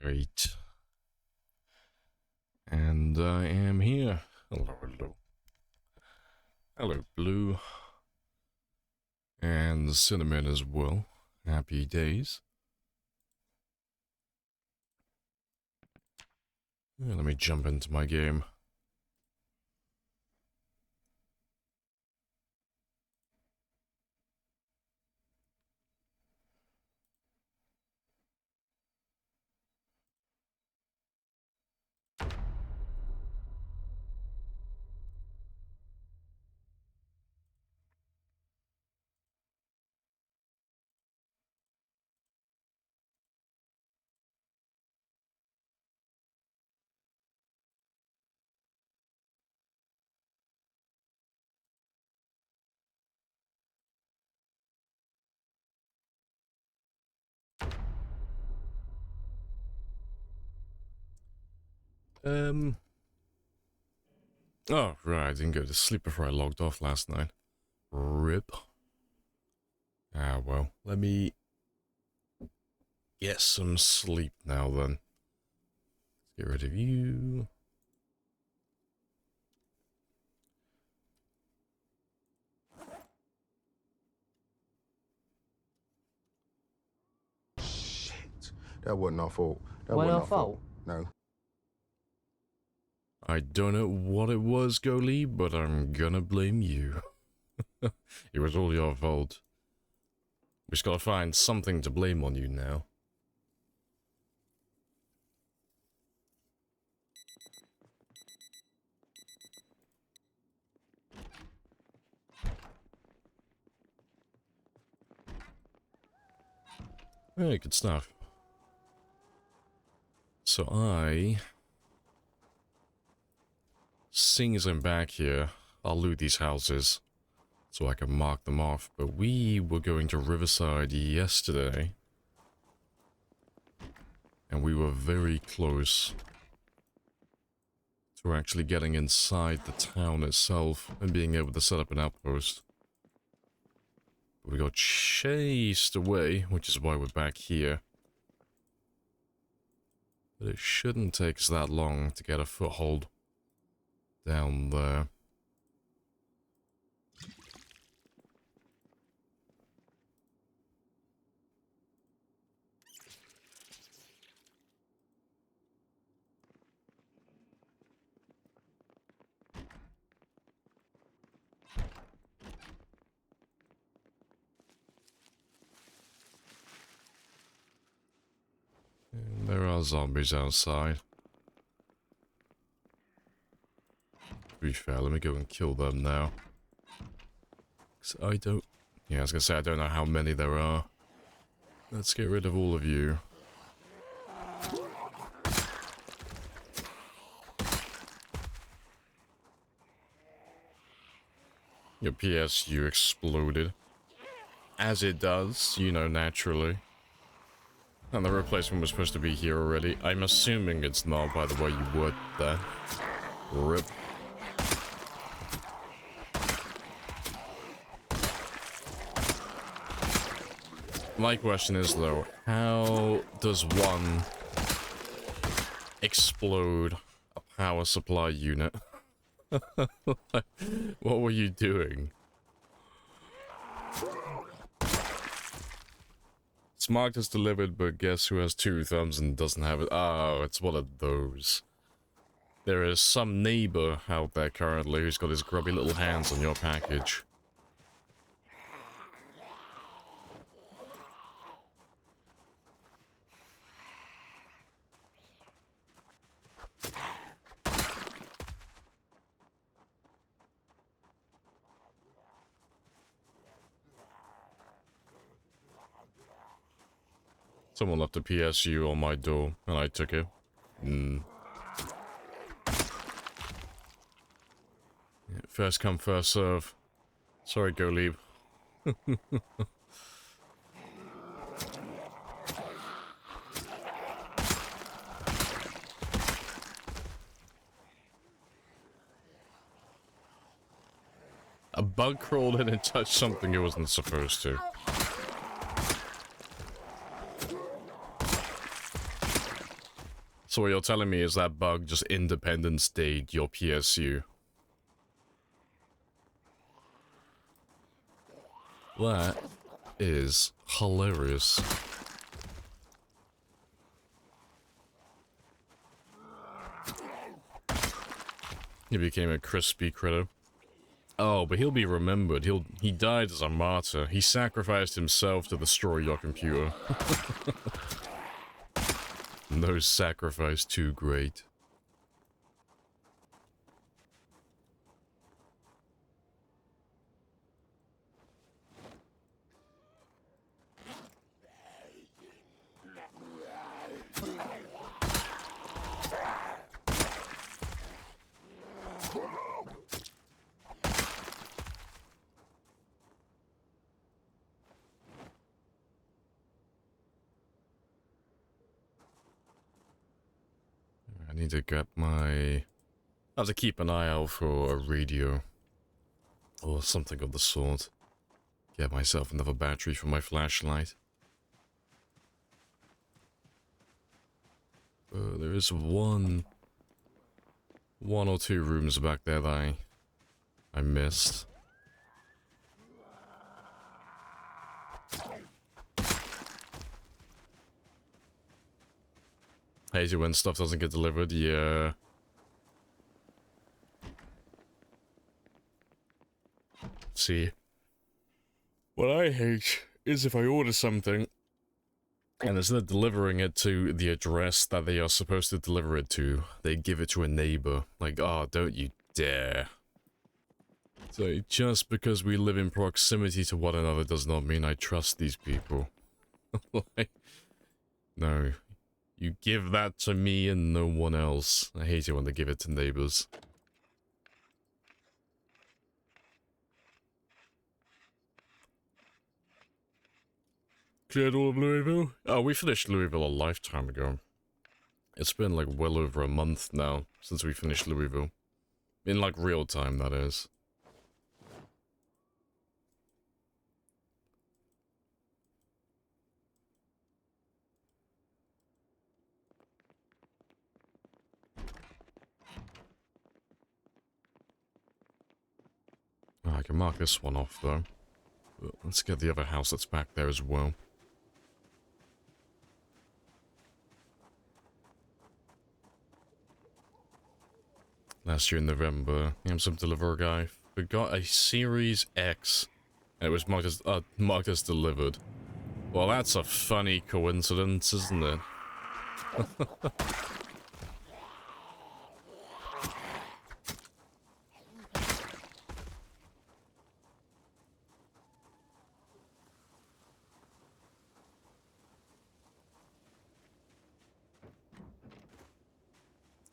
Great. And I am here. Hello, hello. Hello, Blue. And Cinnamon as well. Happy days. Let me jump into my game. Oh, right, I didn't go to sleep before I logged off last night. RIP. Ah, well, let me get some sleep now then. Let's get rid of you. Shit. That wasn't our fault. That Wasn't wasn't our our fault? No. I don't know what it was, Goalie, but I'm gonna blame you. It was all your fault. We just gotta find something to blame on you now. Hey, good stuff. So seeing as I'm back here, I'll loot these houses so I can mark them off. But we were going to Riverside yesterday, and we were very close to actually getting inside the town itself and being able to set up an outpost. But we got chased away, which is why we're back here. But it shouldn't take us that long to get a foothold down there. And there are zombies outside. To be fair, let me go and kill them now. 'Cause I don't... Yeah, I was gonna say, I don't know how many there are. Let's get rid of all of you. Your PSU exploded. As it does, you know, naturally. And the replacement was supposed to be here already. I'm assuming it's not, by the way you would there. RIP. My question is, though, how does one explode a power supply unit? What were you doing? It's marked as delivered, but guess who has two thumbs and doesn't have it? Oh, it's one of those. There is some neighbor out there currently who's got his grubby little hands on your package. Someone left a PSU on my door, and I took it. First come, first serve. Sorry, go leave. A bug crawled in and touched something it wasn't supposed to. So what you're telling me is that bug just Independence Day'd your PSU. That is hilarious. He became a crispy critter. Oh, but he'll be remembered. He died as a martyr. He sacrificed himself to destroy your computer. No sacrifice too great. I need to get my... I have to keep an eye out for a radio. Or something of the sort. Get myself another battery for my flashlight. There is one or two rooms back there that I missed. Hate it when stuff doesn't get delivered, yeah. See, what I hate is if I order something and instead of delivering it to the address that they are supposed to deliver it to, they give it to a neighbor. Like, oh, don't you dare. So just because we live in proximity to one another does not mean I trust these people. Like, no. You give that to me and no one else. I hate it when they give it to neighbors. Cleared all of Louisville? Oh, we finished Louisville a lifetime ago. It's been like well over a month now since we finished Louisville. In like real time, that is. Oh, I can mark this one off though. But let's get the other house that's back there as well. Last year in November, some delivery guy forgot a Series X, and it was marked as delivered. Well, that's a funny coincidence, isn't it?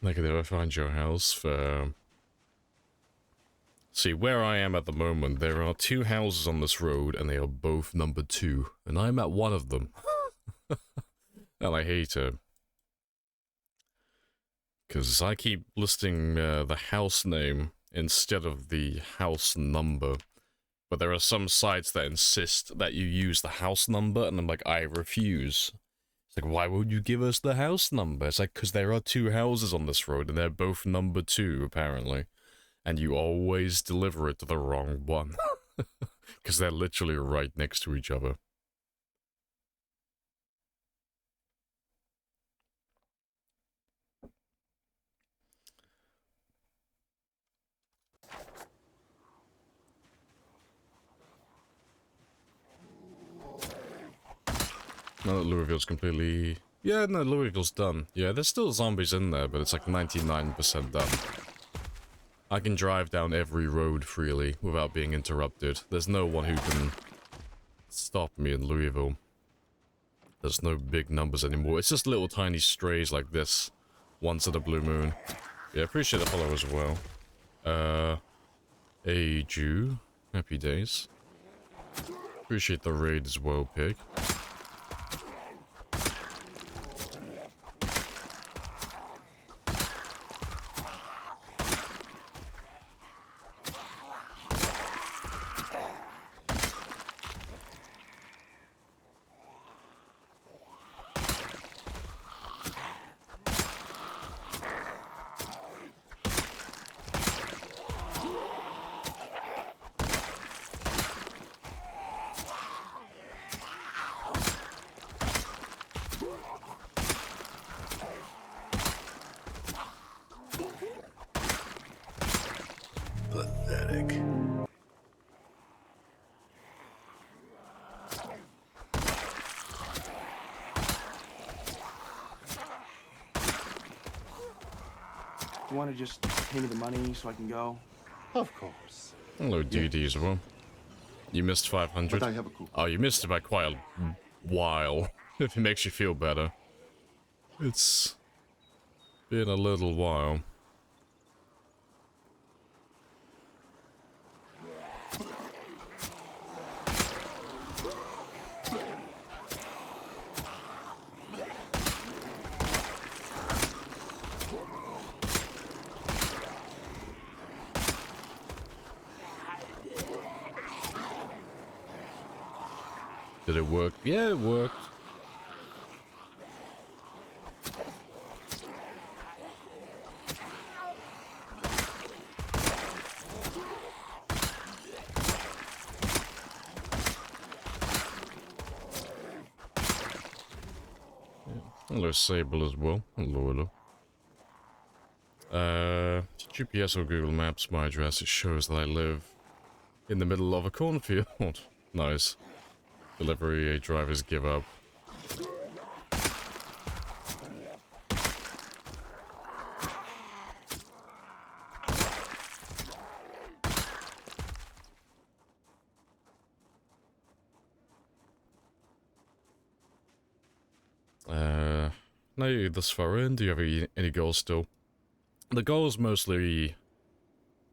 I could ever find your house for... See, where I am at the moment, there are two houses on this road, and they are both number 2. And I'm at one of them. And I hate it. Because I keep listing the house name instead of the house number. But there are some sites that insist that you use the house number, and I'm like, I refuse. It's like, why would you give us the house number? It's like, because there are two houses on this road, and they're both number 2, apparently. And you always deliver it to the wrong one. Because they're literally right next to each other. Now that Louisville's completely... Yeah, no, Louisville's done. Yeah, there's still zombies in there, but it's like 99% done. I can drive down every road freely without being interrupted. There's no one who can stop me in Louisville. There's no big numbers anymore. It's just little tiny strays like this once in a blue moon. Yeah, appreciate the follow as well. Hey, Jew. Happy days. Appreciate the raid as well, Pig. pathetic. You want to just pay me the money so I can go? Of course. Hello, DD as well. You missed 500. But I have a coupon. Oh, you missed it by quite a while. If it makes you feel better. It's been a little while. Did it work? Yeah, it worked. Hello, Sable as well. Hello, hello. GPS or Google Maps, my address, it shows that I live in the middle of a cornfield. Nice. Delivery drivers give up. Now you're this far in, do you have any goals still? The goals mostly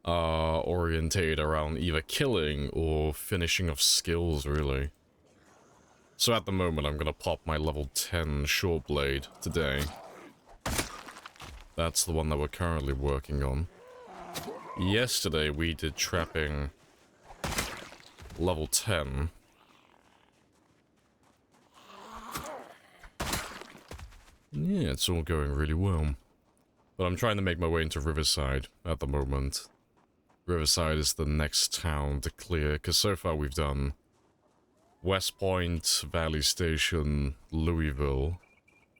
are orientated around either killing or finishing of skills, really. So at the moment, I'm gonna pop my level 10 short blade today. That's the one that we're currently working on. Yesterday, we did trapping level 10. Yeah, it's all going really well. But I'm trying to make my way into Riverside at the moment. Riverside is the next town to clear, because so far we've done West Point, Valley Station, Louisville,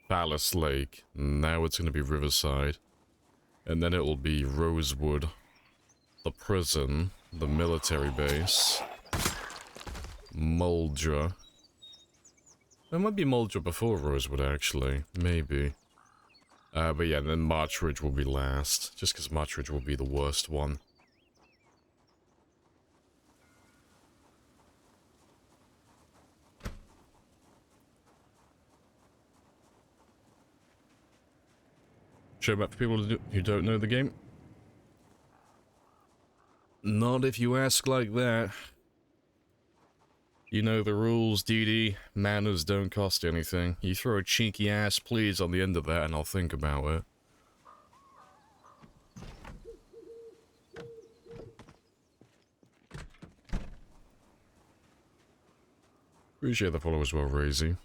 Palace Lake. Now it's going to be Riverside. And then it will be Rosewood, the prison, the military base, Muldra. It might be Muldra before Rosewood, actually. Maybe. But yeah, then Marchridge will be last. Just because Marchridge will be the worst one. Show map for people who don't know the game? Not if you ask like that. You know the rules, DD. Manners don't cost anything. You throw a cheeky ass please on the end of that and I'll think about it. Appreciate the follow as well, Razy.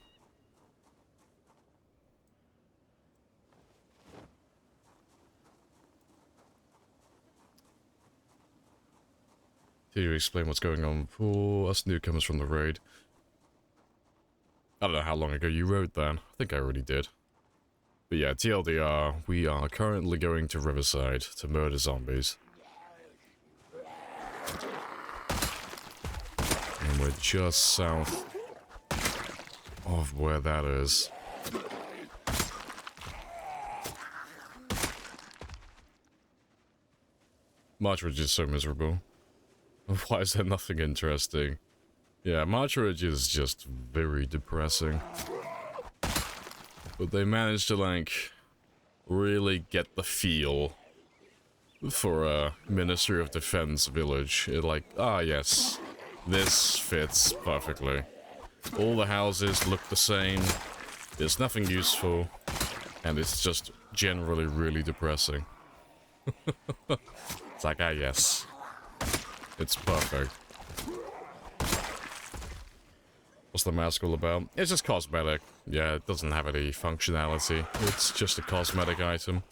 Can you explain what's going on for us newcomers from the raid? I don't know how long ago you wrote that. I think I already did. But yeah, TLDR, we are currently going to Riverside to murder zombies. And we're just south of where that is. Marchridge is so miserable. Why is there nothing interesting? Yeah, Marchridge is just very depressing. But they managed to, like, really get the feel for a Ministry of Defense village. It like, ah yes, this fits perfectly. All the houses look the same, there's nothing useful, and it's just generally really depressing. It's like, ah yes. It's perfect. What's the mask all about? It's just cosmetic. Yeah, it doesn't have any functionality. It's just a cosmetic item.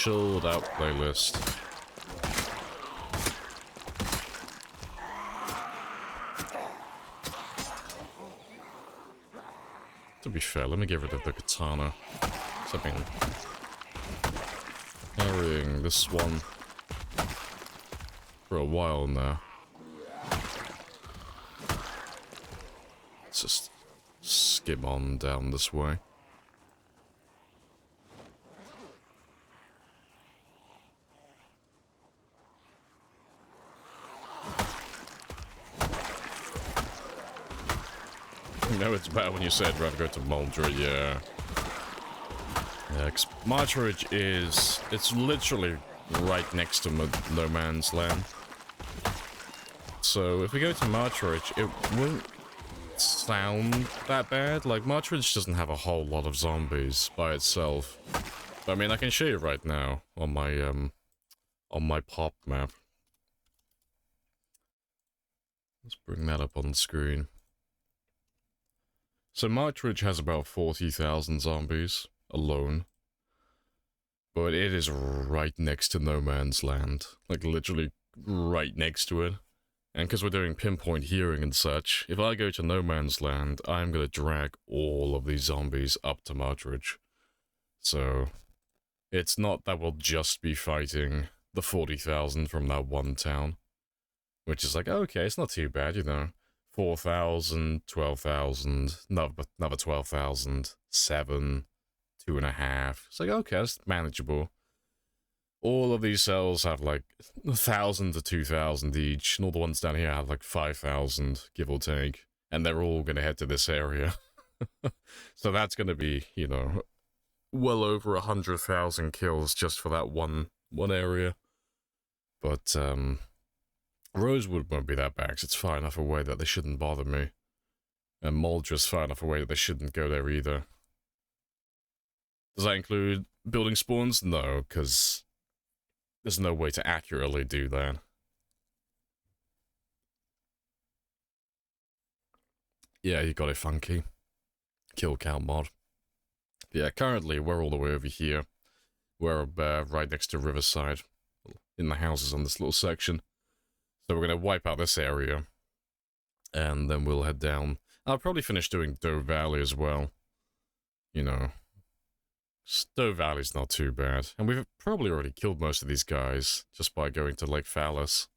chilled out playlist. To be fair, let me get rid of the katana. So I've been carrying this one for a while now. Let's just skim on down this way. You know it's bad when you said rather go to Moldra, yeah. Yeah, Marchridge is... it's literally right next to No Man's Land. So if we go to Marchridge, it won't sound that bad. Like, Marchridge doesn't have a whole lot of zombies by itself. But, I mean, I can show you right now on my pop map. Let's bring that up on the screen. So Marchridge has about 40,000 zombies alone. But it is right next to No Man's Land. Like, literally right next to it. And because we're doing pinpoint hearing and such, if I go to No Man's Land, I'm going to drag all of these zombies up to Marchridge. So, it's not that we'll just be fighting the 40,000 from that one town. Which is like, okay, it's not too bad, you know. 4,000, 12,000, another 12,000, 7, 2.5. It's like, okay, that's manageable. All of these cells have like 1,000 to 2,000 each, and all the ones down here have like 5,000, give or take. And they're all going to head to this area. So that's going to be, you know, well over 100,000 kills just for that one area. But, Rosewood won't be that bad, 'cause it's far enough away that they shouldn't bother me. And Moldra's far enough away that they shouldn't go there either. Does that include building spawns? No, because there's no way to accurately do that. Yeah, you got it funky. Kill count mod. Yeah, currently we're all the way over here. We're right next to Riverside. In the houses on this little section. So we're going to wipe out this area, and then we'll head down. I'll probably finish doing Doe Valley as well. You know, Doe Valley's not too bad. And we've probably already killed most of these guys, just by going to Lake Phallus.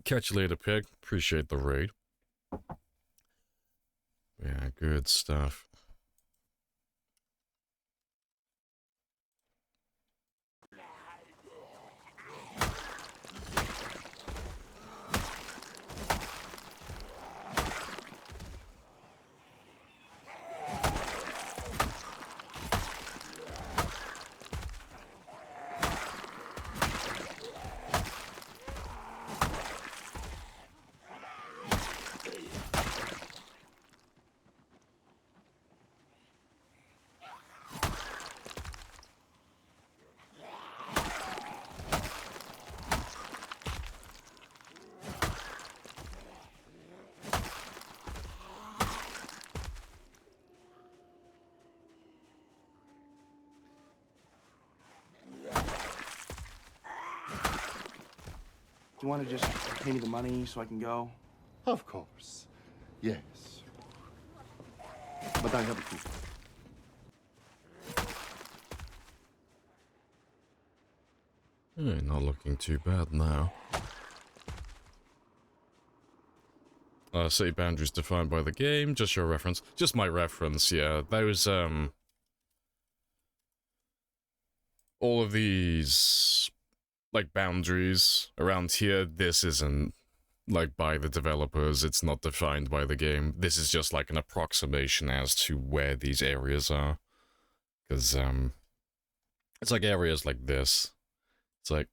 Catch you later, Pig. Appreciate the raid. Yeah, good stuff. You want to just pay me the money so I can go? Of course. Yes. But I have a clue. Not looking too bad now. City boundaries defined by the game, just your reference. Just my reference, yeah. Those, all of these, like, boundaries around here, this isn't, like, by the developers. It's not defined by the game. This is just, like, an approximation as to where these areas are. Because, it's like areas like this. It's like,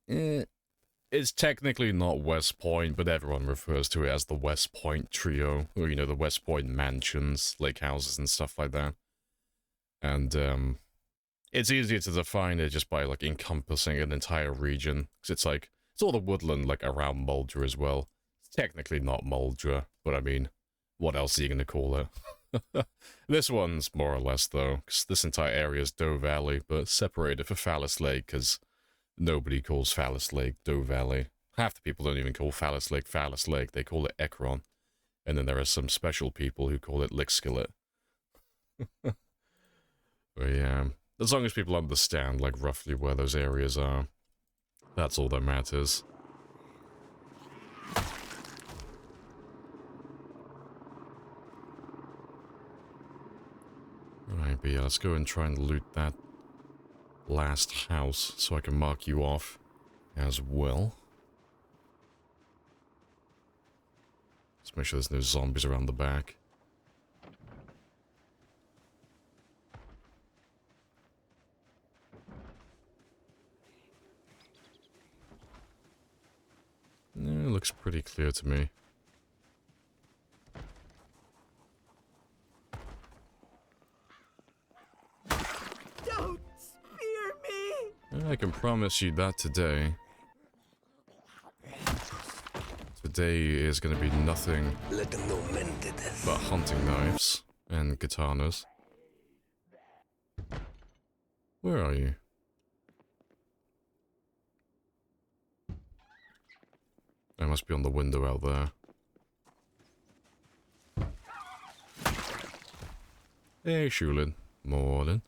it's technically not West Point, but everyone refers to it as the West Point trio, or, you know, the West Point mansions, lake houses, and stuff like that. And, it's easier to define it just by, like, encompassing an entire region, because it's like, it's all the woodland, like, around Moldra as well. It's technically not Moldra, but I mean, what else are you gonna call it? This one's more or less, though, because this entire area is Doe Valley, but separated for Phallus Lake, because nobody calls Phallus Lake Doe Valley. Half the people don't even call Phallus Lake, they call it Ekron. And then there are some special people who call it Lick Skillet. But yeah, as long as people understand, like, roughly where those areas are, that's all that matters. Right, but yeah, let's go and try and loot that last house so I can mark you off as well. Let's make sure there's no zombies around the back. Yeah, it looks pretty clear to me. Don't spear me! I can promise you that today. Today is going to be nothing but hunting knives and katanas. Where are you? I must be on the window out there. Hey, Shulin. Morning.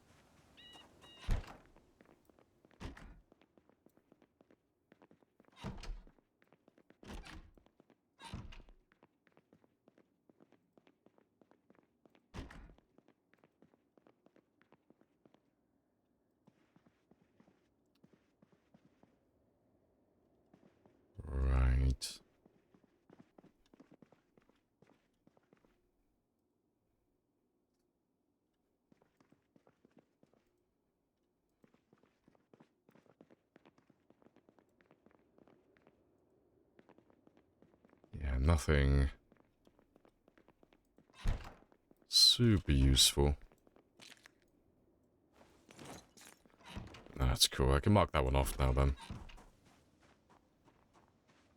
Right. Yeah, nothing super useful. That's cool. I can mark that one off now then.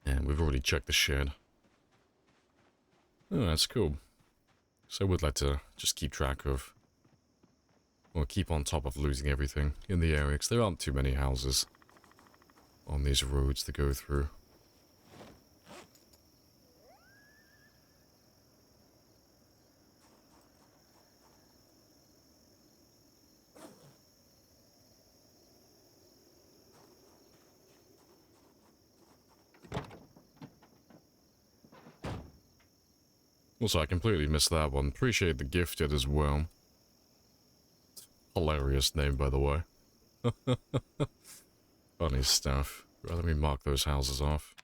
And we've already checked the shed. Oh, that's cool. So I would like to just keep track of, or keep on top of losing everything in the area, because there aren't too many houses on these roads to go through. Also, I completely missed that one. Appreciate the gifted as well. Hilarious name, by the way. Funny stuff. Right, let me mark those houses off.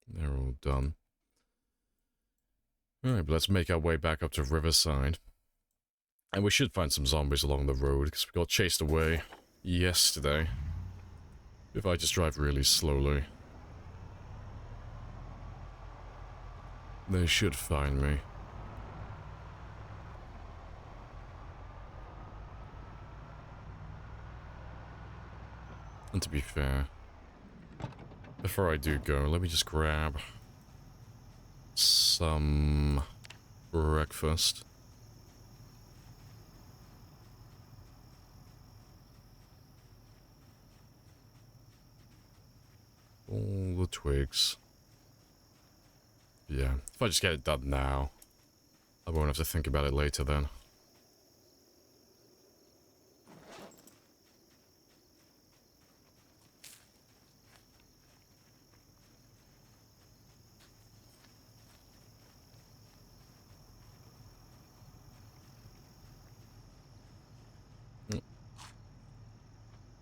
They're all done. Alright, but let's make our way back up to Riverside. And we should find some zombies along the road, because we got chased away yesterday. If I just drive really slowly, they should find me. And to be fair, before I do go, let me just grab some breakfast. All the twigs. Yeah, if I just get it done now, I won't have to think about it later then.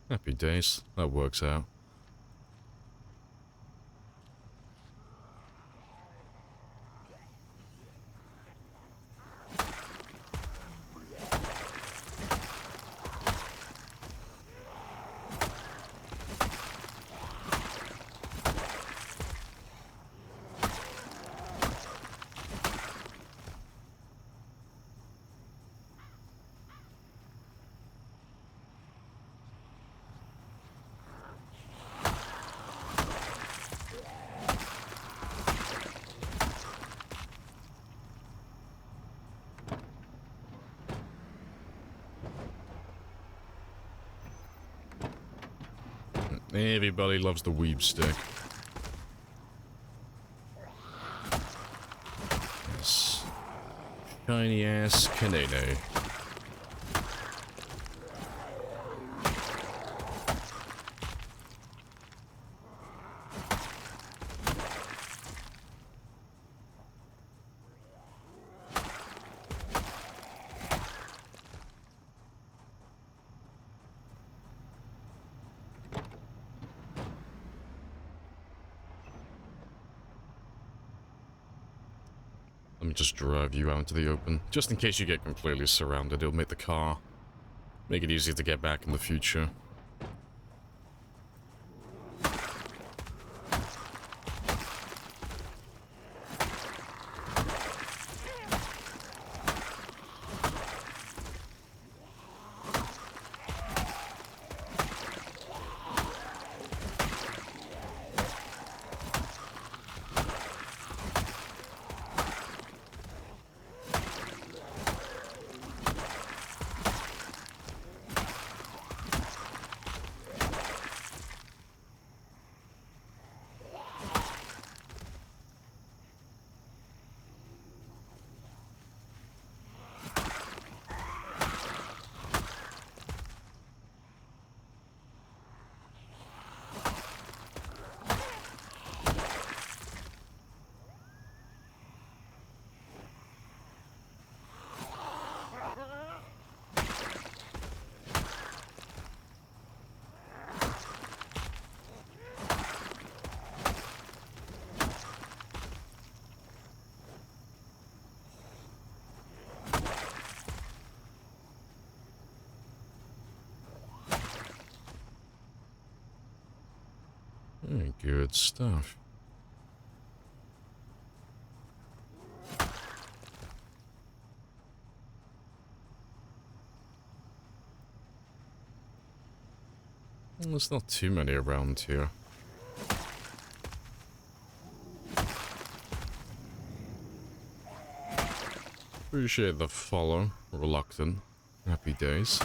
Happy days. That works out. Everybody loves the weeb stick. Yes. Shiny ass Kanene. Let me just drive you out into the open. Just in case you get completely surrounded, it'll make it easier to get back in the future. Good stuff. Well, there's not too many around here. Appreciate the follow. Reluctant. Happy days.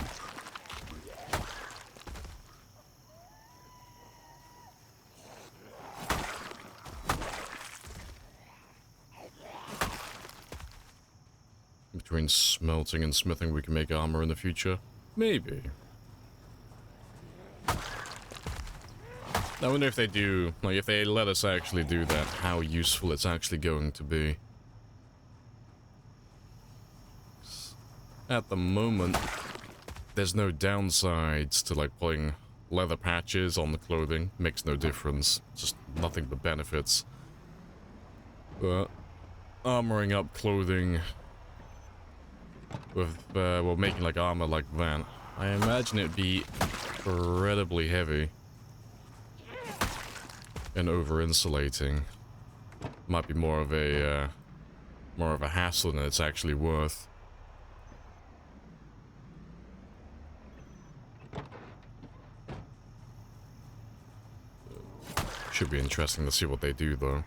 Between smelting and smithing, we can make armor in the future? Maybe. I wonder if they do, like, if they let us actually do that, how useful it's actually going to be. At the moment, there's no downsides to, like, putting leather patches on the clothing. Makes no difference. Just nothing but benefits. But armoring up clothing with, well, making, like, armor like that, I imagine it'd be incredibly heavy. And over-insulating. Might be more of a hassle than it's actually worth. Should be interesting to see what they do, though.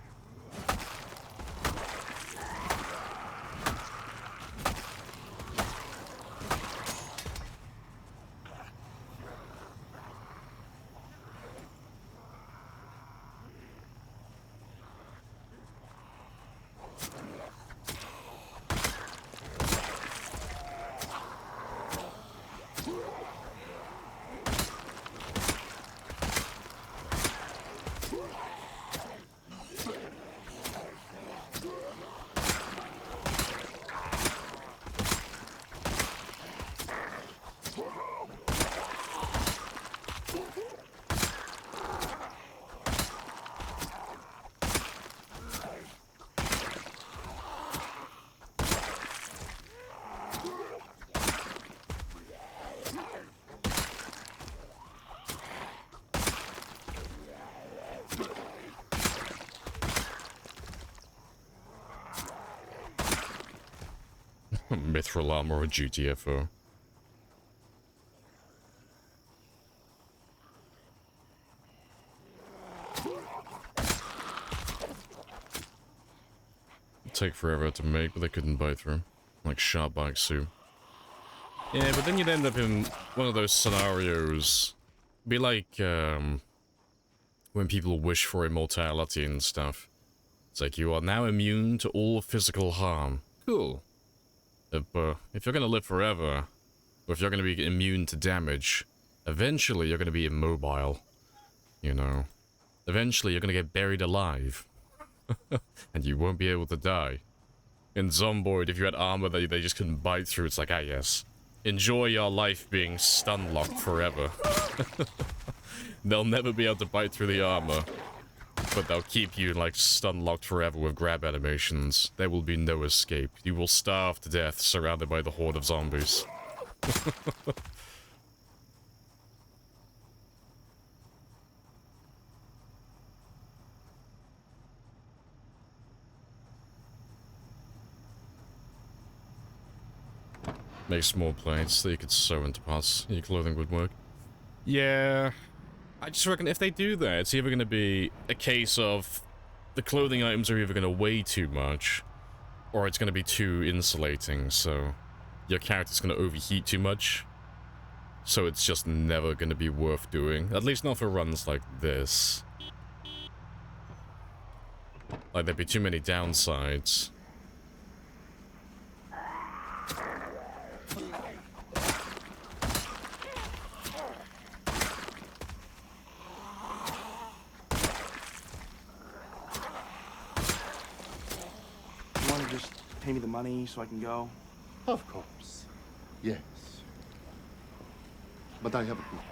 Mithril armor or GTFO. It'd take forever to make, but they couldn't buy through. Like sharp bike suit. Yeah, but then you'd end up in one of those scenarios. Be like, when people wish for immortality and stuff. It's like, you are now immune to all physical harm. Cool. If you're gonna live forever, or if you're gonna be immune to damage, eventually you're gonna be immobile. You know. Eventually you're gonna get buried alive. And you won't be able to die. In Zomboid, if you had armor that they just couldn't bite through, it's like, ah yes. Enjoy your life being stun-locked forever. They'll never be able to bite through the armor. But they'll keep you, like, stun-locked forever with grab animations. There will be no escape. You will starve to death, surrounded by the horde of zombies. Make small plates that you could sew into parts. Your clothing would work. Yeah. I just reckon if they do that, it's either going to be a case of the clothing items are either going to weigh too much, or it's going to be too insulating, so your character's going to overheat too much. So it's just never going to be worth doing. At least not for runs like this. Like, there'd be too many downsides. Just pay me the money so I can go? Of course. Yes. But I have a coupon.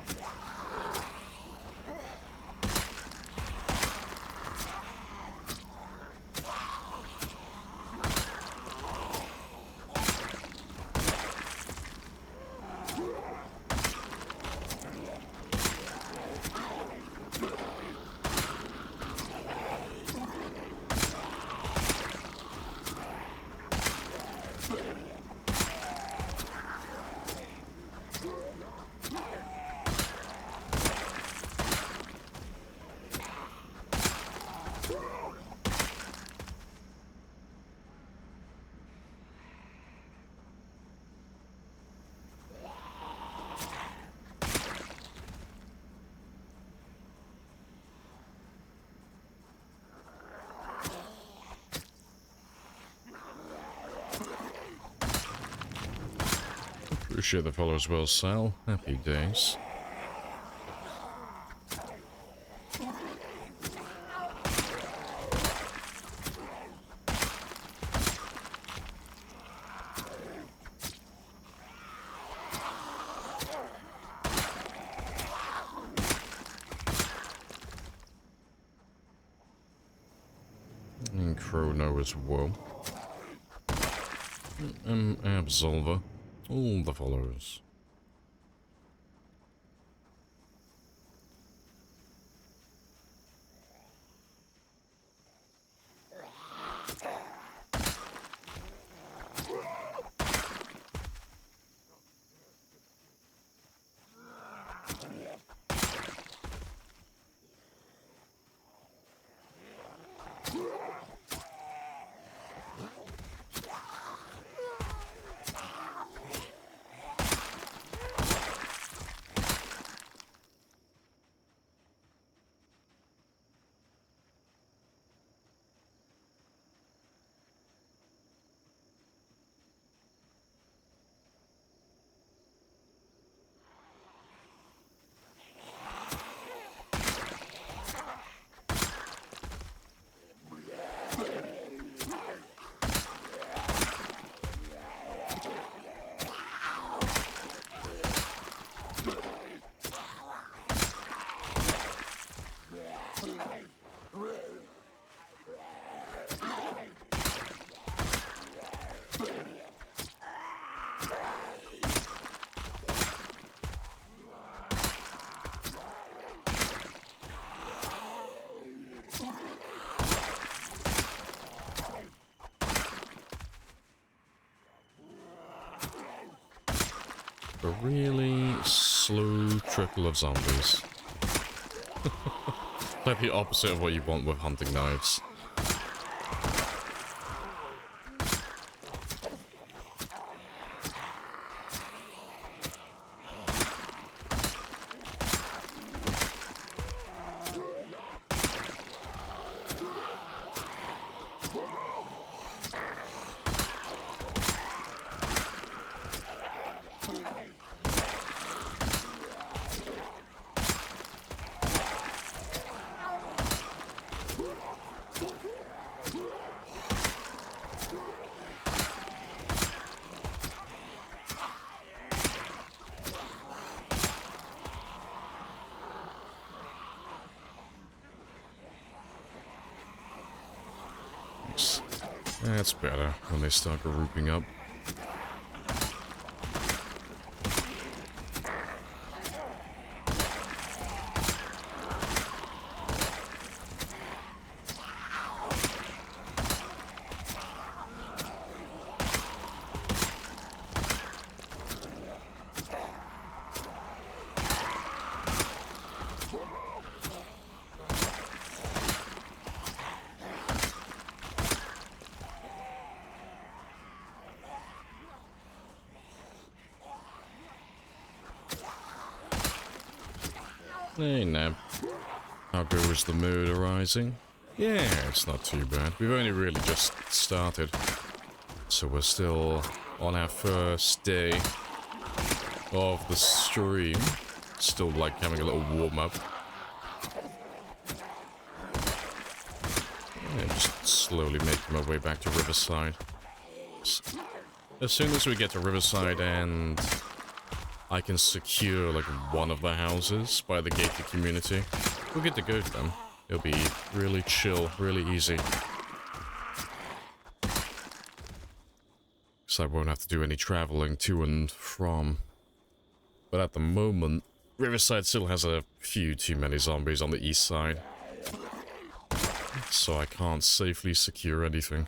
Appreciate the follow as well, Sal. Happy days. And Chrono as well. Absolver. All the followers. A really slow trickle of zombies. Like the opposite of what you want with hunting knives. That's better when they start grouping up. Hey, Neb. How goes the mood arising? Yeah, it's not too bad. We've only really just started. So we're still on our first day of the stream. Still like having a little warm-up. Yeah, just slowly making my way back to Riverside. As soon as we get to Riverside and I can secure like one of the houses by the gated community, we'll get to go then. It'll be really chill, really easy. So I won't have to do any traveling to and from. But at the moment, Riverside still has a few too many zombies on the east side. So I can't safely secure anything.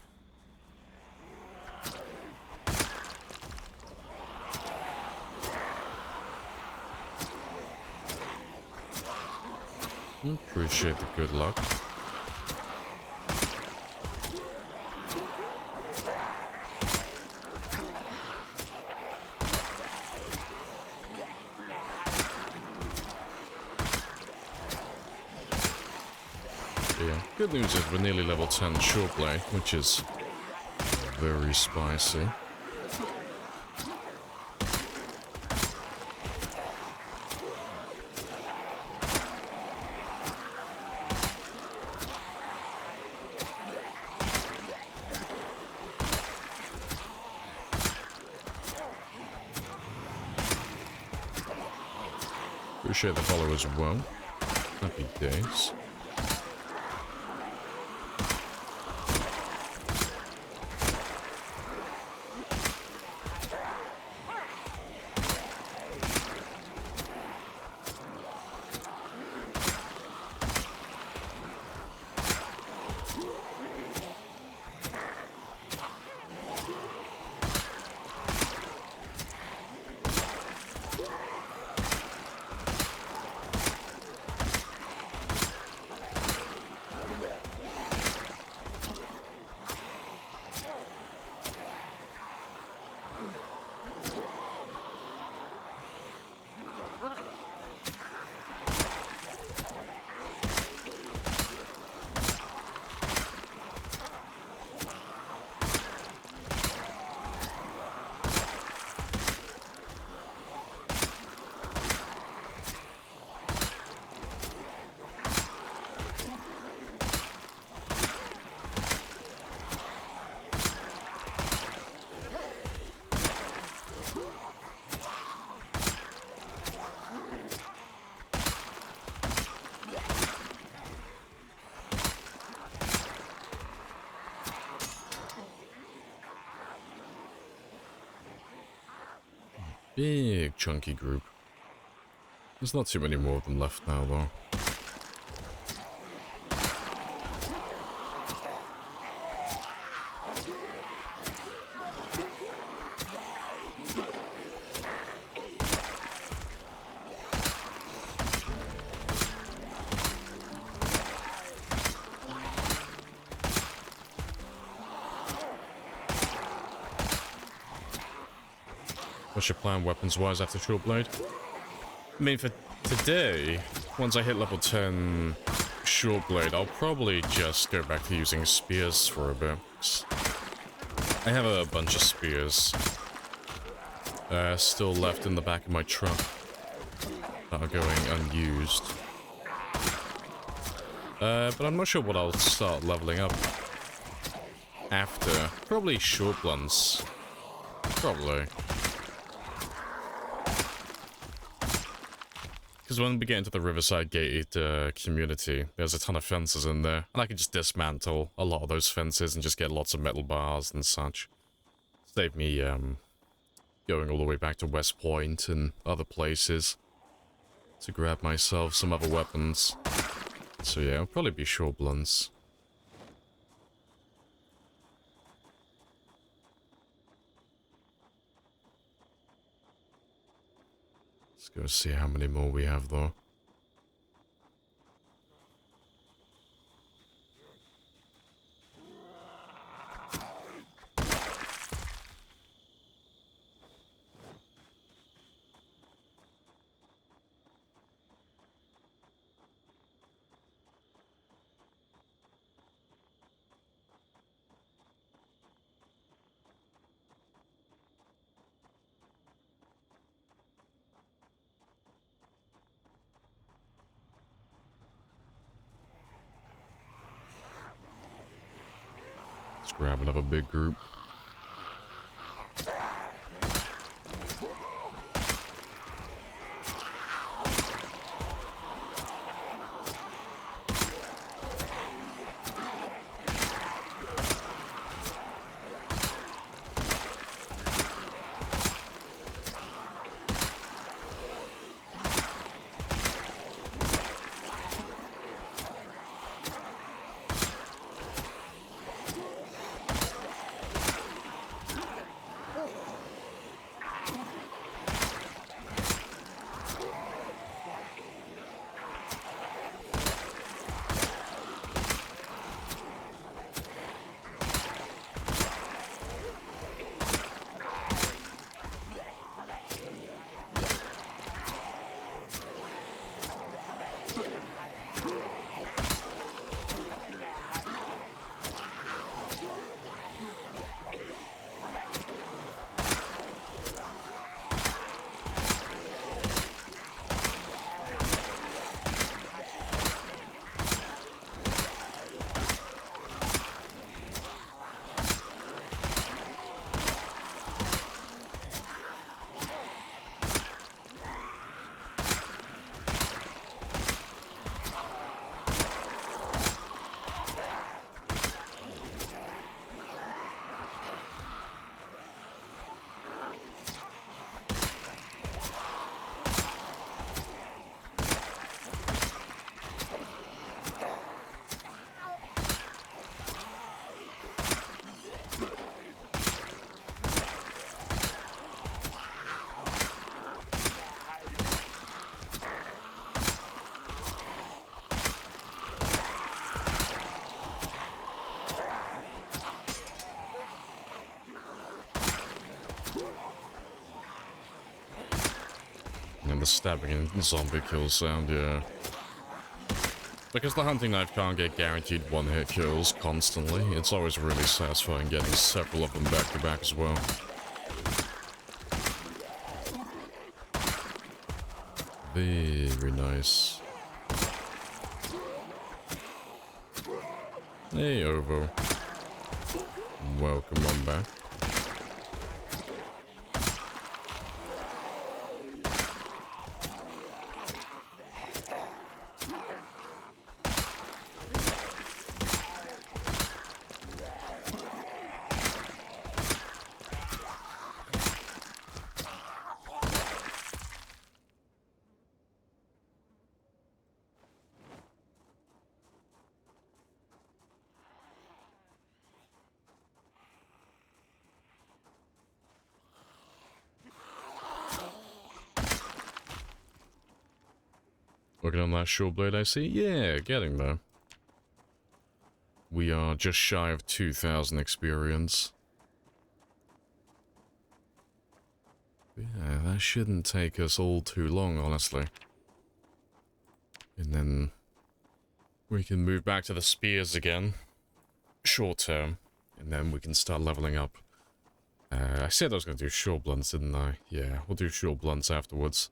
Appreciate the good luck. Yeah, good news is we're nearly level 10 short blade, which is very spicy. Appreciate the follow as well. Happy days. Big chunky group. There's not too many more of them left now though. What's your plan weapons-wise after short blade? I mean, for today, once I hit level 10 short blade, I'll probably just go back to using spears for a bit. I have a bunch of spears still left in the back of my truck that are going unused. But I'm not sure what I'll start leveling up after. Probably short blunts. Probably. Because when we get into the Riverside gated community, there's a ton of fences in there, and I can just dismantle a lot of those fences and just get lots of metal bars and such. Save me going all the way back to West Point and other places to grab myself some other weapons. So yeah, it'll probably be short blunts. Let's go see how many more we have though. Let's grab another big group. And the stabbing and zombie kill sound, yeah. Because the hunting knife can't get guaranteed one-hit kills constantly, it's always really satisfying getting several of them back-to-back as well. Very nice. Hey, Ovo. Welcome on back. Working on that short blade, I see. Yeah, getting there. We are just shy of 2,000 experience. Yeah, that shouldn't take us all too long, honestly. And then we can move back to the spears again, short term, and then we can start leveling up. I said I was going to do short blunts, didn't I? Yeah, we'll do short blunts afterwards.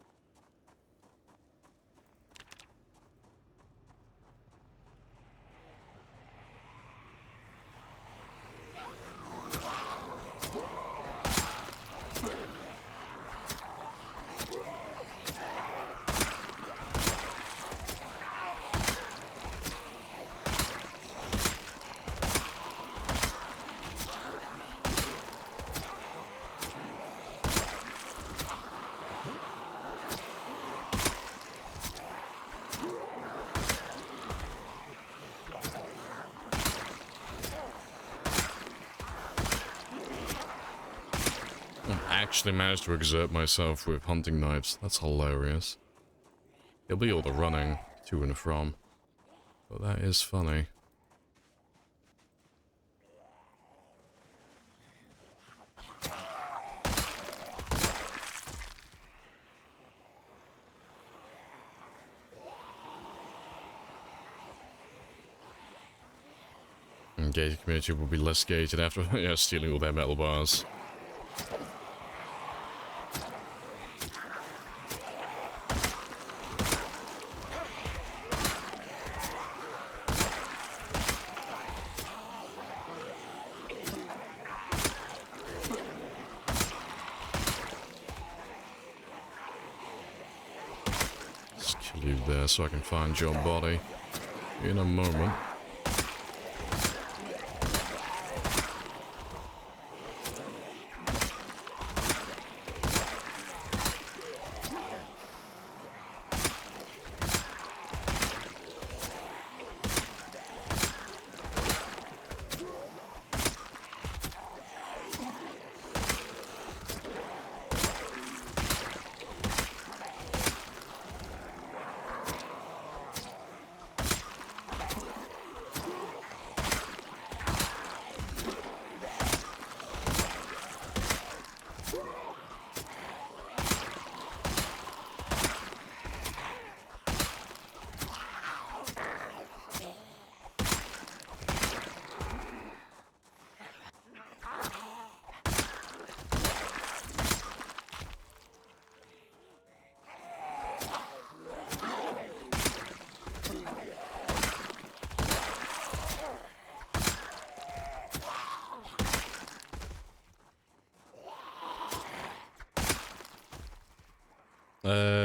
actually managed to exert myself with hunting knives. That's hilarious. It'll be all the running to and from. But that is funny. And gated community will be less gated after yeah, stealing all their metal bars. Just kill you there so I can find your body in a moment.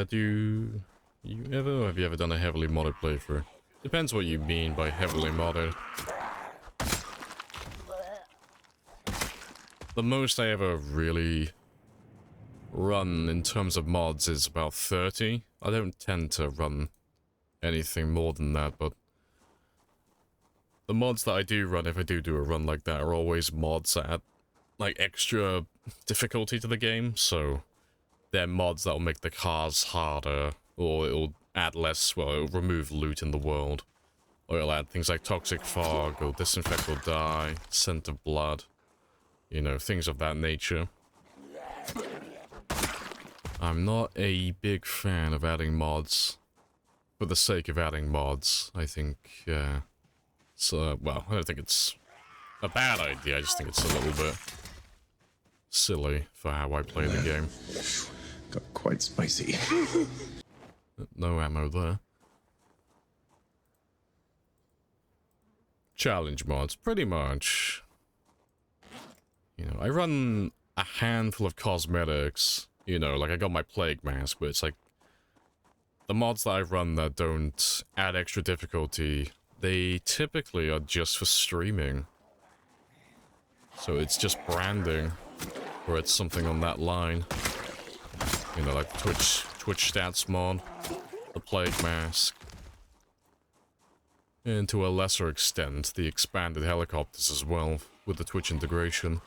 Do you ever, or have you ever done a heavily modded playthrough? Depends what you mean by heavily modded. The most I ever really run in terms of mods is about 30. I don't tend to run anything more than that, but the mods that I do run, if I do a run like that, are always mods that add, like, extra difficulty to the game, so they're mods that'll make the cars harder, or it'll add less, well, it'll remove loot in the world. Or it'll add things like toxic fog, or disinfect or die, scent of blood. You know, things of that nature. I'm not a big fan of adding mods for the sake of adding mods. I think, so, well, I don't think it's a bad idea, I just think it's a little bit silly for how I play the game. Got quite spicy. No ammo there. Challenge mods, pretty much. You know, I run a handful of cosmetics. You know, like I got my plague mask, but it's like the mods that I run that don't add extra difficulty, they typically are just for streaming. So it's just branding, or it's something on that line. You know, like the Twitch stats mod, the plague mask, and to a lesser extent, the expanded helicopters as well, with the Twitch integration.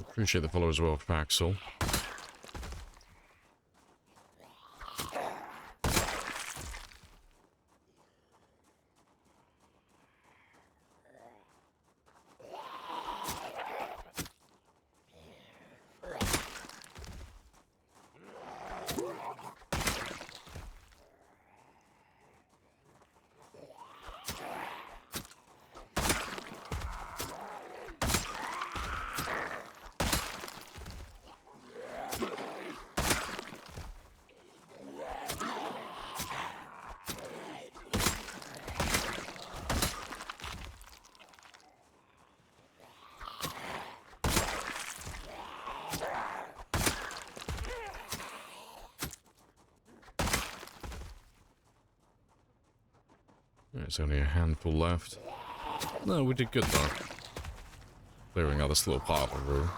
Appreciate the follow as well, Paxel. There's only a handful left. No, we did good though. Clearing out this little part of the room.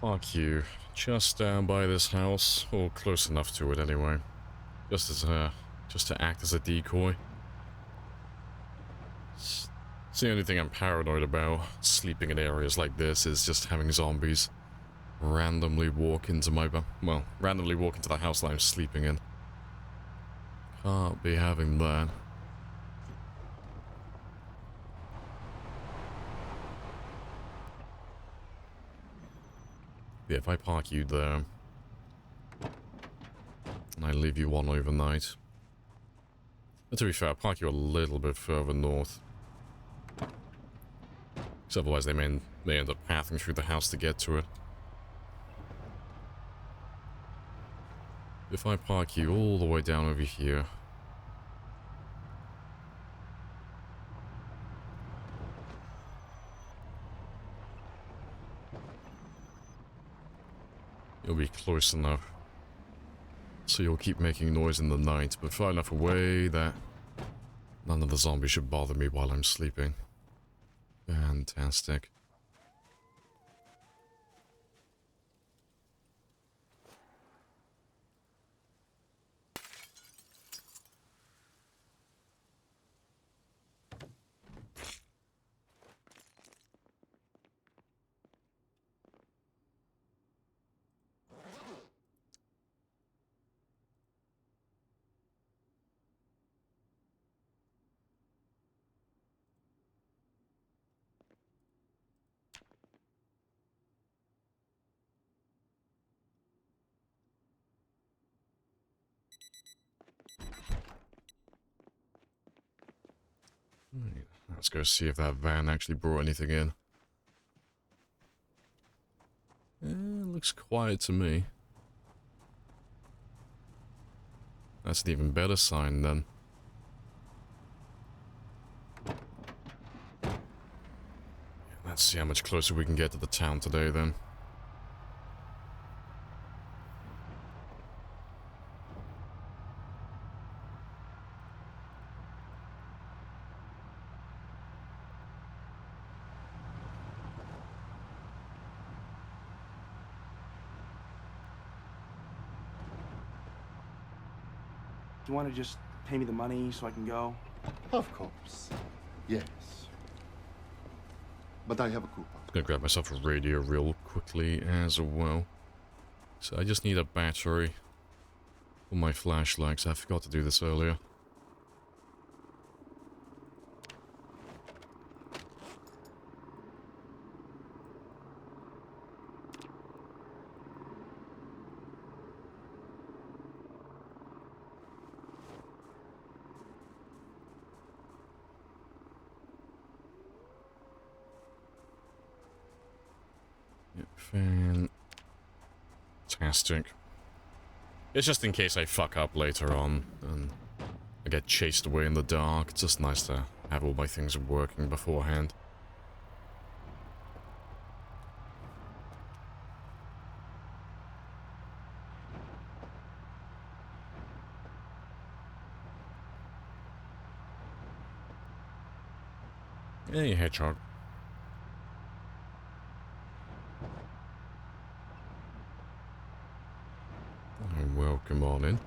Park you just down by this house, or close enough to it anyway. Just to act as a decoy. It's the only thing I'm paranoid about sleeping in areas like this is just having zombies randomly walk into randomly walk into the house that I'm sleeping in. Can't be having that. Yeah, if I park you there, and I leave you on overnight. But to be fair, I'll park you a little bit further north. Because otherwise they may end up pathing through the house to get to it. If I park you all the way down over here, you'll be close enough. So you'll keep making noise in the night, but far enough away that none of the zombies should bother me while I'm sleeping. Fantastic. Right, let's go see if that van actually brought anything in. Looks quiet to me. That's an even better sign then. Let's see how much closer we can get to the town today then. Do you want to just pay me the money so I can go? Of course. Yes. But I have a coupon. Gonna grab myself a radio real quickly as well. So I just need a battery for my flashlights. I forgot to do this earlier. Fantastic. It's just in case I fuck up later on and I get chased away in the dark. It's just nice to have all my things working beforehand. Hey, hedgehog. Welcome on in.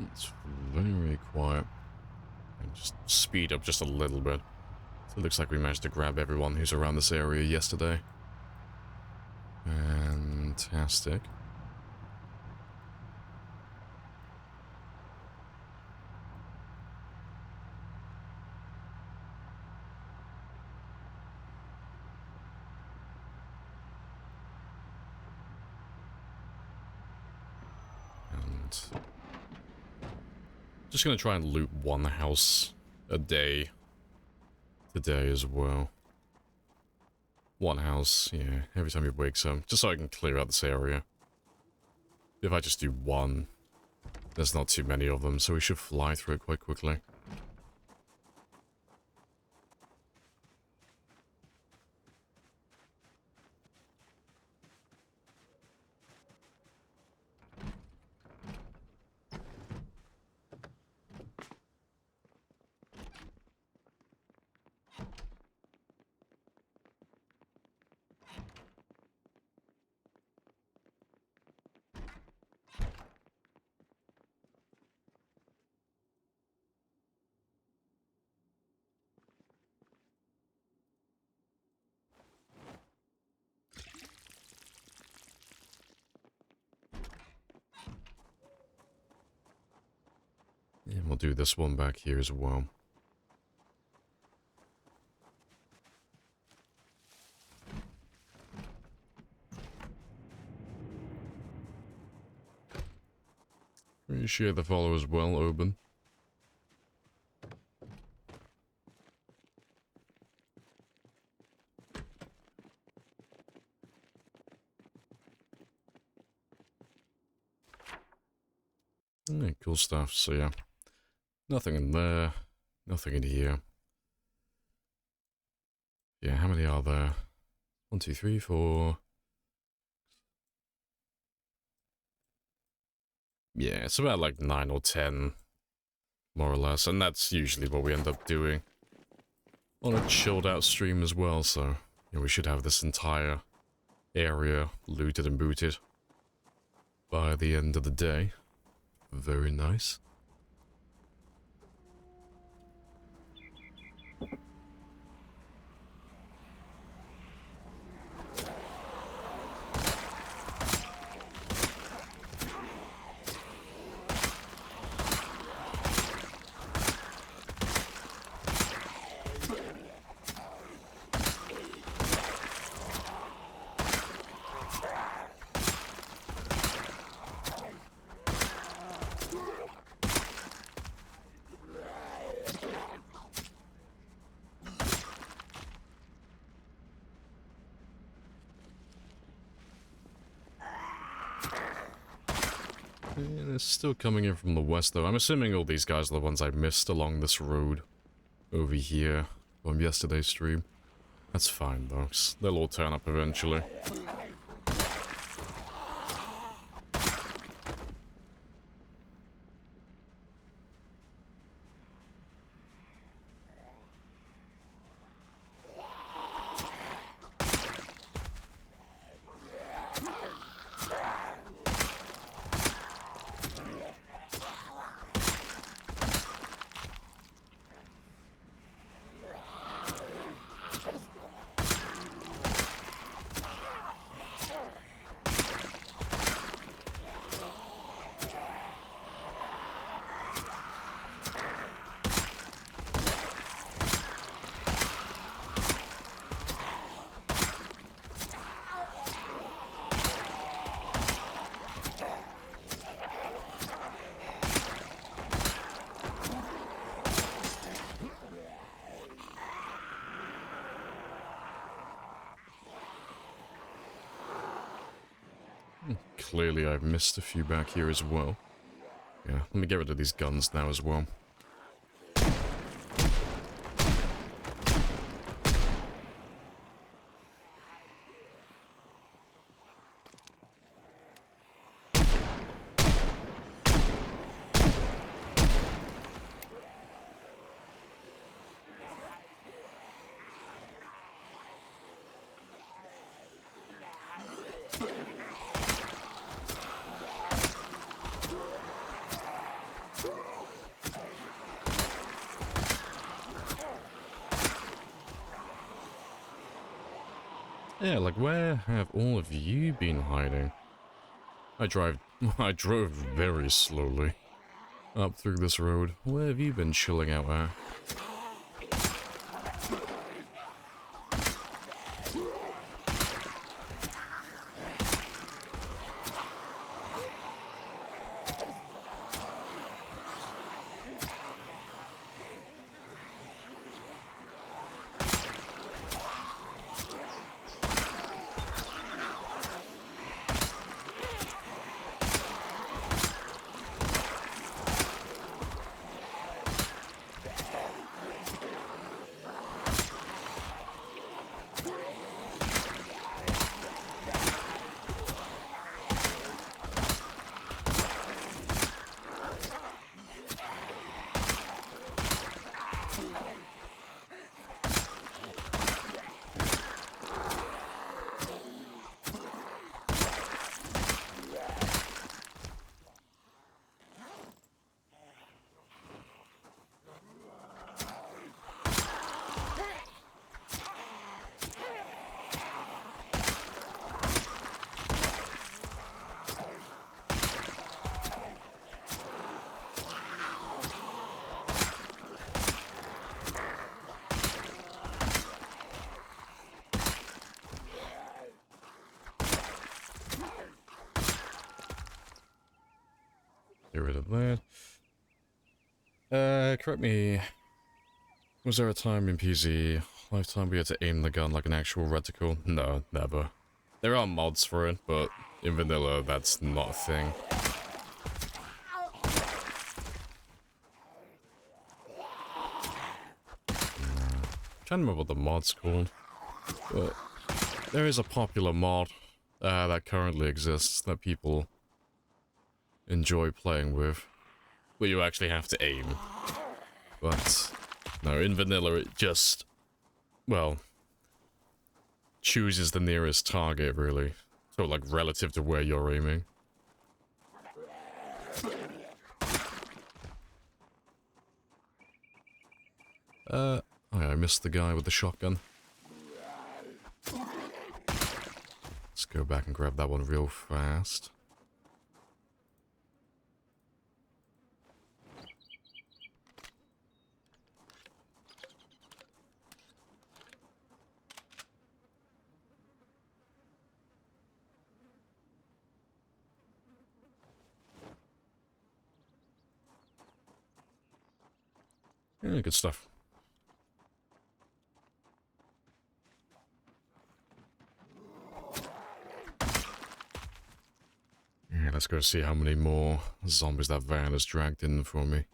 It's very quiet. And just speed up just a little bit. So it looks like we managed to grab everyone who's around this area yesterday. Fantastic. And just gonna try and loot one house a day today as well. One house, yeah, every time he wakes up, just so I can clear out this area. If I just do one, there's not too many of them, so we should fly through it quite quickly. And we'll do this one back here as well. Appreciate the follow as well, Oben. Yeah, cool stuff, so yeah. Nothing in there, nothing in here. Yeah, how many are there? 1, 2, 3, 4. Yeah, it's about like 9 or 10, more or less, and that's usually what we end up doing on a chilled out stream as well, so yeah, we should have this entire area looted and booted by the end of the day. Very nice. Yeah, it's still coming in from the west, though. I'm assuming all these guys are the ones I missed along this road over here from yesterday's stream. That's fine, though. They'll all turn up eventually. Clearly, I've missed a few back here as well. Yeah, let me get rid of these guns now as well. Yeah, like where have all of you been hiding? I drove very slowly up through this road. Where have you been chilling out at? Get rid of that. Correct me. Was there a time in PZ Lifetime we had to aim the gun like an actual reticle? No, never. There are mods for it, but in vanilla, that's not a thing. Trying to remember what the mod's called, but there is a popular mod that currently exists that people enjoy playing with, where you actually have to aim. But no, in vanilla it just, well, chooses the nearest target really, so like relative to where you're aiming. Oh yeah, I missed the guy with the shotgun. Let's go back and grab that one real fast. Yeah, good stuff. Yeah, let's go see how many more zombies that van has dragged in for me.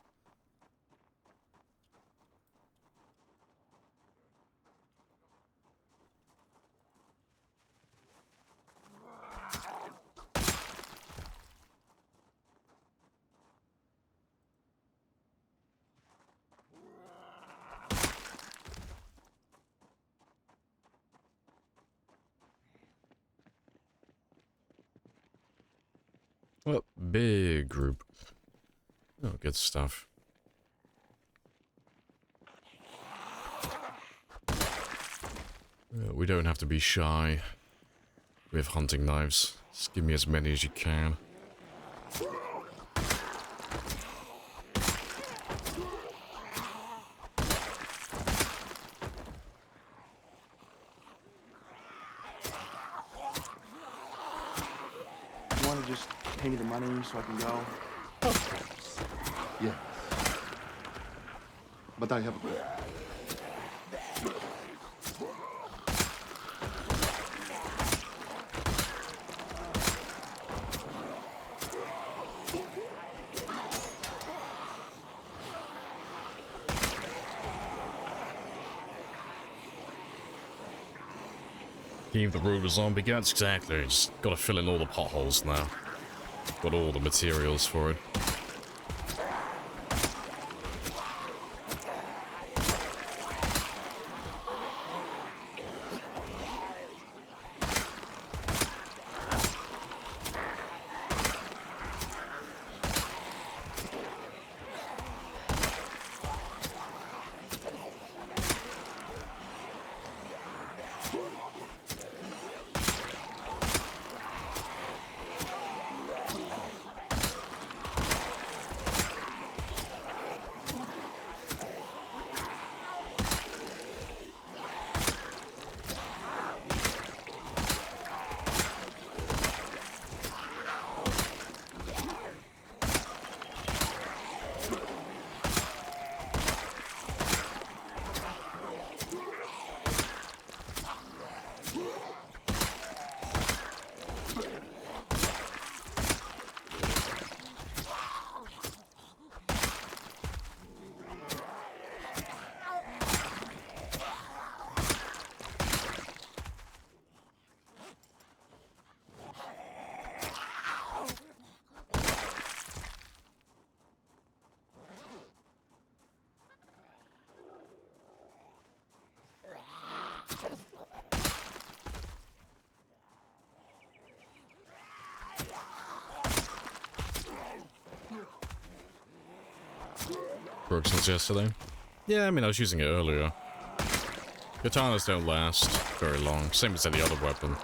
Well, big group. Oh, good stuff. We don't have to be shy with hunting knives. Just give me as many as you can. You want to just pay me the money so I can go? Of course. Yes. But I have a coupon. Keep the road with zombie guts? Exactly. Just gotta fill in all the potholes now. Got all the materials for it. broke since yesterday. Yeah, I mean, I was using it earlier. Katanas don't last very long, same as any other weapon.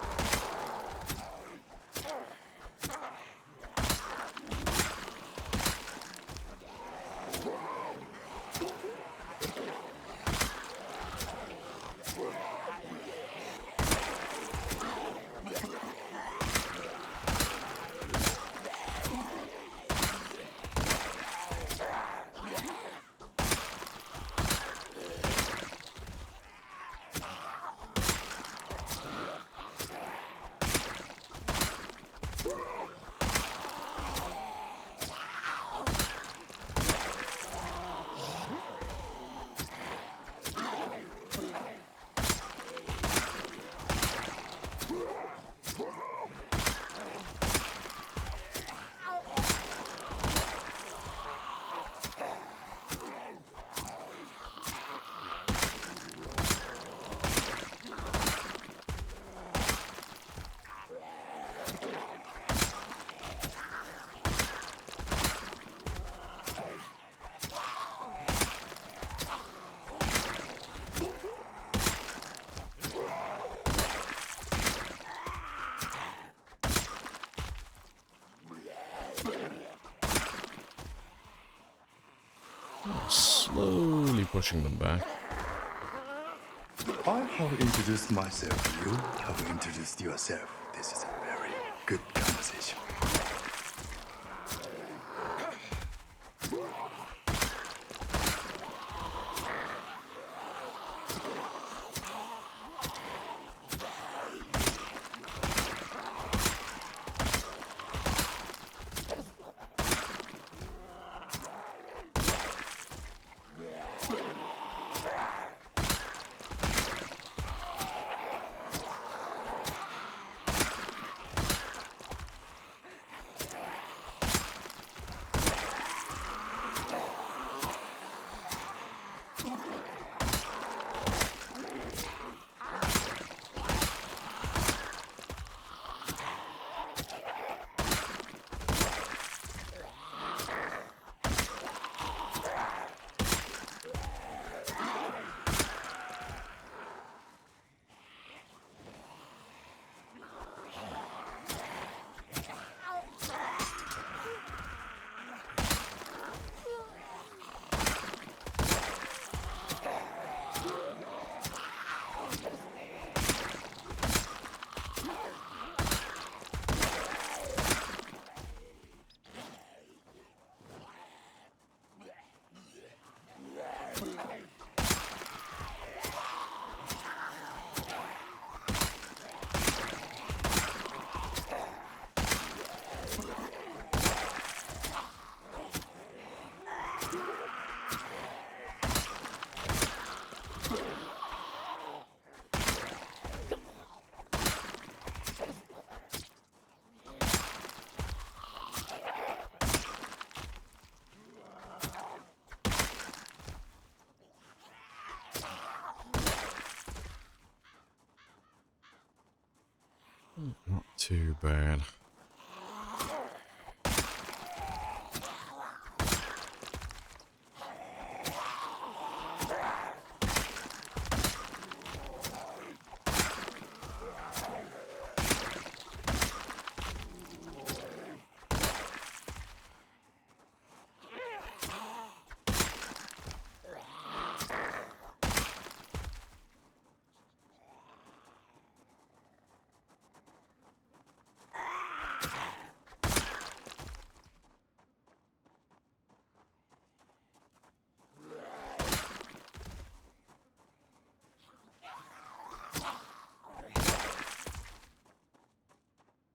Slowly pushing them back. I have introduced myself. You have introduced yourself. This is a very good conversation. Not too bad.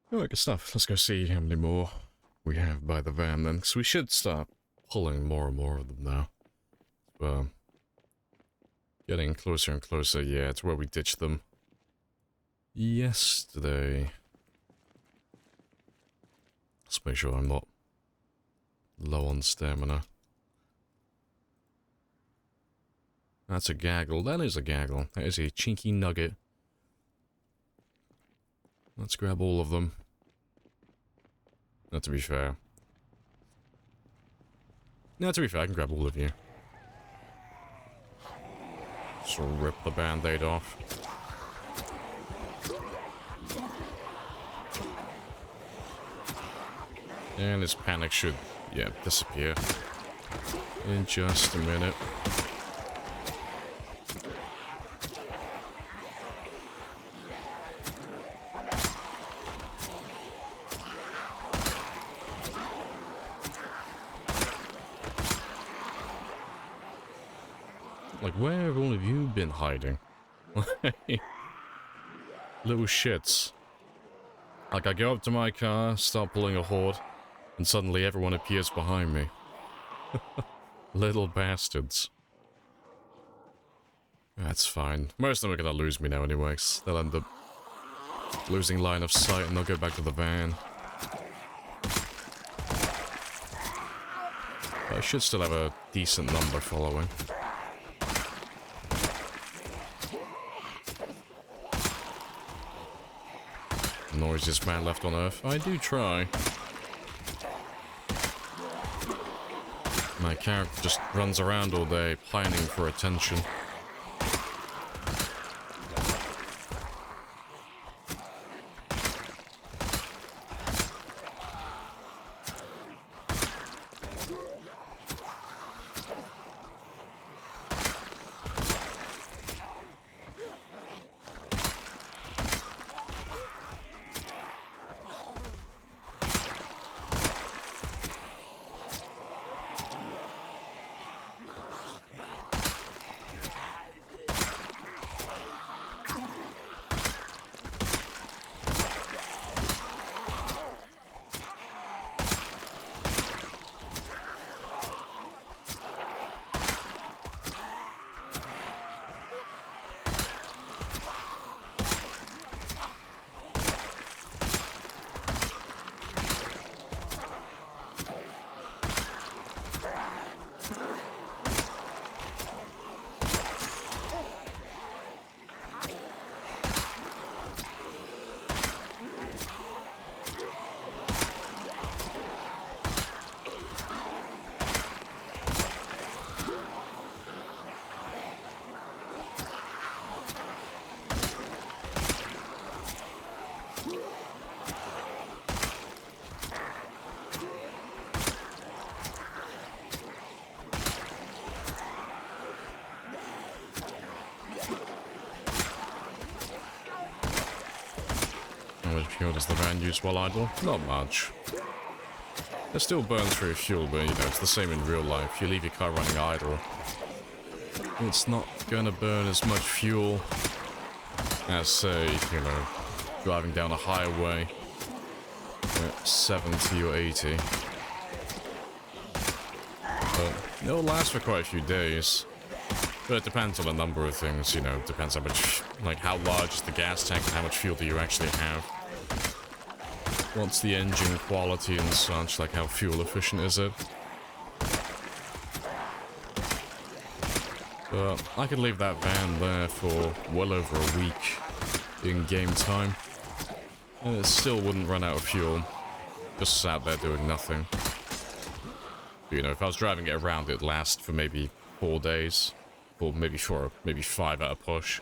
Alright, good stuff. Let's go see how many more we have by the van then, because we should start pulling more and more of them now. Getting closer and closer, yeah, to where we ditched them yesterday. Let's make sure I'm not low on stamina. That's a gaggle. That is a gaggle. That is a chinky nugget. Let's grab all of them. Not to be fair. No, to be fair, I can grab all of you. Just rip the band-aid off. And this panic should, yeah, disappear in just a minute. Like, where have all of you been hiding? Little shits. Like, I go up to my car, start pulling a horde, and suddenly everyone appears behind me. Little bastards. That's fine. Most of them are gonna lose me now anyways. They'll end up losing line of sight and they'll go back to the van. But I should still have a decent number following. Noisiest man left on Earth. I do try. My character just runs around all day, pining for attention. How much fuel does the van use while idle? Not much. It still burns through fuel, but you know, it's the same in real life. You leave your car running idle, it's not gonna burn as much fuel as, say, you know, driving down a highway at 70 or 80. But it'll last for quite a few days. But it depends on a number of things, you know, it depends how much, like how large is the gas tank and how much fuel do you actually have. What's the engine quality and such, like how fuel efficient is it? But I could leave that van there for well over a week in game time, and it still wouldn't run out of fuel. Just sat there doing nothing. But, you know, if I was driving it around, it'd last for maybe 4 days. Or maybe 4, maybe 5 at a push.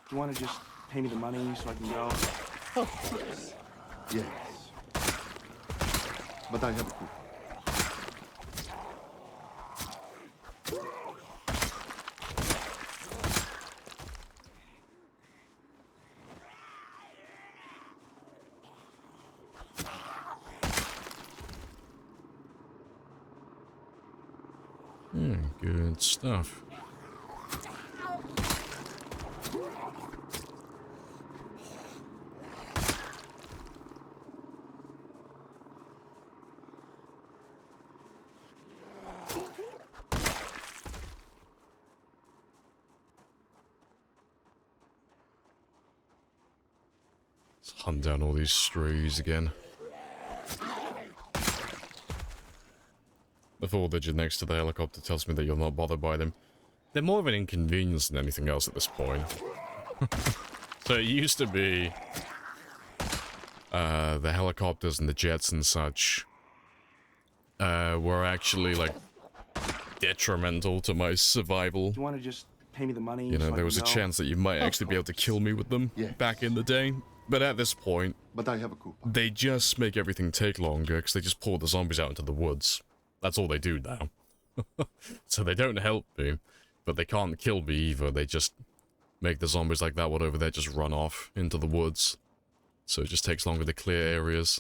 Do you want to just pay me the money so I can go? Of course. Yes. But I have Good stuff. Let's hunt down all these strays again. The 4-digit next to the helicopter tells me that you're not bothered by them. They're more of an inconvenience than anything else at this point. So it used to be the helicopters and the jets and such were actually like detrimental to my survival. Do you want to just pay me the money? You know, so I there was a can go? chance that you might actually be able to kill me with them Yes. back in the day. But at this point, But I have a coupon. they just make everything take longer because they just pull the zombies out into the woods. That's all they do now. So they don't help me, but they can't kill me either. They just make the zombies like that one over there just run off into the woods. So it just takes longer to clear areas.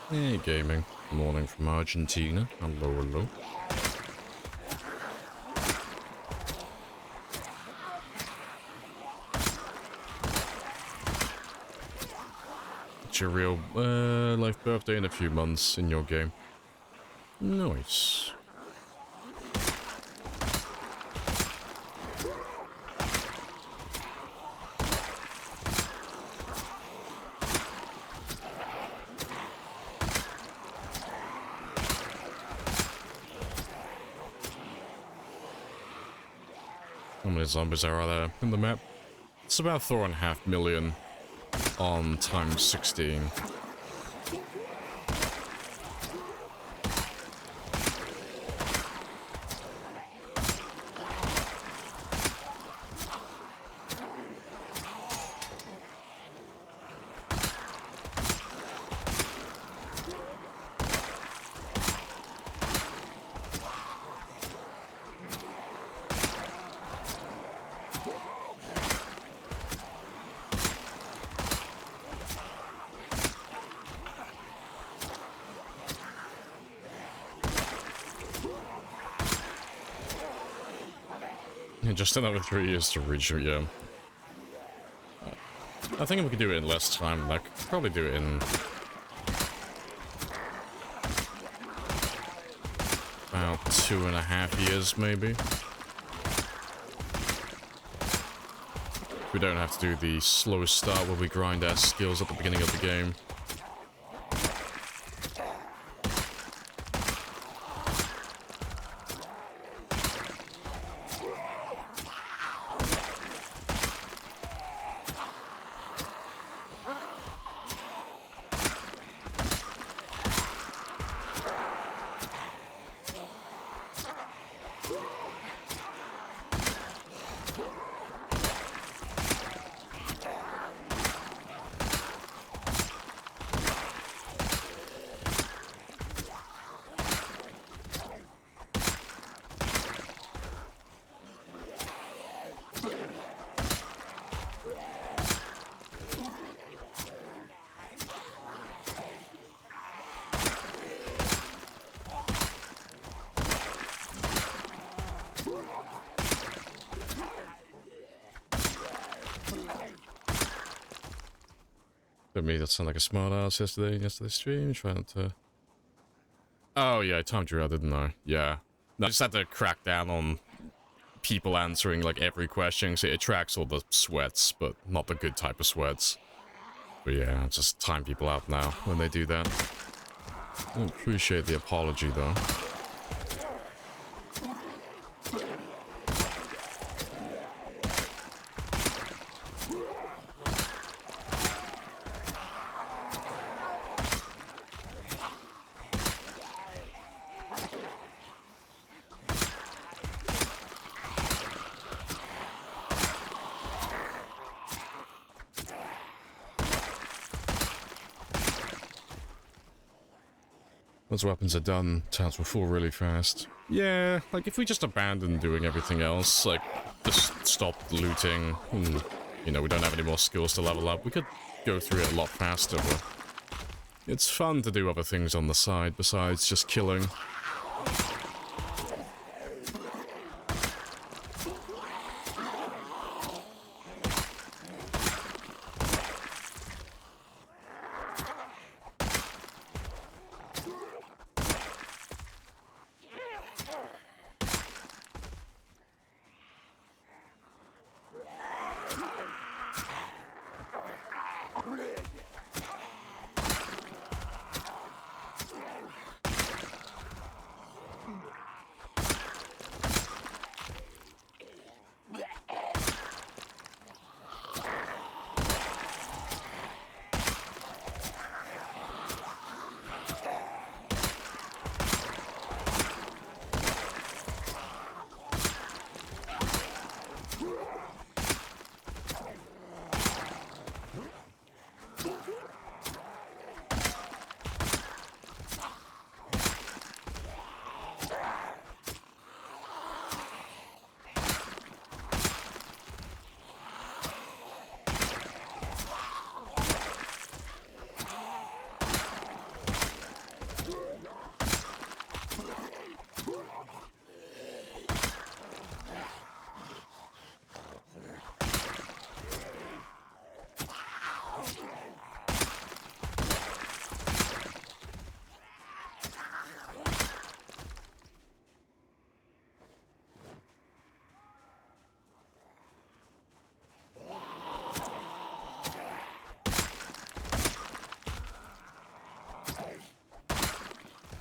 Hey, gaming. Morning from Argentina. Hello, hello. It's your real life birthday in a few months in your game. Nice. How many zombies are there in the map? It's about 4.5 million on times 16. Just another 3 years to reach it, yeah. I think if we could do it in less time, I could probably do it in about 2.5 years, maybe. We don't have to do the slow start where we grind our skills at the beginning of the game. Didn't mean that sound like a smart ass yesterday's stream, trying to... Oh yeah, I timed you out, didn't I? Yeah. No, I just had to crack down on people answering like every question, so it attracts all the sweats, but not the good type of sweats. But yeah, just time people out now when they do that. I appreciate the apology, though. Once weapons are done, towns will fall really fast. Yeah, like if we just abandon doing everything else, like just stop looting, and, you know, we don't have any more skills to level up, we could go through it a lot faster, but it's fun to do other things on the side besides just killing.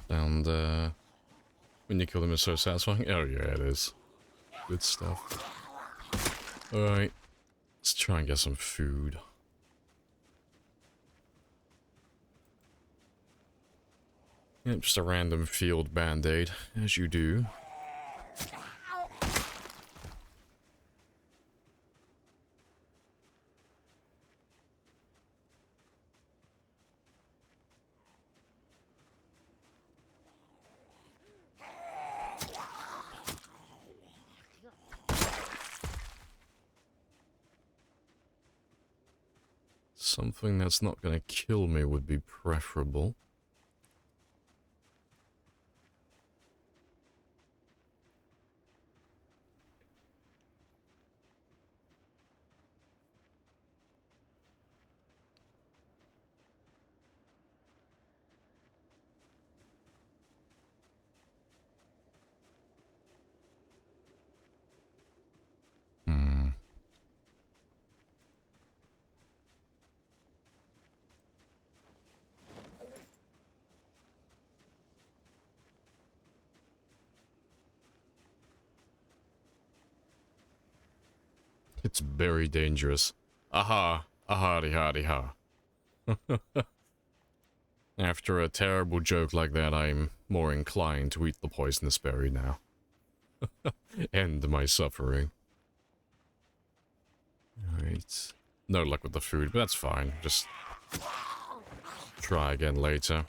And, when you kill them is so satisfying. Oh yeah, it is. Good stuff. Alright, let's try and get some food. Yep, just a random field band-aid, as you do. Something that's not gonna kill me would be preferable. It's very dangerous. Aha! Aha-de-ha-de-ha. After a terrible joke like that, I'm more inclined to eat the poisonous berry now. End my suffering. Alright. No luck with the food, but that's fine. Just try again later.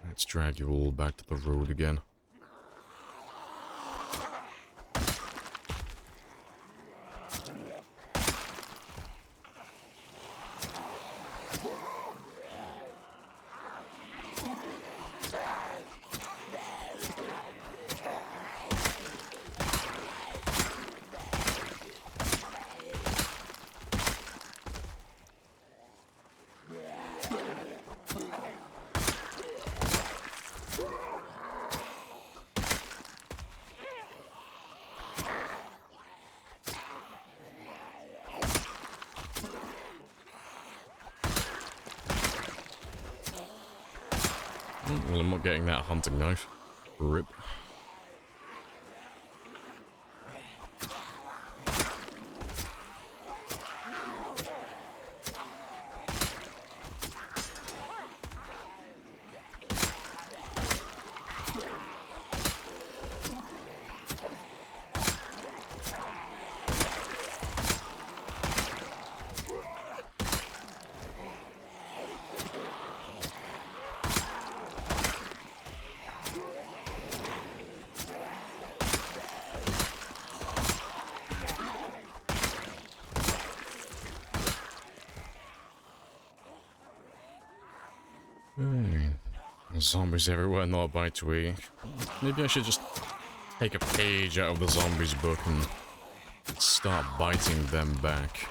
Let's drag you all back to the road again. Well, I'm not getting that hunting knife. Rip. Zombies everywhere, not a bite to eat. Maybe I should just take a page out of the zombies book and start biting them back.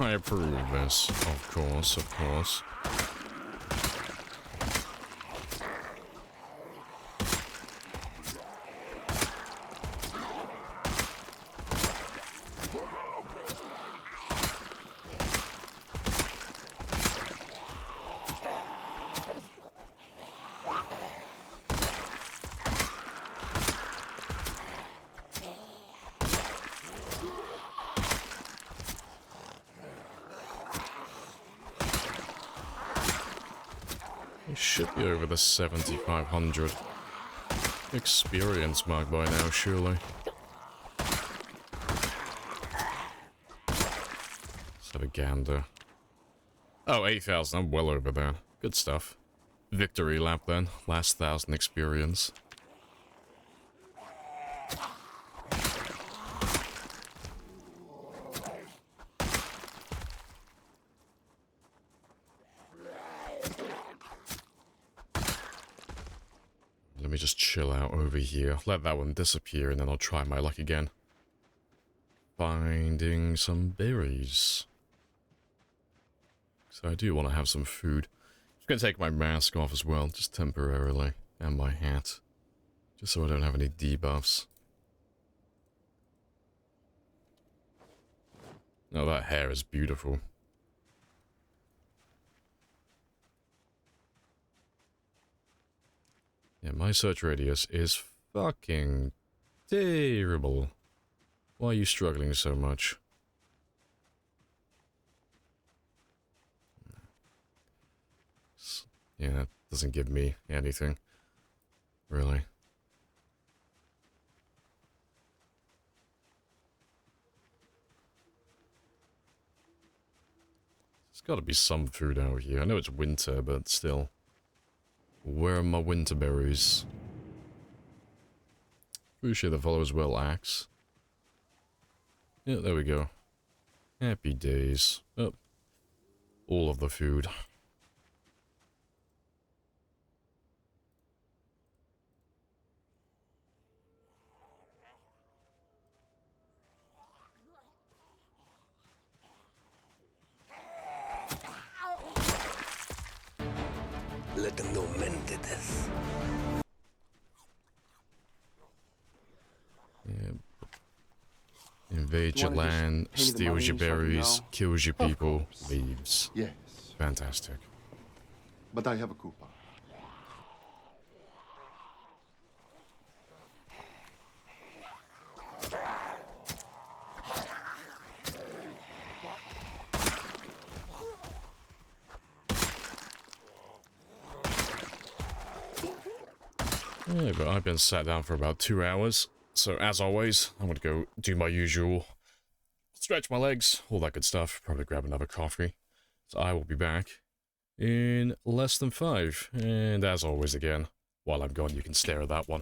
I approve this, of course, of course. It should be over the 7,500 experience mark by now, surely. Let's have a gander. Oh, 8,000, I'm well over there. Good stuff. Victory lap then, last 1,000 experience. Let me just chill out over here. Let that one disappear and then I'll try my luck again. Finding some berries. So I do want to have some food. I'm going to take my mask off as well, just temporarily. And my hat. Just so I don't have any debuffs. Oh, that hair is beautiful. Yeah, my search radius is fucking terrible. Why are you struggling so much? Yeah, that doesn't give me anything. Really. There's gotta be some food out here. I know it's winter, but still. Where are my winter berries? Appreciate the followers well, axe. Yeah, there we go. Happy days. Oh. All of the food. Let them know men did this. Yeah. Invade You your wanna just land, pay me the steals money your so I can berries, go? kills your people, leaves. Yes, Fantastic. but I have a coupon. Yeah, but I've been sat down for about 2 hours. So as always, I'm gonna go do my usual stretch my legs, all that good stuff. Probably grab another coffee. So I will be back in less than 5. And as always again, while I'm gone, you can stare at that one.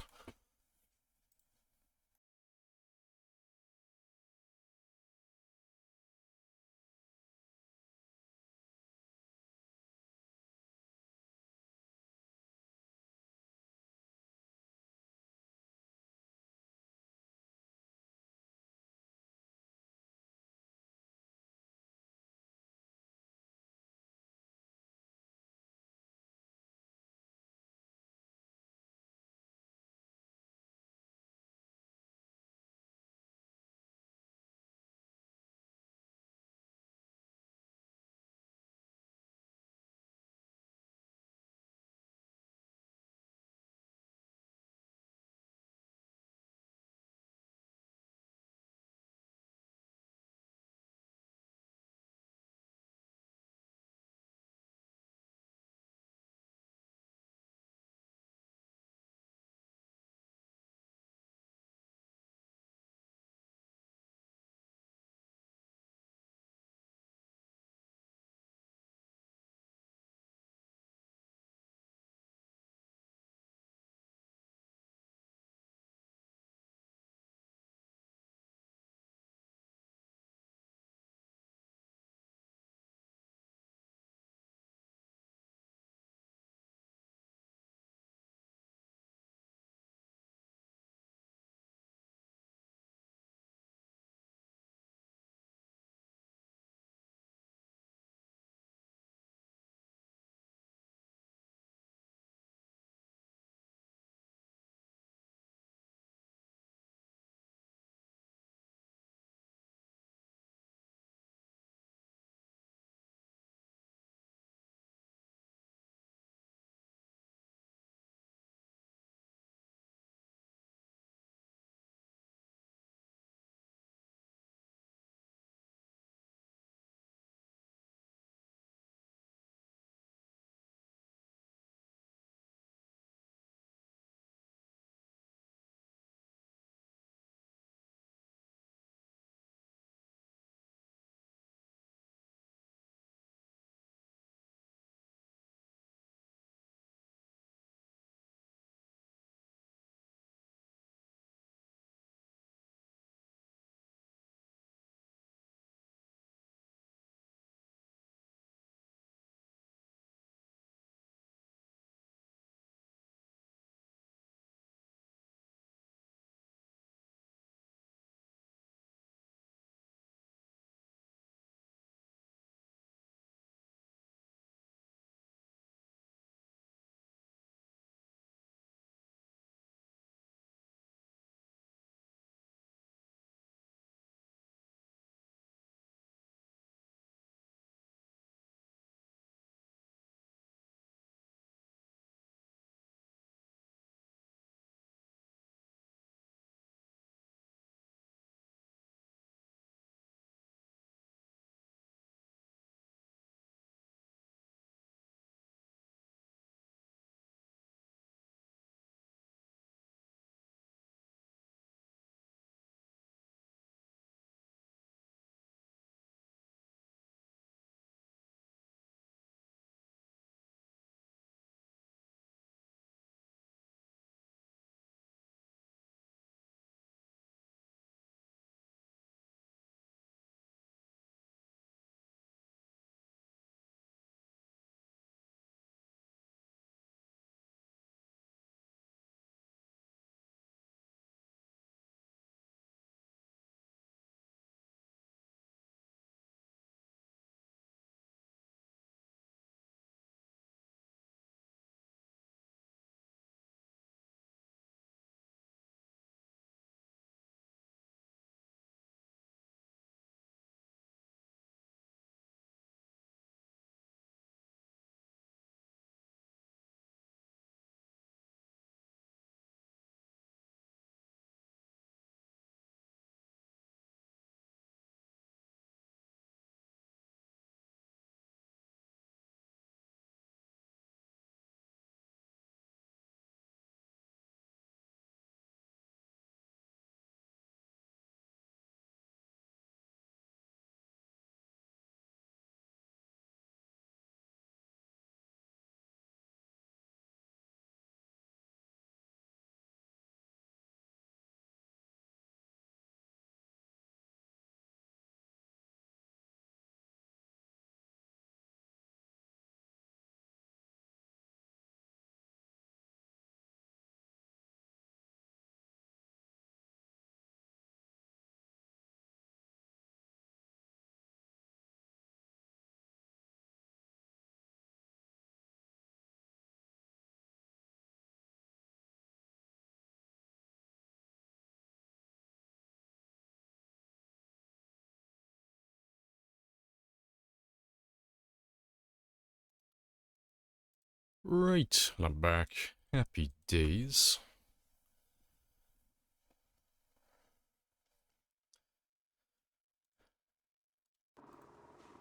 Right, I'm back. Happy days.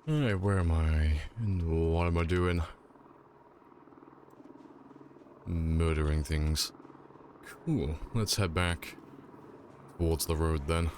Alright, where am I? And what am I doing? Murdering things. Cool, let's head back towards the road then.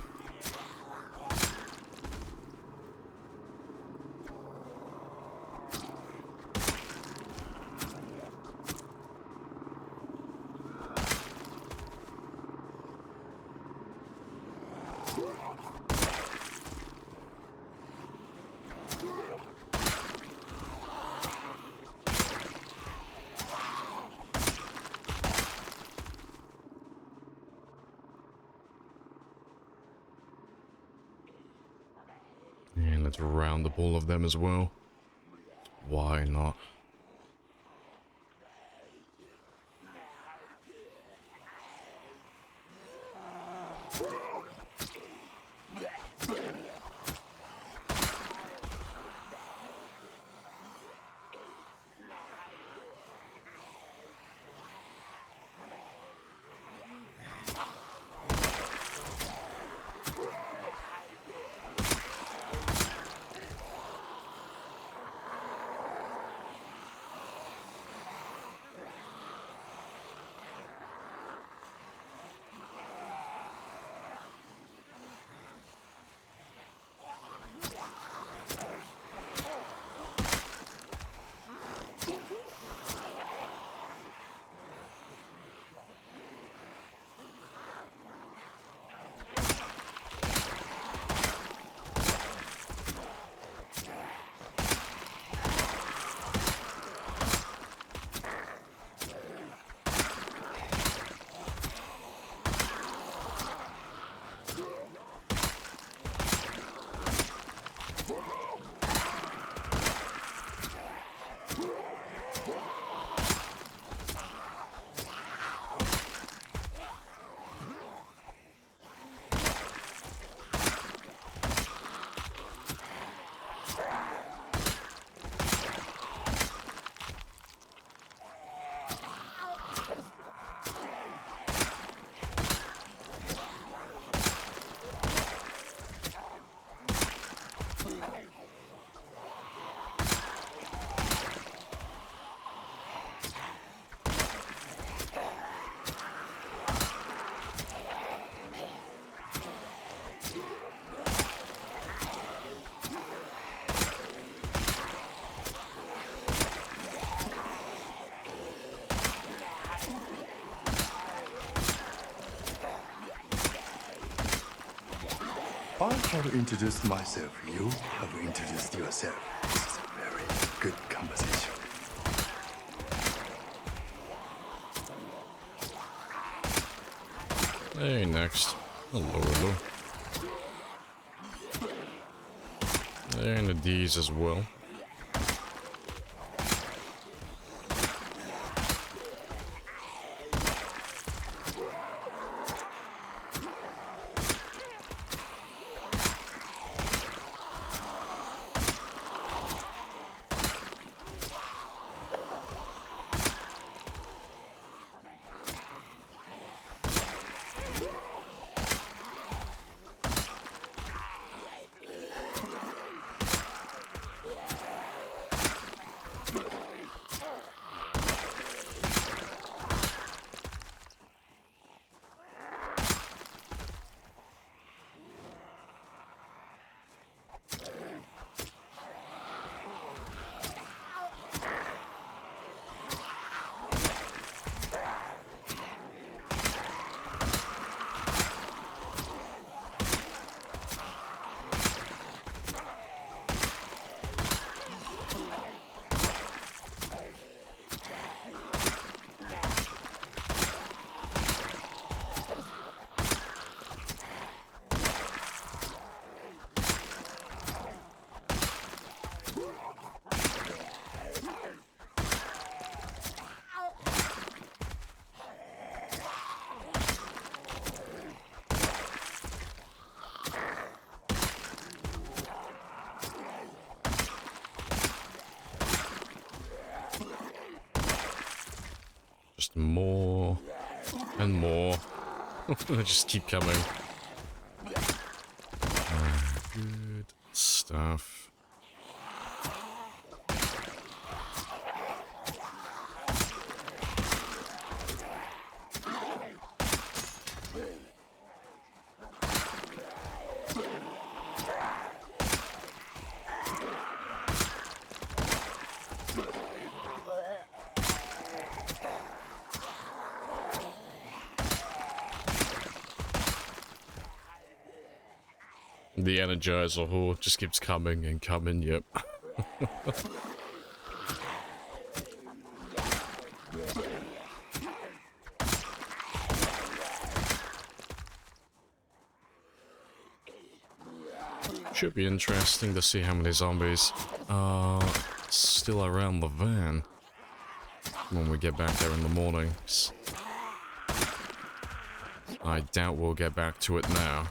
And let's round up all of them as well. Why not? I have introduced myself. You have introduced yourself. This is a very good conversation. Hey, next. Hello, hello. And the D's as well. more and more. They just keep coming. Good stuff. The Energizer horde just keeps coming and coming, yep. Should be interesting to see how many zombies are still around the van when we get back there in the mornings. I doubt we'll get back to it now.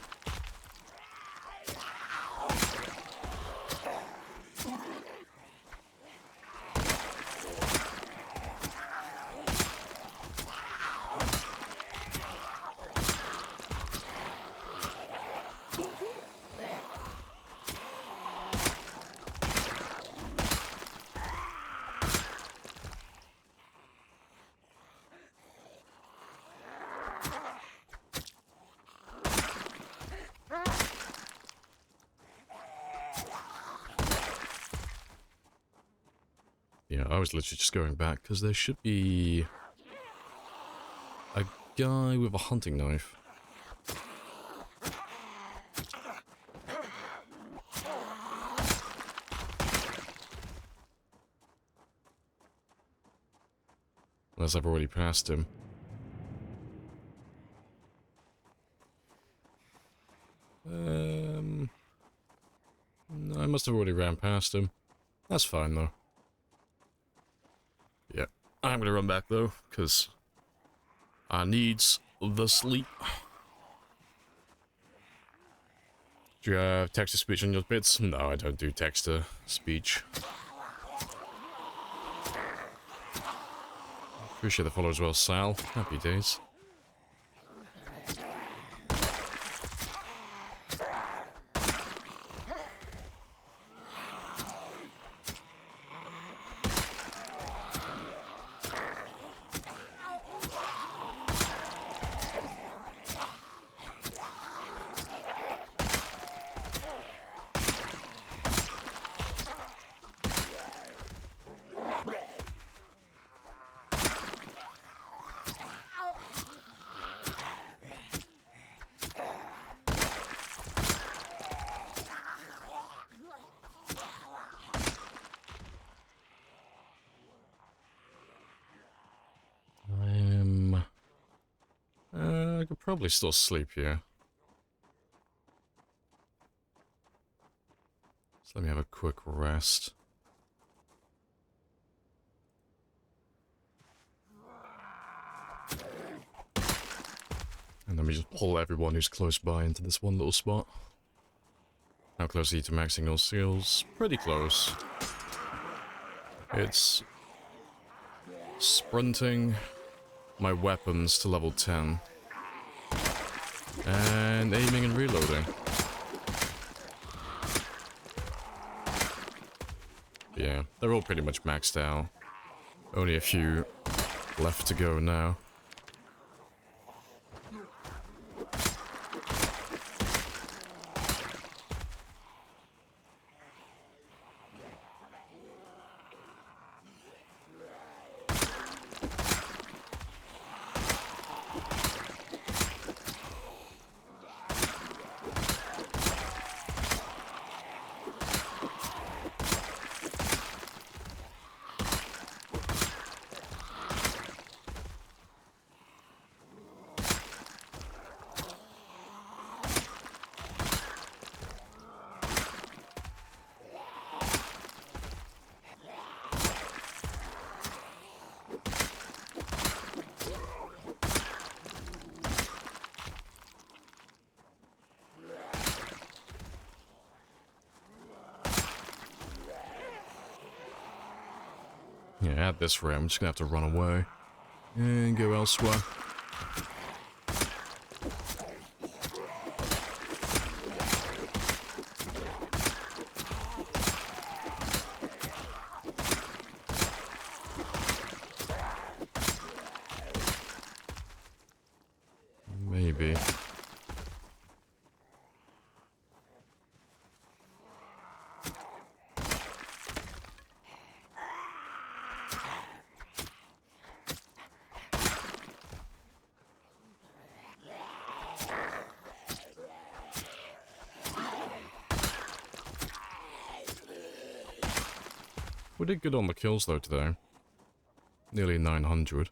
Yeah, I was literally just going back because there should be a guy with a hunting knife. Unless I've already passed him. No, I must have already ran past him. That's fine though. Yeah, I'm gonna run back though, because I needs the sleep. Do you have text-to-speech on your bits? No, I don't do text-to-speech. Appreciate the follow as well, Sal. Happy days. I could probably still sleep here. So let me have a quick rest. And let me just pull everyone who's close by into this one little spot. How close are you to maxing your skills? Pretty close. It's sprinting my weapons to level 10. And aiming and reloading. Yeah, they're all pretty much maxed out. Only a few left to go now. Yeah, at this rate, I'm just gonna have to run away. And go elsewhere. Maybe. We did good on the kills though today. Nearly 900.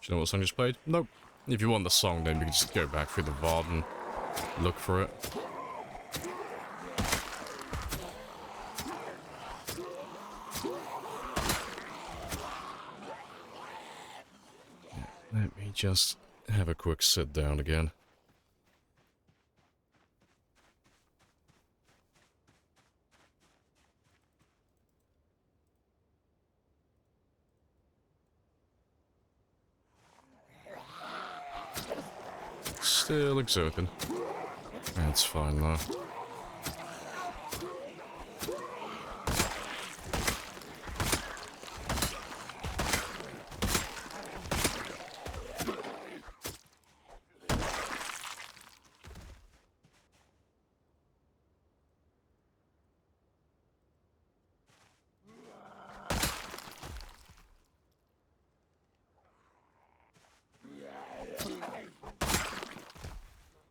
Do you know what song just played? Nope. If you want the song, then you can just go back through the VOD and look for it. Let me just have a quick sit down again. Still exerting. That's fine though.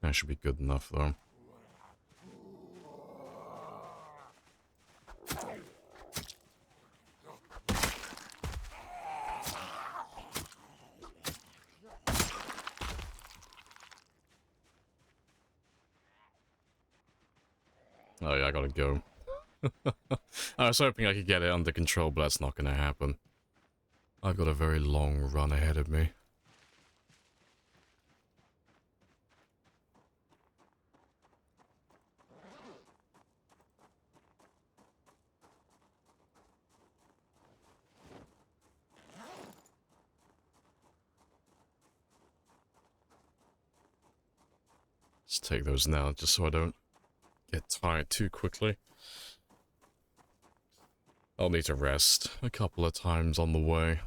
That should be good enough, though. Oh yeah, I gotta go. I was hoping I could get it under control, but that's not gonna happen. I've got a very long run ahead of me. Let's take those now, just so I don't get tired too quickly. I'll need to rest a couple of times on the way.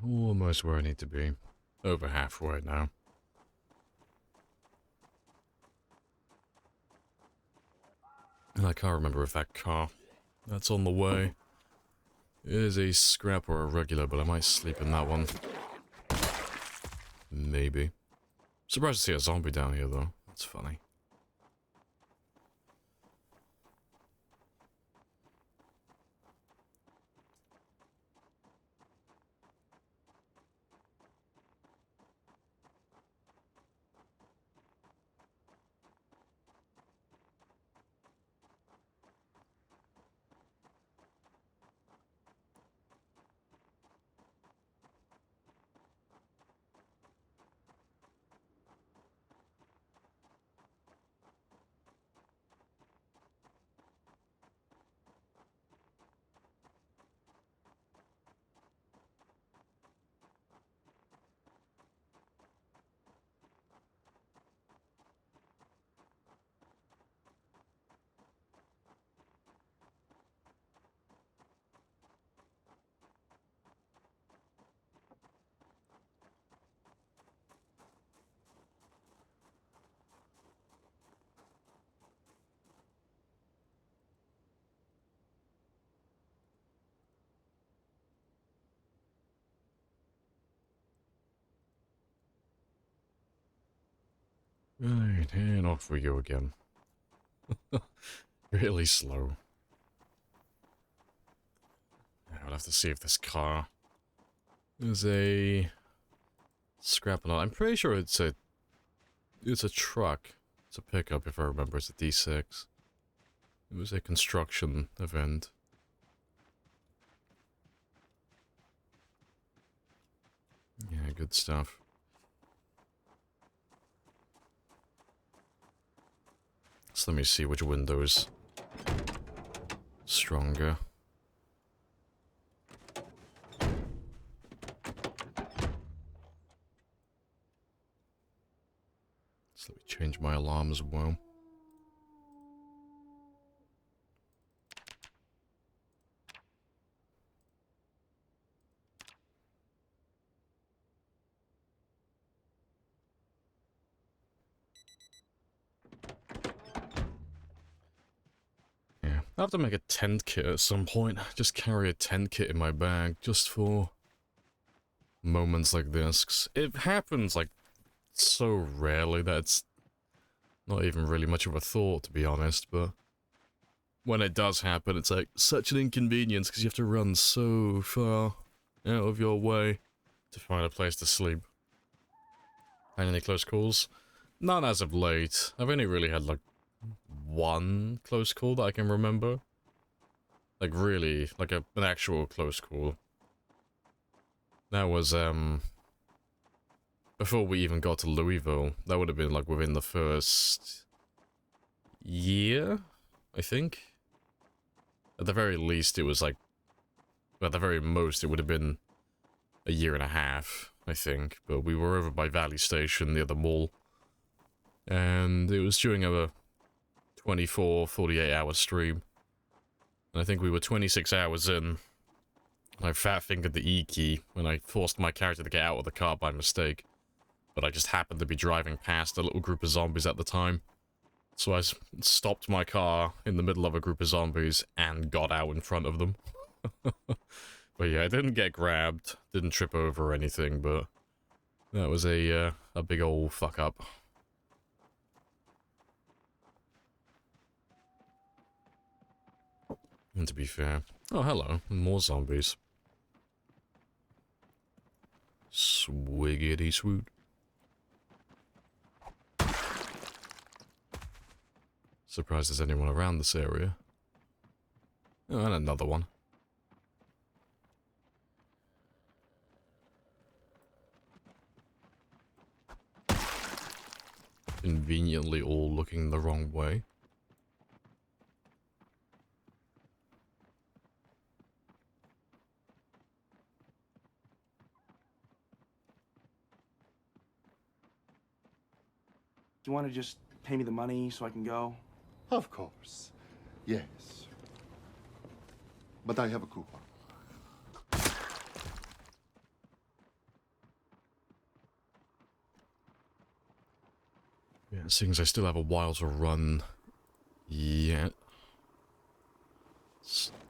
Almost where I need to be. Over halfway now. And I can't remember if that car That's on the way. It is a scrap or a regular, but I might sleep in that one. Maybe. Surprised to see a zombie down here, though. That's funny. Right, and off we go again. Really slow. I'll have to see if this car is a scrap or not. I'm pretty sure it's a truck. It's a pickup, if I remember. It's a D6. It was a construction event. Yeah, good stuff. So let me see which window's stronger. So let me change my alarm as well. I have to make a tent kit at some point. Just carry a tent kit in my bag, just for moments like this. 'Cause it happens, like, so rarely that it's not even really much of a thought, to be honest, but when it does happen, it's like such an inconvenience because you have to run so far out of your way to find a place to sleep. Had any close calls? None as of late. I've only really had, like, one close call that I can remember. Like, really, like an actual close call. That was, before we even got to Louisville. That would have been, like, within the first year, I think. At the very least, it was, like, at the very most, it would have been a year and a half, I think. But we were over by Valley Station, near the mall. And it was during a 24, 48-hour stream. And I think we were 26 hours in. I fat-fingered the E key when I forced my character to get out of the car by mistake. But I just happened to be driving past a little group of zombies at the time. So I stopped my car in the middle of a group of zombies and got out in front of them. But yeah, I didn't get grabbed, didn't trip over or anything, but that was a big old fuck-up. And to be fair... Oh, hello. More zombies. Swiggity swoot. Surprised there's anyone around this area. Oh, and another one. Conveniently all looking the wrong way. Do you want to just pay me the money so I can go? Of course. Yes. But I have a coupon. Yeah, seeing as I still have a while to run yet.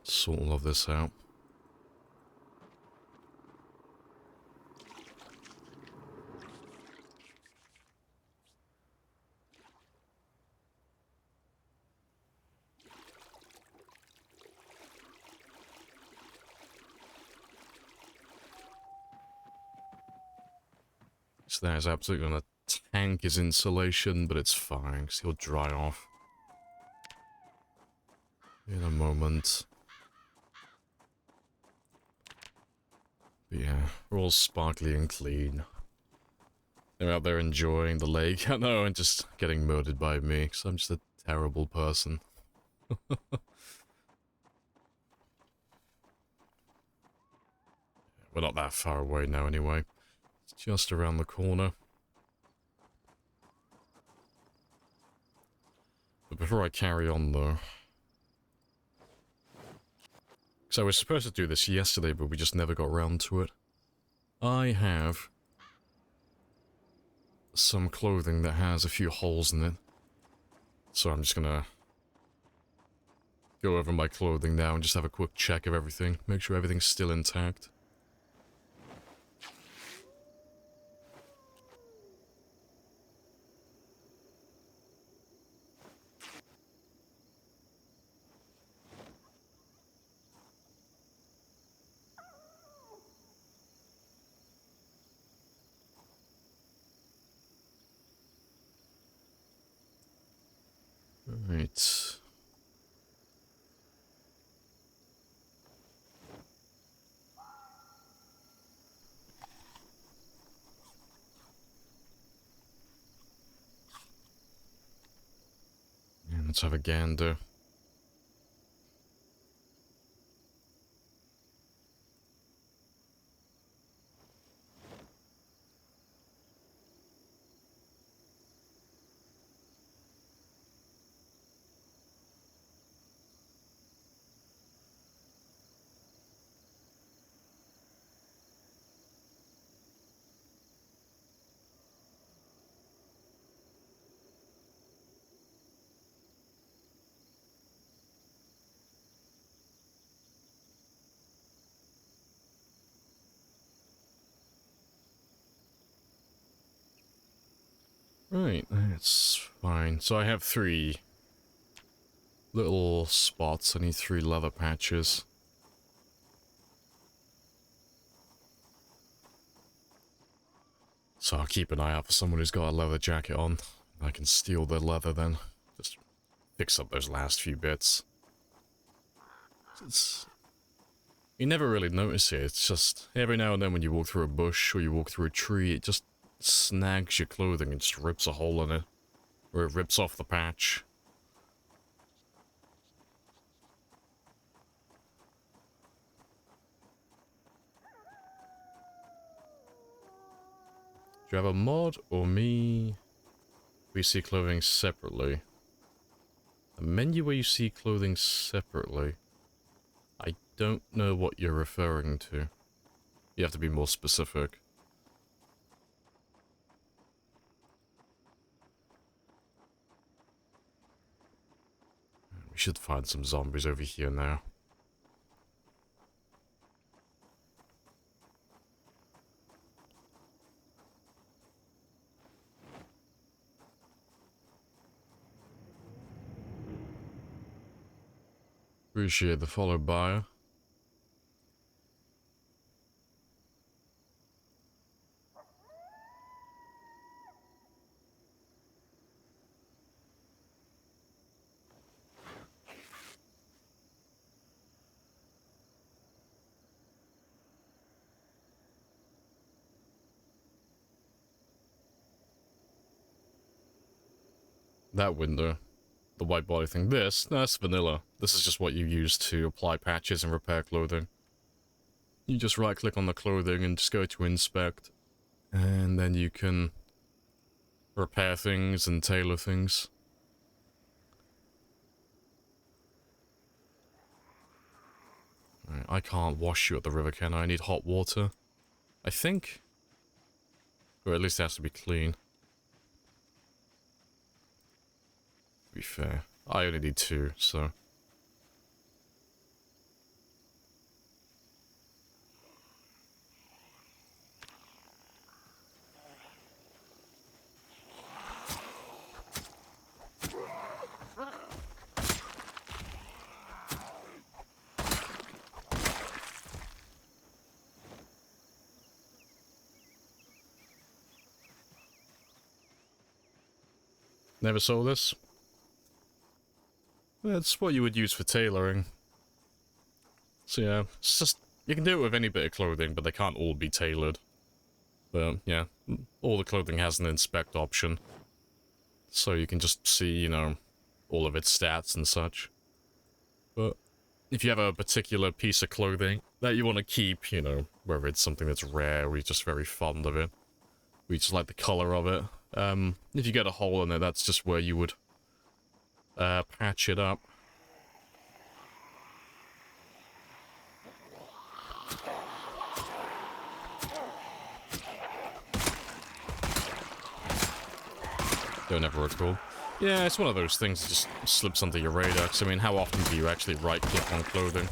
Sort all of this out. So there's absolutely gonna tank his insulation, but it's fine, 'cause he'll dry off in a moment. But yeah, we're all sparkly and clean. They're out there enjoying the lake, I know, and just getting murdered by me, because I'm just a terrible person. We're not that far away now anyway. It's just around the corner. But before I carry on though... because I was supposed to do this yesterday, but we just never got around to it. I have some clothing that has a few holes in it. So I'm just gonna go over my clothing now and just have a quick check of everything. Make sure everything's still intact. Right. And let's have a gander. Right, that's fine. So I have 3 little spots. I need 3 leather patches. So I'll keep an eye out for someone who's got a leather jacket on. I can steal their leather then. Just fix up those last few bits. You never really notice it. It's just every now and then when you walk through a bush or you walk through a tree, it just snags your clothing and just rips a hole in it. Or it rips off the patch. Do you have a mod or me? We see clothing separately. A menu where you see clothing separately. I don't know what you're referring to. You have to be more specific. We should find some zombies over here now. Appreciate the follow, buyer. That window. The white body thing. That's vanilla. This is just what you use to apply patches and repair clothing. You just right click on the clothing and just go to inspect. And then you can repair things and tailor things. Right, I can't wash you at the river, can I? I need hot water. I think. Or at least it has to be clean. To be fair. I only need 2, so... Never saw this? That's what you would use for tailoring. So yeah, it's just, you can do it with any bit of clothing, but they can't all be tailored. But yeah, all the clothing has an inspect option. So you can just see, you know, all of its stats and such. But if you have a particular piece of clothing that you want to keep, you know, whether it's something that's rare or you're just very fond of it, or you just like the color of it, if you get a hole in it, that's just where you would patch it up. Don't ever recall. Yeah, it's one of those things that just slips under your radar. 'Cause, I mean, how often do you actually right-click on clothing?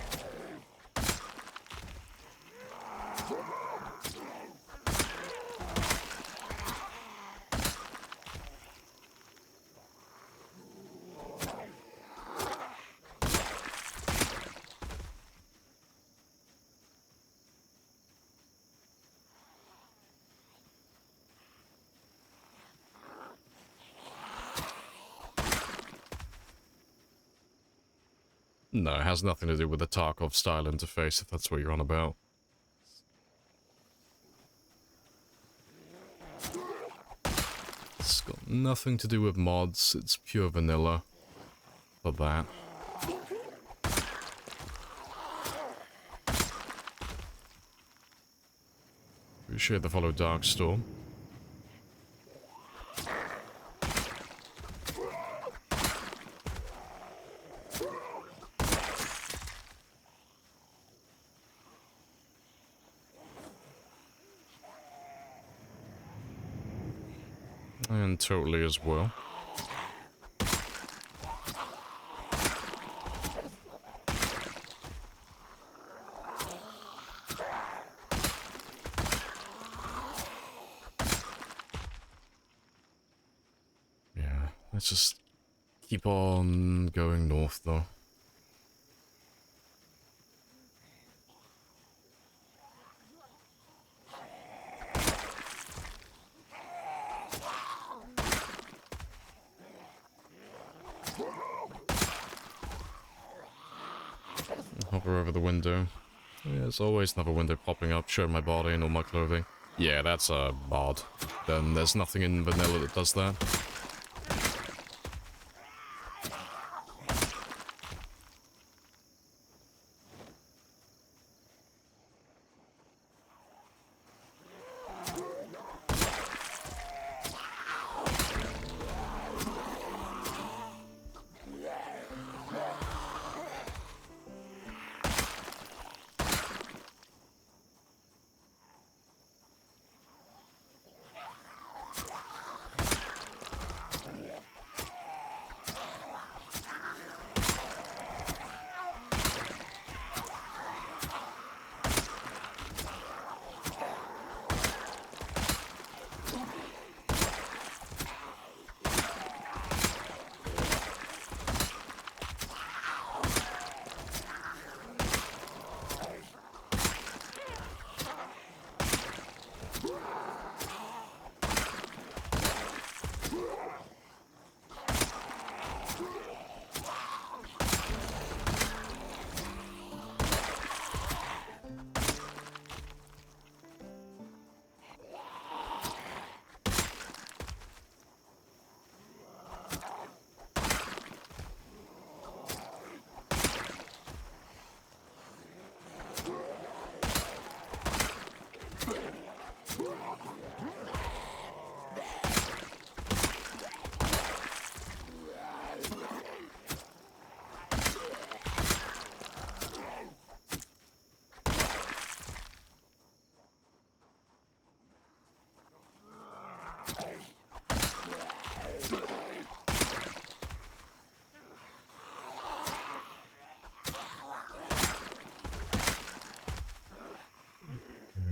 No, it has nothing to do with the Tarkov style interface, if that's what you're on about. It's got nothing to do with mods, it's pure vanilla for that. Appreciate the follow, Darkstorm. And totally as well. Yeah, let's just keep on going north though. Hover over the window. Yeah, there's always another window popping up, showing my body and all my clothing. Yeah, that's a mod. Then there's nothing in vanilla that does that.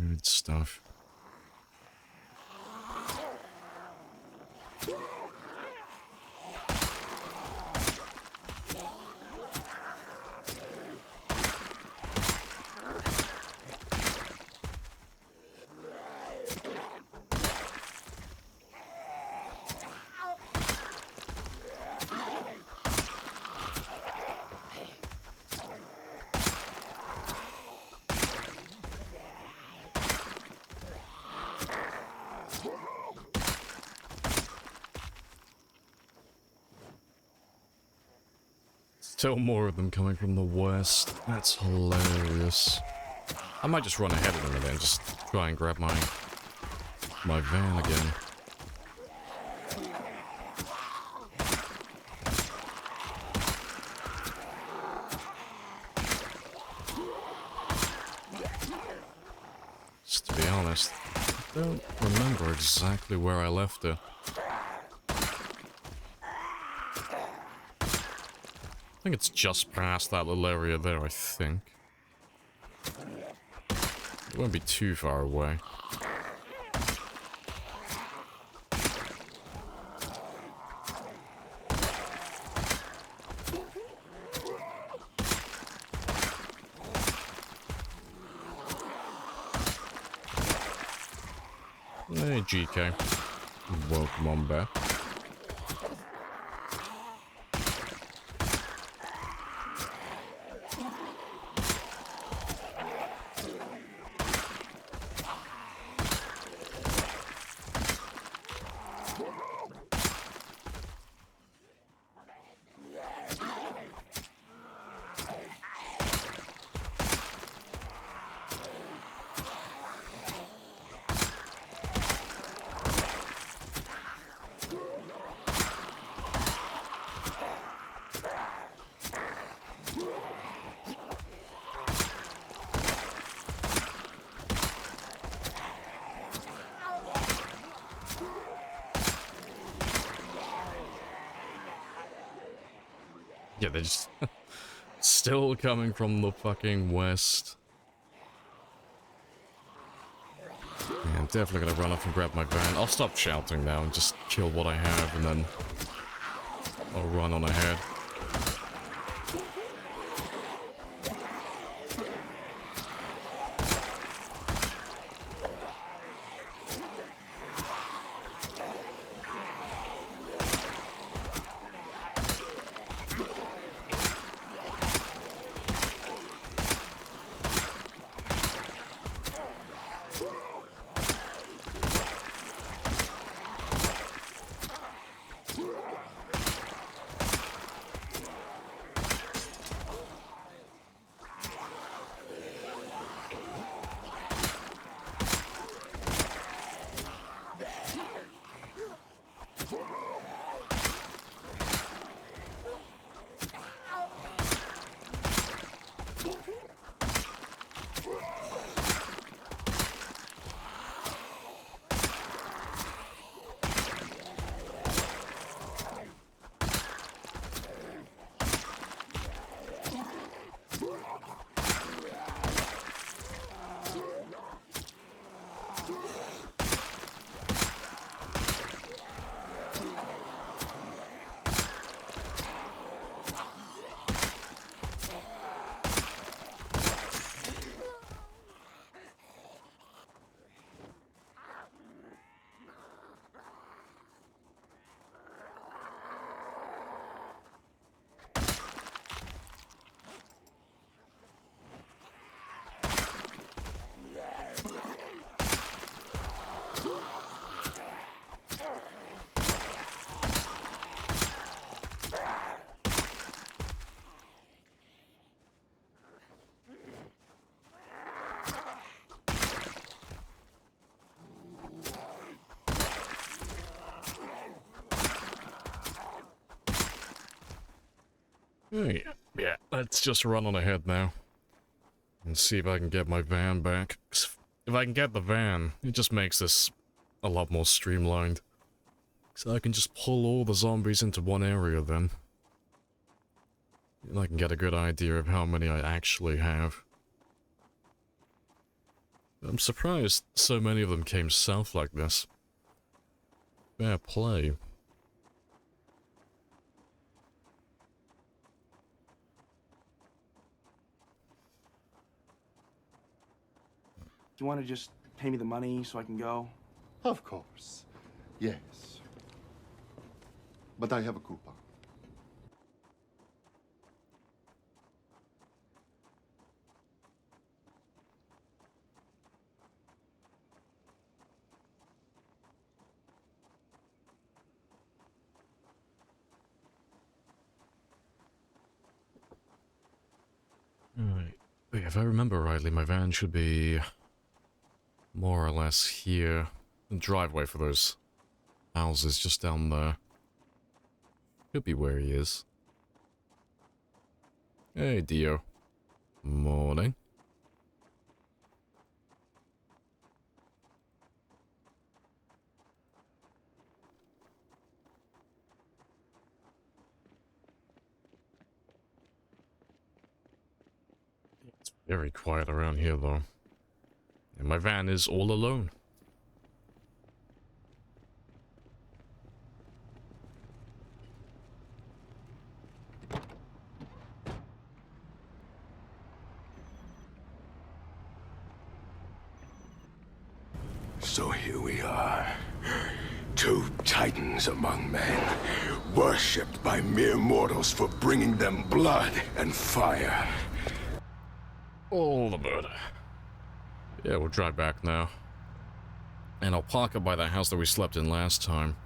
Good stuff. still more of them coming from the west. That's hilarious. I might just run ahead of them and then just try and grab my van again. Just to be honest, I don't remember exactly where I left it. I think it's just past that little area there, I think. It won't be too far away. Hey, GK. Welcome on back. Yeah, they're just still coming from the fucking west. Yeah, I'm definitely gonna run off and grab my van. I'll stop shouting now and just kill what I have, and then I'll run on ahead. Hey, yeah, let's just run on ahead now. And see if I can get my van back. 'Cause if I can get the van, it just makes this a lot more streamlined. So I can just pull all the zombies into one area then. And I can get a good idea of how many I actually have. I'm surprised so many of them came south like this. Fair play. You want to just pay me the money so I can go? Of course. Yes. But I have a coupon. if I remember rightly, my van should be more or less here. The driveway for those houses just down there. Could be where he is. Hey, Dio. Morning. It's very quiet around here, though. And my van is all alone. So here we are. Two titans among men, worshipped by mere mortals for bringing them blood and fire. All the murder. Yeah, we'll drive back now. And I'll park up by that house that we slept in last time.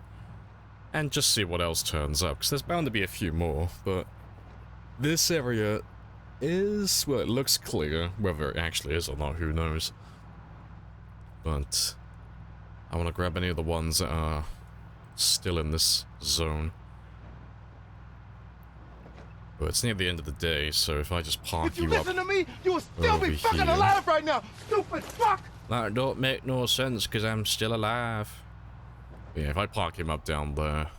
And just see what else turns up, because there's bound to be a few more, but this area is, well, it looks clear. Whether it actually is or not, who knows. But I want to grab any of the ones that are still in this zone. But it's near the end of the day, so if I just park If you you up listen to me, you will still over be fucking here. alive right now, stupid fuck! That don't make no sense, because I'm still alive. Yeah, if I park him up down there,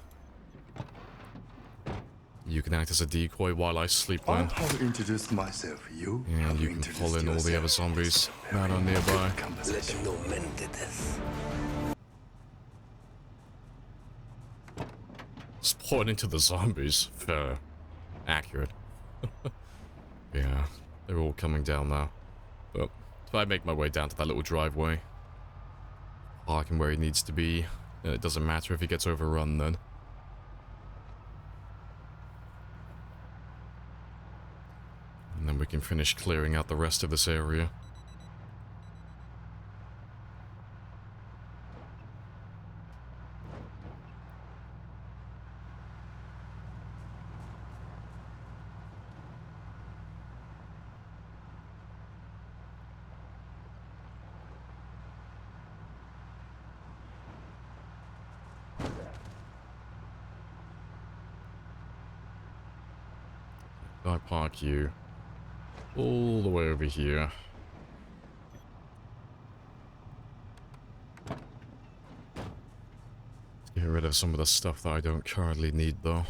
you can act as a decoy while I sleep I then. have introduced myself. You And have you can introduced pull in all the other yourself. zombies It's a that are very nearby. good conversation. Spawn into the zombies. Fair. Accurate. Yeah, they're all coming down now. But if I make my way down to that little driveway, park him where he needs to be, then it doesn't matter if he gets overrun then. And then we can finish clearing out the rest of this area. I park you all the way over here. Get rid of some of the stuff that I don't currently need, though.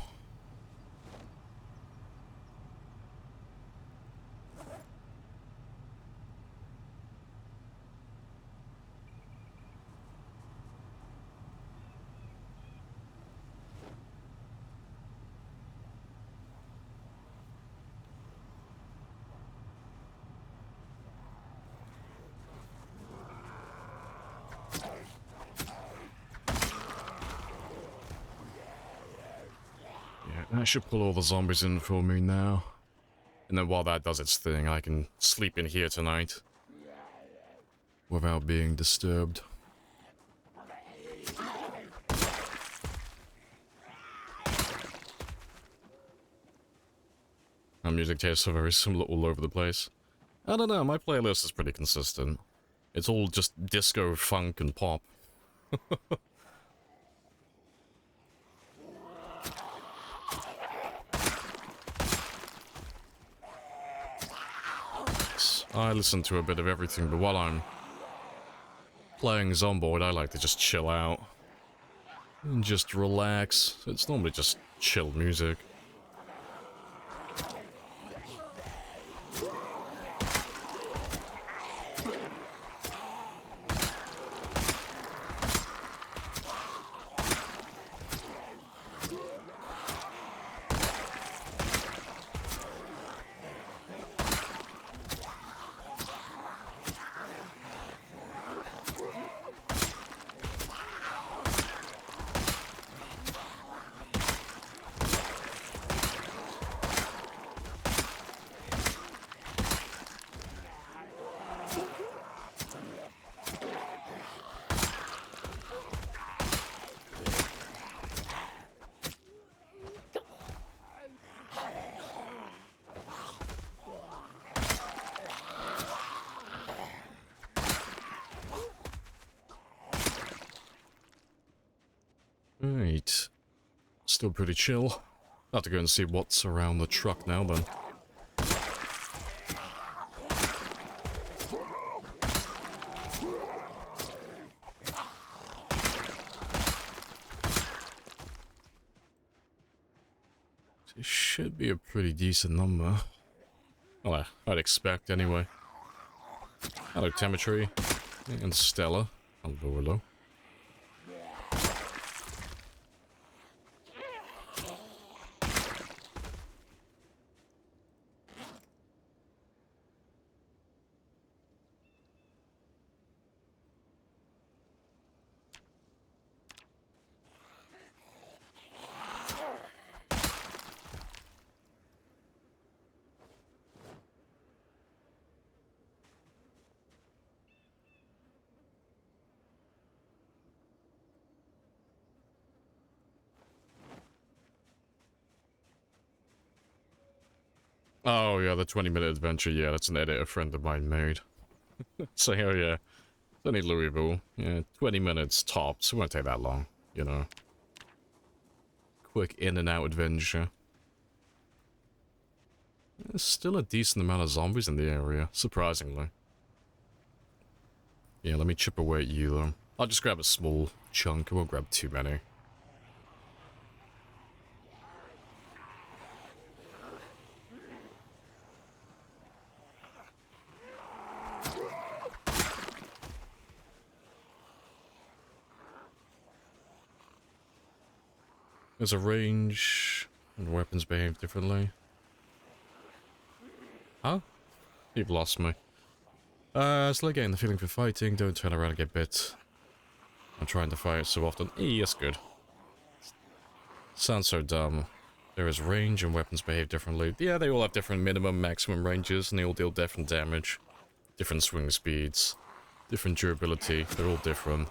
I should pull all the zombies in for me now. And then while that does its thing, I can sleep in here tonight. Without being disturbed. My music tastes are very similar all over the place. I don't know, my playlist is pretty consistent. It's all just disco, funk, and pop. I listen to a bit of everything, but while I'm playing Zomboid, I like to just chill out. And just relax. It's normally just chill music. Right. Still pretty chill. Have to go and see what's around the truck now then. It should be a pretty decent number. Well, I'd expect anyway. Hello, Telemetry. And Stella. Hello, hello. Oh yeah, the 20-minute adventure, yeah, that's an edit a friend of mine made. So oh yeah, it's only Louisville. Yeah, 20 minutes tops, it won't take that long, you know. Quick in and out adventure. There's still a decent amount of zombies in the area, surprisingly. Yeah, let me chip away at you though. I'll just grab a small chunk, I won't grab too many. There's a range, and weapons behave differently. Huh? You've lost me. It's like getting the feeling for fighting, don't turn around and get bit. I'm trying to fight so often. That's good. Sounds so dumb. There is range and weapons behave differently. Yeah, they all have different minimum, maximum ranges, and they all deal different damage. Different swing speeds. Different durability, they're all different.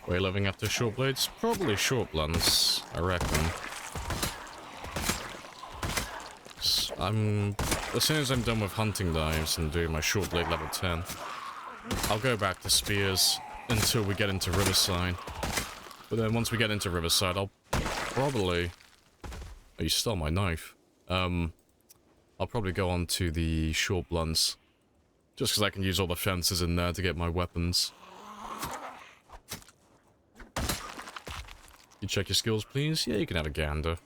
Way living after short blades? Probably short blunts, I reckon. As soon as I'm done with hunting knives and doing my short blade level 10, I'll go back to spears until we get into Riverside. But then once we get into Riverside, I'll probably... Oh, you stole my knife. I'll probably go on to the short blunts. Just because I can use all the fences in there to get my weapons. You check your skills, please? Yeah, you can have a gander.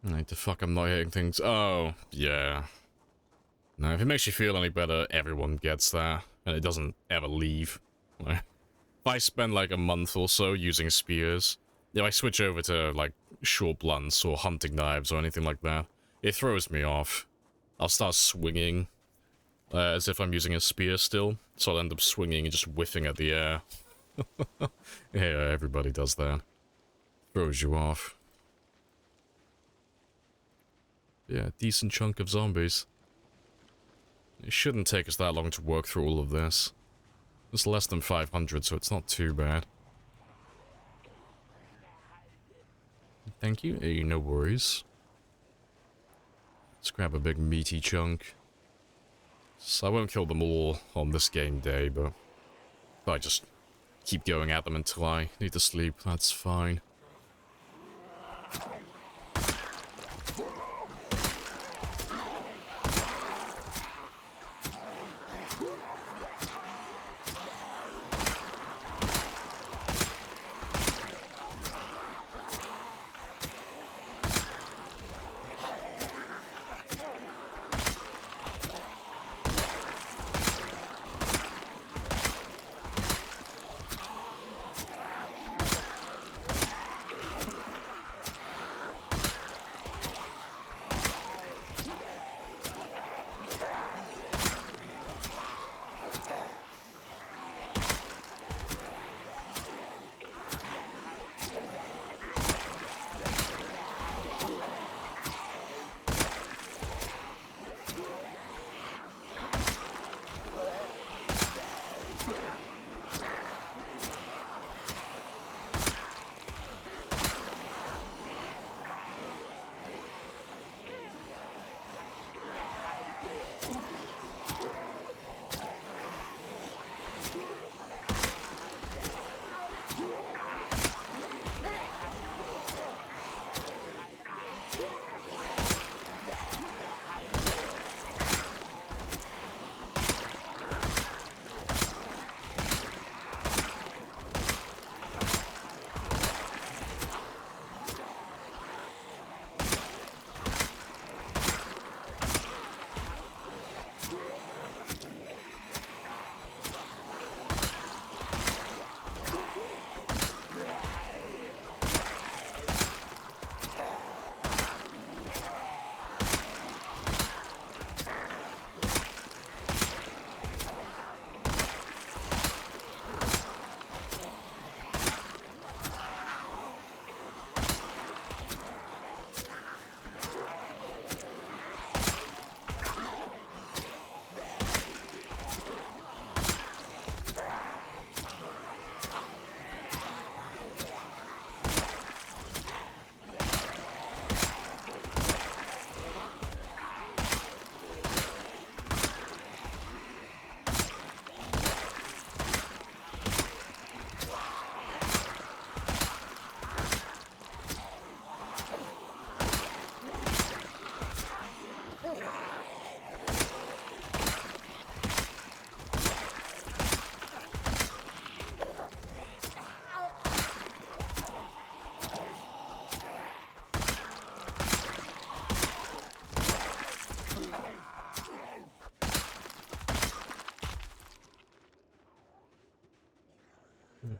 Right, the fuck, I'm not hitting things. Oh, yeah. No, if it makes you feel any better, everyone gets that. And it doesn't ever leave. If I spend like a month or so using spears, if I switch over to like short blunts or hunting knives or anything like that, it throws me off. I'll start swinging as if I'm using a spear still, so I'll end up swinging and just whiffing at the air. Yeah, everybody does that. Throws you off. Yeah, decent chunk of zombies. It shouldn't take us that long to work through all of this. It's less than 500, so it's not too bad. Thank you. Hey, no worries. Let's grab a big meaty chunk. So I won't kill them all on this game day, but if I just keep going at them until I need to sleep, that's fine.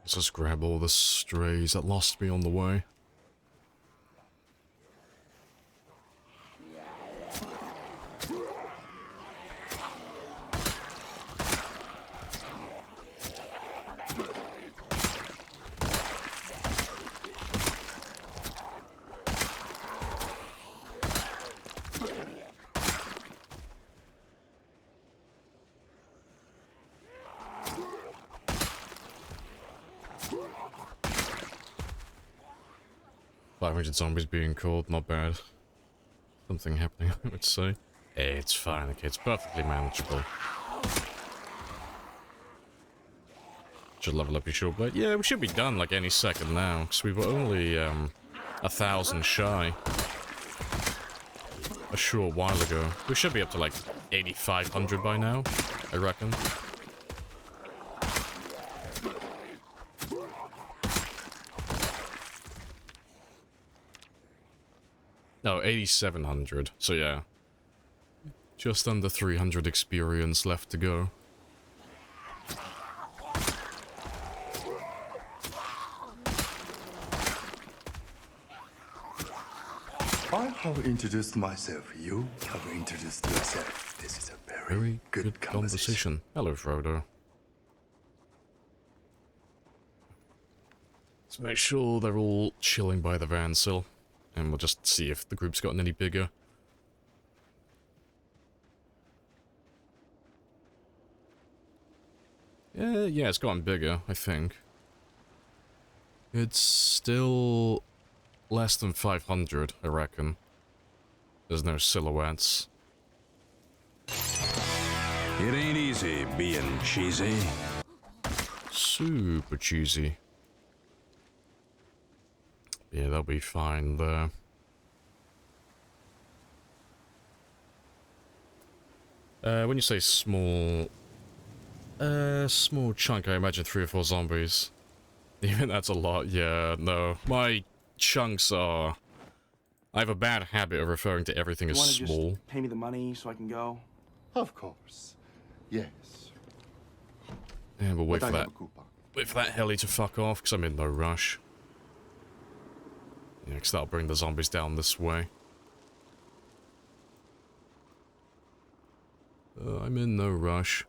Let's just grab all the strays that lost me on the way. Zombies being called, not bad. Something happening, I would say. Hey, it's fine, okay, it's perfectly manageable. Should level up your short blade. Yeah, we should be done like any second now, because we were only 1,000 shy a short while ago. We should be up to like 8,500 by now, I reckon. No, 8,700. So yeah. Just under 300 experience left to go. I have introduced myself. You have introduced yourself. This is a very good conversation. Hello, Frodo. Let's make sure they're all chilling by the van sill. And we'll just see if the group's gotten any bigger. Yeah, it's gotten bigger, I think. It's still less than 500, I reckon. There's no silhouettes. It ain't easy being cheesy. Super cheesy. Yeah, they'll be fine there. When you say small... small chunk, I imagine 3 or 4 zombies. Even that's a lot, yeah, no. My chunks are... I have a bad habit of referring to everything as small. Just pay me the money so I can go? Of course. Yes. Yeah, but wait But for I have that. a coupon. Wait for that heli to fuck off, because I'm in no rush. Yeah, because that'll bring the zombies down this way. I'm in no rush.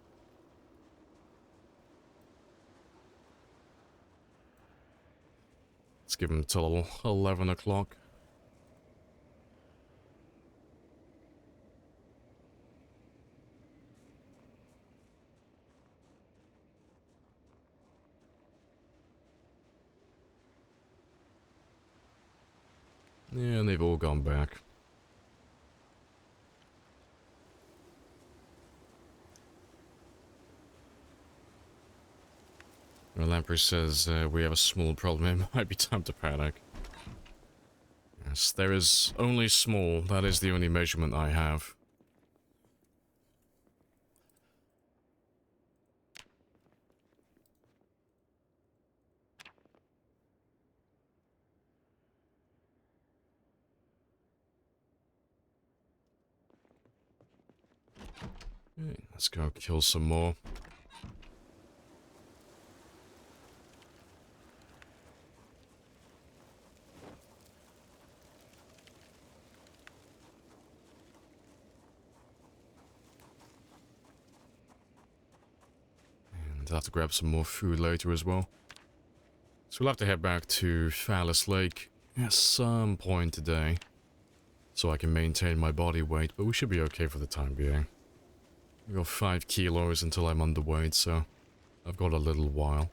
Let's give them till 11 o'clock. Yeah, and they've all gone back. Well, Lamprey says we have a small problem. It might be time to panic. Yes, there is only small. That is the only measurement I have. Okay, let's go kill some more. And I'll have to grab some more food later as well. So we'll have to head back to Phallus Lake at some point today. So I can maintain my body weight, but we should be okay for the time being. I've got 5 kilos until I'm underweight, so I've got a little while.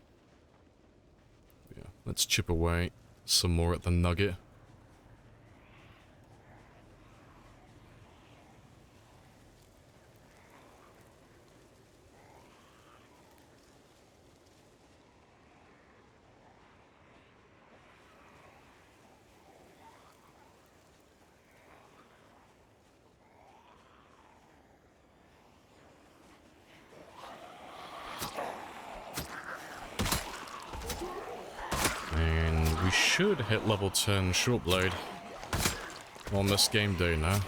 Yeah, let's chip away some more at the nugget. We should hit level 10 short blade on this game day now.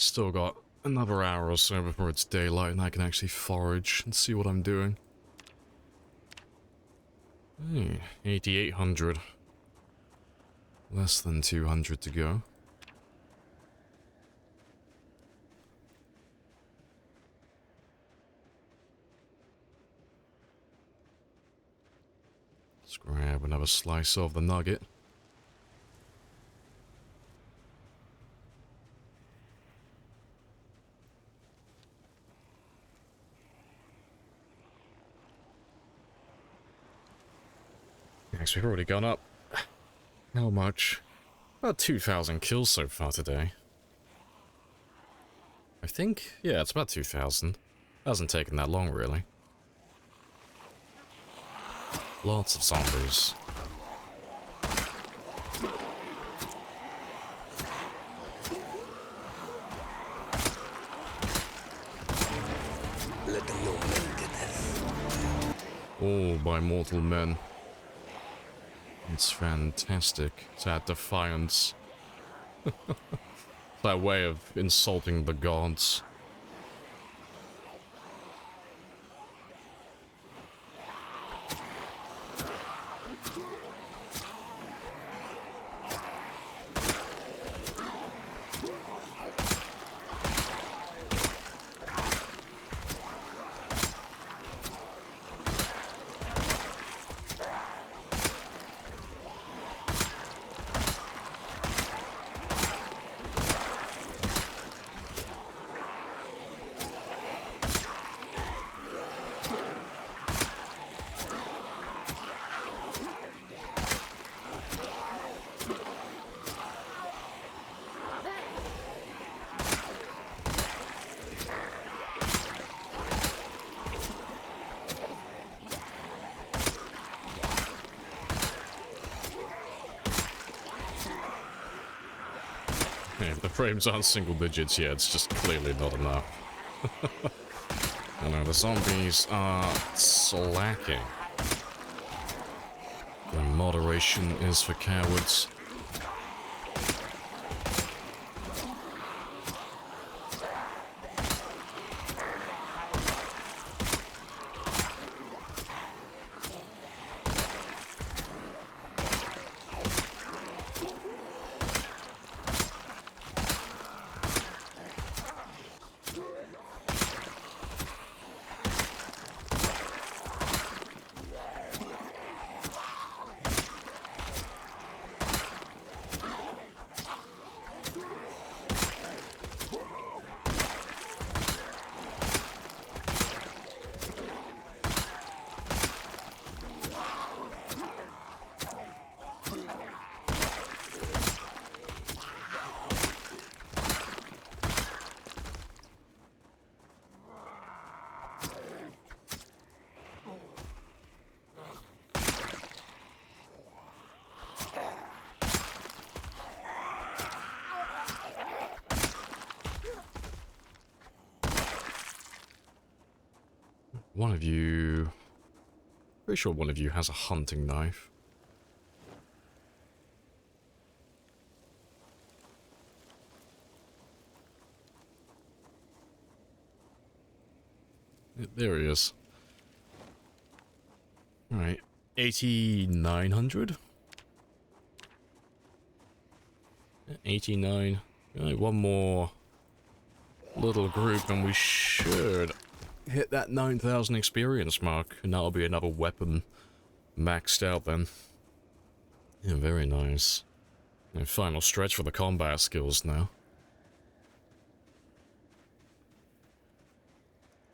Still got another hour or so before it's daylight and I can actually forage and see what I'm doing. 8,800. Less than 200 to go. Let's grab another slice of the nugget. Next, we've already gone up. How much? About 2,000 kills so far today. I think? Yeah, it's about 2,000. Hasn't taken that long, really. Lots of zombies. All by mortal men. It's fantastic. It's that defiance. That way of insulting the gods. If the frames aren't single digits yet, it's just clearly not enough. I know, the zombies are slacking. And moderation is for cowards. One of you... Pretty sure one of you has a hunting knife. There he is. Alright. 8,900? 89. Right, one more little group and we should hit that 9,000 experience mark, and that'll be another weapon maxed out then. Yeah, very nice. And final stretch for the combat skills now.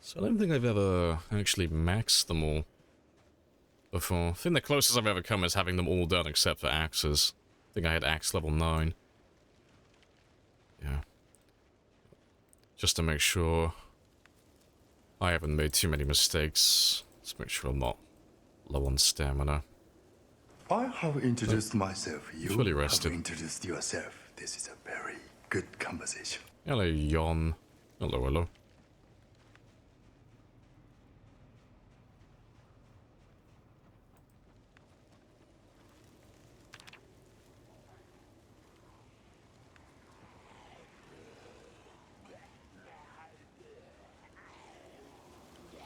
So I don't think I've ever actually maxed them all before. I think the closest I've ever come is having them all done except for axes. I think I had axe level 9. Yeah. Just to make sure I haven't made too many mistakes. Let's make sure I'm not low on stamina. I have introduced myself. You fully have rested. introduced yourself. This is a very good conversation. Hello, Yon. Hello, hello.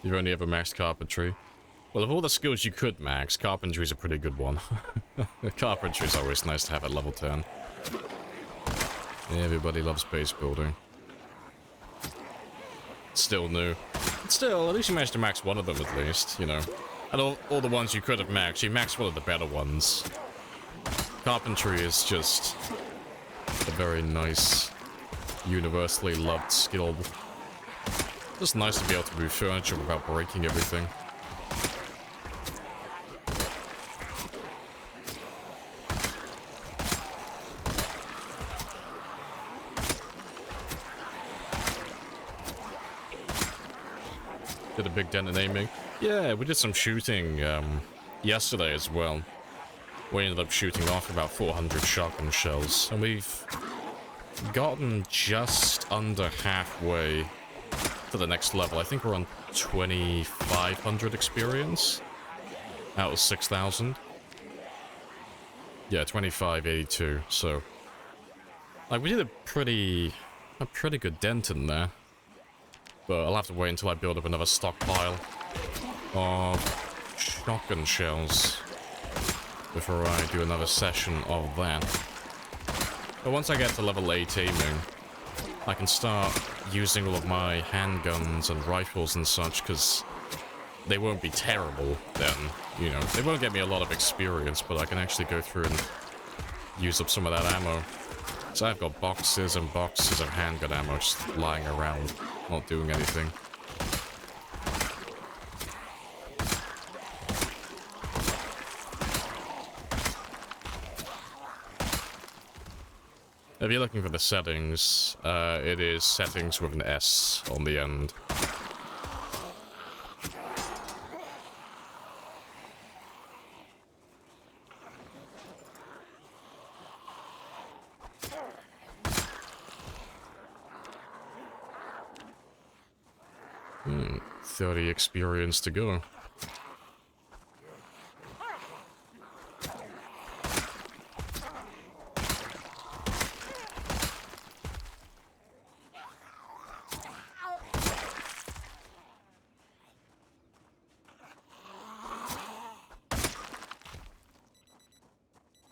You've only ever maxed carpentry. Well, of all the skills you could max, carpentry's a pretty good one. Carpentry's always nice to have at level 10. Everybody loves base building. Still new. Still, at least you managed to max one of them at least, you know. And all the ones you could have maxed, you maxed one of the better ones. Carpentry is just a very nice, universally loved skill. Just nice to be able to move furniture without breaking everything. Did a big dent in aiming. Yeah, we did some shooting yesterday as well. We ended up shooting off about 400 shotgun shells, and we've gotten just under halfway to the next level. I think we're on 2,500 experience out of 6,000. Yeah, 2,582. So, like, we did a pretty good dent in there. But I'll have to wait until I build up another stockpile of shotgun shells before I do another session of that. But once I get to level 8 aiming, I can start using all of my handguns and rifles and such, because they won't be terrible then, you know. They won't get me a lot of experience, but I can actually go through and use up some of that ammo. So I've got boxes and boxes of handgun ammo just lying around, not doing anything. If you're looking for the settings, it is settings with an S on the end. Hmm, 30 experience to go.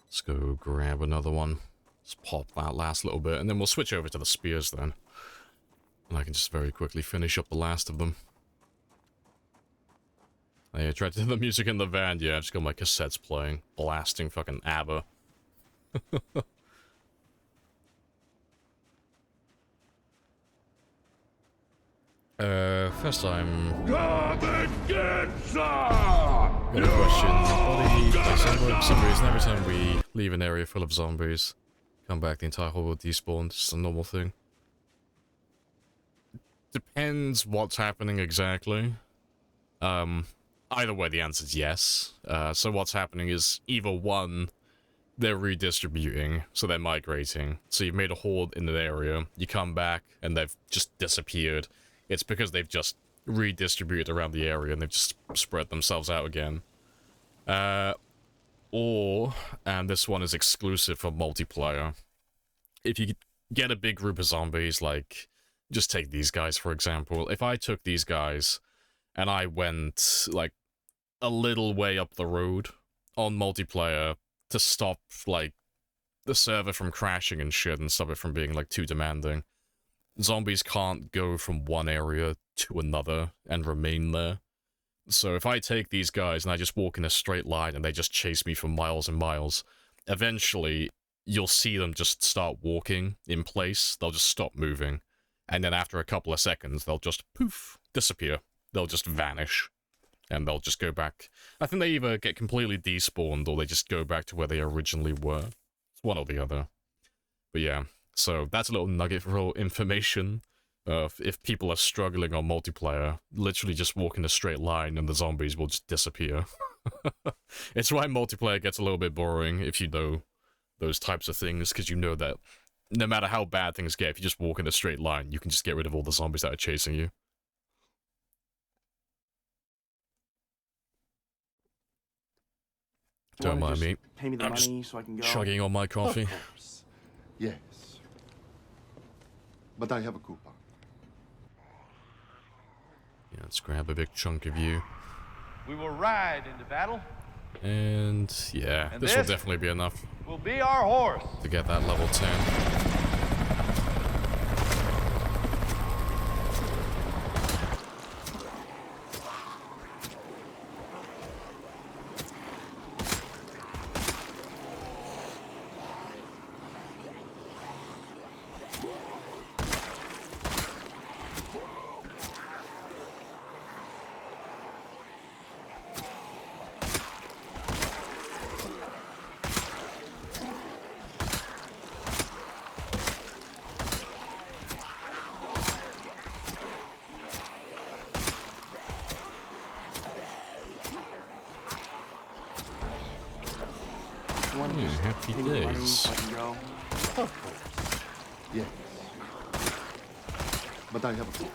Let's go grab another one. Let's pop that last little bit, and then we'll switch over to the spears then. And I can just very quickly finish up the last of them. I tried to do the music in the van. Yeah, I've just got my cassettes playing. Blasting fucking ABBA. First I'm... Come and get some! Got a question. For some reason, every time we leave an area full of zombies, come back, the entire hole will despawn. It's a normal thing. Depends what's happening exactly. Either way, the answer is yes. So what's happening is either one, they're redistributing, so they're migrating. So you've made a horde in an area, you come back, and they've just disappeared. It's because they've just redistributed around the area, and they've just spread themselves out again. Or, and this one is exclusive for multiplayer, if you get a big group of zombies, like... Just take these guys, for example. If I took these guys, and I went, like, a little way up the road on multiplayer to stop, like, the server from crashing and shit and stop it from being, like, too demanding, zombies can't go from one area to another and remain there. So if I take these guys and I just walk in a straight line and they just chase me for miles and miles, eventually you'll see them just start walking in place. They'll just stop moving. And then after a couple of seconds, they'll just poof, disappear. They'll just vanish. And they'll just go back. I think they either get completely despawned or they just go back to where they originally were. It's one or the other. But yeah, so that's a little nugget for information. If people are struggling on multiplayer, literally just walk in a straight line and the zombies will just disappear. It's why multiplayer gets a little bit boring if you know those types of things, because you know that no matter how bad things get, if you just walk in a straight line, you can just get rid of all the zombies that are chasing you. Don't mind me. Pay me the I'm just money so I can go. chugging on my coffee. Of course. Yes. But I have a coupon. Yeah, let's grab a big chunk of you. We will ride into battle. And yeah, And this will definitely be enough will be our horse. to get that level 10. You want to just happy pay me the money days. so I can go? Of course. Yes. But I have...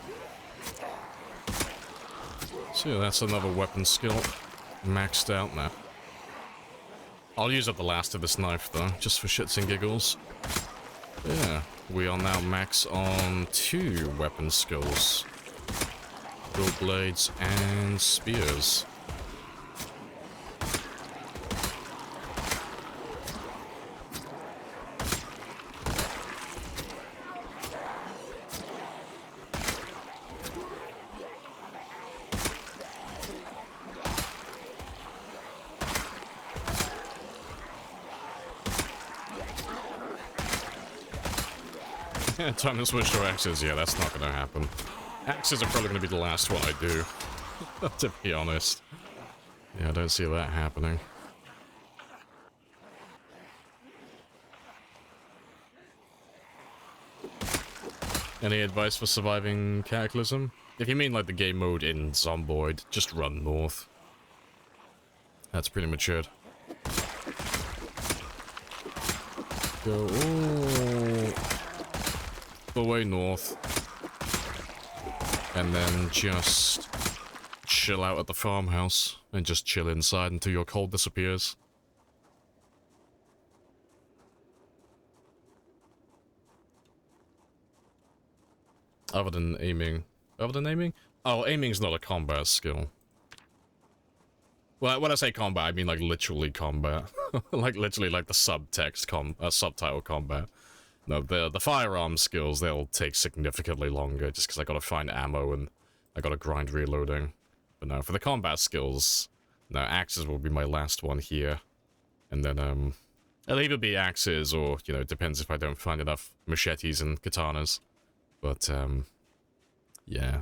So yeah, that's another weapon skill maxed out now. I'll use up the last of this knife though, just for shits and giggles. Yeah, we are now max on 2 weapon skills. Dual blades and spears. Time to switch to axes. Yeah, that's not gonna happen. Axes are probably gonna be the last one I do, to be honest. Yeah, I don't see that happening. Any advice for surviving Cataclysm? If you mean like the game mode in Zomboid, just run north. That's pretty much it. Go all the way north. And then just chill out at the farmhouse. And just chill inside until your cold disappears. Other than aiming. Other than aiming? Oh, aiming's not a combat skill. Well, when I say combat, I mean like literally combat. Like literally like the subtext subtitle combat. No, the firearm skills, they'll take significantly longer just because I gotta find ammo and I gotta grind reloading. But no, for the combat skills, no, axes will be my last one here. And then, it'll either be axes or, you know, it depends if I don't find enough machetes and katanas. But, yeah.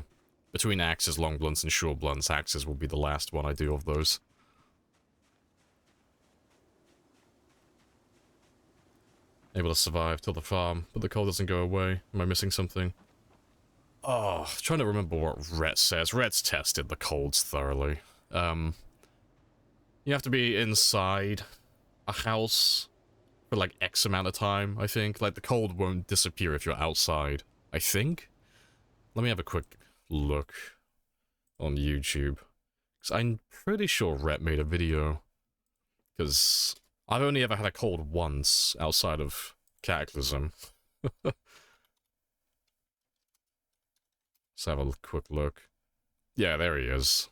Between axes, long blunts, and short blunts, axes will be the last one I do of those. Able to survive till the farm, but the cold doesn't go away. Am I missing something? Oh, trying to remember what Rhett says. Rhett's tested the colds thoroughly. You have to be inside a house for like X amount of time, I think. Like, the cold won't disappear if you're outside, I think? Let me have a quick look on YouTube. Because I'm pretty sure Rhett made a video. Because I've only ever had a cold once outside of Cataclysm. Let's have a quick look. Yeah, there he is.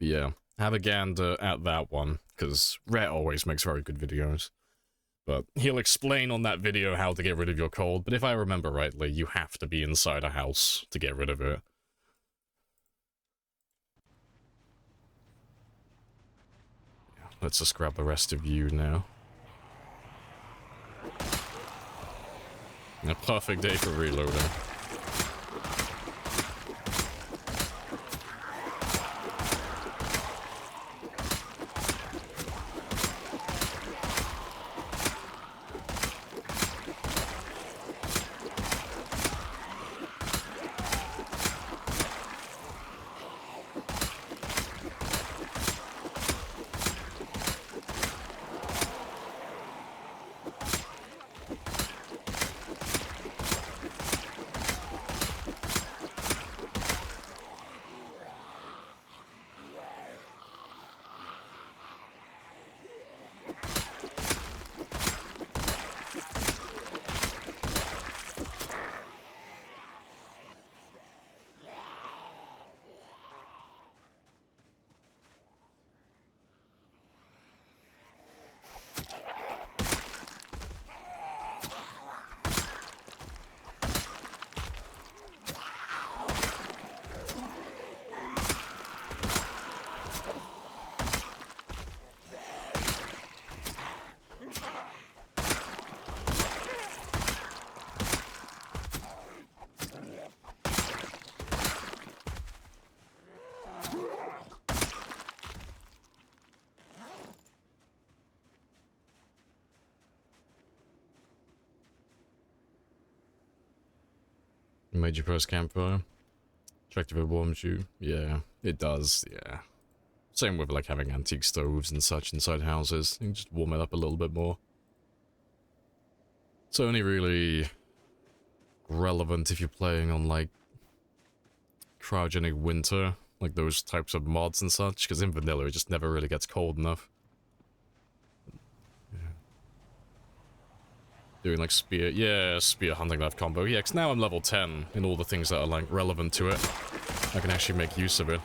Yeah, have a gander at that one, because Rhett always makes very good videos. But he'll explain on that video how to get rid of your cold, but if I remember rightly, you have to be inside a house to get rid of it. Yeah, let's just grab the rest of you now. A perfect day for reloading. Made your first campfire. Checked if it warms you. Yeah, it does, yeah. Same with like having antique stoves and such inside houses. You can just warm it up a little bit more. It's only really relevant if you're playing on like cryogenic winter, like those types of mods and such, because in vanilla it just never really gets cold enough. Yeah. Doing like spear hunting knife combo. Yeah, because now I'm level 10 in all the things that are like relevant to it. I can actually make use of it.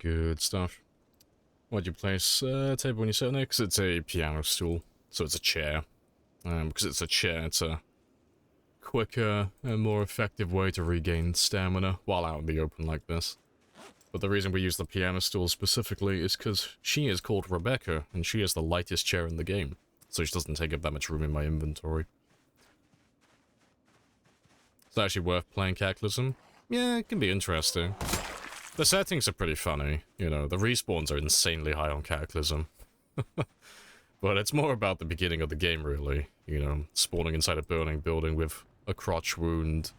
Good stuff. Why'd you place a table when you sit on it? Because it's a piano stool, so it's a chair. Because it's a chair, it's a quicker and more effective way to regain stamina while out in the open like this. But the reason we use the piano stool specifically is because she is called Rebecca, and she is the lightest chair in the game, so she doesn't take up that much room in my inventory. It's actually worth playing Cataclysm. Yeah, it can be interesting. The settings are pretty funny, you know, the respawns are insanely high on Cataclysm. But it's more about the beginning of the game, really. You know, spawning inside a burning building with a crotch wound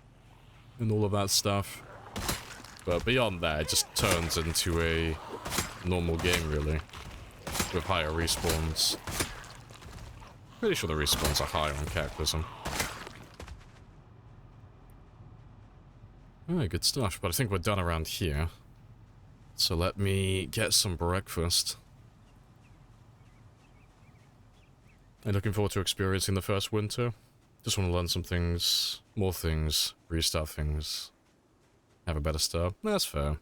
and all of that stuff. But beyond that, it just turns into a normal game, really, with higher respawns. Pretty sure the respawns are higher on Cataclysm. Alright, good stuff, but I think we're done around here. So let me get some breakfast. I'm looking forward to experiencing the first winter. Just want to learn some things, more things, restart things, have a better start. That's fair.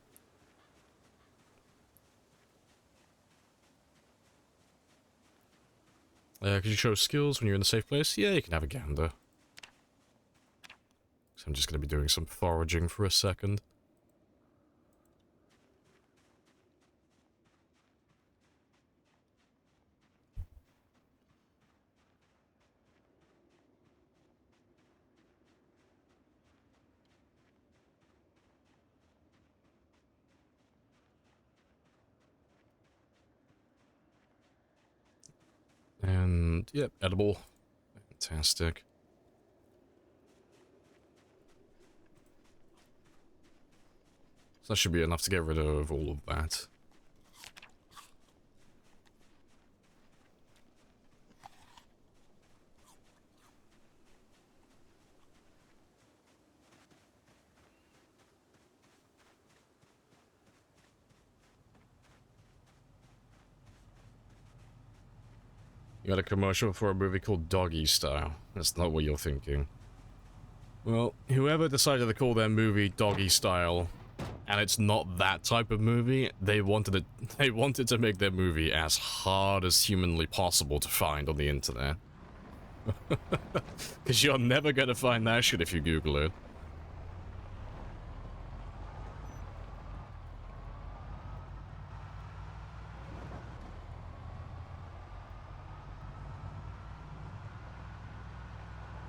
Could you show skills when you're in a safe place? Yeah, you can have a gander. So I'm just going to be doing some foraging for a second. And, yep, edible. Fantastic. So that should be enough to get rid of all of that. You got a commercial for a movie called Doggy Style. That's not what you're thinking. Well, whoever decided to call their movie Doggy Style, and it's not that type of movie, they wanted to make their movie as hard as humanly possible to find on the internet. Because you're never gonna find that shit if you Google it.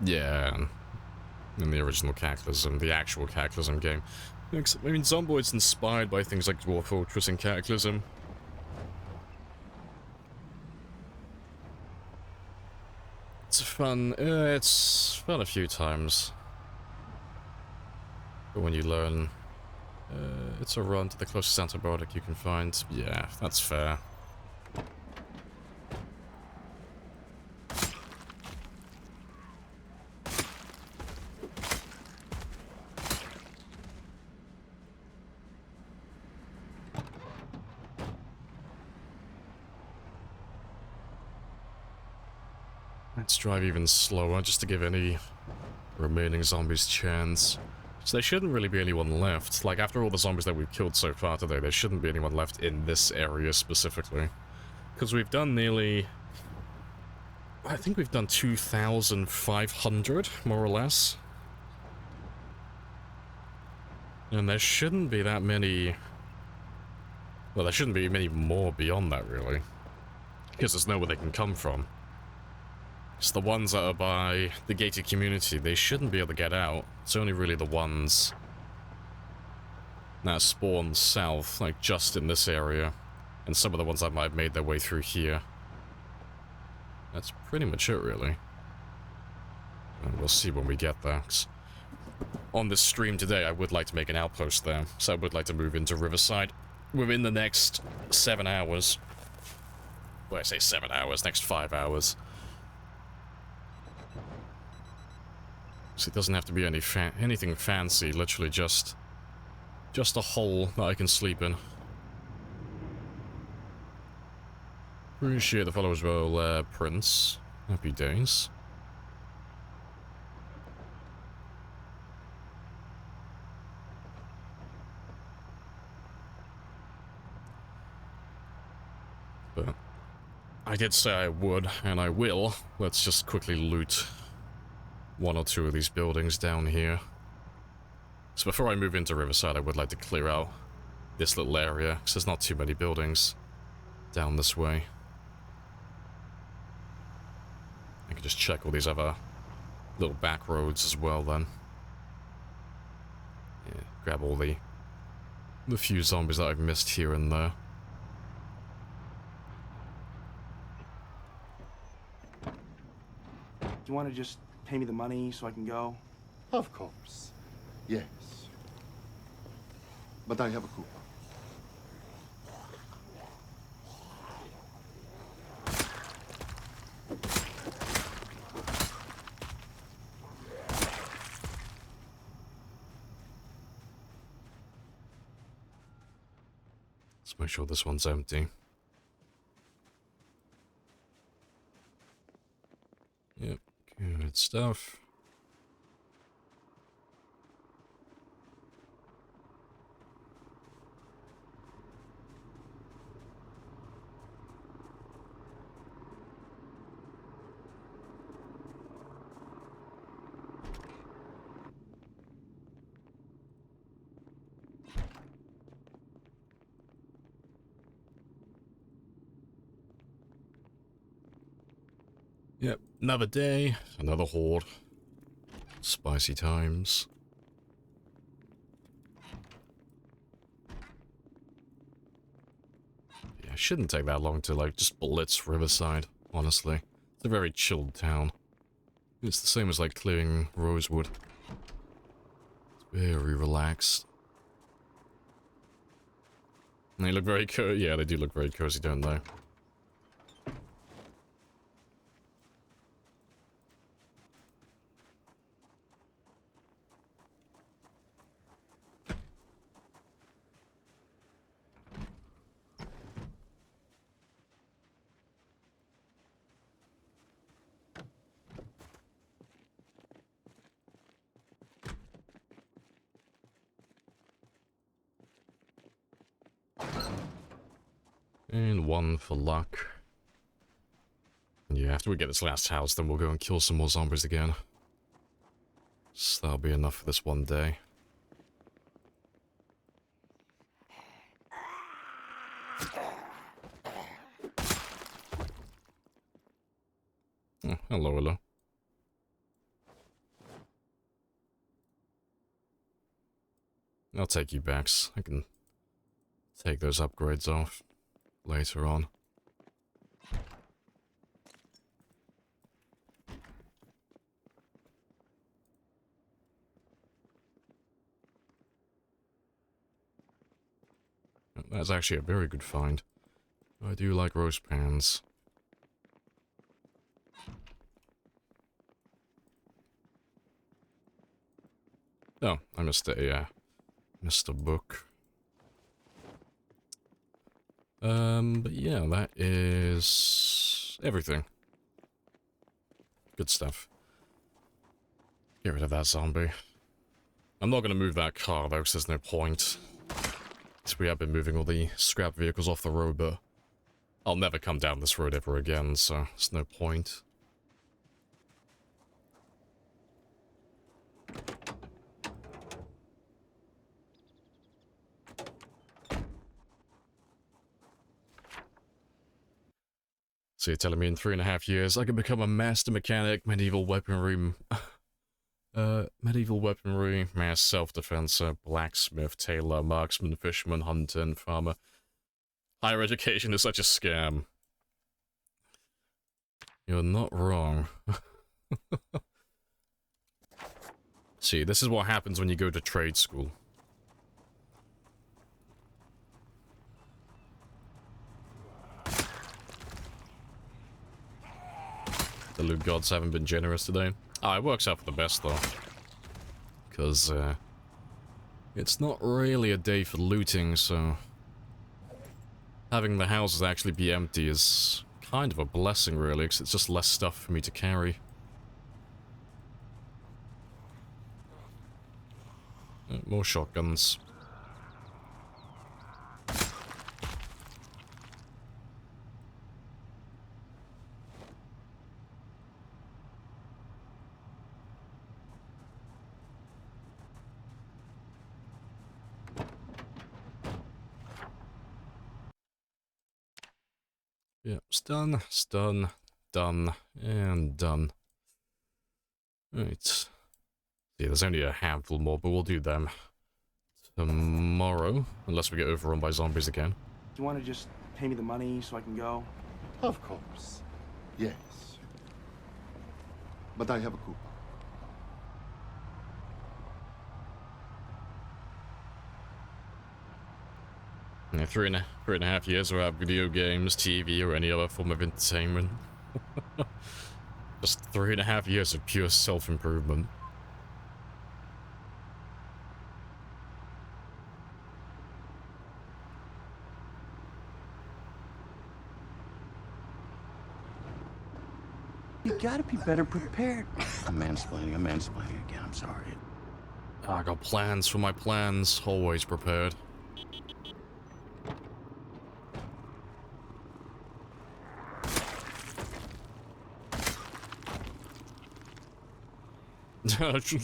Yeah, in the original Cataclysm, the actual Cataclysm game. I mean, Zomboid's inspired by things like Dwarf Fortress and Cataclysm. It's fun. It's fun a few times. But when you learn, it's a run to the closest antibiotic you can find. Yeah, that's fair. Let's drive even slower, just to give any remaining zombies chance. So there shouldn't really be anyone left. Like, after all the zombies that we've killed so far today, there shouldn't be anyone left in this area specifically. Because we've done nearly... I think we've done 2,500, more or less. And there shouldn't be that many... Well, there shouldn't be many more beyond that, really. Because there's nowhere they can come from. It's the ones that are by the gated community, they shouldn't be able to get out. It's only really the ones that spawn south, like just in this area. And some of the ones that might have made their way through here. That's pretty much it, really. And we'll see when we get there. 'Cause on this stream today, I would like to make an outpost there. So I would like to move into Riverside within the next 7 hours. Well, I say 7 hours, next 5 hours. So it doesn't have to be anything fancy, literally just a hole that I can sleep in. Appreciate the follow as well, Prince. Happy days. But I did say I would, and I will. Let's just quickly loot one or two of these buildings down here. So before I move into Riverside, I would like to clear out this little area, because there's not too many buildings down this way. I can just check all these other little back roads as well then. Yeah, grab all the few zombies that I've missed here and there. Do you want to just pay me the money so I can go? Of course. Yes. But I have a coupon. Let's make sure this one's empty. Yep, good stuff. Yep, another day, another horde. Spicy times. Yeah, it shouldn't take that long to, like, just blitz Riverside, honestly. It's a very chilled town. It's the same as, like, clearing Rosewood. It's very relaxed. And they look very cozy. Yeah, they do look very cozy, don't they? And one for luck. Yeah, after we get this last house, then we'll go and kill some more zombies again. So that'll be enough for this one day. Oh, hello, hello. I'll take you backs. I can take those upgrades off later on. That's actually a very good find. I do like roast pans. Oh, I missed a book. But yeah, that is everything. Good stuff. Get rid of that zombie. I'm not gonna move that car though, because there's no point. We have been moving all the scrap vehicles off the road, but I'll never come down this road ever again, so there's no point. So you're telling me in 3.5 years I can become a master mechanic, medieval weaponry, mass self-defenser, blacksmith, tailor, marksman, fisherman, hunter, and farmer. Higher education is such a scam. You're not wrong. See, this is what happens when you go to trade school. The loot gods haven't been generous today. Ah, it works out for the best though. Because, it's not really a day for looting, so having the houses actually be empty is kind of a blessing, really, because it's just less stuff for me to carry. More shotguns. Yeah, stun, done, and done. Right. Yeah, there's only a handful more, but we'll do them tomorrow, unless we get overrun by zombies again. Do you want to just pay me the money so I can go? Of course. Yes. But I have a coupon. Yeah, three and a half years without video games, TV, or any other form of entertainment. Just 3.5 years of pure self-improvement. You gotta be better prepared. I'm mansplaining again, I'm sorry. I got plans for my plans, always prepared.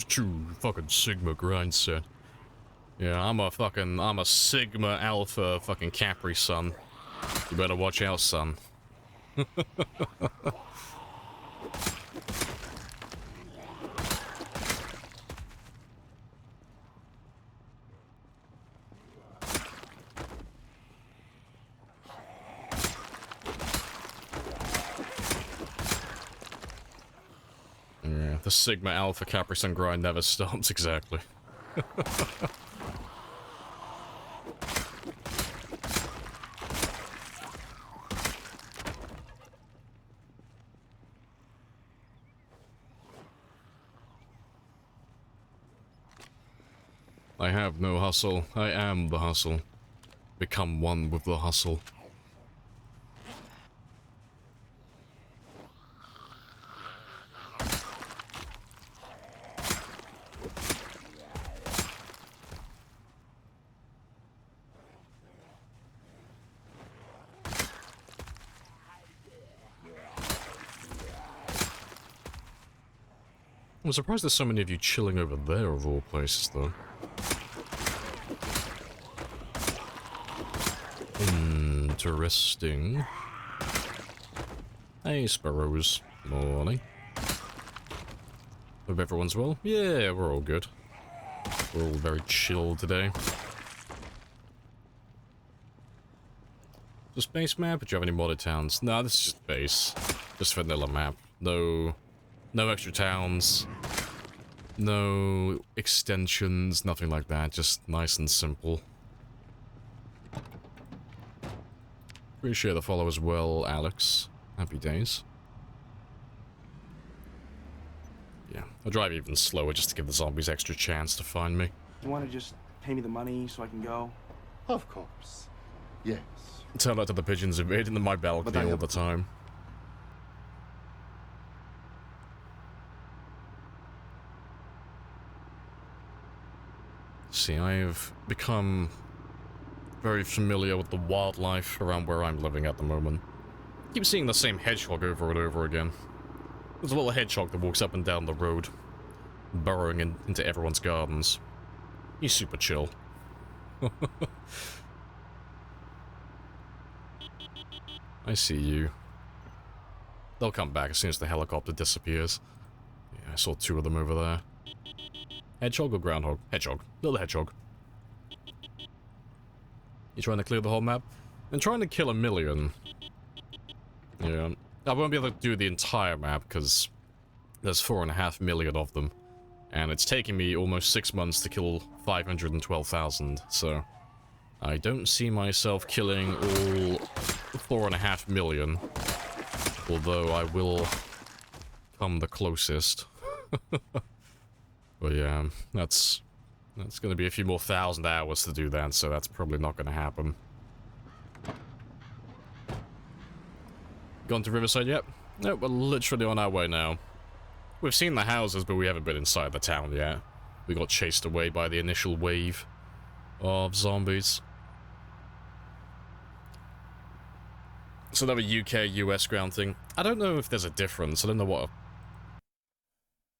True fucking Sigma grind set. Yeah, I'm a Sigma Alpha fucking Capri son. You better watch out, son. Yeah, the Sigma Alpha Capri Sun grind never stops, exactly. I have no hustle. I am the hustle. Become one with the hustle. I'm surprised there's so many of you chilling over there of all places, though. Interesting. Hey, sparrows. Morning. Hope everyone's well. Yeah, we're all good. We're all very chill today. Just base map? Do you have any modded towns? No, this is just base. Just vanilla map. No extra towns. No extensions, nothing like that. Just nice and simple. Appreciate the follow as well, Alex. Happy days. Yeah, I'll drive even slower just to give the zombies extra chance to find me. You want to just pay me the money so I can go? Of course. Yes. Tell that to the pigeons invading my balcony all the time. See, I've become very familiar with the wildlife around where I'm living at the moment. Keep seeing the same hedgehog over and over again. There's a little hedgehog that walks up and down the road, burrowing into everyone's gardens. He's super chill. I see you. They'll come back as soon as the helicopter disappears. Yeah, I saw 2 of them over there. Hedgehog or groundhog? Hedgehog. Little hedgehog. You trying to clear the whole map? I'm trying to kill 1 million. Yeah. I won't be able to do the entire map because there's 4.5 million of them. And it's taking me almost 6 months to kill 512,000, so I don't see myself killing all 4.5 million. Although I will come the closest. But yeah, that's gonna be a few more 1,000 hours to do that, so that's probably not gonna happen. Gone to Riverside yet? No, we're literally on our way now. We've seen the houses, but we haven't been inside the town yet. We got chased away by the initial wave of zombies. It's another UK-US ground thing. I don't know if there's a difference. I don't know what...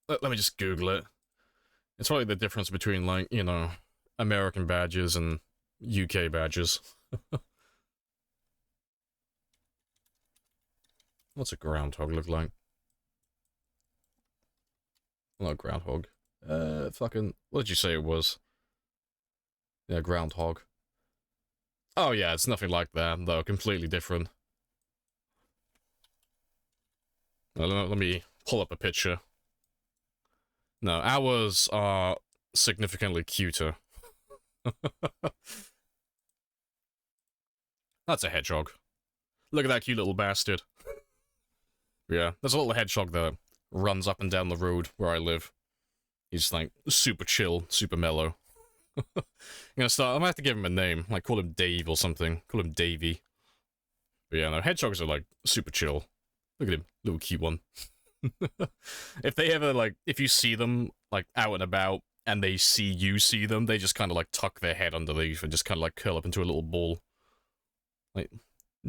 Let me just Google it. It's probably the difference between, like, you know, American badges and UK badges. What's a groundhog look like? Not a groundhog. Fucking... What did you say it was? Yeah, groundhog. Oh yeah, it's nothing like that, though. Completely different. Let me pull up a picture. No, ours are significantly cuter. That's a hedgehog. Look at that cute little bastard. Yeah, there's a little hedgehog that runs up and down the road where I live. He's like super chill, super mellow. I'm gonna have to give him a name, like call him Dave or something. Call him Davey. But yeah, no, hedgehogs are like super chill. Look at him, little cute one. If they ever, like, if you see them, like, out and about, and they see you see them, they just kind of, like, tuck their head underneath and just kind of, like, curl up into a little ball. Like,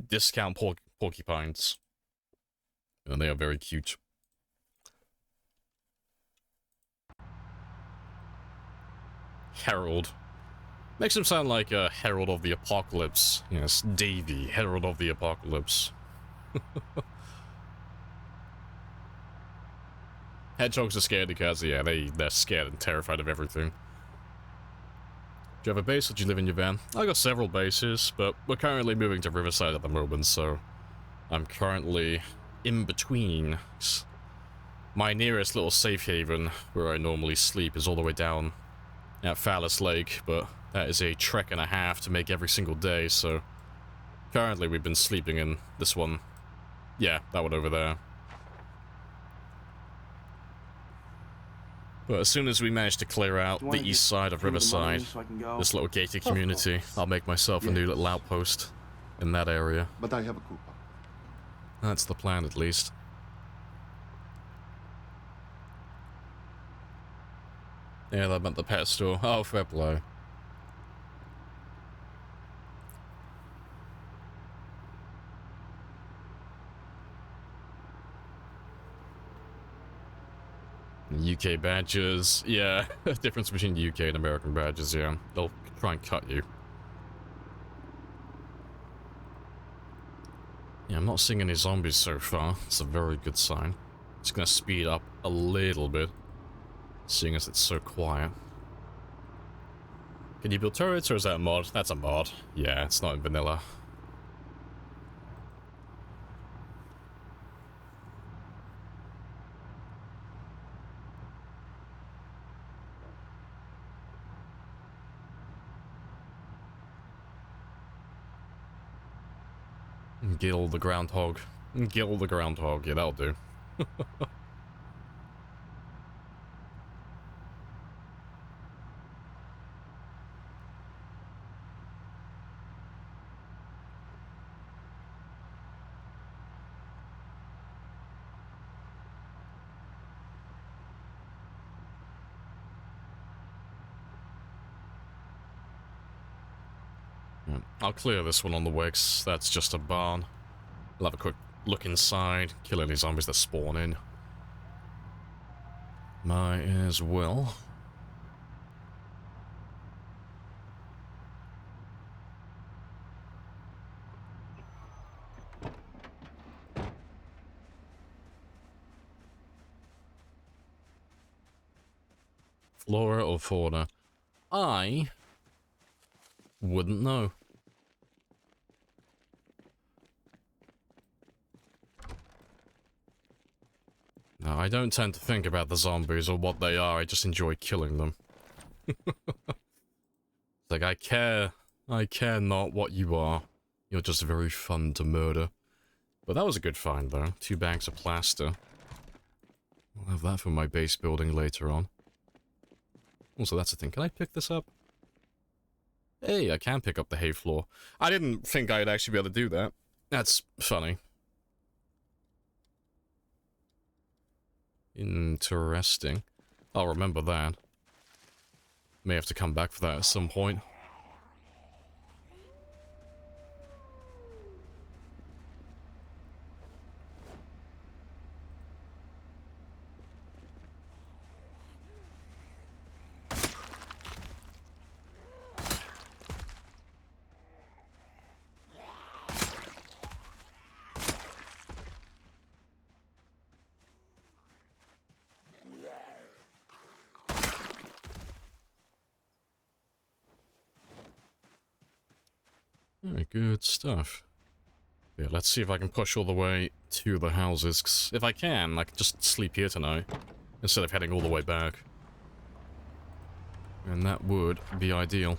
discount porcupines. And they are very cute. Herald. Makes him sound like a Herald of the Apocalypse. Yes, Davey, Herald of the Apocalypse. Hedgehogs are scaredy cats, yeah, they're scared and terrified of everything. Do you have a base or do you live in your van? I got several bases, but we're currently moving to Riverside at the moment, so I'm currently in between. My nearest little safe haven, where I normally sleep, is all the way down at Phallus Lake, but that is a trek and a half to make every single day, so currently we've been sleeping in this one. Yeah, that one over there. But as soon as we manage to clear out the east side of Riverside, this little gated community, I'll make myself a new little outpost in that area. But I have a coupon. That's the plan, at least. Yeah, that meant the pet store. Oh, fair play. UK badges, yeah, difference between UK and American badges, yeah, they'll try and cut you. Yeah, I'm not seeing any zombies so far, it's a very good sign. It's gonna speed up a little bit, seeing as it's so quiet. Can you build turrets, or is that a mod? That's a mod. Yeah, it's not in vanilla. Gill the groundhog. Gill the groundhog. Yeah, that'll do. I'll clear this one on the way, 'cause that's just a barn. I'll have a quick look inside, kill any zombies that spawn in. Might as well. Flora or fauna? I wouldn't know. No, I don't tend to think about the zombies or what they are, I just enjoy killing them. Like, I care not what you are. You're just very fun to murder. But that was a good find, though. 2 bags of plaster. I'll have that for my base building later on. Also, that's the thing. Can I pick this up? Hey, I can pick up the hay floor. I didn't think I'd actually be able to do that. That's funny. Interesting. I'll remember that. May have to come back for that at some point. Very good stuff. Yeah, let's see if I can push all the way to the houses, 'cause if I can just sleep here tonight, instead of heading all the way back. And that would be ideal.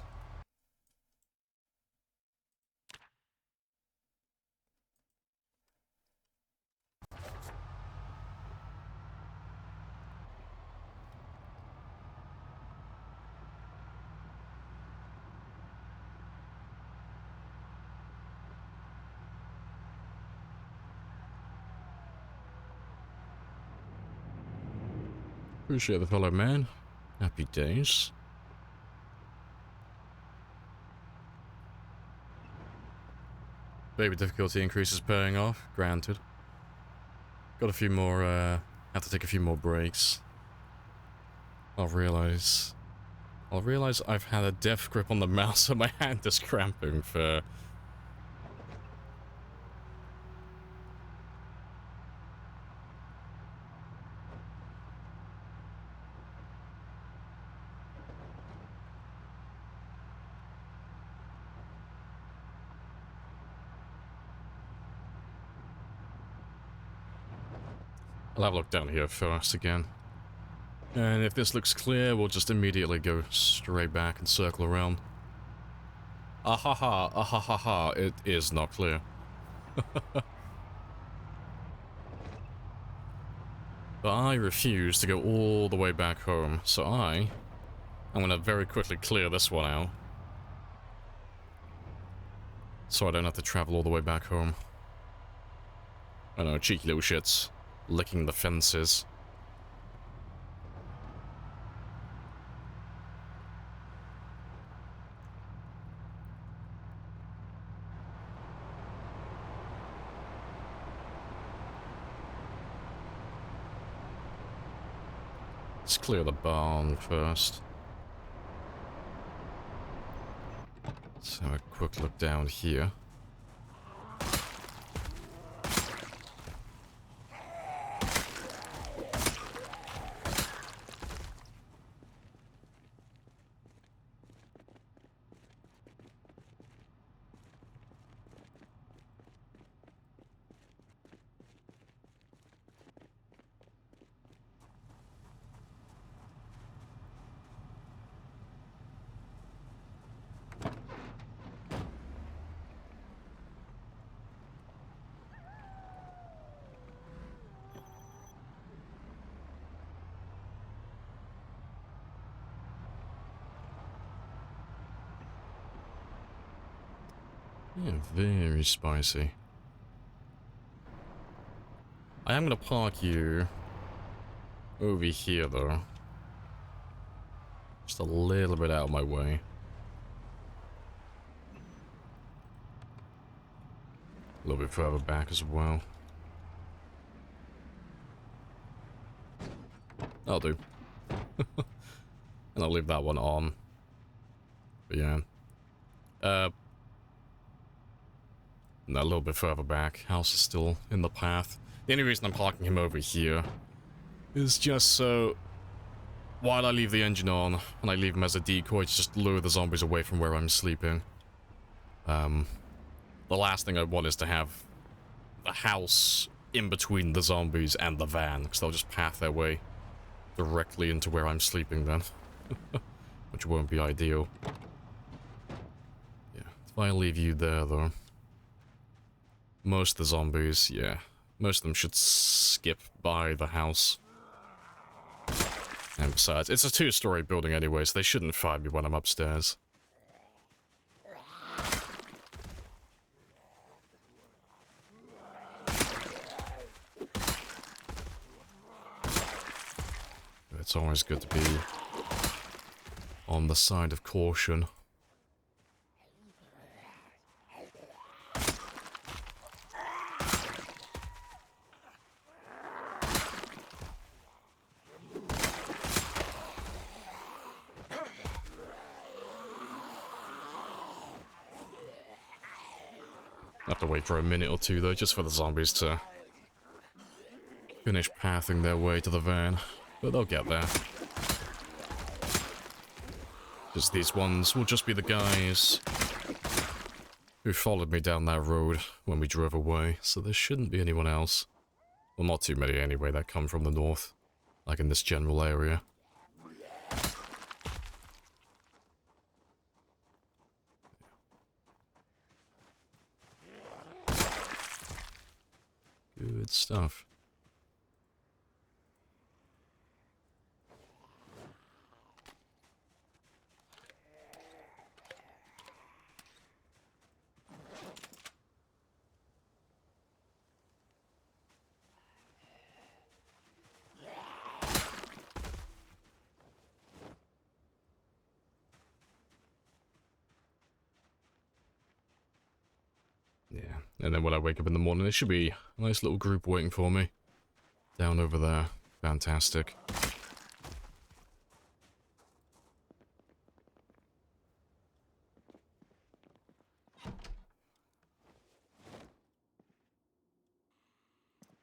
Appreciate the follow, man. Happy days. Baby difficulty increases paying off, granted. Got a few more, have to take a few more breaks. I'll realize I've had a death grip on the mouse and my hand is cramping for... I'll have a look down here first again. And if this looks clear, we'll just immediately go straight back and circle around. Ahaha, it is not clear. But I refuse to go all the way back home, so I'm gonna very quickly clear this one out. So I don't have to travel all the way back home. I know, cheeky little shits. Licking the fences. Let's clear the barn first. Let's have a quick look down here. Yeah, very spicy. I am gonna park you over here, though. Just a little bit out of my way. A little bit further back as well. I'll do. And I'll leave that one on. But yeah. No, a little bit further back. House is still in the path. The only reason I'm parking him over here is just so while I leave the engine on and I leave him as a decoy to just lure the zombies away from where I'm sleeping. The last thing I want is to have the house in between the zombies and the van, because they'll just path their way directly into where I'm sleeping then. Which won't be ideal. Yeah, if I leave you there though. Most of the zombies, yeah. Most of them should skip by the house. And besides, it's a 2-story building anyway, so they shouldn't find me when I'm upstairs. It's always good to be on the side of caution. Have to wait for a minute or two though, just for the zombies to finish pathing their way to the van. But they'll get there. Just these ones will just be the guys who followed me down that road when we drove away, so there shouldn't be anyone else. Well, not too many anyway that come from the north, like in this general area. Good stuff. Yeah, and then when I wake up in the morning, there should be a nice little group waiting for me. Down over there. Fantastic.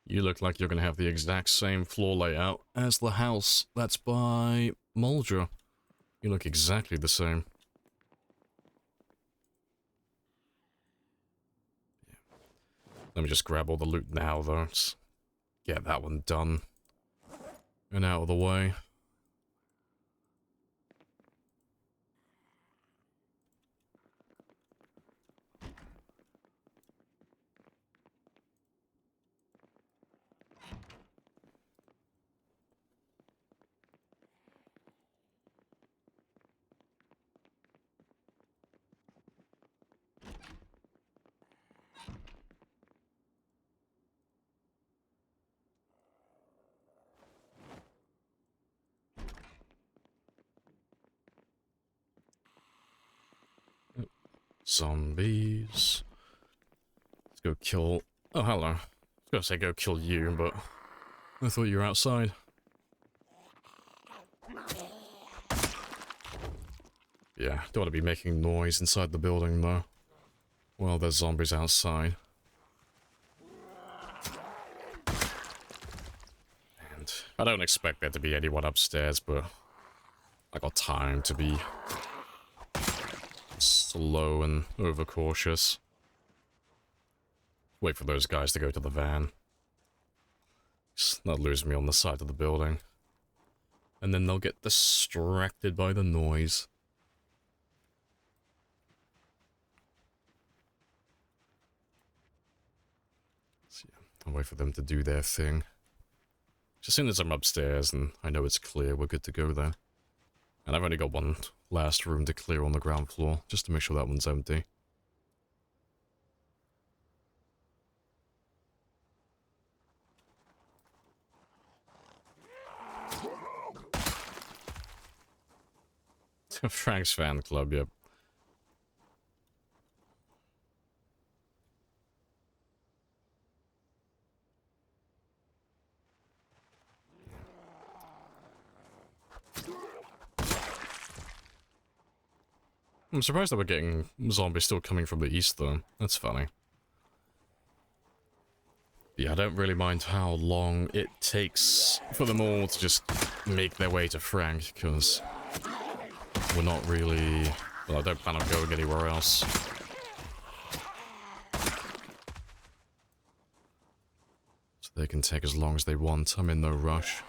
You look like you're going to have the exact same floor layout as the house that's by Muldra. You look exactly the same. Let me just grab all the loot now, though. Let's get that one done. And out of the way. Zombies. Let's go kill... Oh, hello. I was gonna say go kill you, but I thought you were outside. Yeah, don't want to be making noise inside the building, though. Well, there's zombies outside. And I don't expect there to be anyone upstairs, but I got time to be slow and overcautious. Wait for those guys to go to the van. Just not lose me on the side of the building. And then they'll get distracted by the noise. So yeah, I'll wait for them to do their thing. As soon as I'm upstairs and I know it's clear, we're good to go there. And I've only got one last room to clear on the ground floor, just to make sure that one's empty. Frank's fan club, yep. I'm surprised that we're getting zombies still coming from the east, though. That's funny. Yeah, I don't really mind how long it takes for them all to just make their way to Frank, because we're not really... Well, I don't plan on going anywhere else. So they can take as long as they want. I'm in no rush.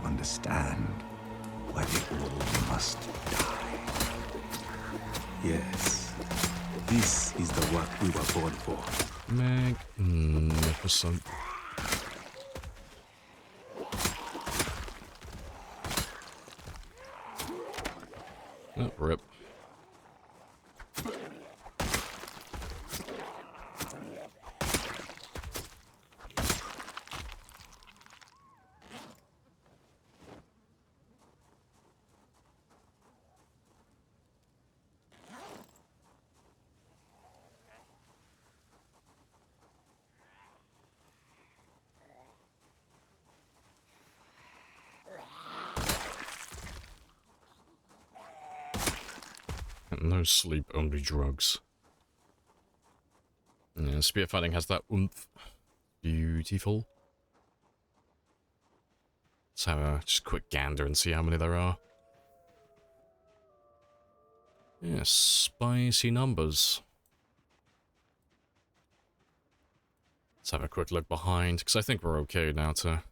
Understand why they all must die. Yes, this is the work we were born for. Magnificent. Oh, rip. No sleep, only drugs. Yeah, spearfighting has that oomph. Beautiful. Let's have a just quick gander and see how many there are. Yeah, spicy numbers. Let's have a quick look behind, because I think we're okay now to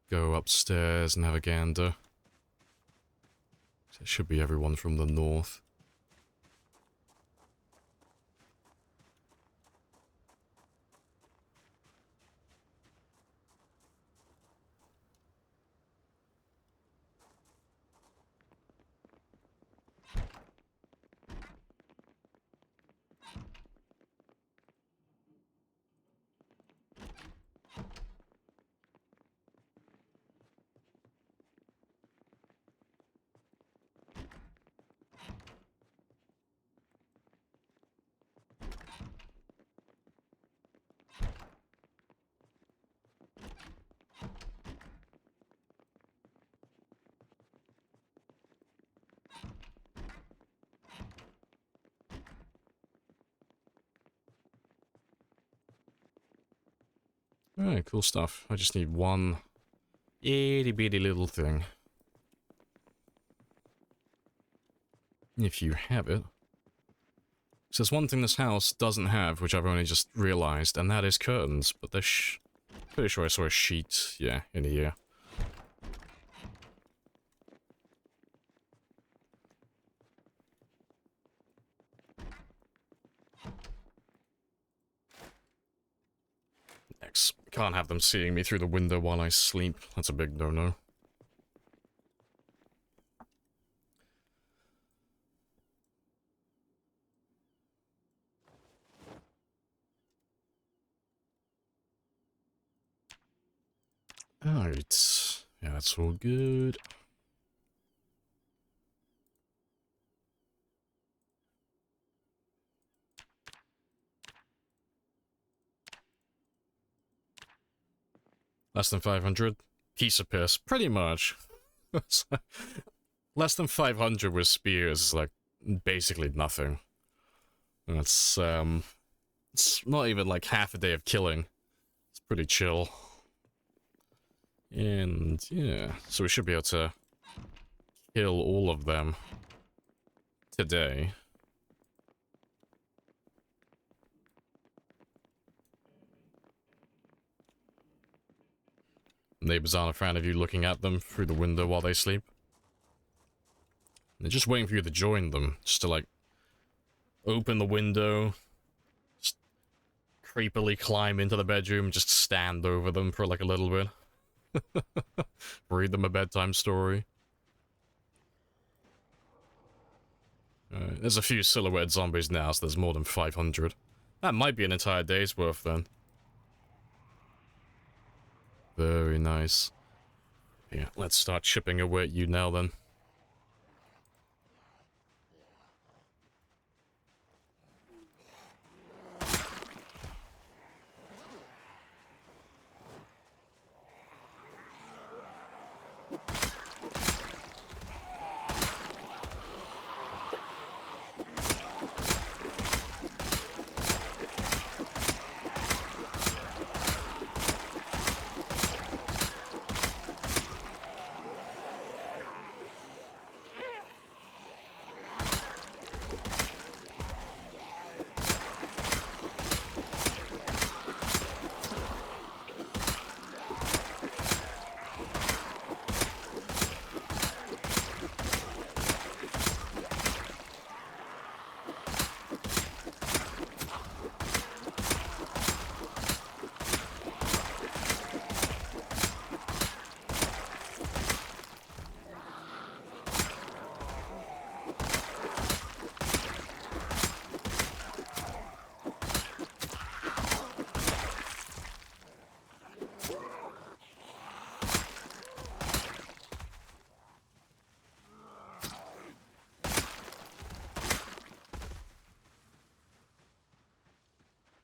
go upstairs and have a gander. It should be everyone from the north. Alright, cool stuff. I just need one itty bitty little thing. If you have it. So there's one thing this house doesn't have, which I've only just realized, and that is curtains. But there's pretty sure I saw a sheet, yeah, in here. X. Can't have them seeing me through the window while I sleep. That's a big no-no. Alright. Yeah, that's all good. Less than 500? Piece of piss. Pretty much. Less than 500 with spears is like basically nothing. It's not even like half a day of killing. It's pretty chill. And yeah, so we should be able to kill all of them today. Neighbors aren't a fan of you looking at them through the window while they sleep. They're just waiting for you to join them, just to like open the window, just creepily climb into the bedroom, just stand over them for like a little bit. Read them a bedtime story. There's a few silhouette zombies now, so there's more than 500. That might be an entire day's worth then. Very nice. Yeah, let's start chipping away at you now then.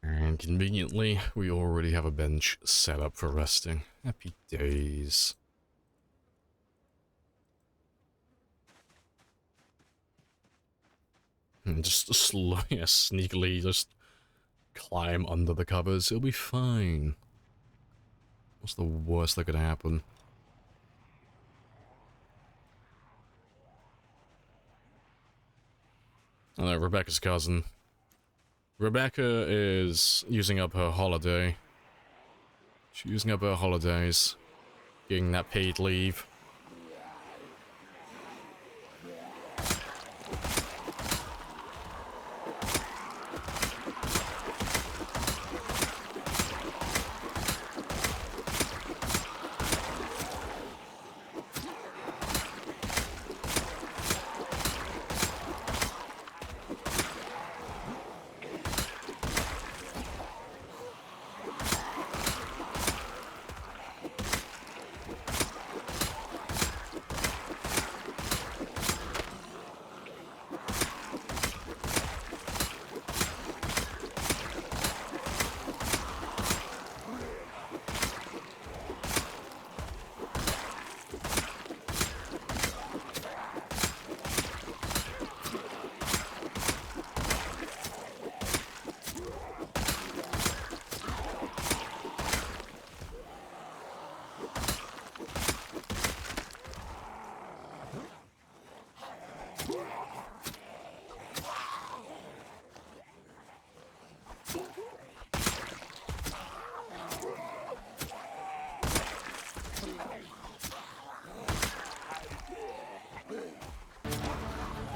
And conveniently, we already have a bench set up for resting. Happy days. And just slowly, sneakily, just climb under the covers. It'll be fine. What's the worst that could happen? I know, Rebecca's cousin. Rebecca is using up her holiday. She's using up her holidays. Getting that paid leave.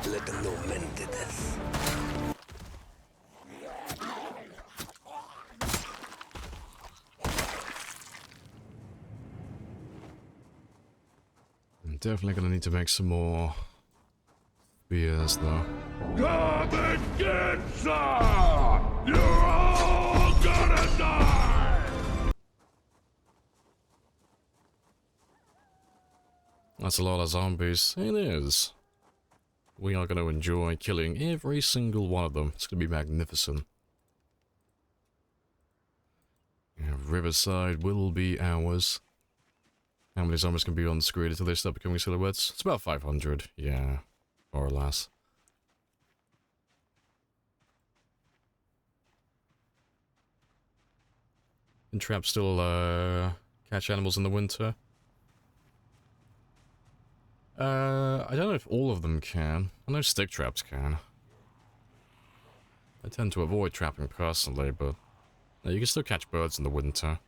Legalmente death. I'm definitely gonna need to make some more beers though. Come and get some! You're all gonna die! That's a lot of zombies. It is. We are going to enjoy killing every single one of them. It's going to be magnificent. Yeah, Riverside will be ours. How many zombies can be on the screen until they start becoming silhouettes? It's about 500, yeah, more or less. Can traps still catch animals in the winter? I don't know if all of them can. I know stick traps can. I tend to avoid trapping personally, but you can still catch birds in the winter.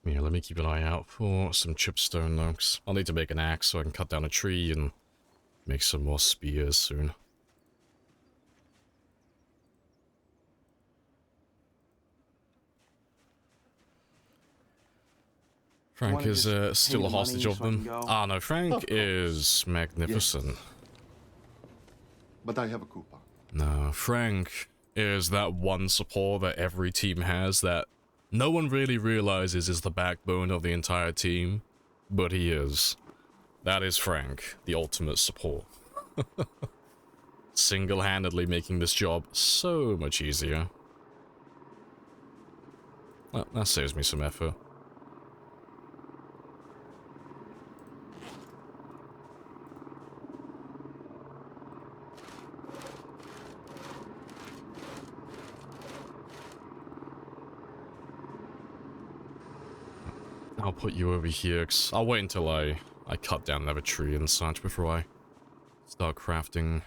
Yeah, let me keep an eye out for some chipstone though, 'cause I'll need to make an axe so I can cut down a tree and make some more spears soon. Frank is still a hostage of them. Ah, no, Frank is magnificent. Yes. But I have a coupon. No, Frank is that one support that every team has that no one really realizes is the backbone of the entire team, but he is. That is Frank, the ultimate support. Single-handedly making this job so much easier. Well, that saves me some effort. I'll put you over here, 'cause I'll wait until I cut down another tree and such before I start crafting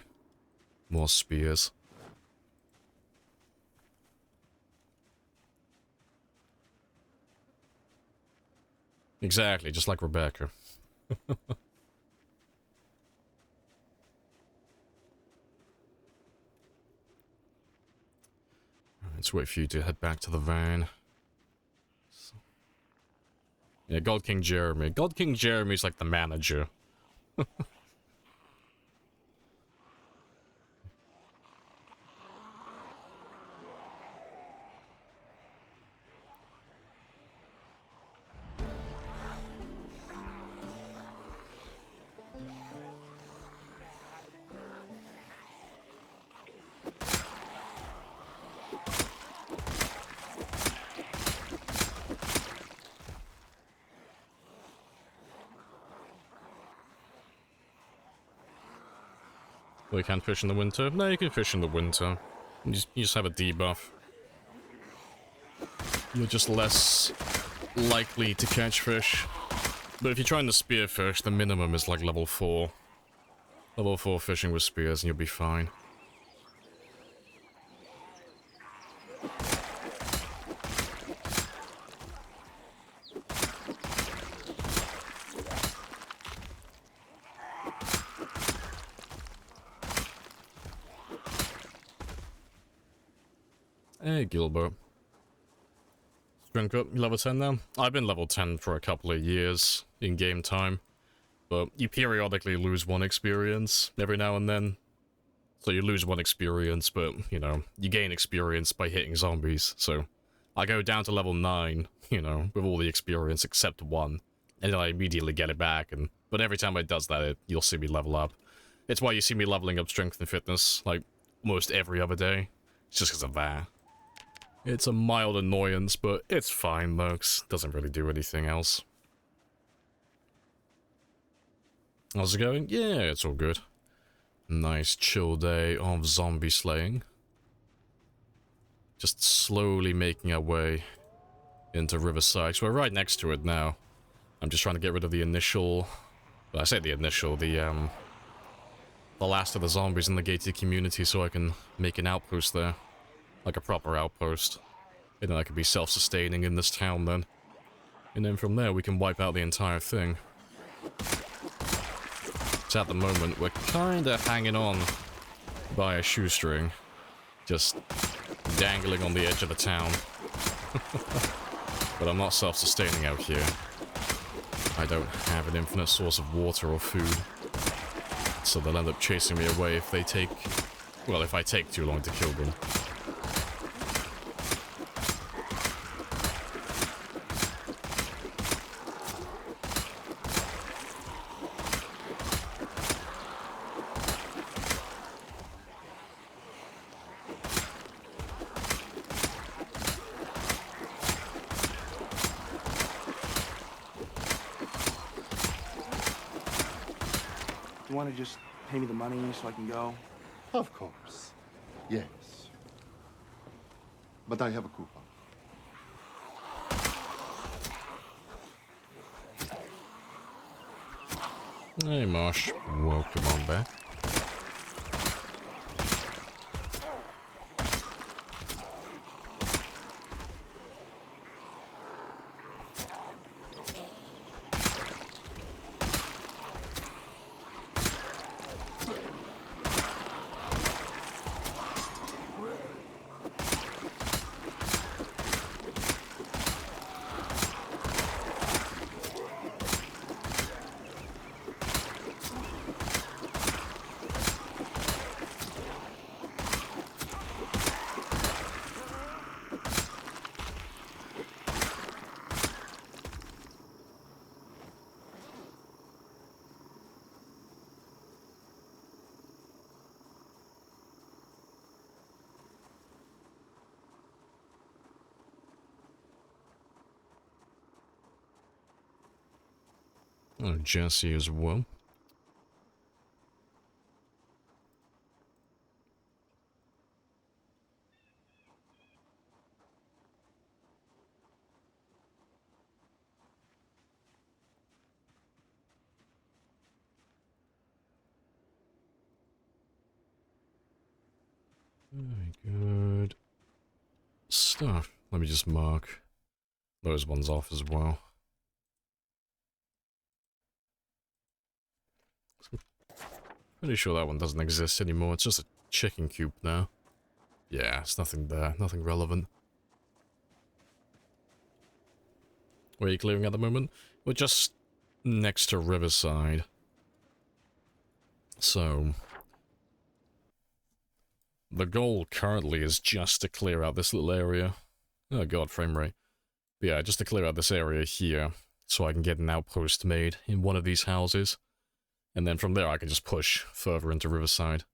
more spears. Exactly, just like Rebecca. Let's wait for you to head back to the van. Yeah, God King Jeremy. God King Jeremy's like the manager. Well, you can't fish in the winter? No, you can fish in the winter. You just have a debuff. You're just less likely to catch fish. But if you're trying to spear fish, the minimum is like level 4. Level 4 fishing with spears and you'll be fine. Hey, Gilbert. Strength up, you level 10 now? I've been level 10 for a couple of years in game time. but you periodically lose one experience every now and then. So you lose one experience, but, you know, you gain experience by hitting zombies. So I go down to level 9, you know, with all the experience except 1. And then I immediately get it back. But every time it does that, you'll see me level up. It's why you see me leveling up strength and fitness, like, most every other day. It's just because of that. It's a mild annoyance, but it's fine, though, 'cause it doesn't really do anything else. How's it going? Yeah, it's all good. Nice chill day of zombie slaying. Just slowly making our way into Riverside. So we're right next to it now. I'm just trying to get rid of the initial... Well, I say the initial, the last of the zombies in the gated community so I can make an outpost there. Like a proper outpost. And then I can be self-sustaining in this town then. And then from there we can wipe out the entire thing. So at the moment we're kinda hanging on by a shoestring. Just dangling on the edge of the town. But I'm not self-sustaining out here. I don't have an infinite source of water or food. So they'll end up chasing me away if they take... Well, if I take too long to kill them. You want to just pay me the money so I can go? Of course. Yes. But I have a coupon. Hey Marsh, welcome on back. Oh, Jesse as well. Very good stuff. Let me just mark those ones off as well. Pretty sure that one doesn't exist anymore. It's just a chicken coop now. Yeah, it's nothing there. Nothing relevant. Where are you clearing at the moment? We're just next to Riverside. So... the goal currently is just to clear out this little area. Oh god, frame rate. But yeah, just to clear out this area here. So I can get an outpost made in one of these houses. And then from there I can just push further into Riverside.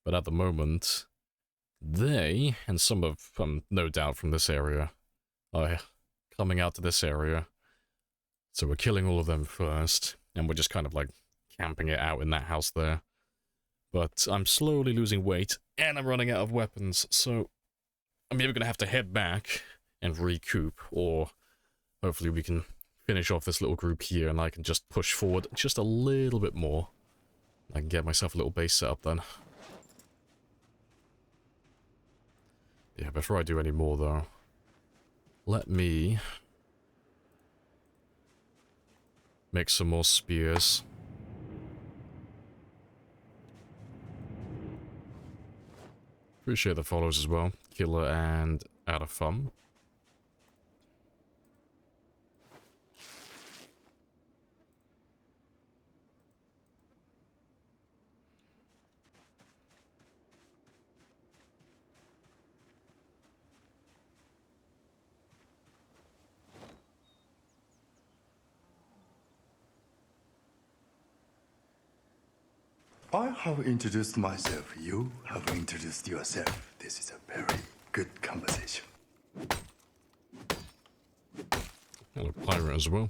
But at the moment, they, and some of them, no doubt from this area, are coming out to this area. So we're killing all of them first, and we're just kind of like camping it out in that house there. But I'm slowly losing weight, and I'm running out of weapons, so I'm either going to have to head back and recoup, or hopefully we can finish off this little group here, and I can just push forward just a little bit more. I can get myself a little base set up then. Yeah, before I do any more though, let me make some more spears. Appreciate the follows as well, Killer and Out of Fun. I have introduced myself. You have introduced yourself. This is a very good conversation. Hello, pirate as well.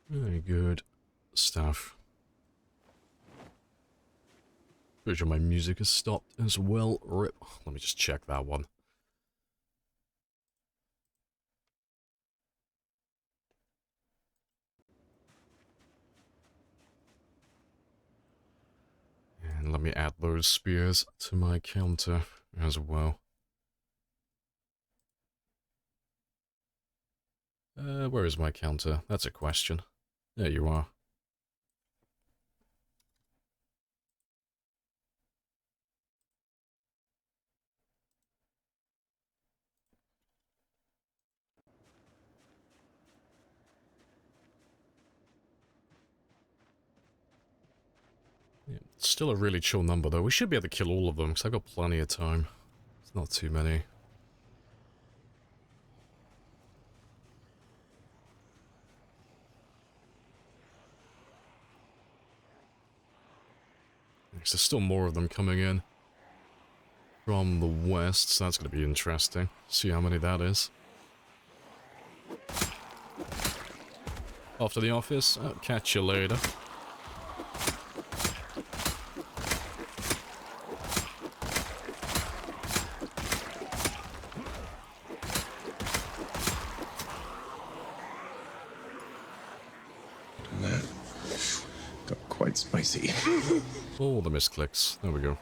Very good stuff. Pretty sure my music has stopped as well. Rip. Let me just check that one. And let me add those spears to my counter as well. Where is my counter? That's a question. There you are. Yeah, it's still a really chill number though. We should be able to kill all of them because I've got plenty of time. It's not too many. There's still more of them coming in from the west, so that's going to be interesting. See how many that is. Off to the office. I'll catch you later. That got quite spicy. Oh, the misclicks. There we go.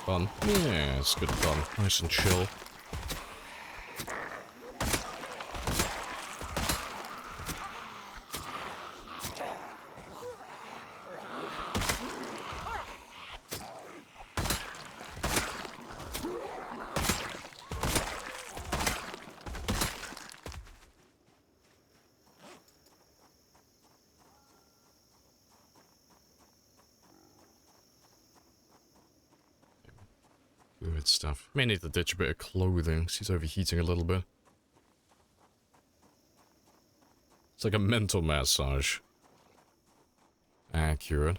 Fun. Yeah, it's good fun. Nice and chill. Good stuff. May need to ditch a bit of clothing. She's overheating a little bit. It's like a mental massage. Accurate.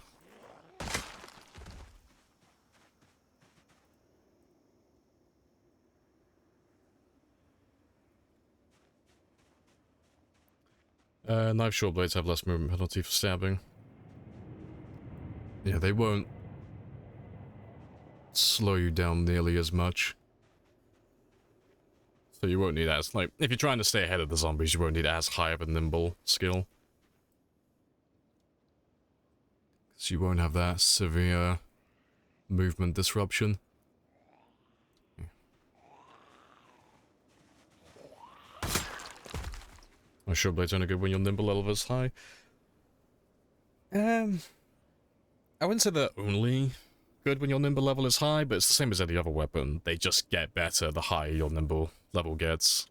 Knife short blades have less movement penalty for stabbing. Yeah, they won't slow you down nearly as much. So you won't need as, like, if you're trying to stay ahead of the zombies, you won't need as high of a nimble skill. So you won't have that severe movement disruption. My short blade's only good when your nimble level is high. I wouldn't say they're only good when your nimble level is high, but it's the same as any other weapon. They just get better the higher your nimble level gets.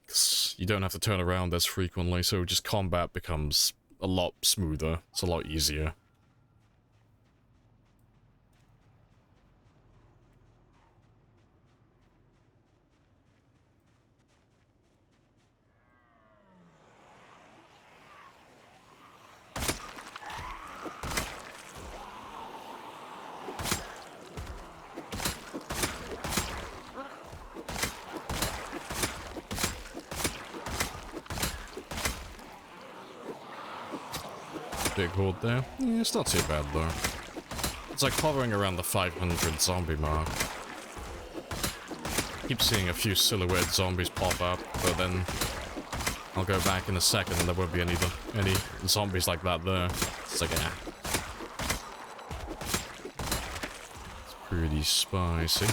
'Cause you don't have to turn around as frequently, so just combat becomes a lot smoother. It's a lot easier. Big horde there. Yeah, it's not too bad though. It's like hovering around the 500 zombie mark. Keep seeing a few silhouette zombies pop up, but then I'll go back in a second and there won't be any zombies like that there. It's like, ah. It's pretty spicy.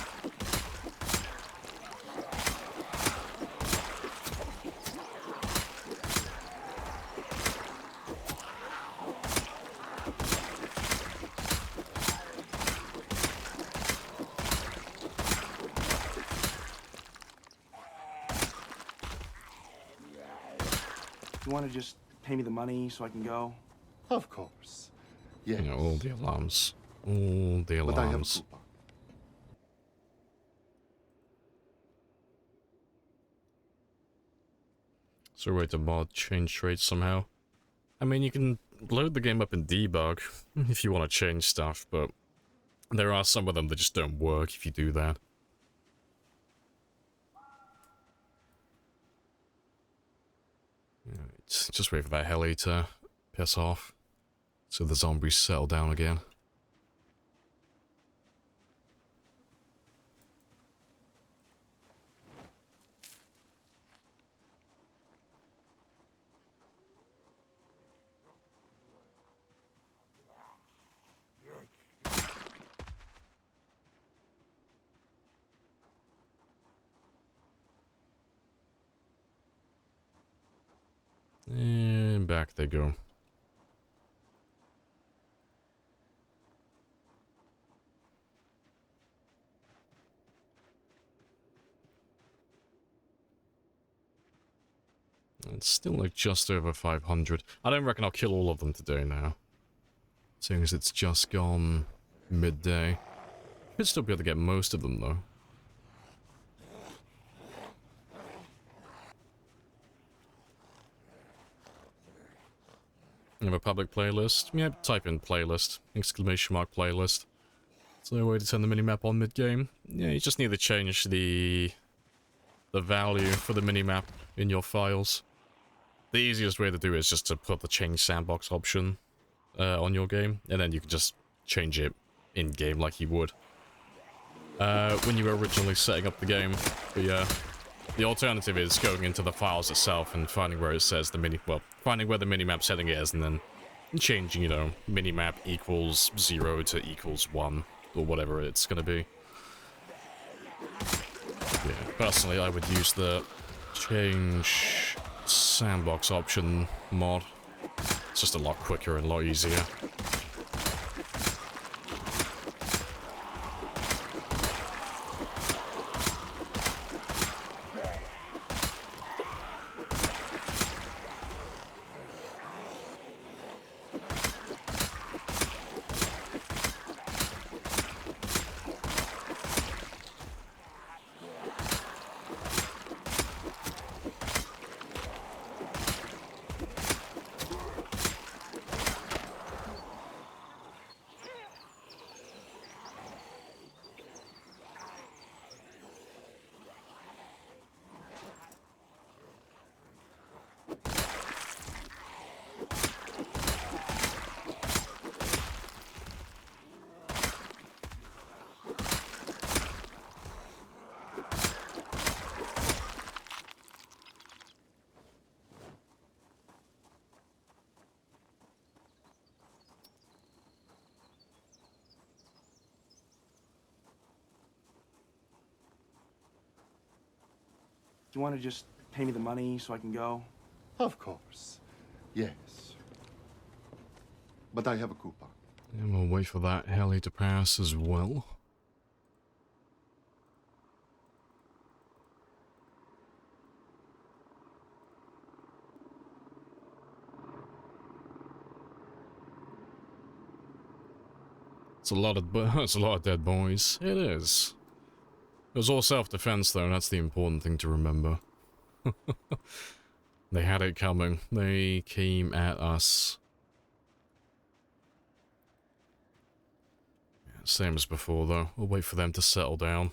You want to just pay me the money so I can go? Of course. Yes. You know, all the alarms. All the But I have a alarms. coupon. Is there a way to mod change traits somehow? I mean, you can load the game up in debug if you want to change stuff, but there are some of them that just don't work if you do that. Alright, just wait for that heli to piss off so the zombies settle down again. And back they go. It's still like just over 500. I don't reckon I'll kill all of them today now. Seeing as it's just gone midday. Could still be able to get most of them though. You have a public playlist? Yeah, type in playlist. Exclamation mark playlist. Is there a way to turn the minimap on mid-game? Yeah, you just need to change the value for the minimap in your files. The easiest way to do it is just to put the change sandbox option on your game, and then you can just change it in-game like you would when you were originally setting up the game. But yeah, the alternative is going into the files itself and finding where it says finding where the minimap setting is, and then changing, you know, minimap equals 0 to equals 1, or whatever it's gonna be. Yeah, personally, I would use the change sandbox option mod. It's just a lot quicker and a lot easier. Do you want to just pay me the money so I can go? Of course. Yes. But I have a coupon. And we'll wait for that heli to pass as well. It's a lot of dead boys. It is. It was all self-defense though, and that's the important thing to remember. They had it coming. They came at us. Yeah, same as before though. We'll wait for them to settle down.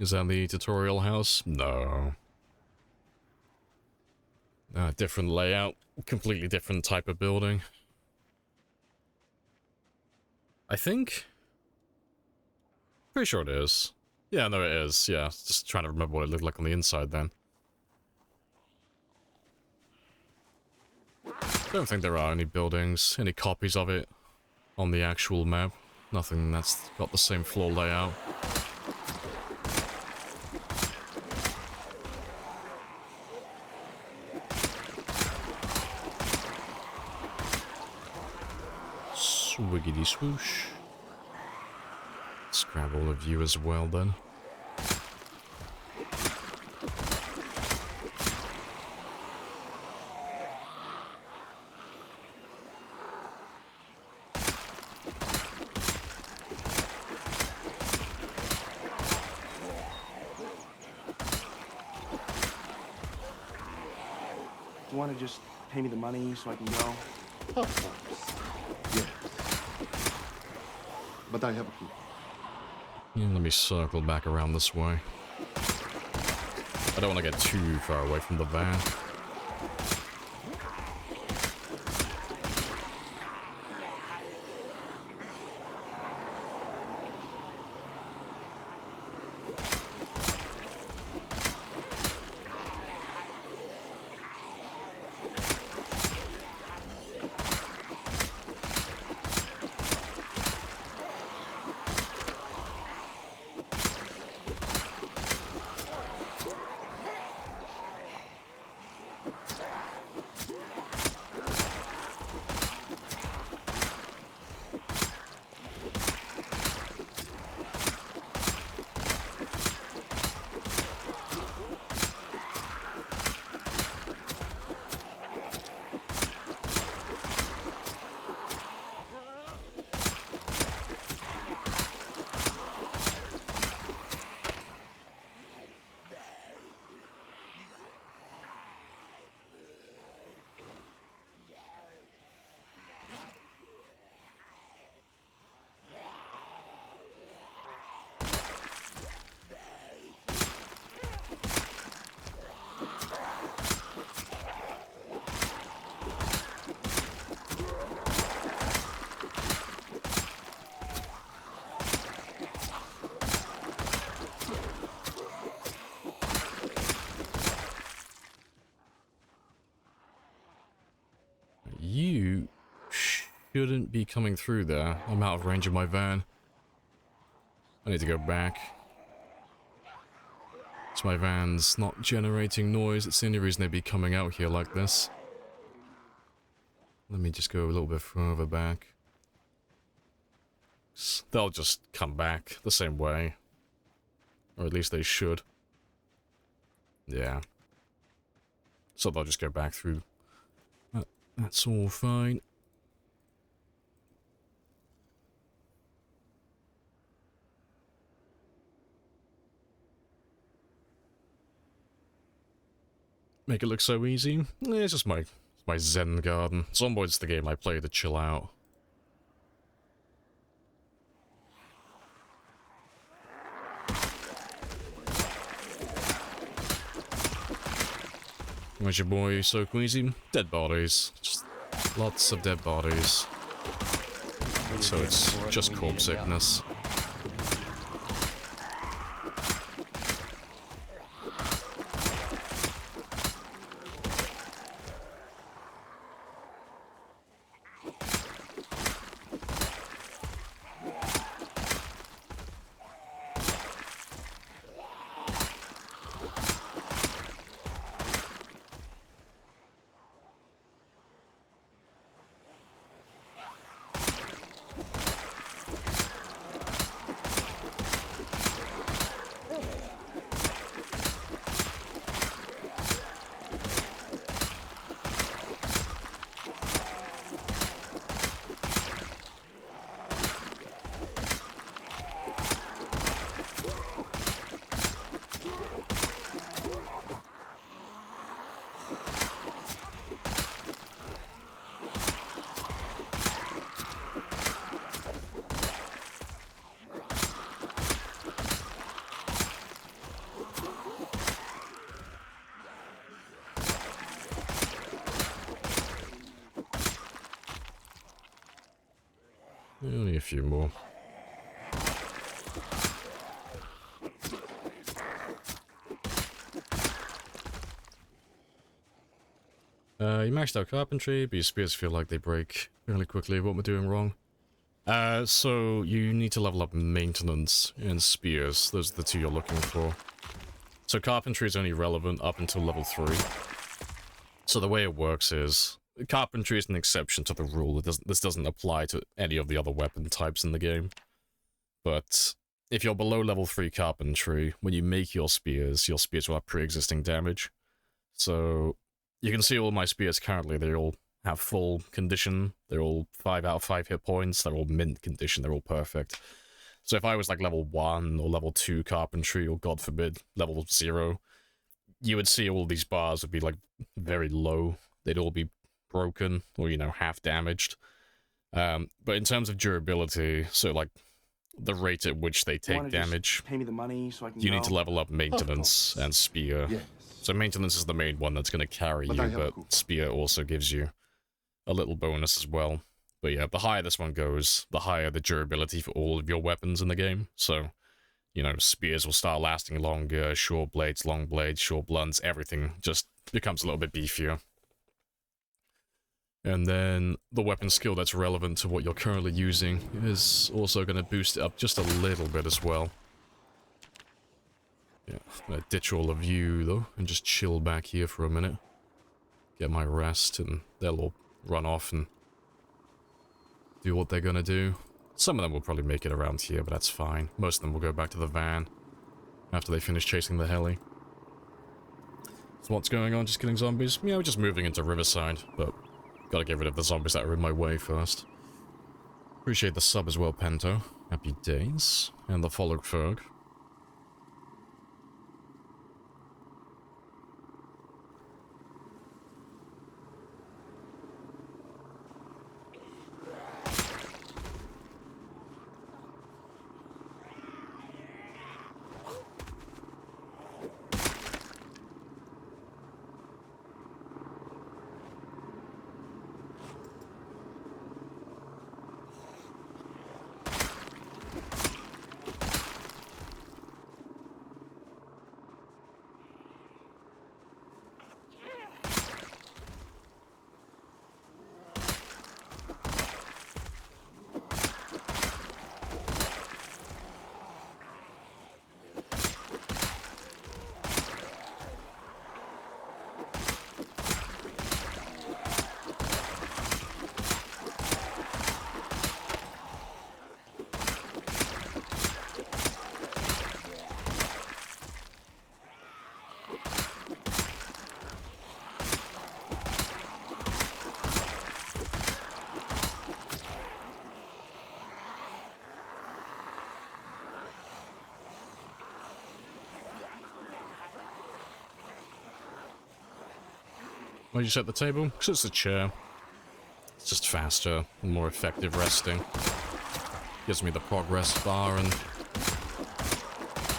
Is that the tutorial house? No. Different layout. Completely different type of building. I think? Pretty sure it is. Yeah, no it is. Yeah, just trying to remember what it looked like on the inside then. Don't think there are any buildings, any copies of it on the actual map. Nothing that's got the same floor layout. Swiggity swoosh. Let's grab all of you as well then. You want to just pay me the money so I can go? Of course. Yes. But I have a key. Yeah, let me circle back around this way. I don't want to get too far away from the van. You shouldn't be coming through there. I'm out of range of my van. I need to go back. So my van's not generating noise. It's the only reason they'd be coming out here like this. Let me just go a little bit further back. They'll just come back the same way. Or at least they should. Yeah. So they'll just go back through. That's all fine. Make it look so easy? It's just my Zen garden. Zomboid's the game I play to chill out. Where's your boy so queasy? Dead bodies. Just lots of dead bodies. So it's just corpse sickness. Only a few more. You maxed out carpentry, but your spears feel like they break really quickly. What am I doing wrong? So you need to level up maintenance and spears. Those are the two you're looking for. So carpentry is only relevant up until level 3. So the way it works is, carpentry is an exception to the rule. This doesn't apply to any of the other weapon types in the game. But if you're below level 3 carpentry, when you make your spears will have pre-existing damage. So you can see all my spears currently, they all have full condition, they're all 5 out of 5 hit points, they're all mint condition, they're all perfect. So if I was like level 1 or level 2 carpentry, or god forbid, level 0, you would see all these bars would be like very low, they'd all be broken, or, you know, half damaged. But in terms of durability, so like the rate at which they take damage, pay me the money so I can you need to level up maintenance and spear. Yes. So maintenance is the main one that's going to carry you, but spear also gives you a little bonus as well. But yeah, the higher this one goes, the higher the durability for all of your weapons in the game. So, you know, spears will start lasting longer, short blades, long blades, short blunts, everything just becomes a little bit beefier. And then the weapon skill that's relevant to what you're currently using is also going to boost it up just a little bit as well. Yeah, I'm gonna ditch all of you though, and just chill back here for a minute. Get my rest, and they'll all run off and do what they're gonna do. Some of them will probably make it around here, but that's fine. Most of them will go back to the van after they finish chasing the heli. So what's going on? Just killing zombies? Yeah, we're just moving into Riverside, but gotta get rid of the zombies that are in my way first. Appreciate the sub as well, Pento. Happy days. And the follow Ferg. Why'd you set the table? Because it's a chair. It's just faster and more effective resting. Gives me the progress bar and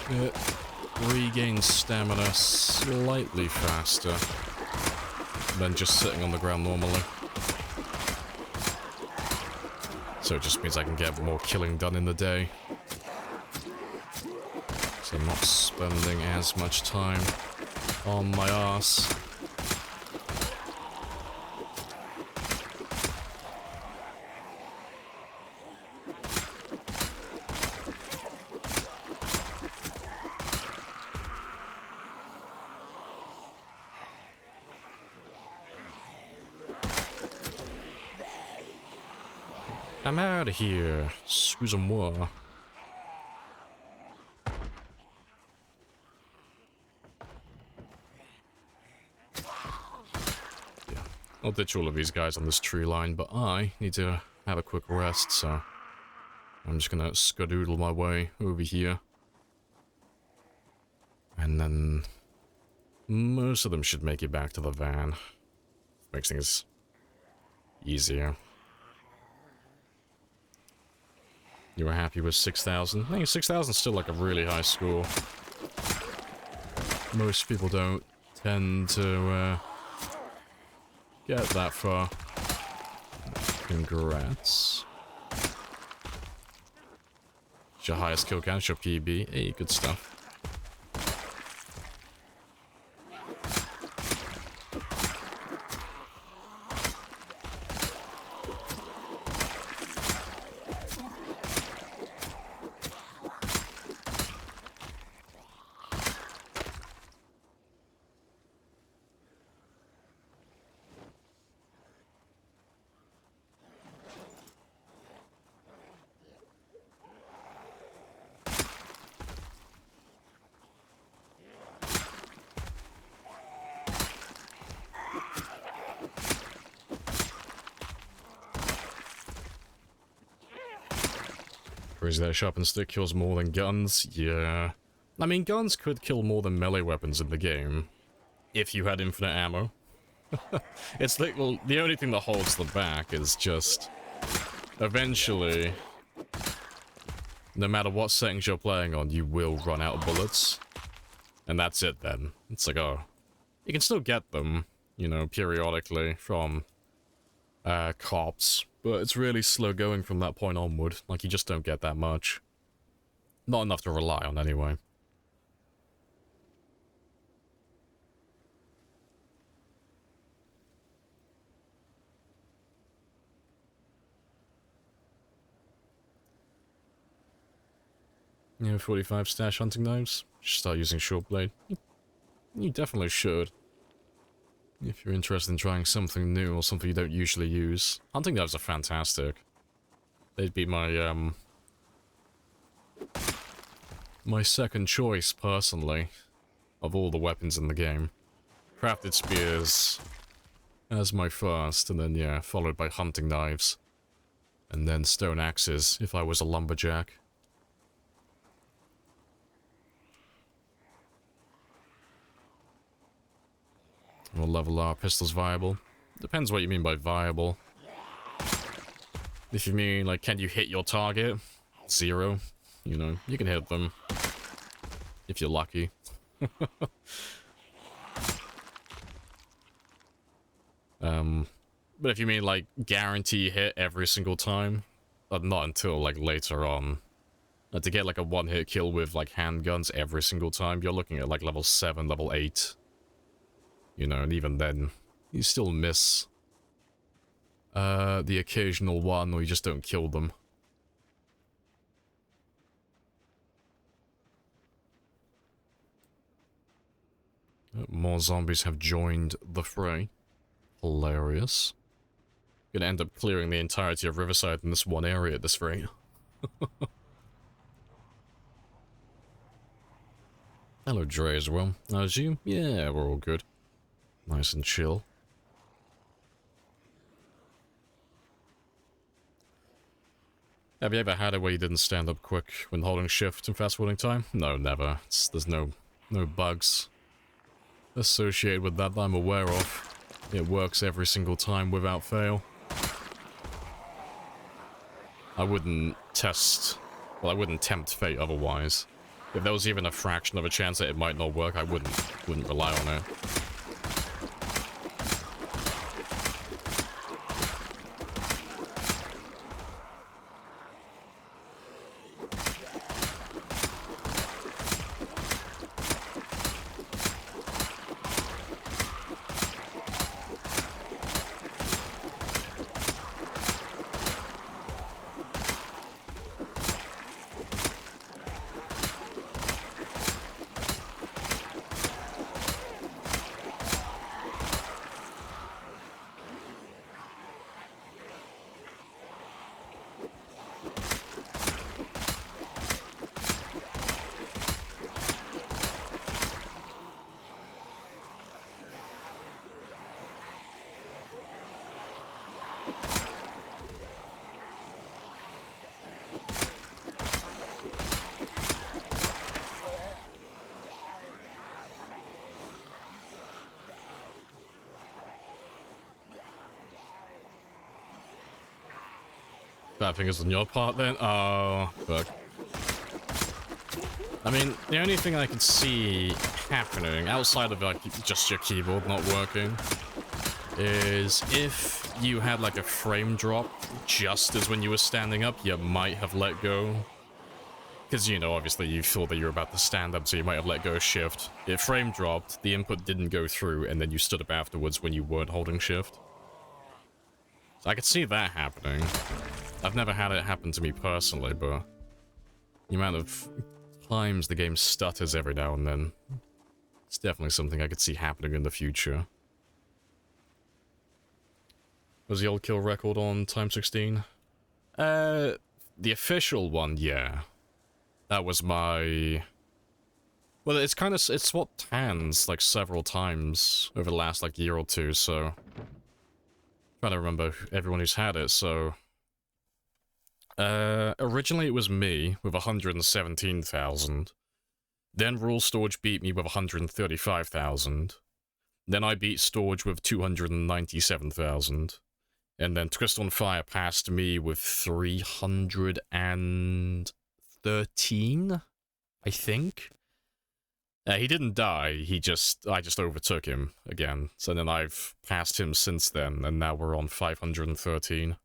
it regains stamina slightly faster than just sitting on the ground normally. So it just means I can get more killing done in the day. So I'm not spending as much time on my ass. I'm out of here. Excusez-moi. Yeah, I'll ditch all of these guys on this tree line, but I need to have a quick rest, so I'm just gonna skadoodle my way over here. And then most of them should make it back to the van. Makes things easier. You were happy with 6,000? I think 6,000 is still like a really high score. Most people don't tend to get that far. Congrats. It's your highest kill count, it's your PB. Hey, good stuff. Crazy that sharpened stick kills more than guns? Yeah. I mean, guns could kill more than melee weapons in the game. If you had infinite ammo. It's like, well, the only thing that holds them back is just... Eventually... No matter what settings you're playing on, you will run out of bullets. And that's it then. It's like, oh... You can still get them, you know, periodically from... cops. But it's really slow going from that point onward. Like, you just don't get that much. Not enough to rely on, anyway. Yeah, 45 stash hunting knives. Should start using short blade. You definitely should. If you're interested in trying something new or something you don't usually use. Hunting knives are fantastic. They'd be my, my second choice, personally, of all the weapons in the game. Crafted spears as my first, and then, yeah, followed by hunting knives. And then stone axes, if I was a lumberjack. What level are pistols viable? Depends what you mean by viable. If you mean, like, can you hit your target? 0. You know, you can hit them. If you're lucky. But if you mean, like, guarantee hit every single time, not until, like, later on. To get, like, a one-hit kill with, like, handguns every single time, you're looking at, like, level 7, level 8. You know, and even then, you still miss the occasional one, or you just don't kill them. More zombies have joined the fray. Hilarious. Gonna end up clearing the entirety of Riverside in this one area at this rate. Hello, Dre, as well. How's you? Yeah, we're all good. Nice and chill. Have you ever had it where you didn't stand up quick when holding shift in fast-forwarding time? No, never. There's no bugs associated with that I'm aware of. It works every single time without fail. I wouldn't test... Well, I wouldn't tempt fate otherwise. If there was even a fraction of a chance that it might not work, I wouldn't rely on it. Bad thing is on your part then? Oh, fuck. I mean, the only thing I can see happening, outside of like just your keyboard not working, is if you had like a frame drop just as when you were standing up, you might have let go Because, you know, obviously you thought that you were about to stand up, so you might have let go of shift. It frame dropped, the input didn't go through, and then you stood up afterwards when you weren't holding shift. So I could see that happening. I've never had it happen to me personally, but the amount of times the game stutters every now and then, it's definitely something I could see happening in the future. Was the old kill record on time 16? The official one, yeah. That was my... Well, it's kind of... It's swapped hands, like, several times over the last, like, year or two, so... I'm trying to remember everyone who's had it, so... Originally it was me, with 117,000. Then Rule Storage beat me with 135,000. Then I beat Storage with 297,000. And then Twist on Fire passed me with 313, I think. He didn't die, I just overtook him again. So then I've passed him since then, and now we're on 513.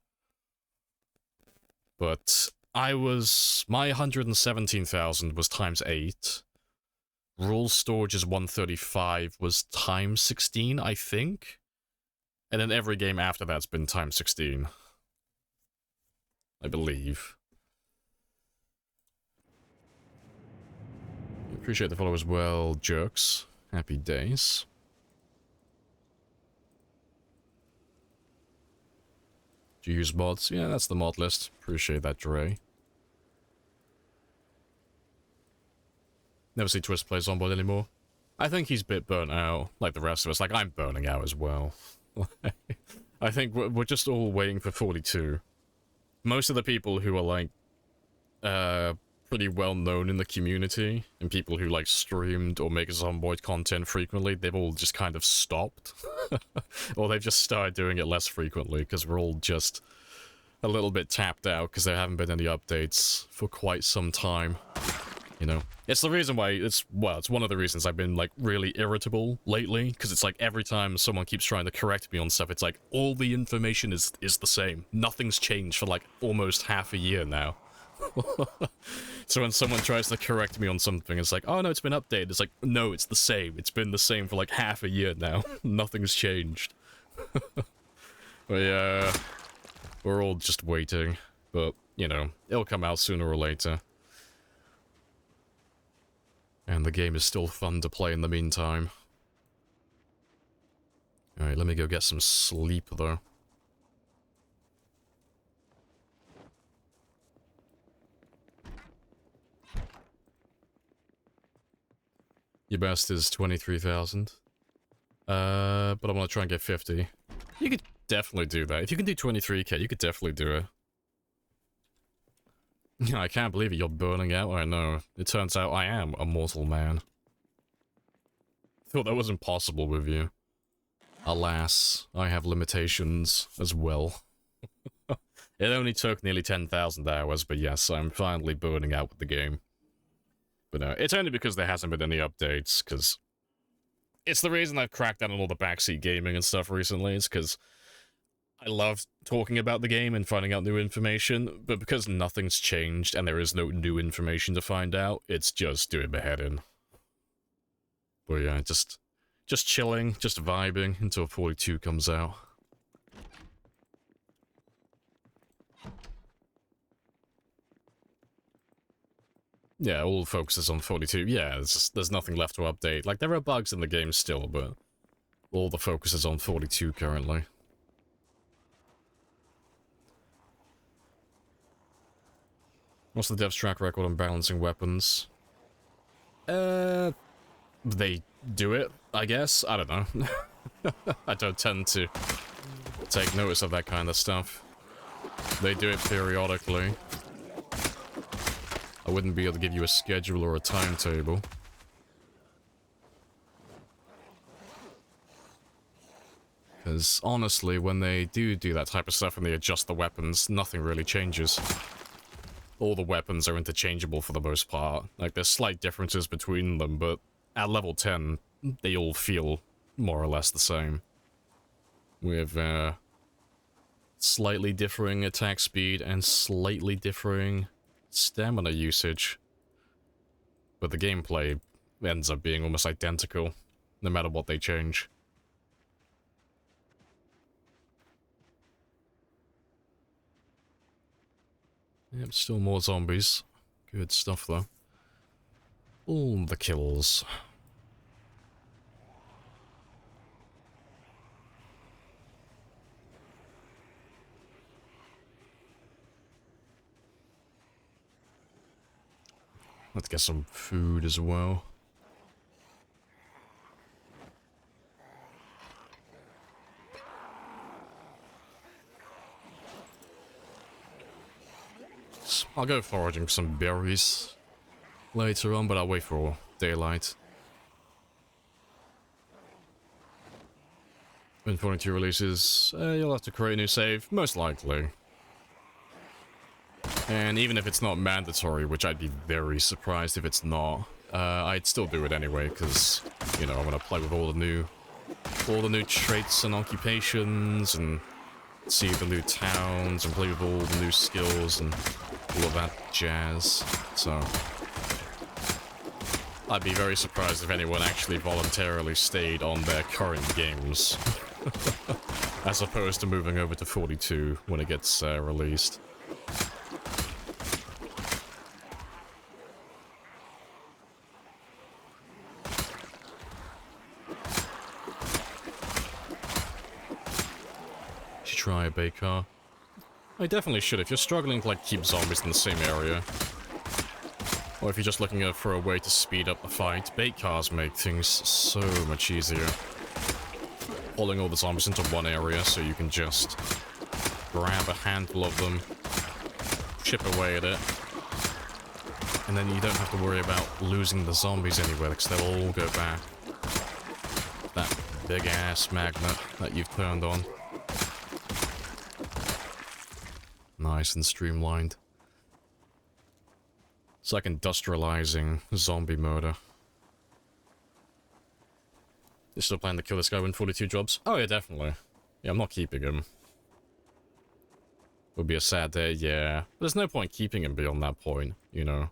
But my 117,000 was times 8. Rule Storage's 135 was times 16, I think. And then every game after that's been times 16. I believe. Appreciate the follow as well, Jerks. Happy days. Do you use mods? Yeah, that's the mod list. Appreciate that, Dre. Never see Twist play Zombot anymore. I think he's a bit burnt out, like the rest of us. Like, I'm burning out as well. I think we're just all waiting for 42. Most of the people who are, like, pretty well known in the community, and people who, like, streamed or make Zomboid content frequently, they've all just kind of stopped. Or they've just started doing it less frequently, because we're all just a little bit tapped out, because there haven't been any updates for quite some time. You know, it's the reason why it's one of the reasons I've been, like, really irritable lately, because it's like every time someone keeps trying to correct me on stuff, it's like all the information is the same. Nothing's changed for, like, almost half a year now. So when someone tries to correct me on something, it's like, oh no, it's been updated. It's like, no, it's the same. It's been the same for, like, half a year now. Nothing's changed. But yeah, we're all just waiting. But, you know, it'll come out sooner or later. And the game is still fun to play in the meantime. Alright, let me go get some sleep, though. Your best is 23,000. But I'm gonna try and get 50. You could definitely do that. If you can do 23k, you could definitely do it. I can't believe it, you're burning out. I know. It turns out I am a mortal man. Thought that was impossible with you. Alas, I have limitations as well. It only took nearly 10,000 hours, but yes, I'm finally burning out with the game. But no, it's only because there hasn't been any updates, because... It's the reason I've cracked down on all the backseat gaming and stuff recently, it's because... I love talking about the game and finding out new information, but because nothing's changed and there is no new information to find out, it's just doing beheading. But yeah, just chilling, just vibing until 42 comes out. Yeah, all focuses on 42. Yeah, there's nothing left to update. Like, there are bugs in the game still, but all the focus is on 42 currently. What's the dev's track record on balancing weapons? They do it, I guess? I don't know. I don't tend to take notice of that kind of stuff. They do it periodically. I wouldn't be able to give you a schedule or a timetable. Because honestly, when they do that type of stuff and they adjust the weapons, nothing really changes. All the weapons are interchangeable for the most part. Like, there's slight differences between them, but at level 10, they all feel more or less the same. With, slightly differing attack speed and slightly differing stamina usage. but the gameplay ends up being almost identical, no matter what they change. Yep, still more zombies. Good stuff, though. All the kills. Let's get some food as well. I'll go foraging for some berries later on, but I'll wait for daylight. When 42 releases, you'll have to create a new save, most likely. And even if it's not mandatory, which I'd be very surprised if it's not, I'd still do it anyway, because, you know, I want to play with all the new traits and occupations, and see the new towns, and play with all the new skills, and all of that jazz. So I'd be very surprised if anyone actually voluntarily stayed on their current games, as opposed to moving over to 42 when it gets released. Try a bait car. I definitely should if you're struggling to like keep zombies in the same area. Or if you're just looking for a way to speed up the fight, bait cars make things so much easier. Pulling all the zombies into one area so you can just grab a handful of them, chip away at it, and then you don't have to worry about losing the zombies anywhere because they'll all go back. That big ass magnet that you've turned on. Nice and streamlined. It's like industrializing zombie murder. You still plan to kill this guy when 42 jobs? Oh yeah, definitely. Yeah, I'm not keeping him. Would be a sad day, yeah. There's no point keeping him beyond that point, you know.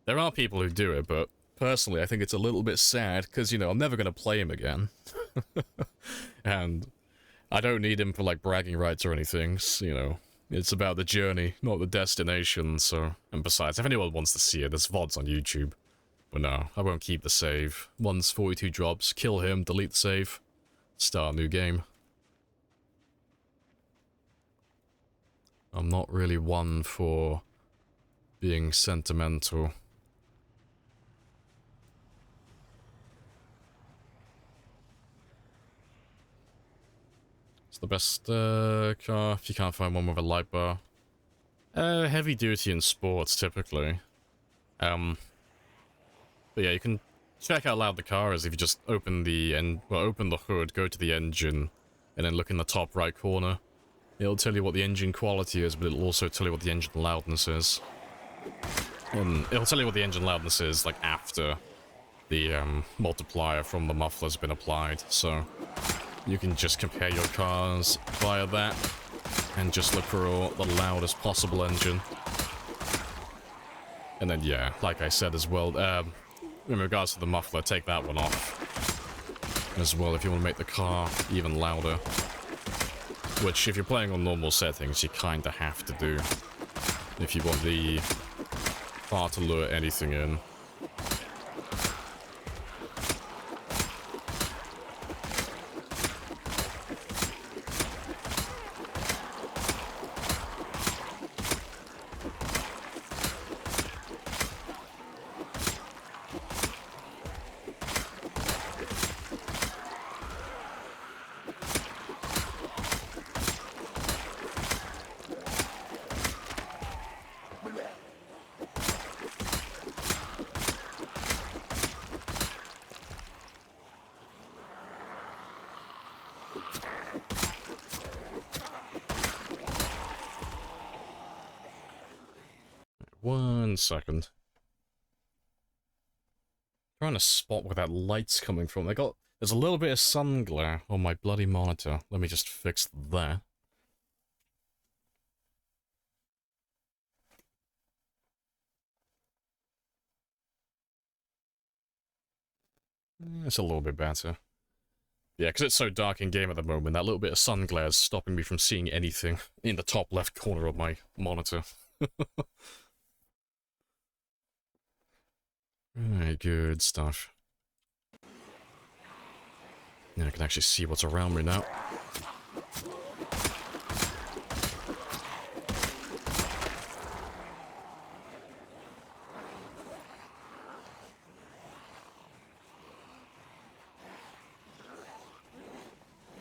There are people who do it, but personally I think it's a little bit sad, because, you know, I'm never going to play him again. And I don't need him for, like, bragging rights or anything, so, you know. It's about the journey, not the destination, so... And besides, if anyone wants to see it, there's VODs on YouTube. But no, I won't keep the save. Once 42 drops, kill him, delete the save, start a new game. I'm not really one for being sentimental. It's the best car if you can't find one with a light bar. Heavy duty in sports, typically. But yeah, you can check how loud the car is if you just open the open the hood, go to the engine, and then look in the top right corner. It'll tell you what the engine quality is, but it'll also tell you what the engine loudness is. And it'll tell you what the engine loudness is, like, after the multiplier from the muffler's been applied, so you can just compare your cars via that, and just look for the loudest possible engine. And then, yeah, like I said as well, in regards to the muffler, take that one off as well if you want to make the car even louder. Which, if you're playing on normal settings, you kinda have to do if you want the car to lure anything in. One second. Trying to spot where that light's coming from. There's a little bit of sun glare on my bloody monitor. Let me just fix that. It's a little bit better. Yeah, because it's so dark in game at the moment, that little bit of sun glare is stopping me from seeing anything in the top left corner of my monitor. Alright, good stuff. Yeah, I can actually see what's around me now.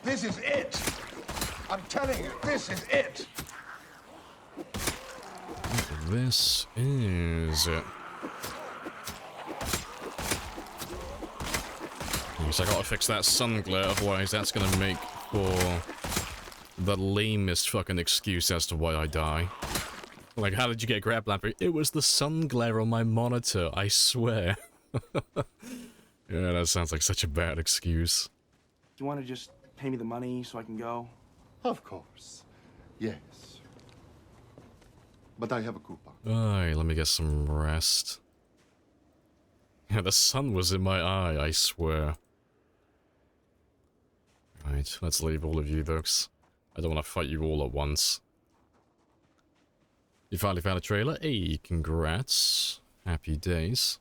This is it! I'm telling you, this is it! This is it. So I gotta fix that sun glare, otherwise that's gonna make for the lamest fucking excuse as to why I die. Like, how did you get grabbed, Lamprey? It was the sun glare on my monitor, I swear. Yeah, that sounds like such a bad excuse. Do you want to just pay me the money so I can go? Of course. Yes. But I have a coupon. Alright, let me get some rest. Yeah, the sun was in my eye, I swear. Right, let's leave all of you, folks. I don't want to fight you all at once. You finally found a trailer? Hey, congrats. Happy days.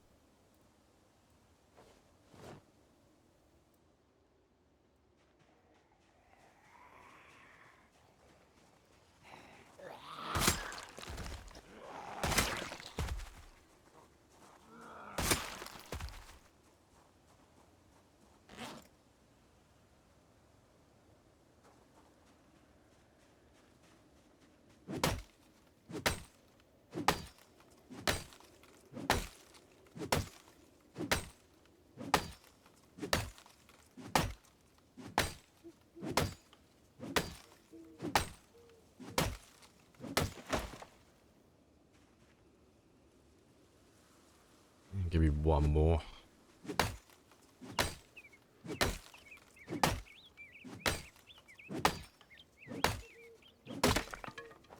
Give me one more.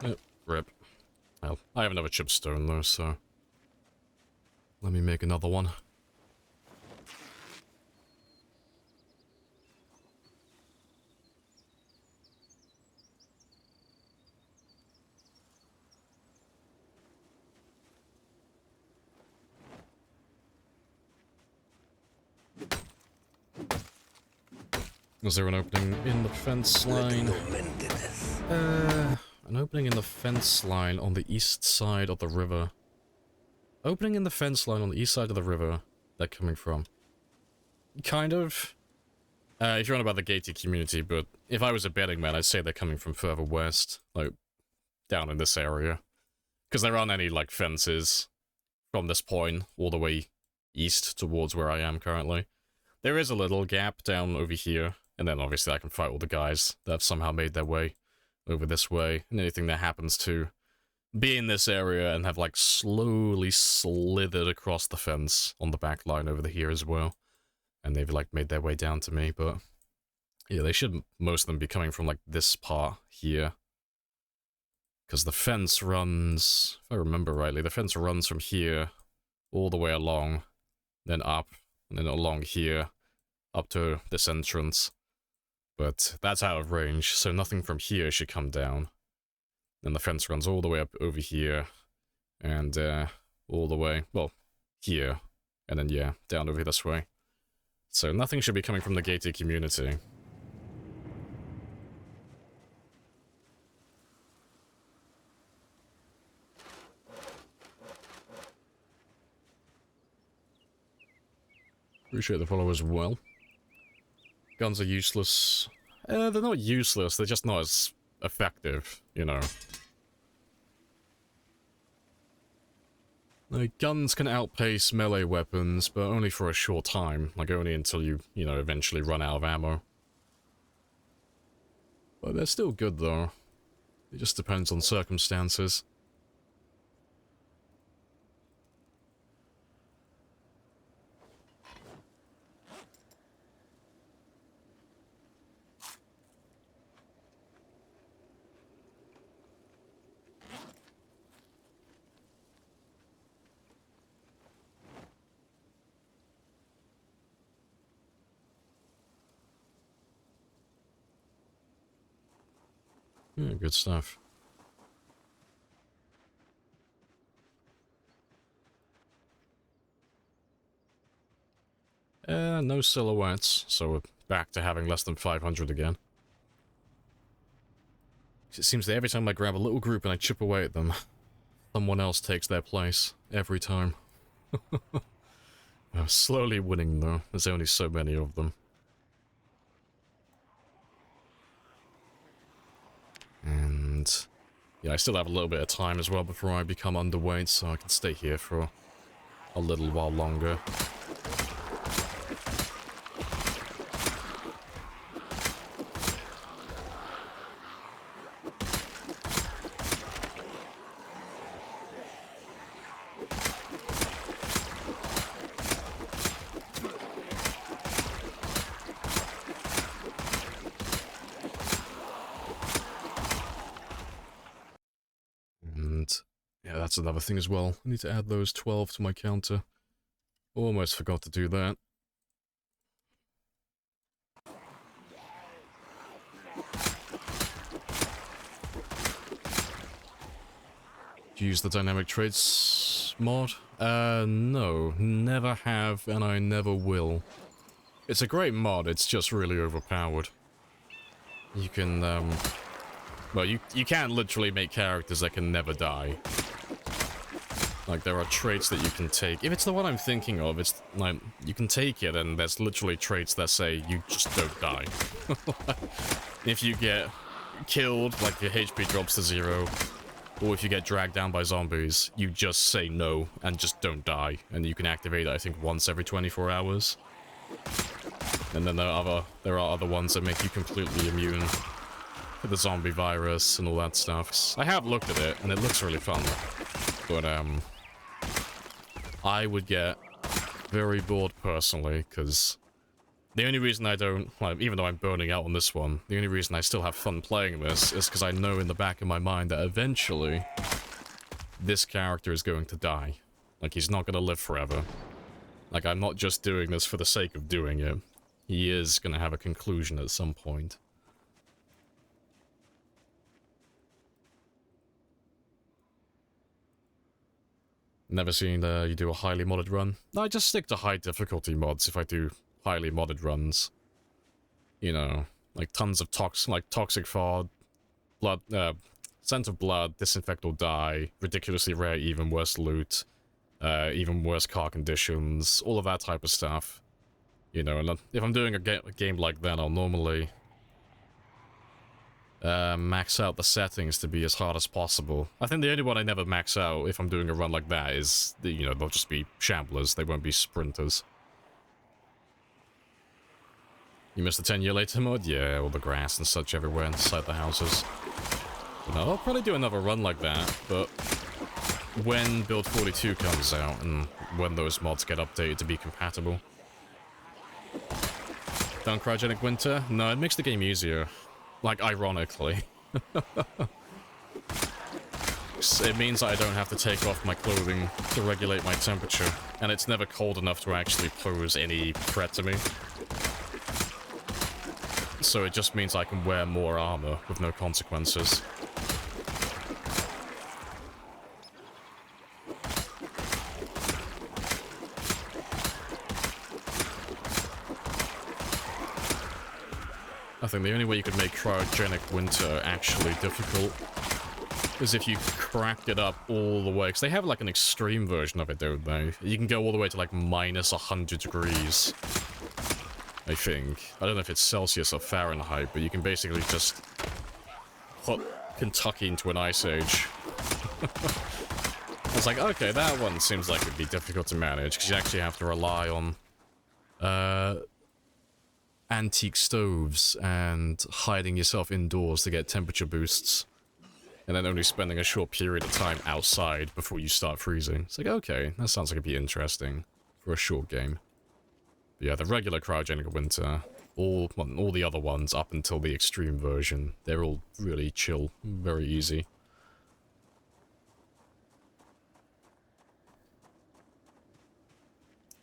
Oh, rip. Well, I have another chipstone though, so... let me make another one. Was there an opening in the fence line? An opening in the fence line on the east side of the river. Opening in the fence line on the east side of the river. They're coming from. Kind of. If you're on about the gated community, but if I was a betting man, I'd say they're coming from further west. Like, down in this area. Because there aren't any, like, fences from this point all the way east towards where I am currently. There is a little gap down over here. And then obviously I can fight all the guys that have somehow made their way over this way. And anything that happens to be in this area and have like slowly slithered across the fence on the back line over here as well. And they've like made their way down to me, but yeah, they should most of them be coming from like this part here. Because the fence runs, if I remember rightly, the fence runs from here all the way along, then up, and then along here, up to this entrance. But that's out of range, so nothing from here should come down. Then the fence runs all the way up over here, and all the way, well, here, and then yeah, down over this way. So nothing should be coming from the gated community. Appreciate the follow as well. Guns are useless. They're not useless, they're just not as effective, you know. Like, guns can outpace melee weapons, but only for a short time. Like, only until you know, eventually run out of ammo. But they're still good, though. It just depends on circumstances. Yeah, good stuff. No silhouettes, so we're back to having less than 500 again. It seems that every time I grab a little group and I chip away at them, someone else takes their place. Every time. I'm slowly winning, though. There's only so many of them. And yeah, I still have a little bit of time as well before I become underweight, so I can stay here for a little while longer. Yeah, that's another thing as well. I need to add those 12 to my counter. Almost forgot to do that. Do you use the dynamic traits mod? No. Never have, and I never will. It's a great mod, it's just really overpowered. You can, well, you can't literally make characters that can never die. Like, there are traits that you can take. If it's the one I'm thinking of, it's like, you can take it and there's literally traits that say you just don't die. If you get killed, like your HP drops to 0, or if you get dragged down by zombies, you just say no and just don't die. And you can activate it, I think, once every 24 hours. And then there are other ones that make you completely immune to the zombie virus and all that stuff. I have looked at it, and it looks really fun. But, I would get very bored personally, because the only reason I don't, like, even though I'm burning out on this one, the only reason I still have fun playing this is because I know in the back of my mind that eventually this character is going to die. Like, he's not going to live forever. Like, I'm not just doing this for the sake of doing it. He is going to have a conclusion at some point. Never seen you do a highly modded run. No, I just stick to high difficulty mods if I do highly modded runs. You know, like tons of toxic fog, blood, scent of blood, disinfect or die, ridiculously rare, even worse loot, even worse car conditions, all of that type of stuff. You know, and if I'm doing a game like that, I'll normally max out the settings to be as hard as possible. I think the only one I never max out if I'm doing a run like that is, you know, they'll just be shamblers, they won't be sprinters. You missed the 10-year later mod? Yeah, all the grass and such everywhere inside the houses. But no, I'll probably do another run like that, but when Build 42 comes out and when those mods get updated to be compatible. Done Cryogenic Winter? No, it makes the game easier. Like, ironically. It means I don't have to take off my clothing to regulate my temperature, and it's never cold enough to actually pose any threat to me. So it just means I can wear more armor with no consequences. I think the only way you could make Cryogenic Winter actually difficult is if you cracked it up all the way. Because they have like an extreme version of it, don't they? You can go all the way to like minus 100 degrees, I think. I don't know if it's Celsius or Fahrenheit, but you can basically just put Kentucky into an ice age. I was like, okay, that one seems like it'd be difficult to manage, because you actually have to rely on antique stoves and hiding yourself indoors to get temperature boosts, and then only spending a short period of time outside before you start freezing. It's like, okay, that sounds like it'd be interesting for a short game. But yeah, the regular Cryogenic Winter, all the other ones up until the extreme version, they're all really chill, very easy.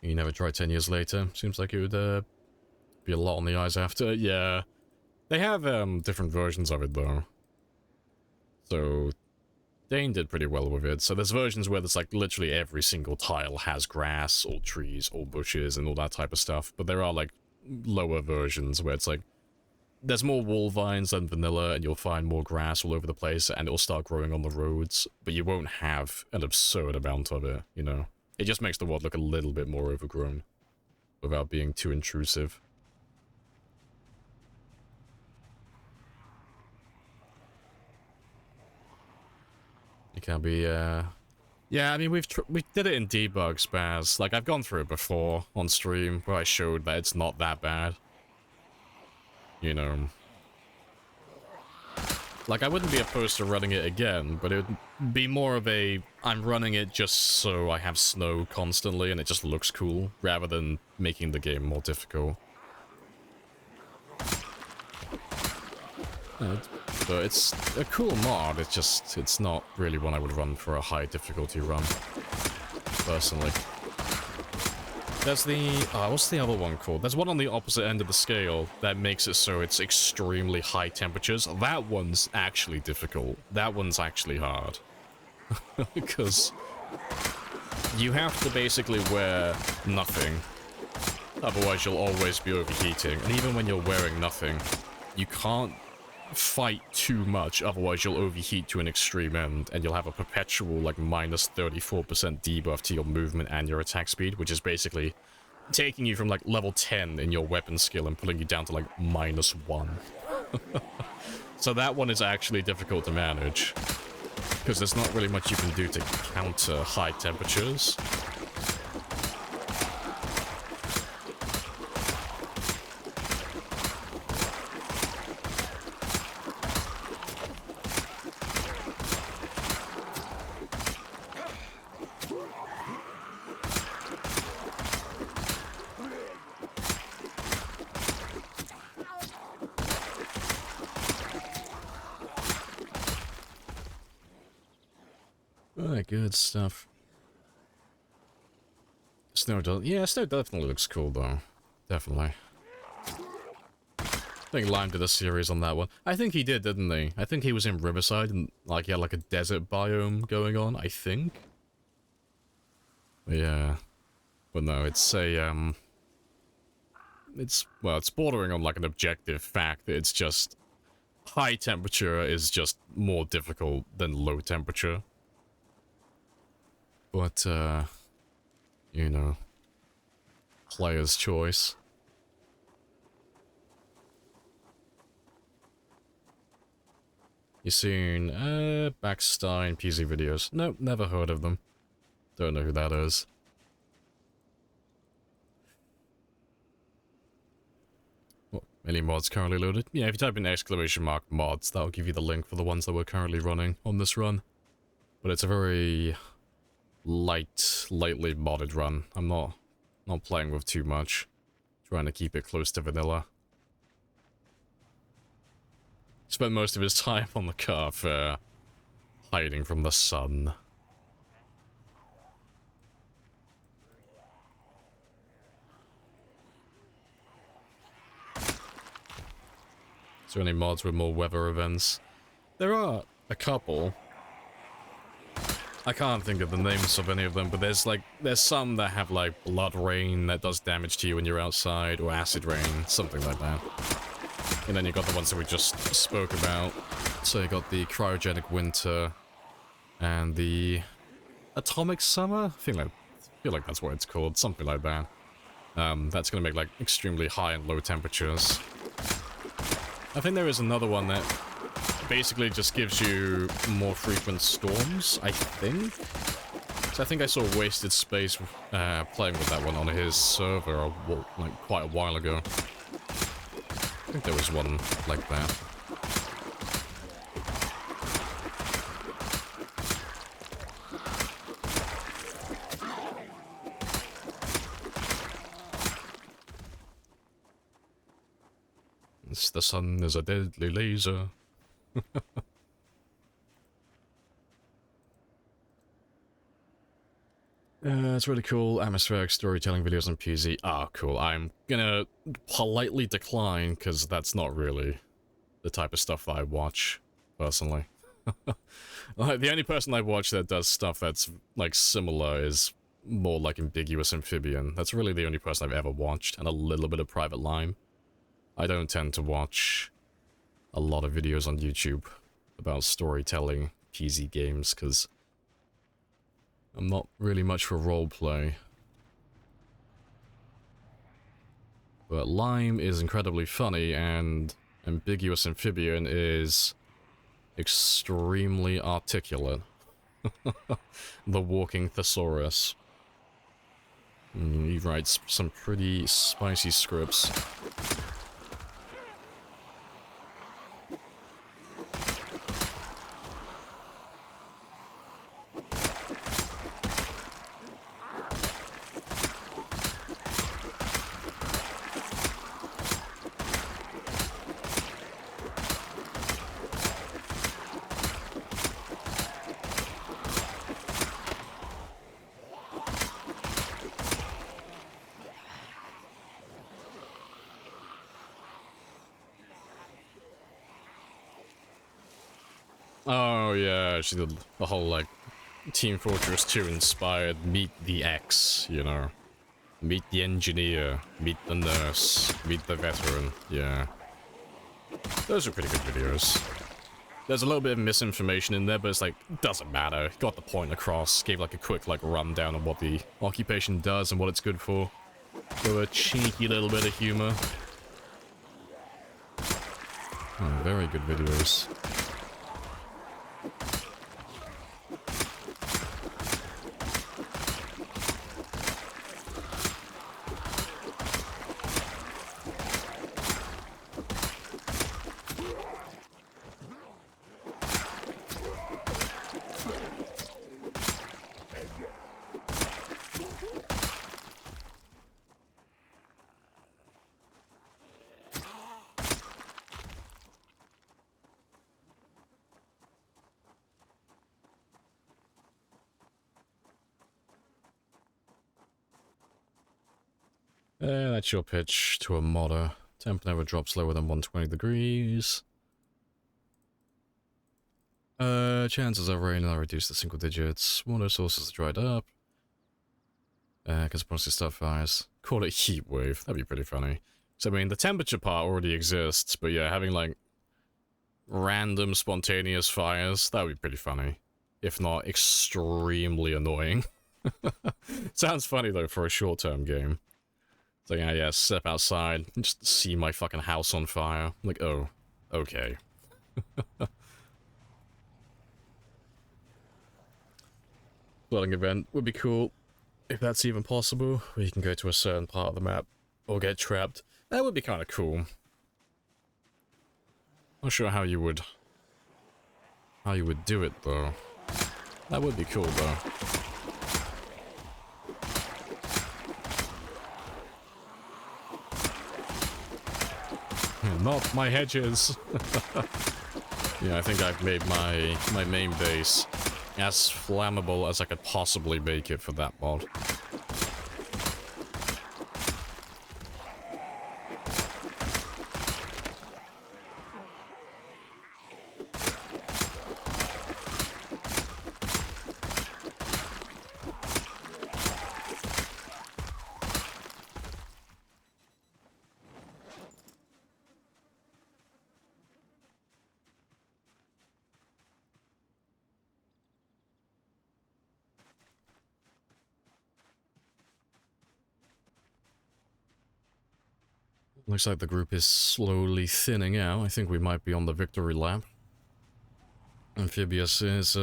You never tried 10 years later? Seems like it would be a lot on the eyes after. Yeah. They have different versions of it though. So Dane did pretty well with it. So there's versions where there's like literally every single tile has grass or trees or bushes and all that type of stuff. But there are like lower versions where it's like there's more wall vines than vanilla and you'll find more grass all over the place and it'll start growing on the roads. But you won't have an absurd amount of it, you know. It just makes the world look a little bit more overgrown without being too intrusive. It can be, yeah, I mean, we did it in debug, Spaz. Like, I've gone through it before on stream, where I showed that it's not that bad. You know. Like, I wouldn't be opposed to running it again, but it would be more of a, I'm running it just so I have snow constantly and it just looks cool, rather than making the game more difficult. But it's a cool mod, it's not really one I would run for a high difficulty run, personally. There's the, what's the other one called? There's one on the opposite end of the scale that makes it so it's extremely high temperatures. That one's actually difficult. That one's actually hard. Because you have to basically wear nothing. Otherwise you'll always be overheating. And even when you're wearing nothing, you can't fight too much, otherwise you'll overheat to an extreme end, and you'll have a perpetual, like, minus 34% debuff to your movement and your attack speed, which is basically taking you from, like, level 10 in your weapon skill and pulling you down to, like, -1. So that one is actually difficult to manage, because there's not really much you can do to counter high temperatures. Good stuff. Snow does, yeah, snow definitely looks cool though. Definitely. I think Lime did a series on that one. I think he did, didn't he? I think he was in Riverside and like he had like a desert biome going on, I think. Yeah. But no, it's a well, it's bordering on like an objective fact that it's just high temperature is just more difficult than low temperature. But, you know, player's choice. You seen, Backstein PC videos? Nope, never heard of them. Don't know who that is. What, any mods currently loaded? Yeah, if you type in !mods, that'll give you the link for the ones that we're currently running on this run. But it's a very lightly modded run. I'm not playing with too much. Trying to keep it close to vanilla. Spent most of his time on the car for hiding from the sun. Is there any mods with more weather events? There are a couple. I can't think of the names of any of them, but there's some that have like blood rain that does damage to you when you're outside, or acid rain, something like that. And then you got the ones that we just spoke about. So you got the cryogenic winter and the atomic summer. I feel like that's what it's called, something like that. That's gonna make like extremely high and low temperatures. I think there is another one that basically just gives you more frequent storms, I think. So I think I saw Wasted Space playing with that one on his server like quite a while ago. I think there was one like that. The sun is a deadly laser. It's really cool. Atmospheric storytelling videos on PZ. Ah, cool. I'm gonna politely decline, because that's not really the type of stuff that I watch, personally. Like, the only person I watch that does stuff that's, like, similar is more like Ambiguous Amphibian. That's really the only person I've ever watched, and a little bit of Private Lime. I don't tend to watch a lot of videos on YouTube about storytelling PZ games, because I'm not really much for roleplay. But Lime is incredibly funny, and Ambiguous Amphibian is extremely articulate. The walking thesaurus. He writes some pretty spicy scripts. Oh yeah, she did the whole like Team Fortress 2 inspired meet the X, you know. Meet the engineer, meet the nurse, meet the veteran, yeah. Those are pretty good videos. There's a little bit of misinformation in there, but it's like, doesn't matter. Got the point across, gave like a quick like rundown of what the occupation does and what it's good for. With a cheeky little bit of humor. Oh, very good videos. That's your pitch to a modder. Temp never drops lower than 120 degrees. Chances of rain are reduced to single digits. Water sources are dried up. Because mostly stuff fires. Call it heat wave. That'd be pretty funny. So, I mean, the temperature part already exists, but yeah, having, like, random spontaneous fires, that would be pretty funny. If not extremely annoying. Sounds funny, though, for a short-term game. So yeah, step outside and just see my fucking house on fire. Like, oh, okay. Flooding event would be cool, if that's even possible, where you can go to a certain part of the map, or get trapped. That would be kind of cool. Not sure how you would do it, though. That would be cool, though. Not my hedges. Yeah, I think I've made my main base as flammable as I could possibly make it for that mod. Looks like the group is slowly thinning out. I think we might be on the victory lap. Amphibious is,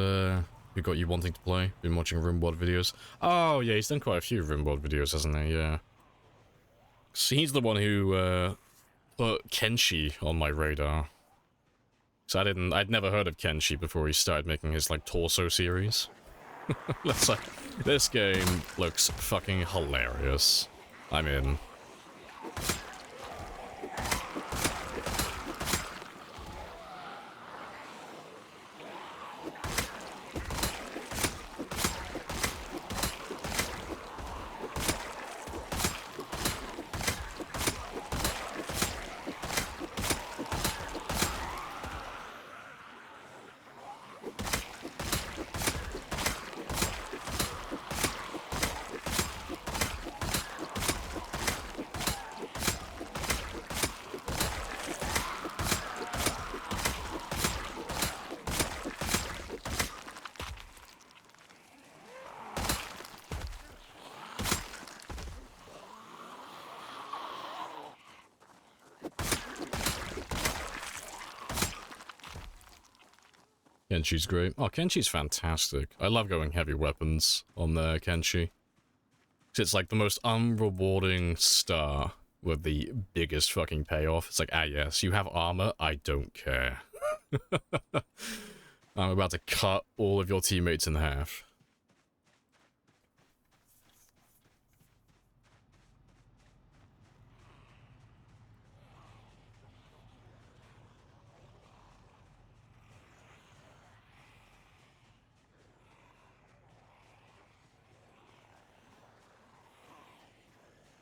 we got you wanting to play. Been watching Rimworld videos. Oh, yeah, he's done quite a few Rimworld videos, hasn't he? Yeah. So he's the one who, put Kenshi on my radar. So I'd never heard of Kenshi before he started making his, like, torso series. That's like, this game looks fucking hilarious. I'm in. Kenshi's great. Oh, Kenshi's fantastic. I love going heavy weapons on the Kenshi. It's like the most unrewarding star with the biggest fucking payoff. It's like, ah yes, you have armor, I don't care. I'm about to cut all of your teammates in half.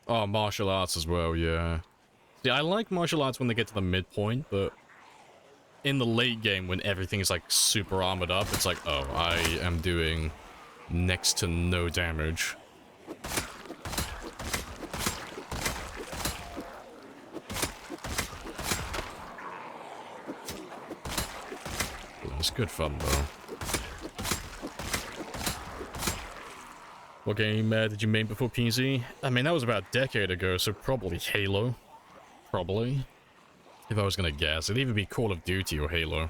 Oh, martial arts as well, yeah. See, I like martial arts when they get to the midpoint, but in the late game when everything is like super armored up, it's like, oh, I am doing next to no damage. It's good fun though. What game did you make before PZ? I mean, that was about a decade ago, so probably Halo. Probably. If I was gonna guess, it'd either be Call of Duty or Halo.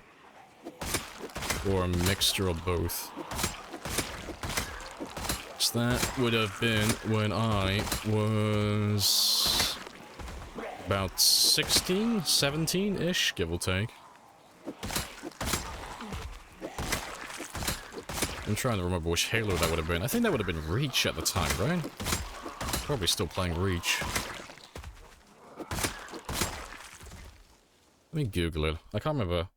Or a mixture of both. So that would have been when I was about 16, 17-ish, give or take. I'm trying to remember which Halo that would have been. I think that would have been Reach at the time, right? Probably still playing Reach. Let me Google it. I can't remember.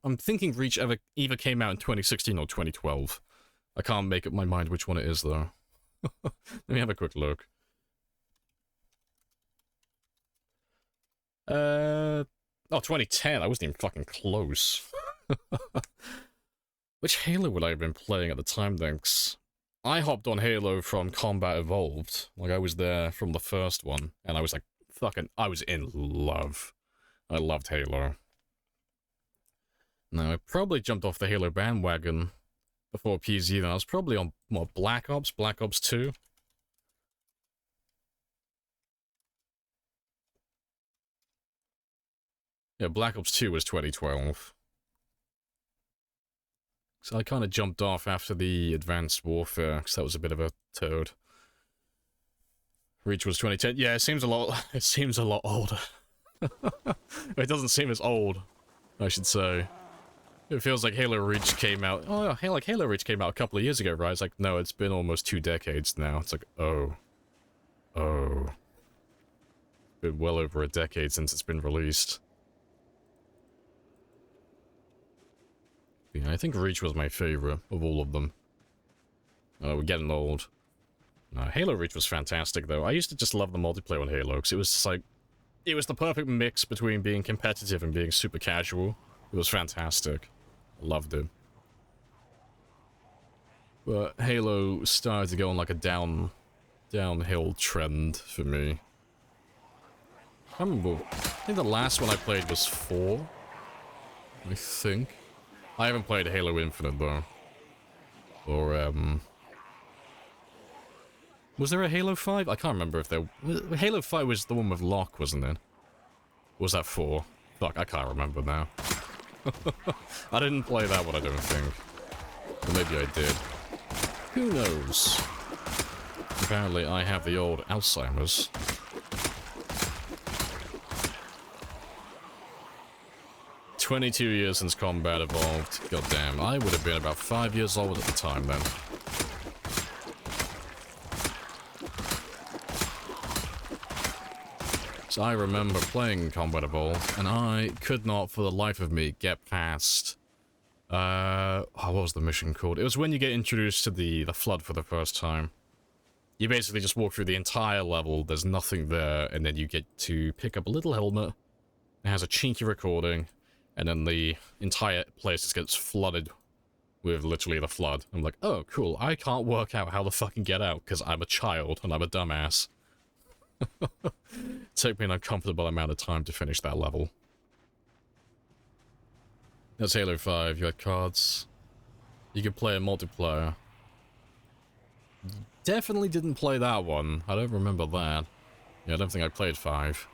I'm thinking Reach either came out in 2016 or 2012. I can't make up my mind which one it is, though. Let me have a quick look. Oh, 2010. I wasn't even fucking close. Which Halo would I have been playing at the time, then? 'Cause I hopped on Halo from Combat Evolved. Like, I was there from the first one, and I was like, I was in love. I loved Halo. Now, I probably jumped off the Halo bandwagon before PZ, then I was probably on, what, Black Ops 2? Yeah, Black Ops 2 was 2012. So I kind of jumped off after the Advanced Warfare, because that was a bit of a turd. Reach was 2010. Yeah, it seems a lot older. It doesn't seem as old, I should say. It feels like Halo Reach came out... Oh, Halo Reach came out a couple of years ago, right? It's like, no, it's been almost 2 decades now. It's like, oh. Oh. Been well over a decade since it's been released. Yeah, I think Reach was my favorite of all of them. We're getting old. Halo Reach was fantastic, though. I used to just love the multiplayer on Halo, because it was just like... It was the perfect mix between being competitive and being super casual. It was fantastic. I loved it. But Halo started to go on like a downhill trend for me. I remember... I think the last one I played was 4. I think. I haven't played Halo Infinite, though. Or, was there a Halo 5? I can't remember if there... Halo 5 was the one with Locke, wasn't it? Was that 4? Fuck, I can't remember now. I didn't play that one, I don't think. Or maybe I did. Who knows? Apparently, I have the old Alzheimer's. "22 years since Combat Evolved." God damn, I would have been about 5 years old at the time then. So I remember playing Combat Evolved, and I could not, for the life of me, get past... what was the mission called? It was when you get introduced to the Flood for the first time. You basically just walk through the entire level, there's nothing there, and then you get to pick up a little helmet. It has a cheeky recording. And then the entire place just gets flooded with literally the flood. I'm like, oh, cool. I can't work out how to fucking get out because I'm a child and I'm a dumbass. It took me an uncomfortable amount of time to finish that level. That's Halo 5. You had cards. You could play a multiplayer. Definitely didn't play that one. I don't remember that. Yeah, I don't think I played 5.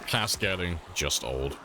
past getting just old.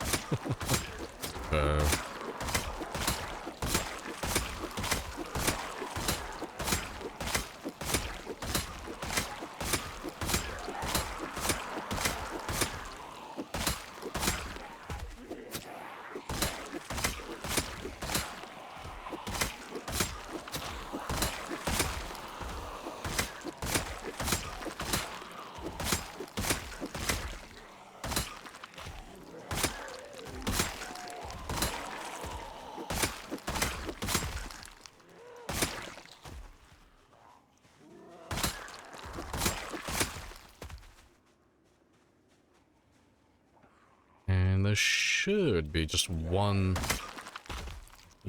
And there should be just one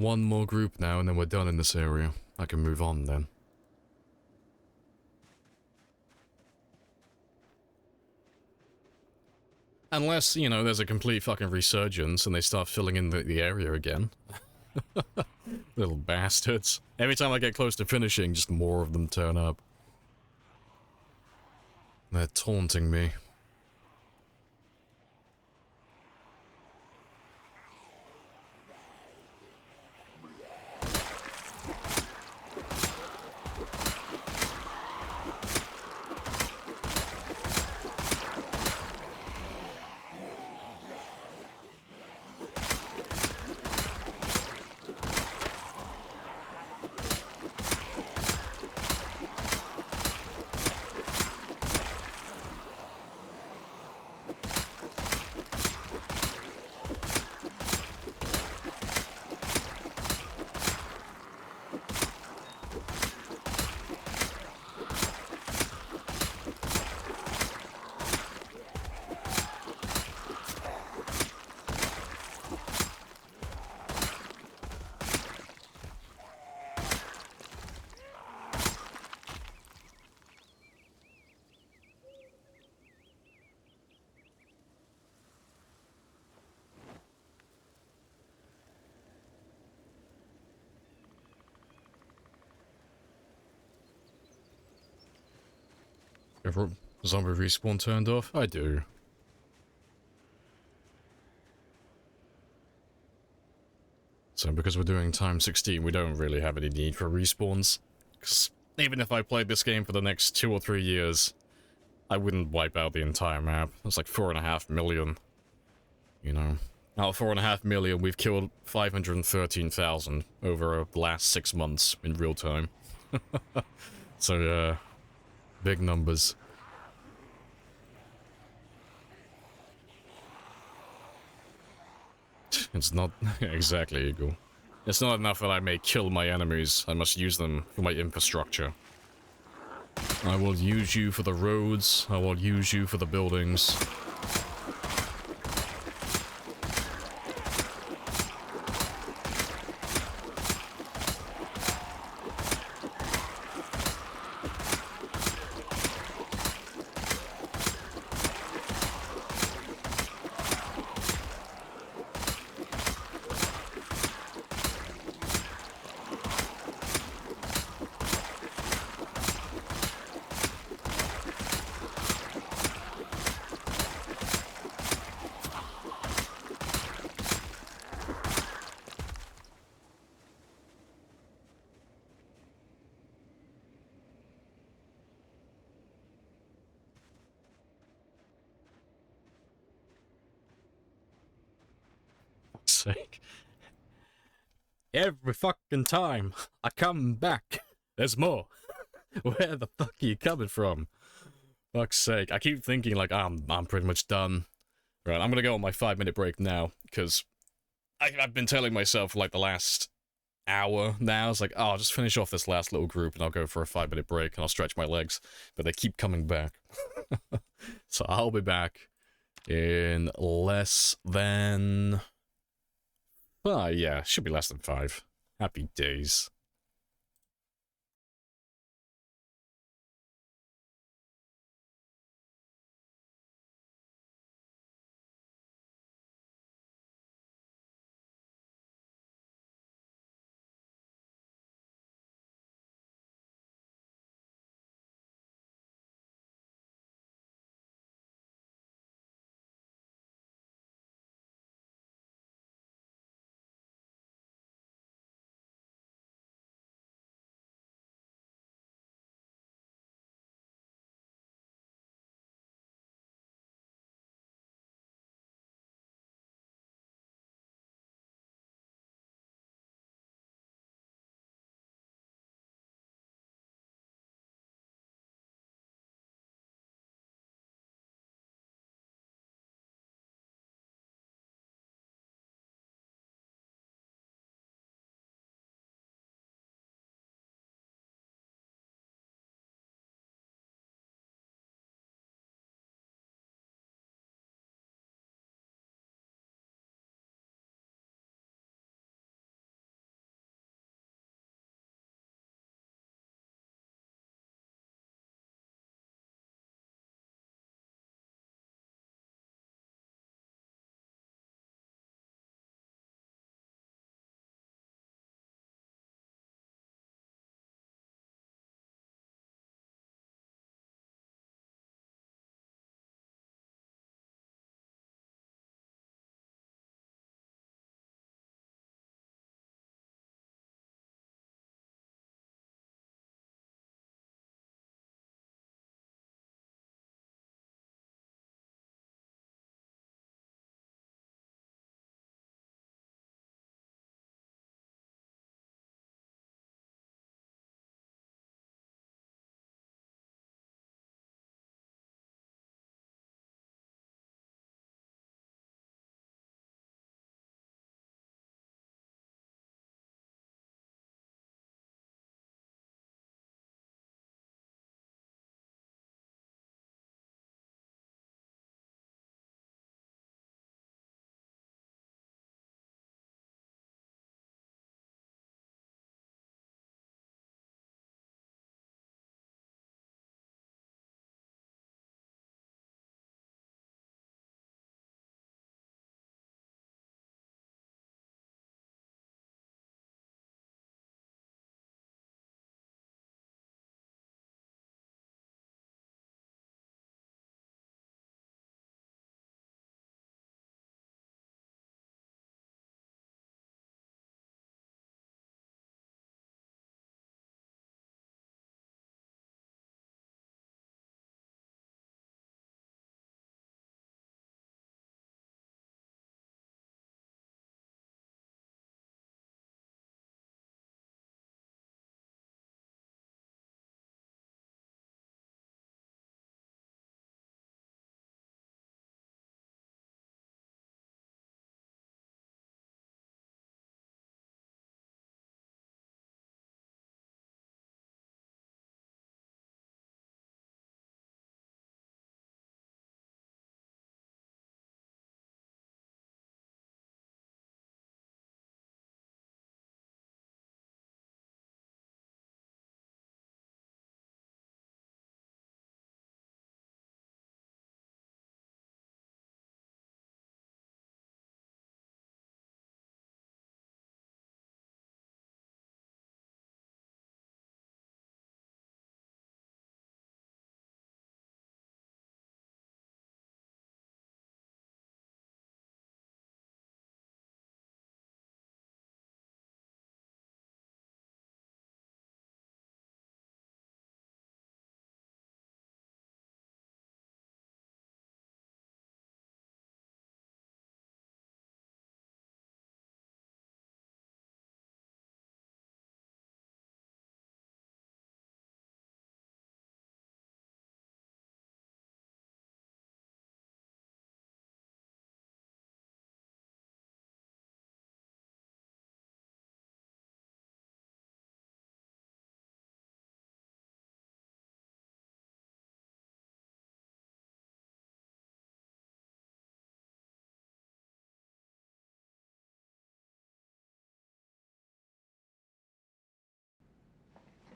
more group now, and then we're done in this area. I can move on then. Unless, you know, there's a complete fucking resurgence and they start filling in the area again. Little bastards. Every time I get close to finishing, just more of them turn up. They're taunting me. Ever zombie respawn turned off? I do. So because we're doing time 16, we don't really have any need for respawns. Because even if I played this game for the next 2 or 3 years, I wouldn't wipe out the entire map. It's like 4.5 million. You know. Out of 4.5 million, we've killed 513,000 over the last 6 months in real time. So, big numbers. It's not exactly equal. It's not enough that I may kill my enemies, I must use them for my infrastructure. I will use you for the roads, I will use you for the buildings. Sake. Every fucking time I come back, there's more. Where the fuck are you coming from? Fuck's sake. I keep thinking like I'm pretty much done. Right, I'm gonna go on my 5-minute break now, because I've been telling myself for like the last hour now. It's like, oh, I'll just finish off this last little group and I'll go for a 5-minute break and I'll stretch my legs. But they keep coming back. So I'll be back in less than... yeah, should be less than 5. Happy days.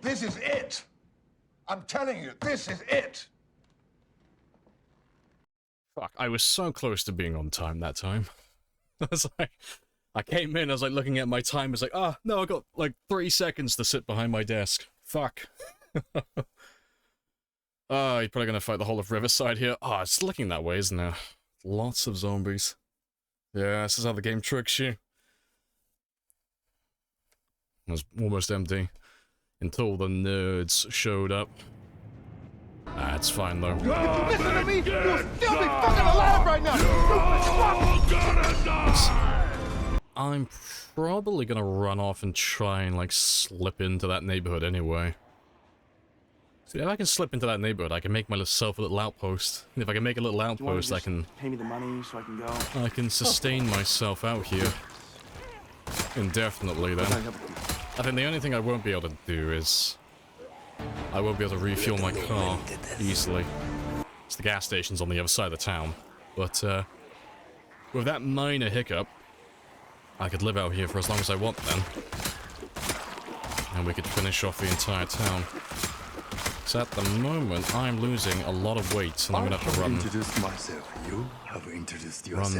This is it. I'm telling you, this is it. Fuck, I was so close to being on time that time. I was like, I came in, I was like looking at my time, I was like, oh, no, I got like 3 seconds to sit behind my desk. Fuck. Oh, you're probably gonna fight the whole of Riverside here. Oh, it's looking that way, isn't it? Lots of zombies. Yeah, this is how the game tricks you. It was almost empty. Until the nerds showed up. Ah, it's fine though. Listen to me! You'll still be fucking alive right now! I'm probably gonna run off and try and like slip into that neighborhood anyway. See, if I can slip into that neighborhood, I can make myself a little outpost. And if I can make a little outpost, I can... pay me the money so I can go. I can sustain myself out here. Indefinitely, then. I think the only thing I won't be able to do is... I won't be able to refuel my car easily. It's the gas station's on the other side of the town. But, with that minor hiccup, I could live out here for as long as I want, then. And we could finish off the entire town. So at the moment, I'm losing a lot of weight, and I'm gonna have to run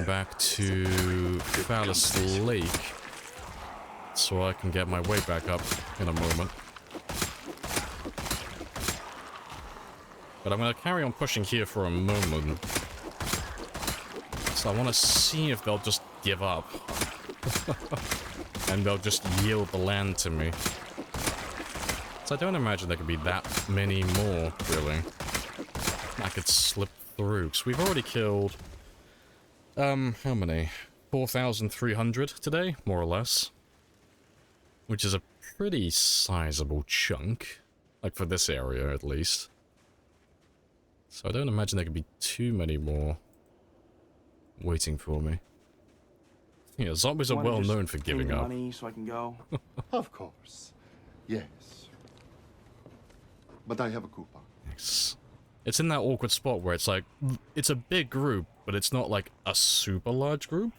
back to Phallus Lake, so I can get my weight back up in a moment. But I'm gonna carry on pushing here for a moment. So I want to see if they'll just give up. And they'll just yield the land to me. So I don't imagine there could be that many more, really. I could slip through, because we've already killed... how many? 4,300 today, more or less. Which is a pretty sizable chunk. Like, for this area, at least. So I don't imagine there could be too many more waiting for me. Yeah, zombies are well known for giving up. Money so I can go. Of course. Yes. But I have a coupon. It's in that awkward spot where it's like, it's a big group, but it's not like a super large group.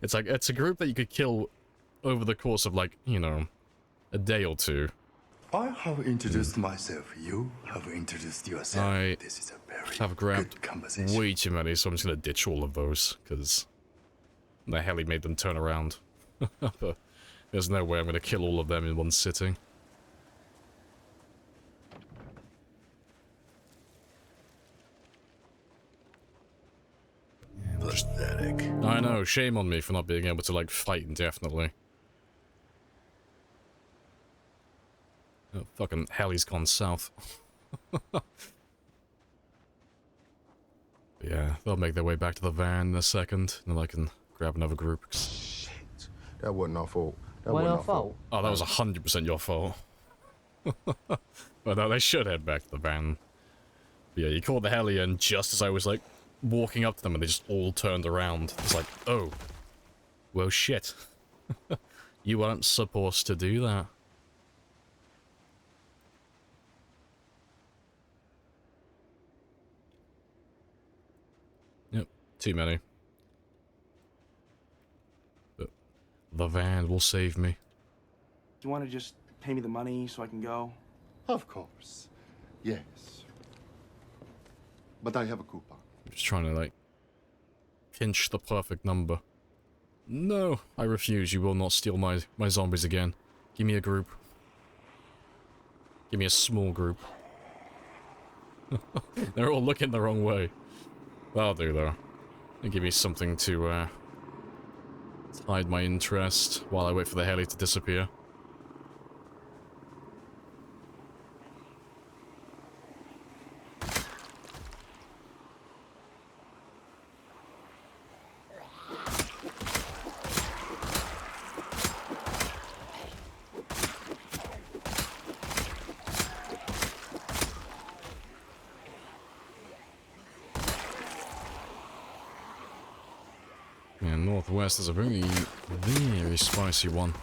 It's like, it's a group that you could kill over the course of like, you know, a day or two. I have introduced myself. You have introduced yourself. This is a very have grabbed good conversation. Way too many, so I'm just gonna ditch all of those, because the hell he made them turn around. There's no way I'm gonna kill all of them in one sitting. Pathetic. I know, shame on me for not being able to, like, fight indefinitely. Oh, fucking hell, he's gone south. Yeah, they'll make their way back to the van in a second, and then I can grab another group. Shit. That wasn't our fault. That Well, wasn't our our fault. Oh, that was 100% your fault. But no, they should head back to the van. But yeah, you called the Hellion just as I was, like, walking up to them, and they just all turned around. It's like, oh. Well, shit. You weren't supposed to do that. Yep, too many. But the van will save me. Do you want to just pay me the money so I can go? Of course. Yes. But I have a coupon. I'm just trying to, like, pinch the perfect number. No, I refuse. You will not steal my zombies again. Give me a group. Give me a small group. They're all looking the wrong way. That'll do, though. And give me something to, hide my interest while I wait for the heli to disappear. Yeah, Northwest is a very, very spicy one.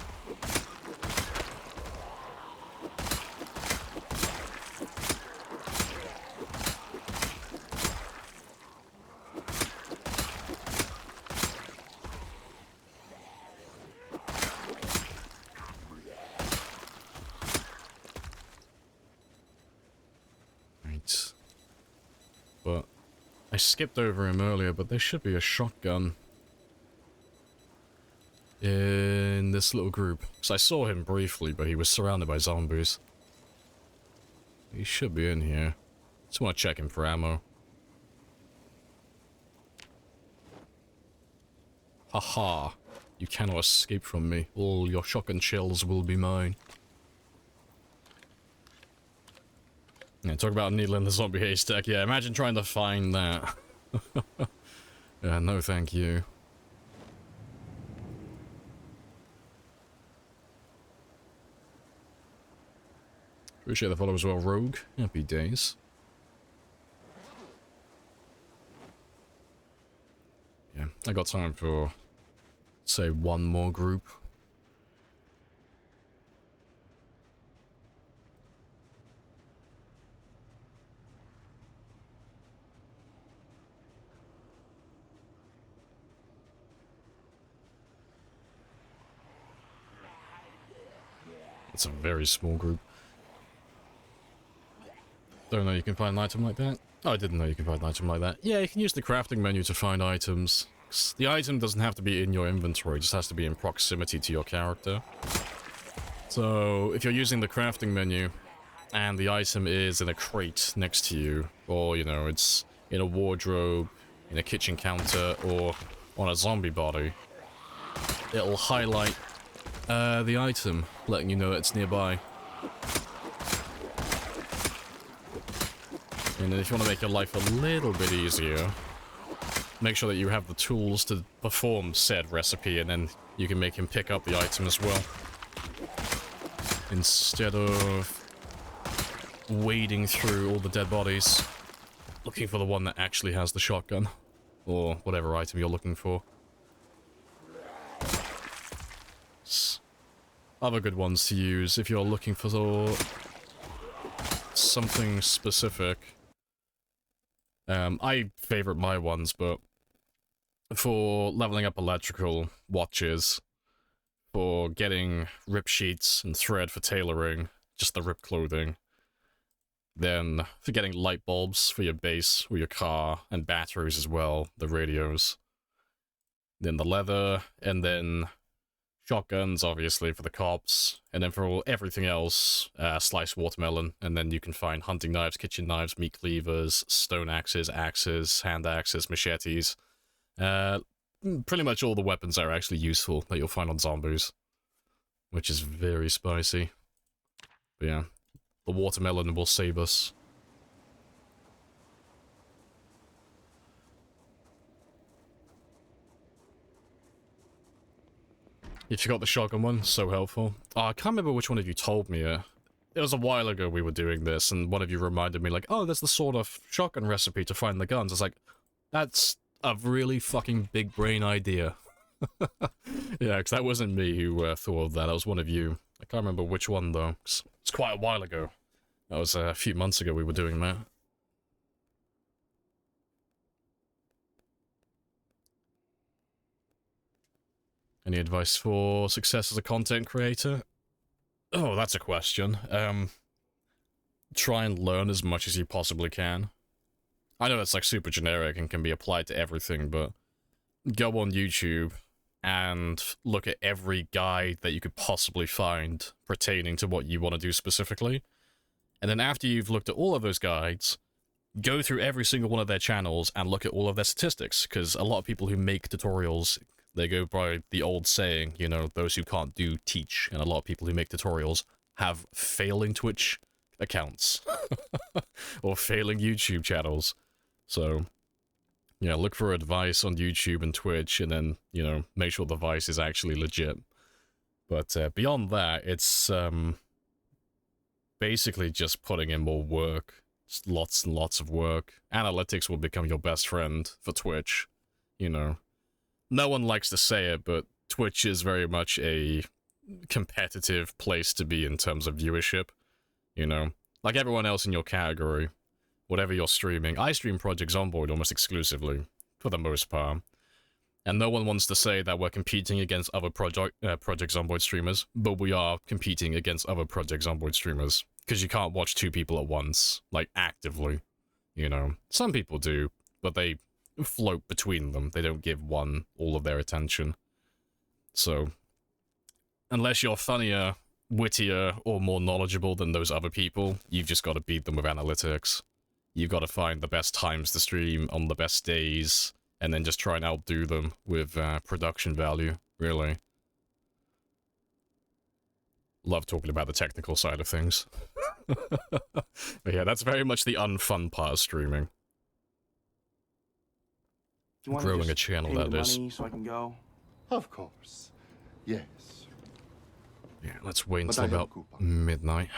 I skipped over him earlier, but there should be a shotgun in this little group. Because I saw him briefly, but he was surrounded by zombies. He should be in here. Just want to check him for ammo. Haha. You cannot escape from me. All your shotgun shells will be mine. Yeah, talk about needling the zombie haystack. Yeah, imagine trying to find that. Yeah, no thank you. Appreciate the follow as well, Rogue. Happy days. Yeah, I got time for, say, one more group. It's a very small group. Don't know you can find an item like that. Oh, I didn't know you can find an item like that. Yeah, you can use the crafting menu to find items. The item doesn't have to be in your inventory, it just has to be in proximity to your character. So, if you're using the crafting menu, and the item is in a crate next to you, or, you know, it's in a wardrobe, in a kitchen counter, or on a zombie body, it'll highlight the item, letting you know it's nearby. And then if you want to make your life a little bit easier, make sure that you have the tools to perform said recipe, and then you can make him pick up the item as well. Instead of wading through all the dead bodies, looking for the one that actually has the shotgun, or whatever item you're looking for. Other good ones to use if you're looking for something specific. I favorite my ones, but for leveling up electrical watches, for getting rip sheets and thread for tailoring, just the rip clothing, then for getting light bulbs for your base or your car, and batteries as well, the radios, then the leather, and then shotguns, obviously, for the cops, and then for everything else, sliced watermelon, and then you can find hunting knives, kitchen knives, meat cleavers, stone axes, axes, hand axes, machetes. Pretty much all the weapons that are actually useful that you'll find on zombies, which is very spicy. But yeah, the watermelon will save us. If you got the shotgun one, so helpful. Oh, I can't remember which one of you told me it. It was a while ago we were doing this, and one of you reminded me, like, oh, there's the sort of shotgun recipe to find the guns. I was like, that's a really fucking big brain idea. Yeah, because that wasn't me who thought of that. That was one of you. I can't remember which one, though. It's quite a while ago. That was a few months ago we were doing that. Any advice for success as a content creator? Oh, that's a question. Try and learn as much as you possibly can. I know that's like super generic and can be applied to everything, but go on YouTube and look at every guide that you could possibly find pertaining to what you want to do specifically. And then after you've looked at all of those guides, go through every single one of their channels and look at all of their statistics, because a lot of people who make tutorials, they go by the old saying, you know, those who can't do, teach. And a lot of people who make tutorials have failing Twitch accounts. Or failing YouTube channels. So, yeah, look for advice on YouTube and Twitch, and then, you know, make sure the advice is actually legit. But beyond that, it's basically just putting in more work. Just lots and lots of work. Analytics will become your best friend for Twitch, you know. No one likes to say it, but Twitch is very much a competitive place to be in terms of viewership, you know? Like everyone else in your category, whatever you're streaming. I stream Project Zomboid almost exclusively, for the most part. And no one wants to say that we're competing against other Project Zomboid streamers, but we are competing against other Project Zomboid streamers. Because you can't watch two people at once, like, actively, you know? Some people do, but they float between them. They don't give one all of their attention. So, unless you're funnier, wittier, or more knowledgeable than those other people, you've just got to beat them with analytics. You've got to find the best times to stream on the best days, and then just try and outdo them with production value, really. Love talking about the technical side of things. But yeah, that's very much the unfun part of streaming. You wanna Growing just a channel, pay me that the is. money so I can go? Of course. Yes. Yeah, let's wait But until I have a about coupon. midnight.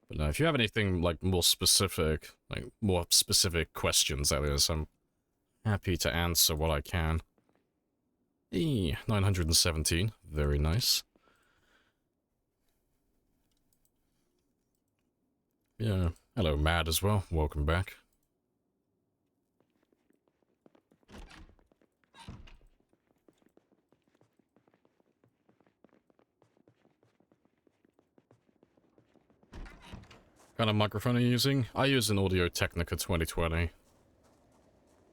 But no, if you have anything, like, more specific questions, that is, I'm happy to answer what I can. 917, very nice. Yeah, hello Mad as well, welcome back. What kind of microphone are you using? I use an Audio-Technica 2020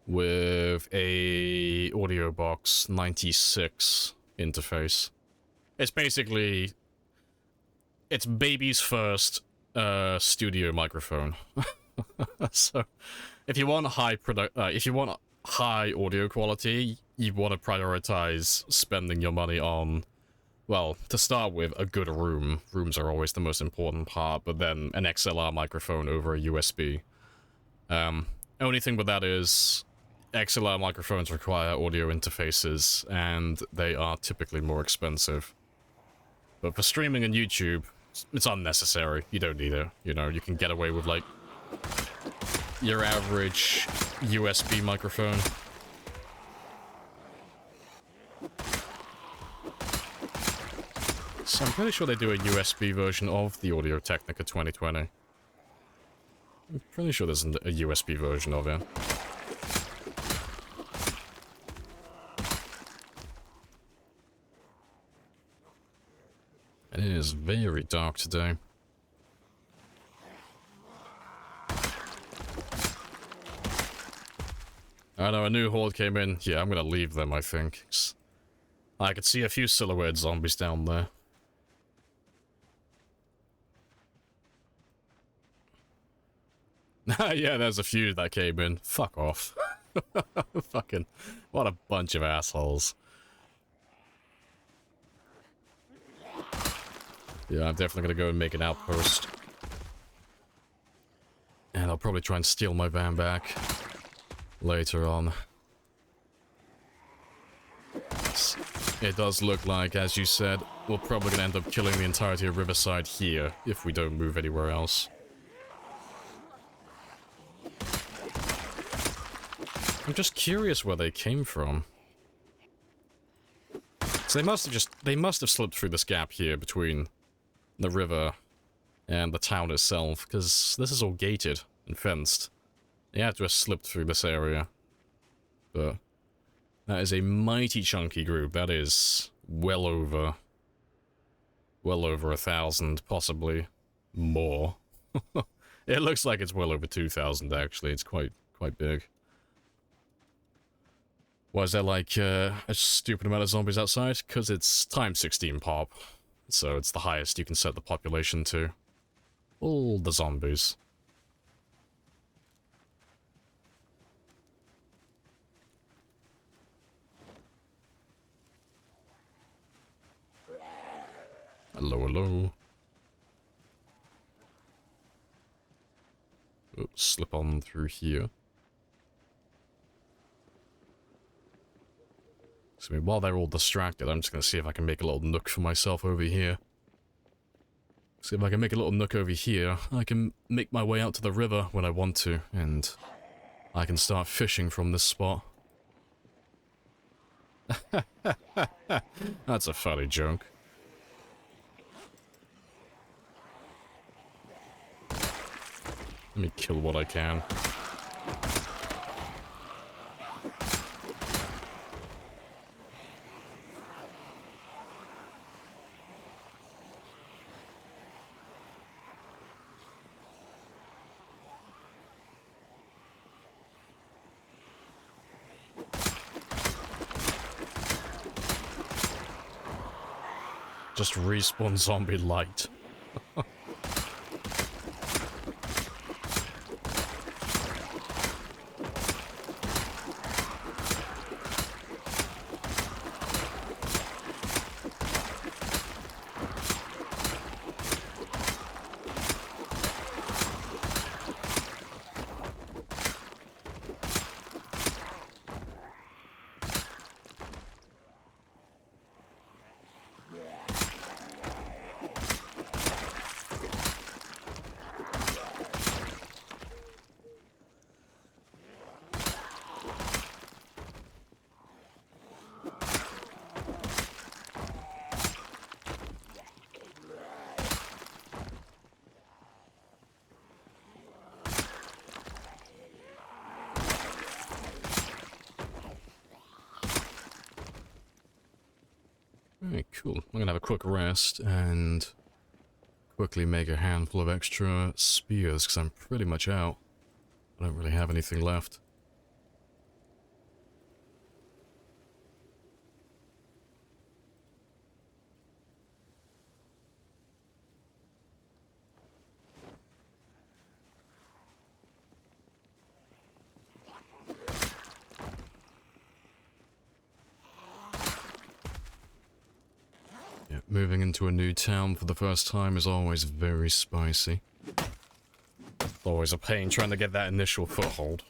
with a Audio Box 96 interface. It's basically, it's baby's first studio microphone. So, if you want high audio quality, you want to prioritize spending your money on, well, to start with, a good room. Rooms are always the most important part, but then an XLR microphone over a USB. Only thing with that is, XLR microphones require audio interfaces, and they are typically more expensive. But for streaming on YouTube, it's unnecessary. You don't need it. You know, you can get away with, like, your average USB microphone. So I'm pretty sure they do a USB version of the Audio-Technica 2020. I'm pretty sure there's a USB version of it. And it is very dark today. I know, a new horde came in. Yeah, I'm gonna leave them, I think. I could see a few silhouette zombies down there. Yeah, there's a few that came in. Fuck off. Fucking, what a bunch of assholes. Yeah, I'm definitely gonna go and make an outpost. And I'll probably try and steal my van back later on. It does look like, as you said, we're probably gonna end up killing the entirety of Riverside here if we don't move anywhere else. I'm just curious where they came from. So they must have slipped through this gap here between the river and the town itself, because this is all gated and fenced. They have to have slipped through this area. But that is a mighty chunky group. That is well over 1,000, possibly more. It looks like it's well over 2,000 actually. It's quite big. Why is there like a stupid amount of zombies outside? Because it's times 16 pop. So it's the highest you can set the population to. All the zombies. Hello, hello. Oops, slip on through here. So while they're all distracted, I'm just going to see if I can make a little nook for myself over here. See if I can make a little nook over here. I can make my way out to the river when I want to, and I can start fishing from this spot. That's a funny joke. Let me kill what I can. Just respawn zombie Lite. Alright, cool. I'm gonna have a quick rest and quickly make a handful of extra spears because I'm pretty much out. I don't really have anything left. Yeah, moving into a new town for the first time is always very spicy. Always a pain trying to get that initial foothold.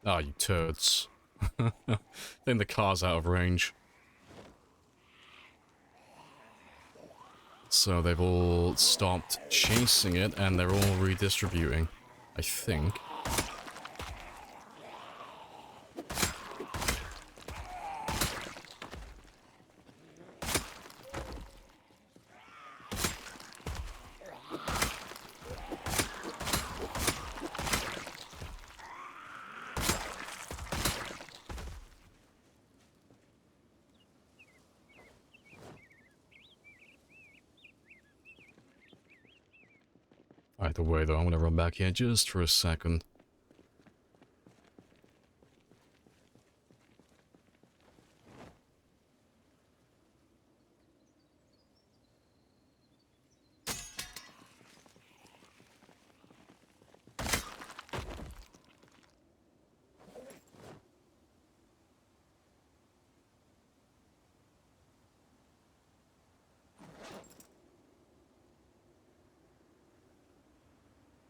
Ah, you turds. Then the car's out of range. So they've all stopped chasing it and they're all redistributing, I think. Either way though, I'm gonna run back here just for a second.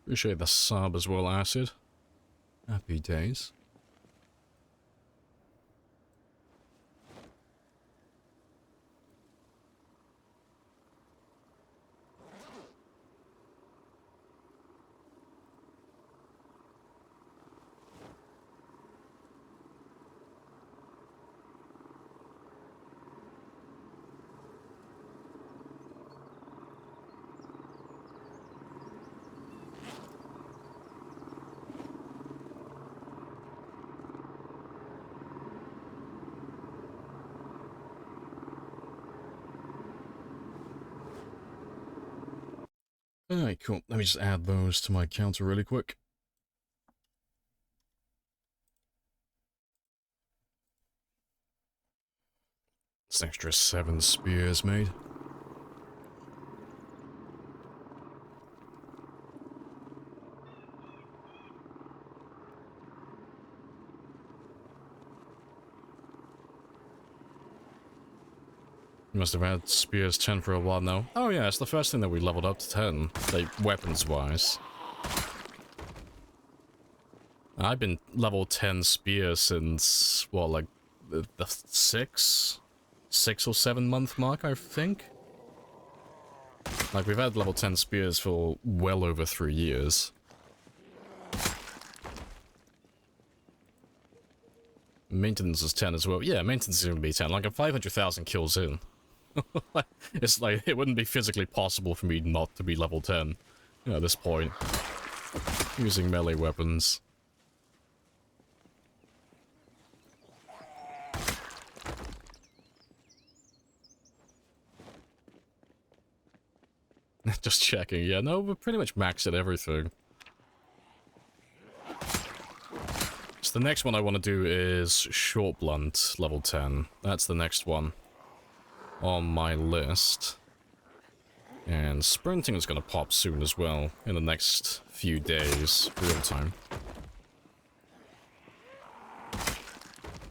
Appreciate the sub as well, Acid. Happy days. Alright, cool. Let me just add those to my counter really quick. It's an extra 7 spears made. You must have had spears 10 for a while now. Oh yeah, it's the first thing that we leveled up to 10, like, weapons-wise. I've been level 10 spear since, what, like, the 6 or 7 month mark, I think? Like, we've had level 10 spears for well over 3 years. Maintenance is 10 as well. Yeah, maintenance is going to be 10. Like, I'm 500,000 kills in. It's like, it wouldn't be physically possible for me not to be level 10 at this point. Using melee weapons. Just checking. Yeah, no, we're pretty much maxed at everything. So the next one I want to do is Short Blunt, level 10. That's the next one on my list. And Sprinting is going to pop soon as well, in the next few days, real time.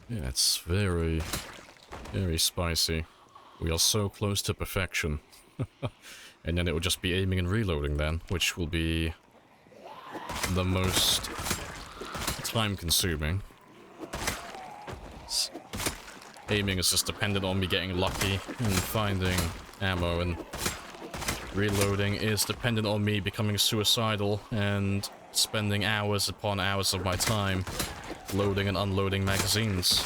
Yeah, it's very, very spicy. We are so close to perfection. And then it will just be aiming and reloading then, which will be the most time-consuming. Aiming is just dependent on me getting lucky and finding ammo, and reloading is dependent on me becoming suicidal and spending hours upon hours of my time loading and unloading magazines.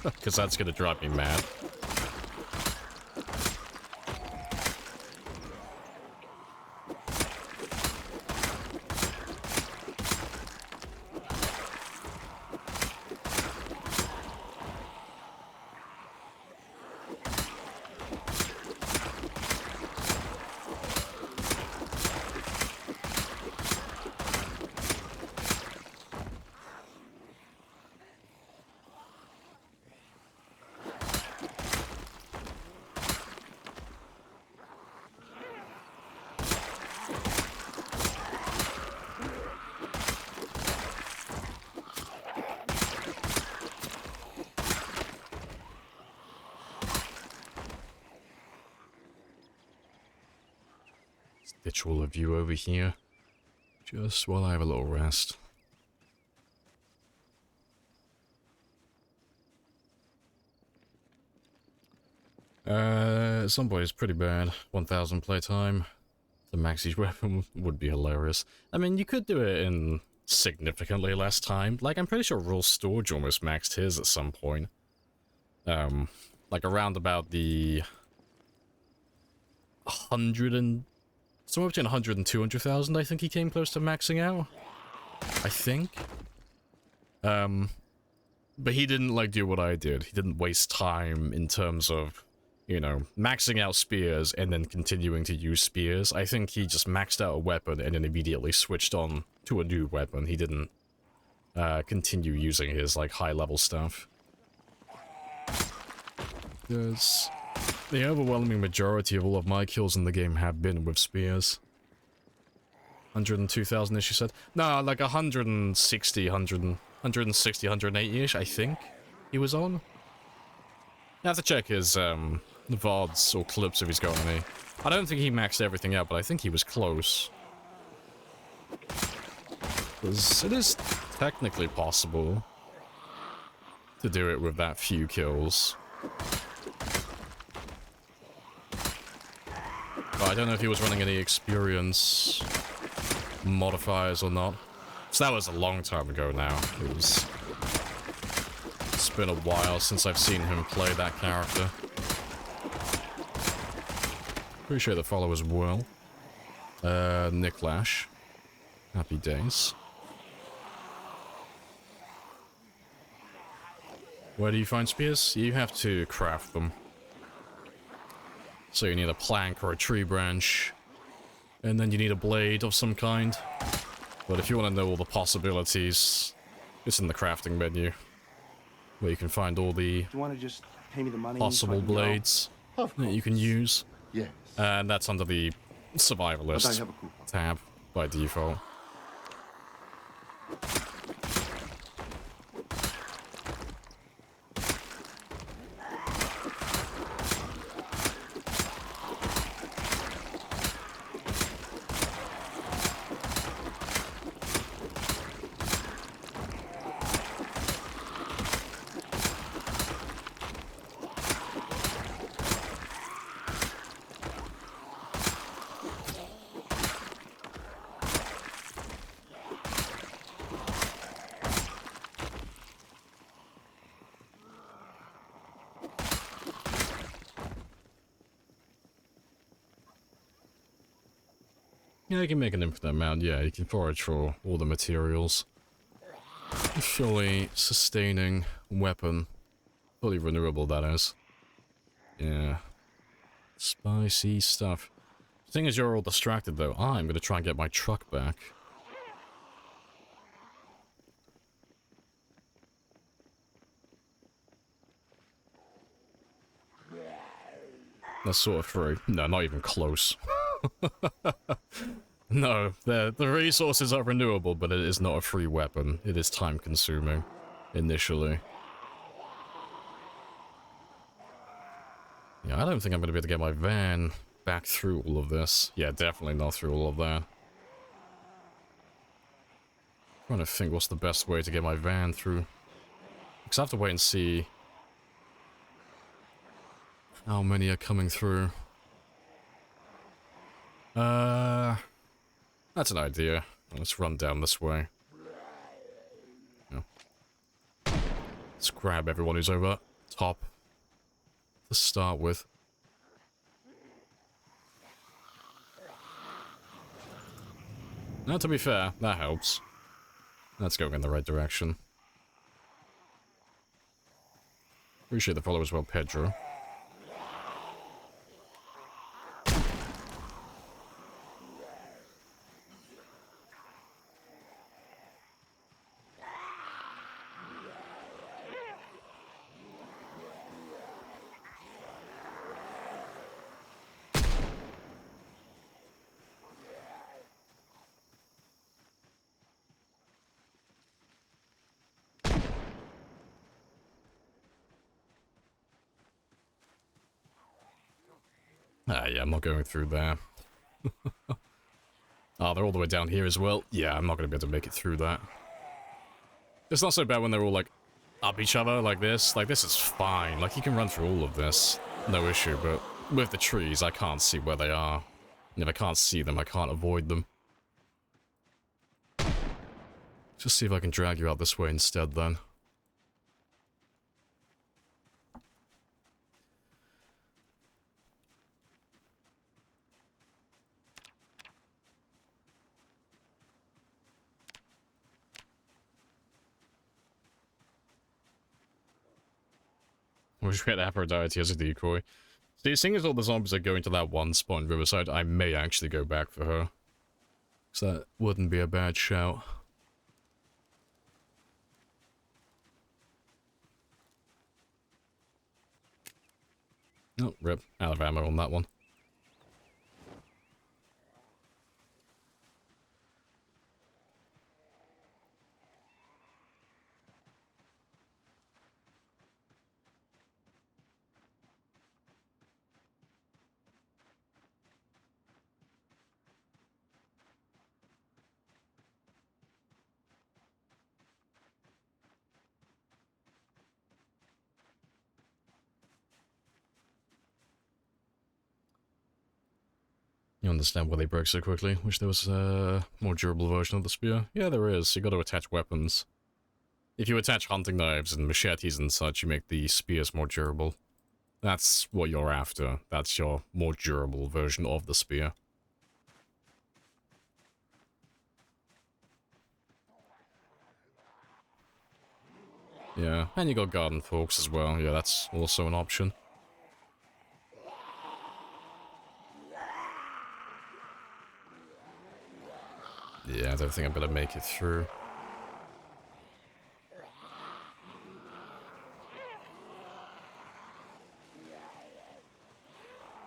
Because that's gonna drive me mad. Ditch all of you over here, just while I have a little rest. Somebody's pretty bad. 1000 playtime. The maxi weapon would be hilarious. I mean, you could do it in significantly less time. Like, I'm pretty sure Raw Storage almost maxed his at some point. Like around about the 100 and... somewhere between 100 and 200,000, I think he came close to maxing out. I think. But he didn't, like, do what I did. He didn't waste time in terms of, you know, maxing out spears and then continuing to use spears. I think he just maxed out a weapon and then immediately switched on to a new weapon. He didn't continue using his, like, high-level stuff. Because the overwhelming majority of all of my kills in the game have been with spears. 102,000-ish, you said? No, like 160, 180-ish, I think he was on. I have to check his VODs or clips if he's got any. I don't think he maxed everything out, but I think he was close. Because it is technically possible to do it with that few kills. But I don't know if he was running any experience modifiers or not. So that was a long time ago now. It's been a while since I've seen him play that character. Appreciate the follow as well. Nick Lash. Happy days. Where do you find spears? You have to craft them. So you need a plank or a tree branch, and then you need a blade of some kind. But if you want to know all the possibilities, it's in the crafting menu, where you can find all the possible blades that you can use. Yes. And that's under the survivalist tab by default. Yeah, you can make an infinite amount. Yeah, you can forage for all the materials. Fully sustaining weapon. Fully renewable, that is. Yeah. Spicy stuff. Seeing as you're all distracted, though, I'm going to try and get my truck back. That's sort of free. No, not even close. No, the resources are renewable, but it is not a free weapon. It is time-consuming, initially. Yeah, I don't think I'm going to be able to get my van back through all of this. Yeah, definitely not through all of that. Trying to think what's the best way to get my van through. Because I have to wait and see how many are coming through. That's an idea. Let's run down this way. Yeah. Let's grab everyone who's over top to start with. Now, to be fair, that helps. That's going in the right direction. Appreciate the follow as well, Pedro. Yeah, I'm not going through there. Oh, they're all the way down here as well. Yeah, I'm not going to be able to make it through that. It's not so bad when they're all, like, up each other like this. Like, this is fine. Like, you can run through all of this. No issue, but with the trees, I can't see where they are. And if I can't see them, I can't avoid them. Just see if I can drag you out this way instead, then. Wish we had Aphrodite as a decoy. See, seeing as all the zombies are going to that one spot in Riverside, I may actually go back for her. So that wouldn't be a bad shout. Oh, rip. Out of ammo on that one. You understand why they broke so quickly? Wish there was a more durable version of the spear. Yeah, there is. You gotta attach weapons. If you attach hunting knives and machetes and such, you make the spears more durable. That's what you're after. That's your more durable version of the spear. Yeah, and you got garden forks as well. Yeah, that's also an option. Yeah, I don't think I'm gonna make it through.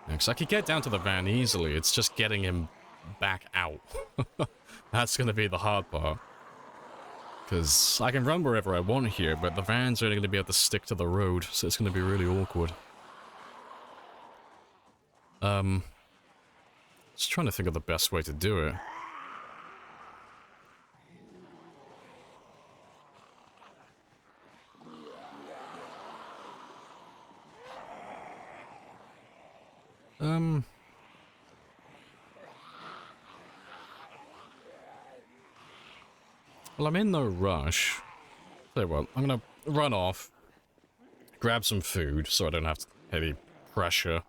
Because I could get down to the van easily, it's just getting him back out. That's gonna be the hard part. Because I can run wherever I want here, but the van's only gonna be able to stick to the road, so it's gonna be really awkward. Just trying to think of the best way to do it. Well, I'm in no rush. Tell you what, I'm gonna run off, grab some food so I don't have heavy pressure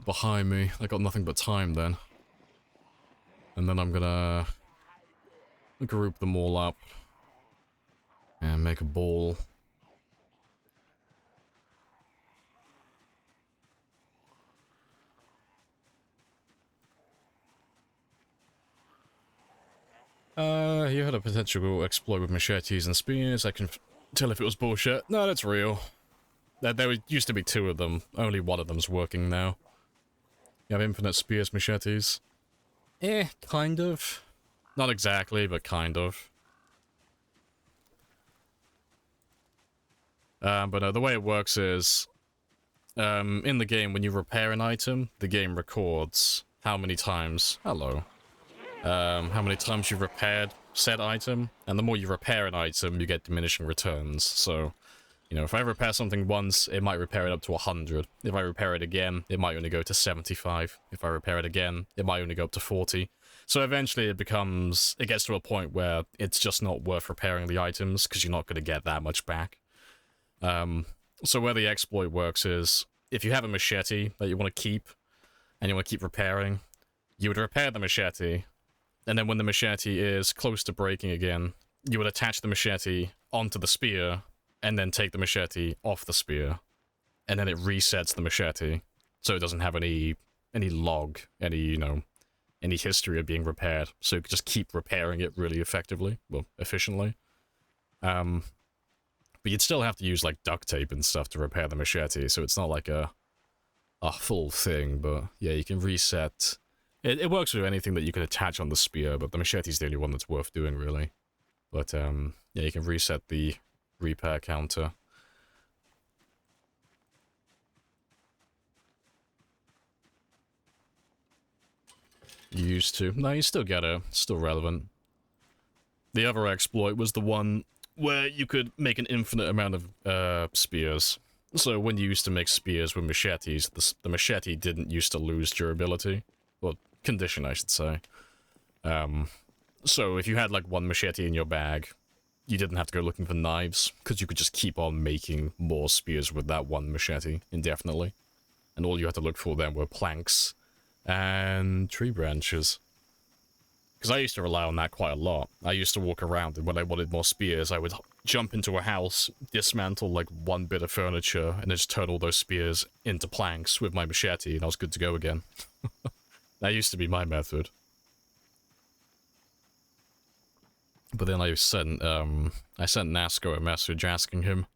behind me. I got nothing but time then. And then I'm gonna group them all up and make a ball. You had a potential exploit with machetes and spears. I can tell if it was bullshit. No, that's real. There used to be 2 of them. Only one of them's working now. You have infinite spears, machetes. Kind of. Not exactly, but kind of. But no, the way it works is, in the game, when you repair an item, the game records how many times... Hello. How many times you've repaired said item, and the more you repair an item, you get diminishing returns. So, you know, if I repair something once, it might repair it up to 100. If I repair it again, it might only go to 75. If I repair it again, it might only go up to 40. So eventually it gets to a point where it's just not worth repairing the items, because you're not going to get that much back. So where the exploit works is, if you have a machete that you want to keep, and you want to keep repairing, you would repair the machete, and then when the machete is close to breaking again, you would attach the machete onto the spear, and then take the machete off the spear, and then it resets the machete, so it doesn't have any log, any history of being repaired, so you could just keep repairing it really effectively, well, efficiently. But you'd still have to use, like, duct tape and stuff to repair the machete, so it's not like a full thing, but yeah, you can reset. It works with anything that you can attach on the spear, but the machete's the only one that's worth doing, really. But, yeah, you can reset the repair counter. You used to. No, you still get it. It's still relevant. The other exploit was the one where you could make an infinite amount of spears. So when you used to make spears with machetes, the machete didn't used to lose durability. Well, condition, I should say. So if you had, like, one machete in your bag, you didn't have to go looking for knives, because you could just keep on making more spears with that one machete indefinitely. And all you had to look for then were planks and tree branches. Because I used to rely on that quite a lot. I used to walk around, and when I wanted more spears, I would jump into a house, dismantle, like, one bit of furniture, and just turn all those spears into planks with my machete, and I was good to go again. That used to be my method. But then I sent Nasco a message asking him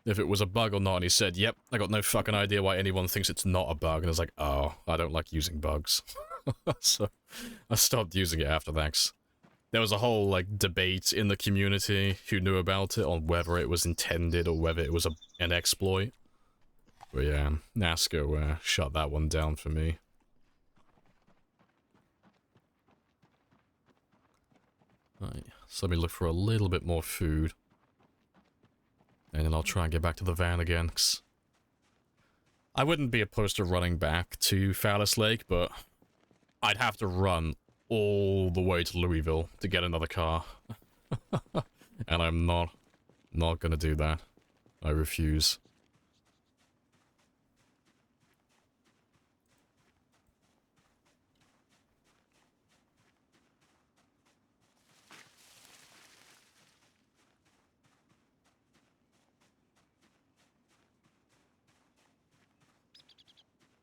if it was a bug or not, and he said, yep, I got no fucking idea why anyone thinks it's not a bug, and I was like, oh, I don't like using bugs. So I stopped using it after that. There was a whole, like, debate in the community who knew about it on whether it was intended or whether it was an exploit. But yeah, Nasco shut that one down for me. Right, so let me look for a little bit more food. And then I'll try and get back to the van again, 'cause I wouldn't be opposed to running back to Phallus Lake, but I'd have to run all the way to Louisville to get another car. And I'm not gonna do that. I refuse.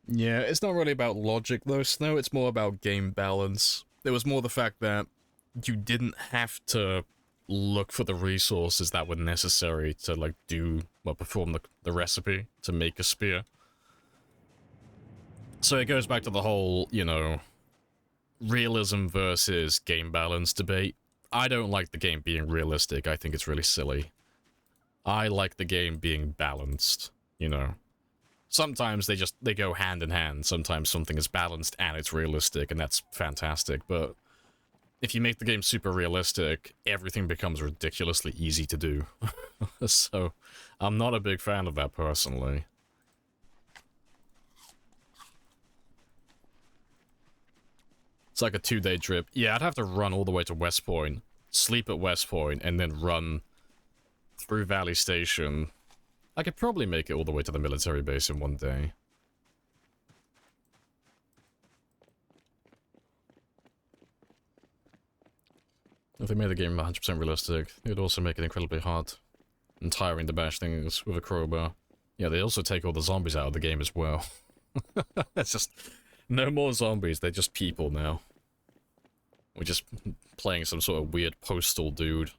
Yeah, it's not really about logic though, Snow, it's more about game balance. It was more the fact that you didn't have to look for the resources that were necessary to, like, perform the recipe to make a spear. So it goes back to the whole, you know, realism versus game balance debate. I don't like the game being realistic, I think it's really silly. I like the game being balanced, you know. Sometimes they go hand in hand. Sometimes something is balanced and it's realistic, and that's fantastic. But if you make the game super realistic, everything becomes ridiculously easy to do. So I'm not a big fan of that personally. It's like a 2-day trip. Yeah, I'd have to run all the way to West Point, sleep at West Point, and then run through Valley Station. I could probably make it all the way to the military base in one day. If they made the game 100% realistic, it would also make it incredibly hard and tiring to bash things with a crowbar. Yeah, they also take all the zombies out of the game as well. It's just no more zombies, they're just people now. We're just playing some sort of weird postal dude.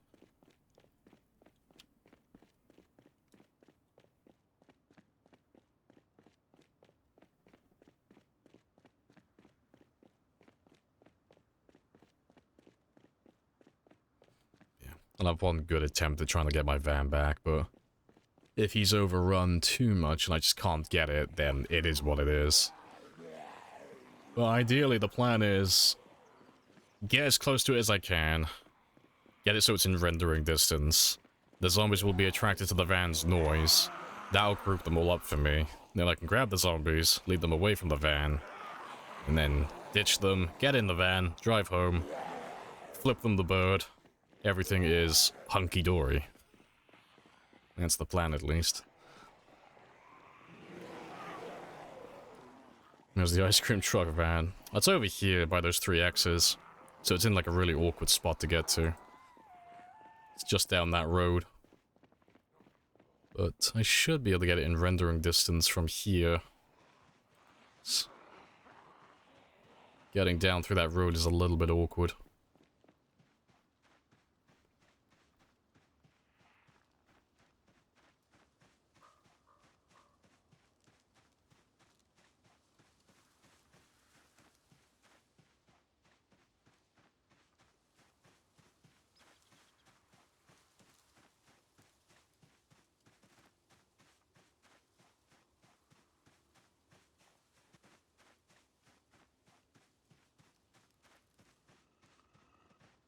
I'll have one good attempt at trying to get my van back, but if he's overrun too much and I just can't get it, then it is what it is. But ideally, the plan is get as close to it as I can, get it so it's in rendering distance. The zombies will be attracted to the van's noise. That'll group them all up for me. Then I can grab the zombies, lead them away from the van, and then ditch them, get in the van, drive home, flip them the bird. Everything is hunky-dory. That's the plan, at least. There's the ice cream truck van. It's over here by those 3 X's. So it's in like a really awkward spot to get to. It's just down that road. But I should be able to get it in rendering distance from here. Getting down through that road is a little bit awkward.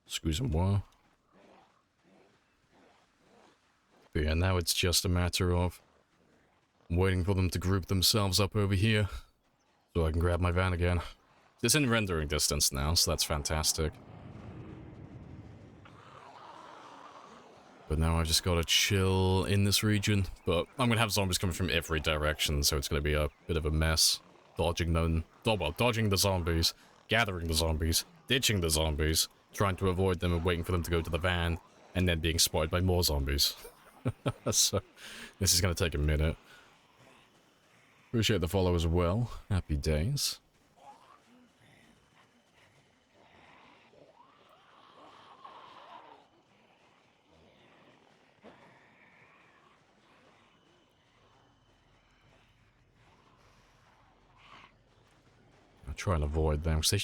Squeeze some more. But yeah, now it's just a matter of waiting for them to group themselves up over here so I can grab my van again. It's in rendering distance now, so that's fantastic. But now I've just got to chill in this region. But I'm going to have zombies coming from every direction, so it's going to be a bit of a mess. Dodging the zombies, gathering the zombies, ditching the zombies, trying to avoid them and waiting for them to go to the van, and then being spotted by more zombies. So, this is going to take a minute. Appreciate the follow as well. Happy days. I'll try and avoid them, because they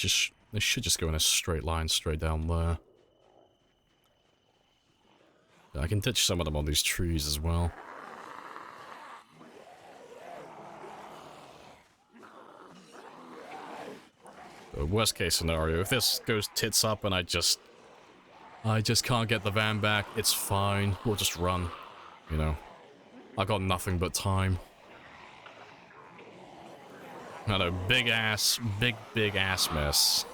should just go in a straight line straight down there. I can ditch some of them on these trees as well. The worst case scenario, if this goes tits up and I just can't get the van back, it's fine. We'll just run, you know. I got nothing but time. I know, big ass mess.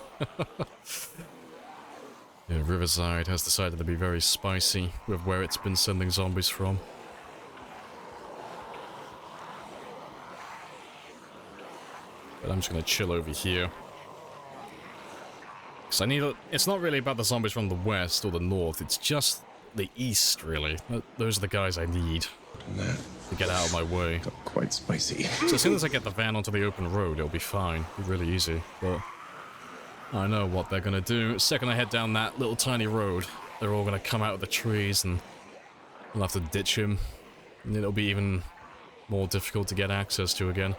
Yeah, Riverside has decided to be very spicy with where it's been sending zombies from. But I'm just gonna chill over here. Because I need it's not really about the zombies from the west or the north, it's just the east, really. Those are the guys I need to get out of my way. Got quite spicy. So as soon as I get the van onto the open road, it'll be fine. It'll be really easy, but I know what they're gonna do. The second I head down that little tiny road, they're all gonna come out of the trees and I'll have to ditch him. And it'll be even more difficult to get access to again.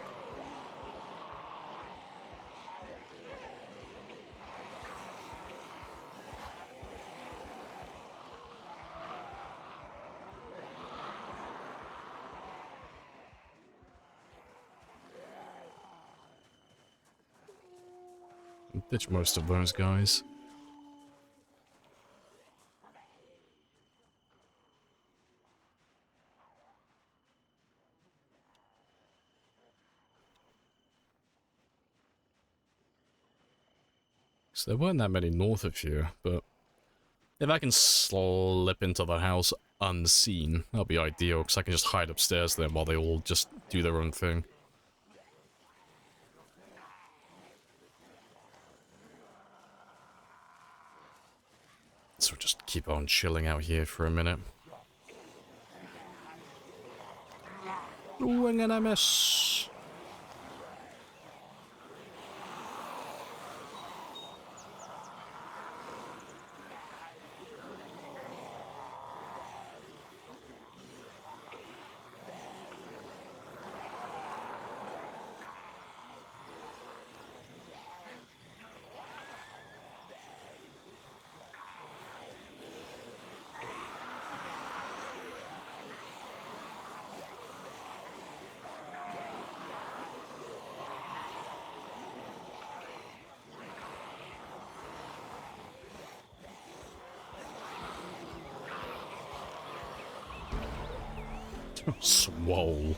Ditch most of those guys. So there weren't that many north of here, but if I can slip into the house unseen, that'll be ideal, because I can just hide upstairs there while they all just do their own thing. So just keep on chilling out here for a minute. Wing and a miss. Swole.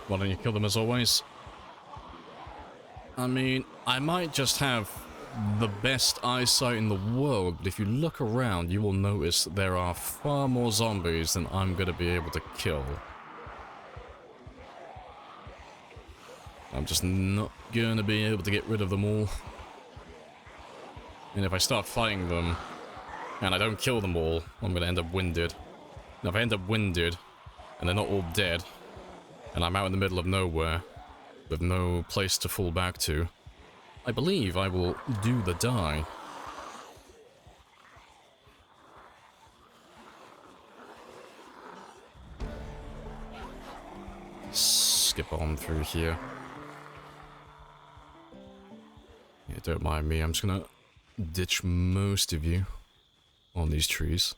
Why don't you kill them as always? I mean, I might just have the best eyesight in the world, but if you look around, you will notice that there are far more zombies than I'm going to be able to kill. I'm just not going to be able to get rid of them all. And if I start fighting them, and I don't kill them all, I'm going to end up winded. Now if I end up winded, and they're not all dead, and I'm out in the middle of nowhere, with no place to fall back to, I believe I will do the die. Skip on through here. Yeah, don't mind me, I'm just gonna ditch most of you on these trees.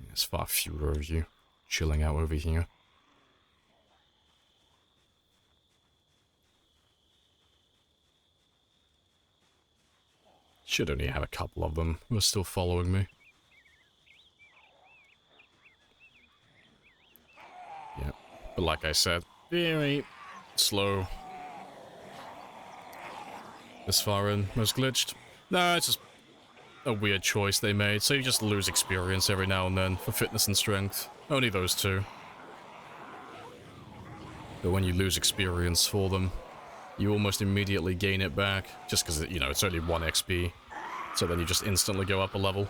There's far fewer of you chilling out over here. Should only have a couple of them who are still following me. Yeah, but like I said, very slow. This far in, most glitched. No, it's just a weird choice they made, so you just lose experience every now and then for fitness and strength. Only those two. But when you lose experience for them, you almost immediately gain it back, just because, you know, it's only 1 XP. So then you just instantly go up a level.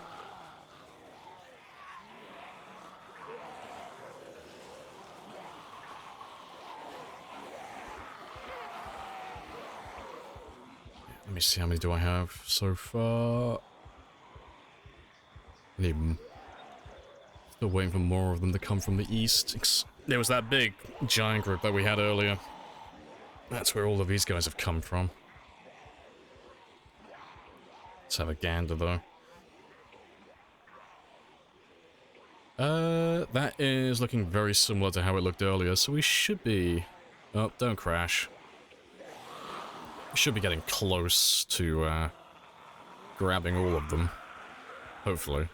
Let me see, how many do I have so far? Still waiting for more of them to come from the east. There was that big giant group that we had earlier. That's where all of these guys have come from. Let's have a gander though. That is looking very similar to how it looked earlier, so we should be... Oh, don't crash. We should be getting close to, grabbing all of them. Hopefully.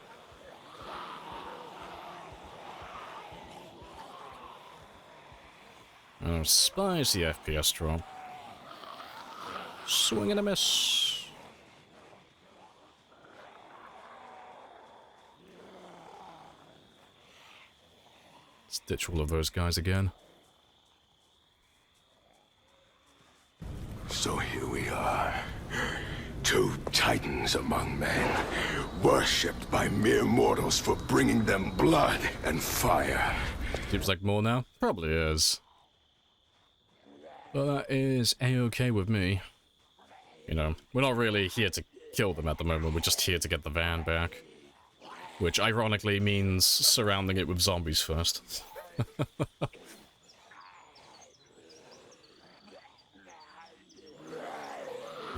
Oh, spicy FPS drop. Swing and a miss. Let's ditch all of those guys again. So here we are. 2 titans among men, worshipped by mere mortals for bringing them blood and fire. Seems like more now. Probably is. But that is a-okay with me. You know, we're not really here to kill them at the moment, we're just here to get the van back. Which ironically means surrounding it with zombies first.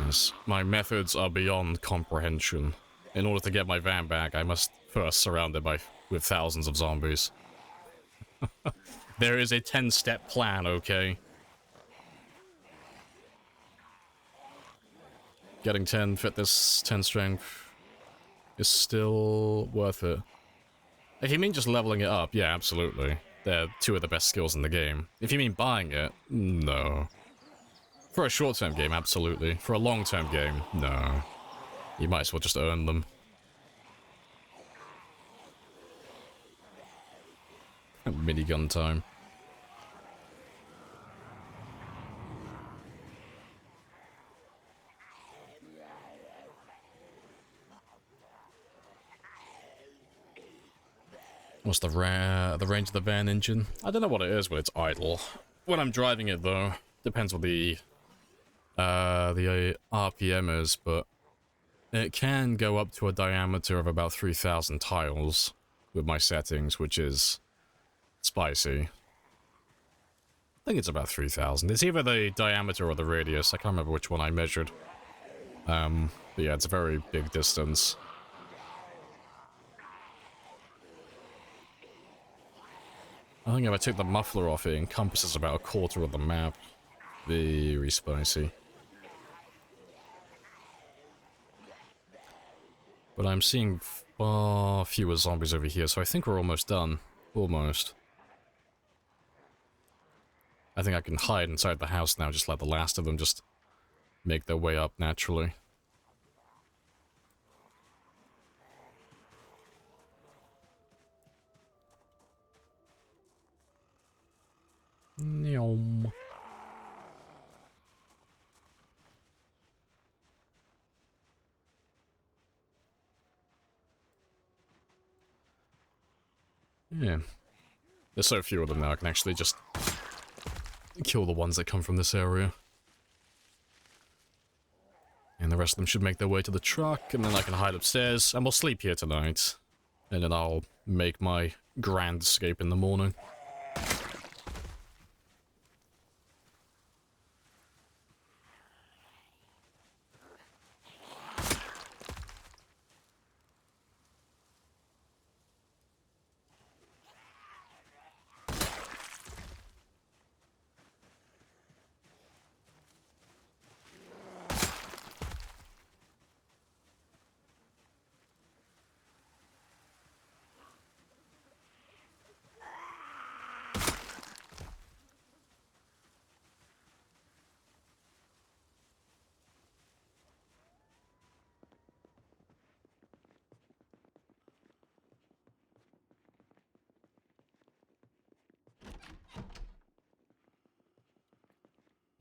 Yes, my methods are beyond comprehension. In order to get my van back, I must first surround it with thousands of zombies. There is a 10-step plan, okay? Getting 10 fitness, 10 strength is still worth it. If you mean just leveling it up, yeah, absolutely. They're 2 of the best skills in the game. If you mean buying it, no. For a short-term game, absolutely. For a long-term game, no. You might as well just earn them. minigun time. What's the range of the van engine? I don't know what it is when it's idle. When I'm driving it though, depends what the RPM is, but it can go up to a diameter of about 3,000 tiles with my settings, which is spicy. I think it's about 3,000. It's either the diameter or the radius. I can't remember which one I measured. But yeah, it's a very big distance. I think if I took the muffler off, it encompasses about a quarter of the map. Very spicy. But I'm seeing far fewer zombies over here, so I think we're almost done. Almost. I think I can hide inside the house now, just let the last of them just make their way up naturally. Nyom. Yeah. There's so few of them now, I can actually just kill the ones that come from this area. And the rest of them should make their way to the truck, and then I can hide upstairs, and we'll sleep here tonight. And then I'll make my grand escape in the morning.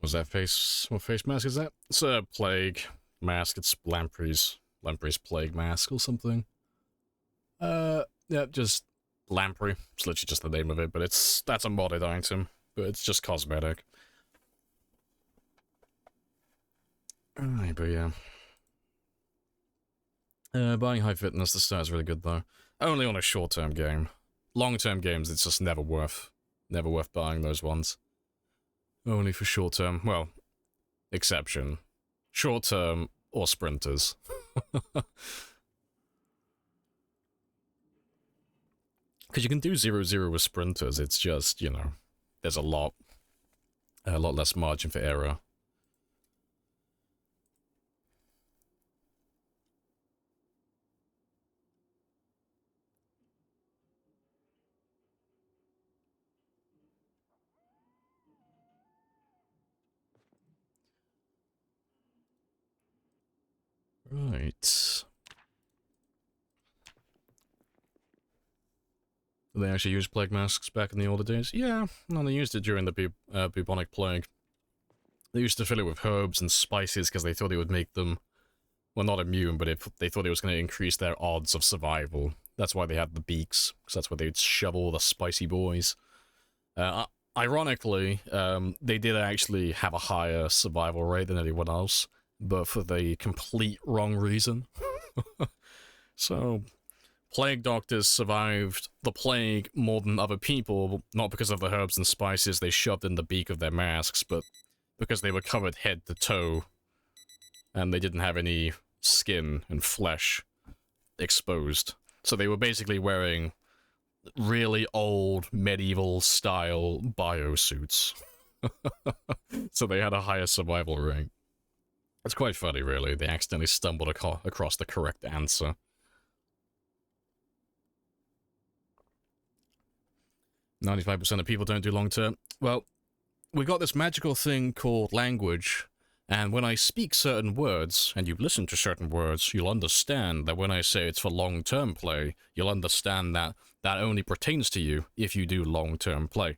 Was that face... what face mask is that? It's a plague mask. It's Lamprey's plague mask or something. Yeah, just Lamprey. It's literally just the name of it, but that's a modded item. But it's just cosmetic. Alright, but yeah. Buying high fitness, the start is really good though. Only on a short-term game. Long-term games, it's just never worth buying those ones. Only for short-term, well, exception. Short-term or sprinters. Because you can do 0-0 with sprinters, it's just, you know, there's a lot less margin for error. Right. Did they actually use plague masks back in the older days? Yeah, no, they used it during the bubonic plague. They used to fill it with herbs and spices because they thought it would make them, well, not immune, but they thought it was going to increase their odds of survival. That's why they had the beaks, because that's where they'd shove all the spicy boys. Ironically, they did actually have a higher survival rate than anyone else, but for the complete wrong reason. So, plague doctors survived the plague more than other people, not because of the herbs and spices they shoved in the beak of their masks, but because they were covered head to toe, and they didn't have any skin and flesh exposed. So they were basically wearing really old medieval-style biosuits. So they had a higher survival rate. It's quite funny, really. They accidentally stumbled across the correct answer. "95% of people don't do long-term." Well, we got this magical thing called language, And when I speak certain words, and you listen to certain words, you'll understand that when I say it's for long-term play, you'll understand that that only pertains to you if you do long-term play.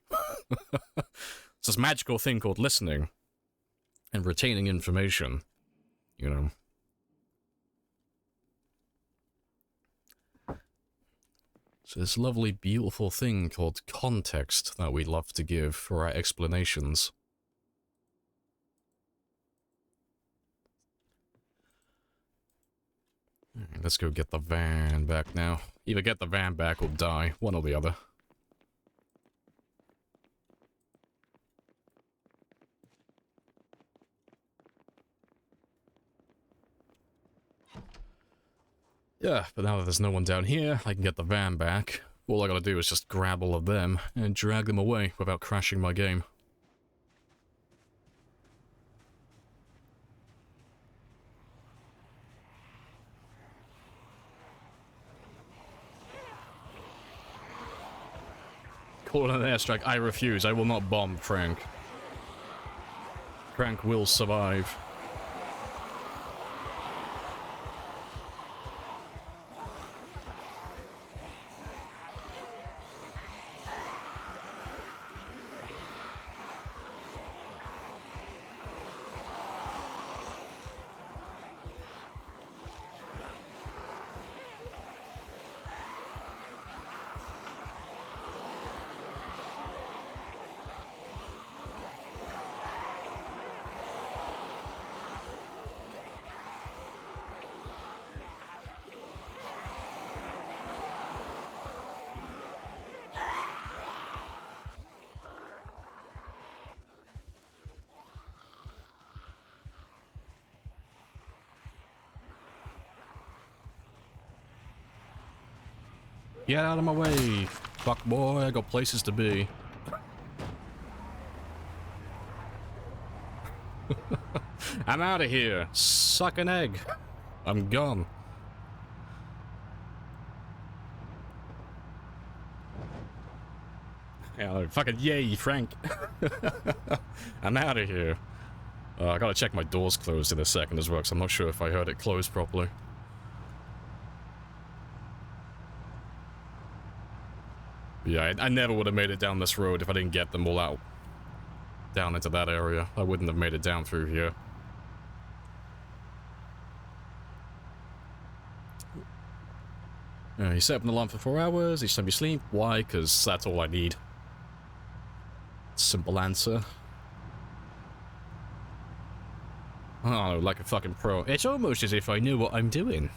It's this magical thing called listening and retaining information, you know. So this lovely, beautiful thing called context that we love to give for our explanations. Alright, let's go get the van back now. Either get the van back or die, one or the other. Yeah, but now that there's no one down here, I can get the van back. All I gotta do is just grab all of them and drag them away without crashing my game. Call it an airstrike. I refuse. I will not bomb Frank. Frank will survive. Get out of my way, fuck boy, I got places to be. I'm out of here. Suck an egg. I'm gone. Yeah, fucking yay, Frank. I'm out of here. I gotta check my doors closed in a second as well, because I'm not sure if I heard it close properly. Yeah, I never would have made it down this road if I didn't get them all out. Down into that area. I wouldn't have made it down through here. You set up an alarm for 4 hours, each time you sleep. Why? Because that's all I need. Simple answer. Oh, like a fucking pro. It's almost as if I knew what I'm doing.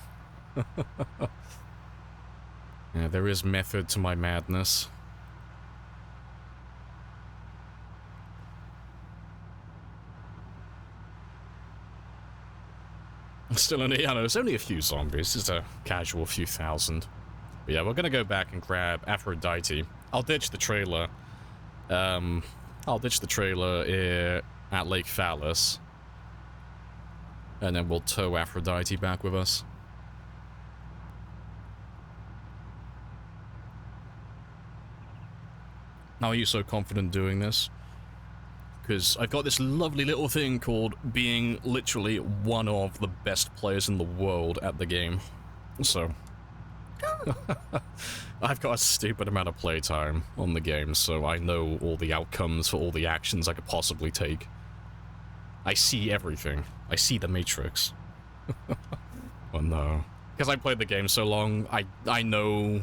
Yeah, there is method to my madness. Still only, I know, it's only a few zombies. Just a casual few thousand. But yeah, we're gonna go back and grab Aphrodite. I'll ditch the trailer. I'll ditch the trailer at Lake Phallus. And then we'll tow Aphrodite back with us. How are you so confident doing this? Because I've got this lovely little thing called being literally one of the best players in the world at the game. So, I've got a stupid amount of playtime on the game, so I know all the outcomes for all the actions I could possibly take. I see everything. I see the Matrix. Oh no. Because I played the game so long, I know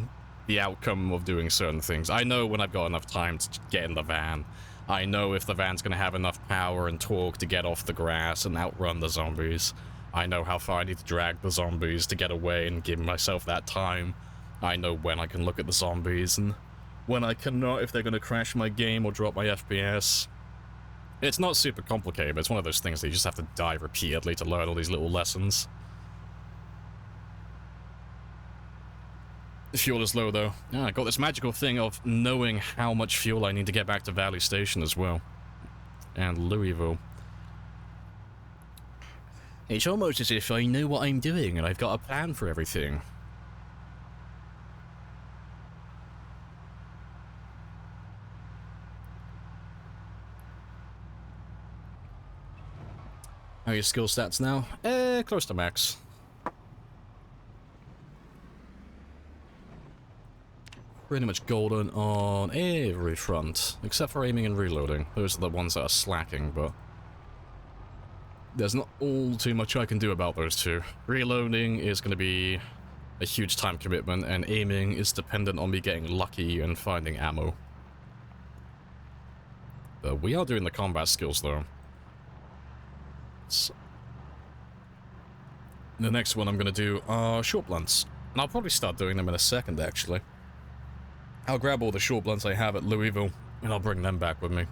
the outcome of doing certain things. I know when I've got enough time to get in the van. I know if the van's gonna have enough power and torque to get off the grass and outrun the zombies. I know how far I need to drag the zombies to get away and give myself that time. I know when I can look at the zombies and when I cannot, if they're gonna crash my game or drop my FPS. It's not super complicated, but it's one of those things that you just have to die repeatedly to learn all these little lessons. Fuel is low, though. Yeah, I got this magical thing of knowing how much fuel I need to get back to Valley Station as well. And Louisville. It's almost as if I know what I'm doing and I've got a plan for everything. How are your skill stats now? Close to max. Pretty much golden on every front, except for aiming and reloading. Those are the ones that are slacking, but there's not all too much I can do about those two. Reloading is going to be a huge time commitment, and aiming is dependent on me getting lucky and finding ammo. We are doing the combat skills, though. So the next one I'm going to do are short blunts. And I'll probably start doing them in a second, actually. I'll grab all the short blunts I have at Louisville, and I'll bring them back with me.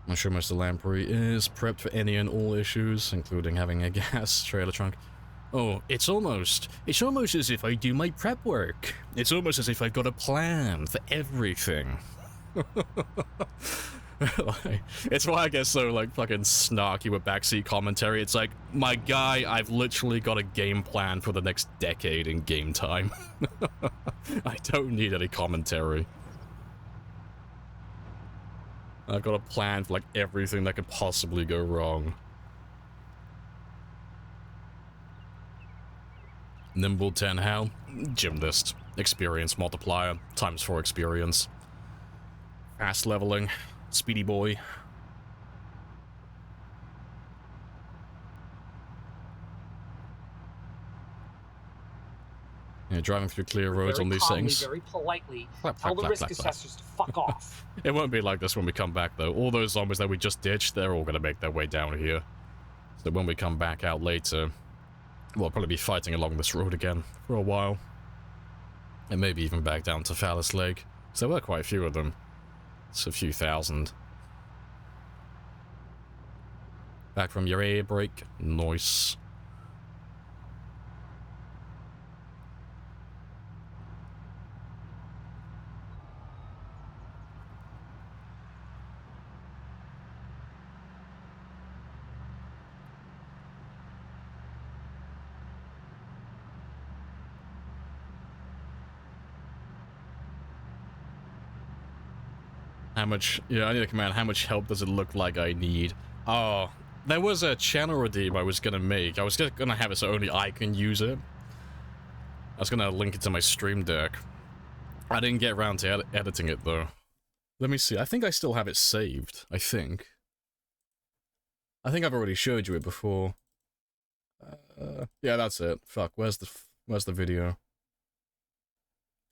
I'm sure most of the Lamprey is prepped for any and all issues, including having a gas trailer trunk. Oh, it's almost as if I do my prep work. It's almost as if I've got a plan for everything. It's why I get so, like, fucking snarky with backseat commentary. It's like, my guy, I've literally got a game plan for the next decade in game time. I don't need any commentary. I've got a plan for, like, everything that could possibly go wrong. Nimble 10 how? Gymnast. Experience multiplier. Times 4 experience. Fast leveling. Speedy boy. Yeah, driving through clear roads on these things. Very politely, clap, tell clap, the clap, risk clap, clap. assessors to fuck off. It won't be like this when we come back, though. All those zombies that we just ditched, they're all going to make their way down here. So when we come back out later, we'll probably be fighting along this road again for a while. And maybe even back down to Phallus Lake. So there were quite a few of them. It's a few thousand. Back from your air break. Nice. How much, yeah, I need a command. How much help does it look like I need? Oh, there was a channel redeem I was gonna make. I was gonna have it so only I can use it. I was gonna link it to my stream deck. I didn't get around to editing it, though. Let me see. I think I still have it saved. I think I've already showed you it before. Yeah, that's it. Fuck, where's the video?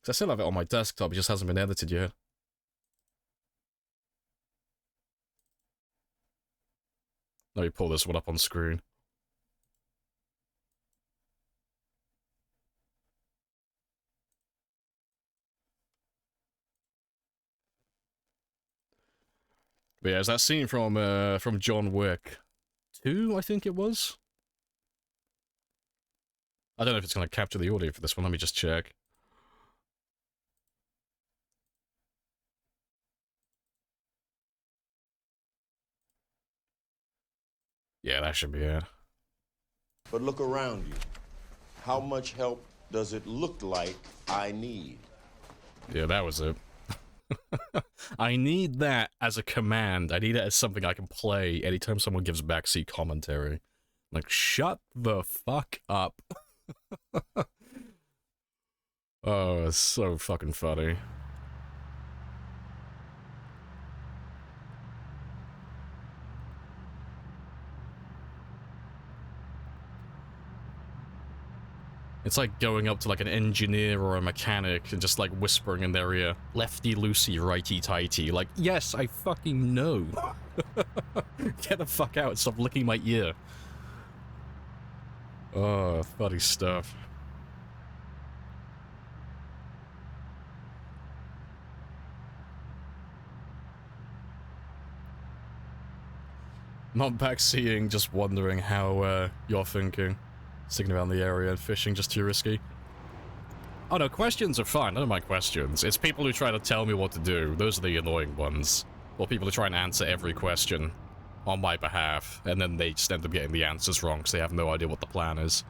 'Cause I still have it on my desktop, it just hasn't been edited yet. Let me pull this one up on screen. But yeah, it's that scene from John Wick 2, I think it was. I don't know if it's going to capture the audio for this one. Let me just check. Yeah, that should be it. But look around you. How much help does it look like I need? Yeah, that was it. I need that as a command. I need it as something I can play anytime someone gives backseat commentary. Like, shut the fuck up. Oh, it's so fucking funny. It's like going up to like an engineer or a mechanic and just like whispering in their ear, lefty loosey, righty tighty. Like, yes, I fucking know. Get the fuck out, stop licking my ear. Oh, funny stuff. Not backseating, just wondering how you're thinking. Sticking around the area and fishing just too risky. Oh no, questions are fine. I don't mind questions. It's people who try to tell me what to do. Those are the annoying ones. Or people who try and answer every question. on my behalf, and then they just end up getting the answers wrong because they have no idea what the plan is.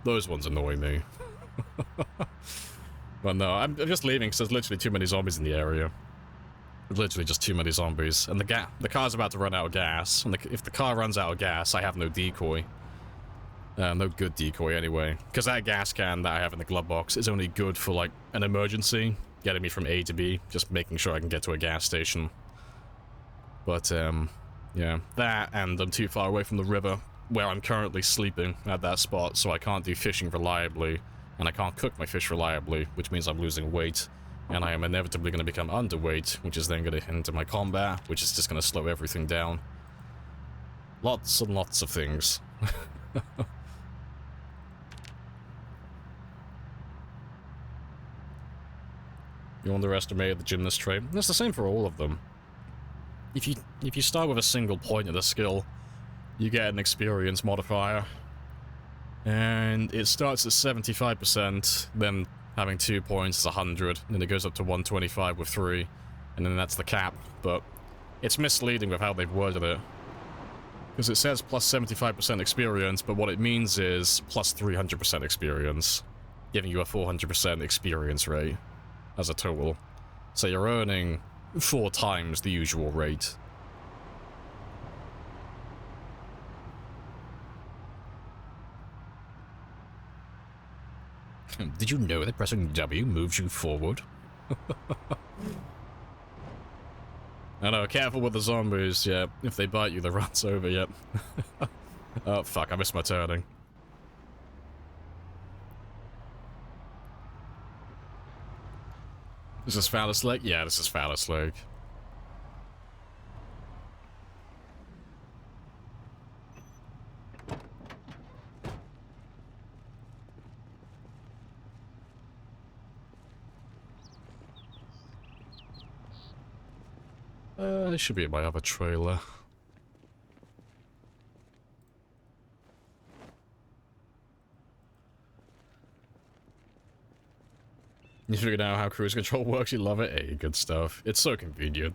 Those ones annoy me. But no, I'm just leaving because there's literally too many zombies in the area. Literally just too many zombies. And the car's about to run out of gas. And if the car runs out of gas, I have no decoy. No good decoy anyway. Because that gas can that I have in the glove box is only good for, like, an emergency. Getting me from A to B. Just making sure I can get to a gas station. But, yeah. That, and I'm too far away from the river, where I'm currently sleeping at that spot, so I can't do fishing reliably. And I can't cook my fish reliably, which means I'm losing weight. And I am inevitably going to become underweight, which is then going to hinder my combat, which is just going to slow everything down. Lots and lots of things. You underestimated the gymnast trait. That's the same for all of them. If you start with a single point of the skill, you get an experience modifier. And it starts at 75%, then having 2 points is 100, and then it goes up to 125 with 3, and then that's the cap, but it's misleading with how they've worded it. Because it says plus 75% experience, but what it means is plus 300% experience, giving you a 400% experience rate as a total. So you're earning 4 times the usual rate. Did you know that pressing W moves you forward? I know, careful with the zombies, yeah. If they bite you, the run's over, yep. Oh, fuck, I missed my turning. Is this Phallus Lake? Yeah, this is Phallus Lake. This should be my other trailer. You figured out how cruise control works, you love it? Hey, good stuff. It's so convenient.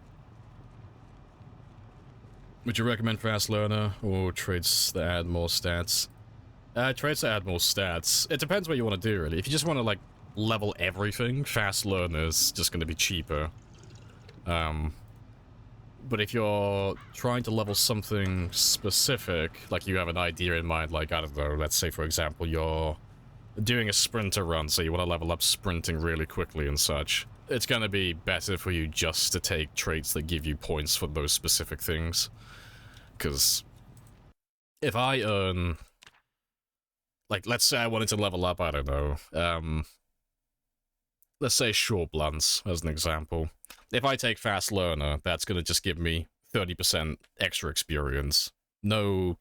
Would you recommend Fast Learner or traits that add more stats? Traits that add more stats. It depends what you want to do, really. If you just want to, like, level everything, Fast Learner's just going to be cheaper. But if you're trying to level something specific, like you have an idea in mind, like, I don't know, let's say, for example, you're doing a sprinter run, so you want to level up sprinting really quickly and such, it's going to be better for you just to take traits that give you points for those specific things. Because if I earn, like, let's say I wanted to level up, I don't know, let's say short blunts, as an example. If I take Fast Learner, that's going to just give me 30% extra experience. Nothing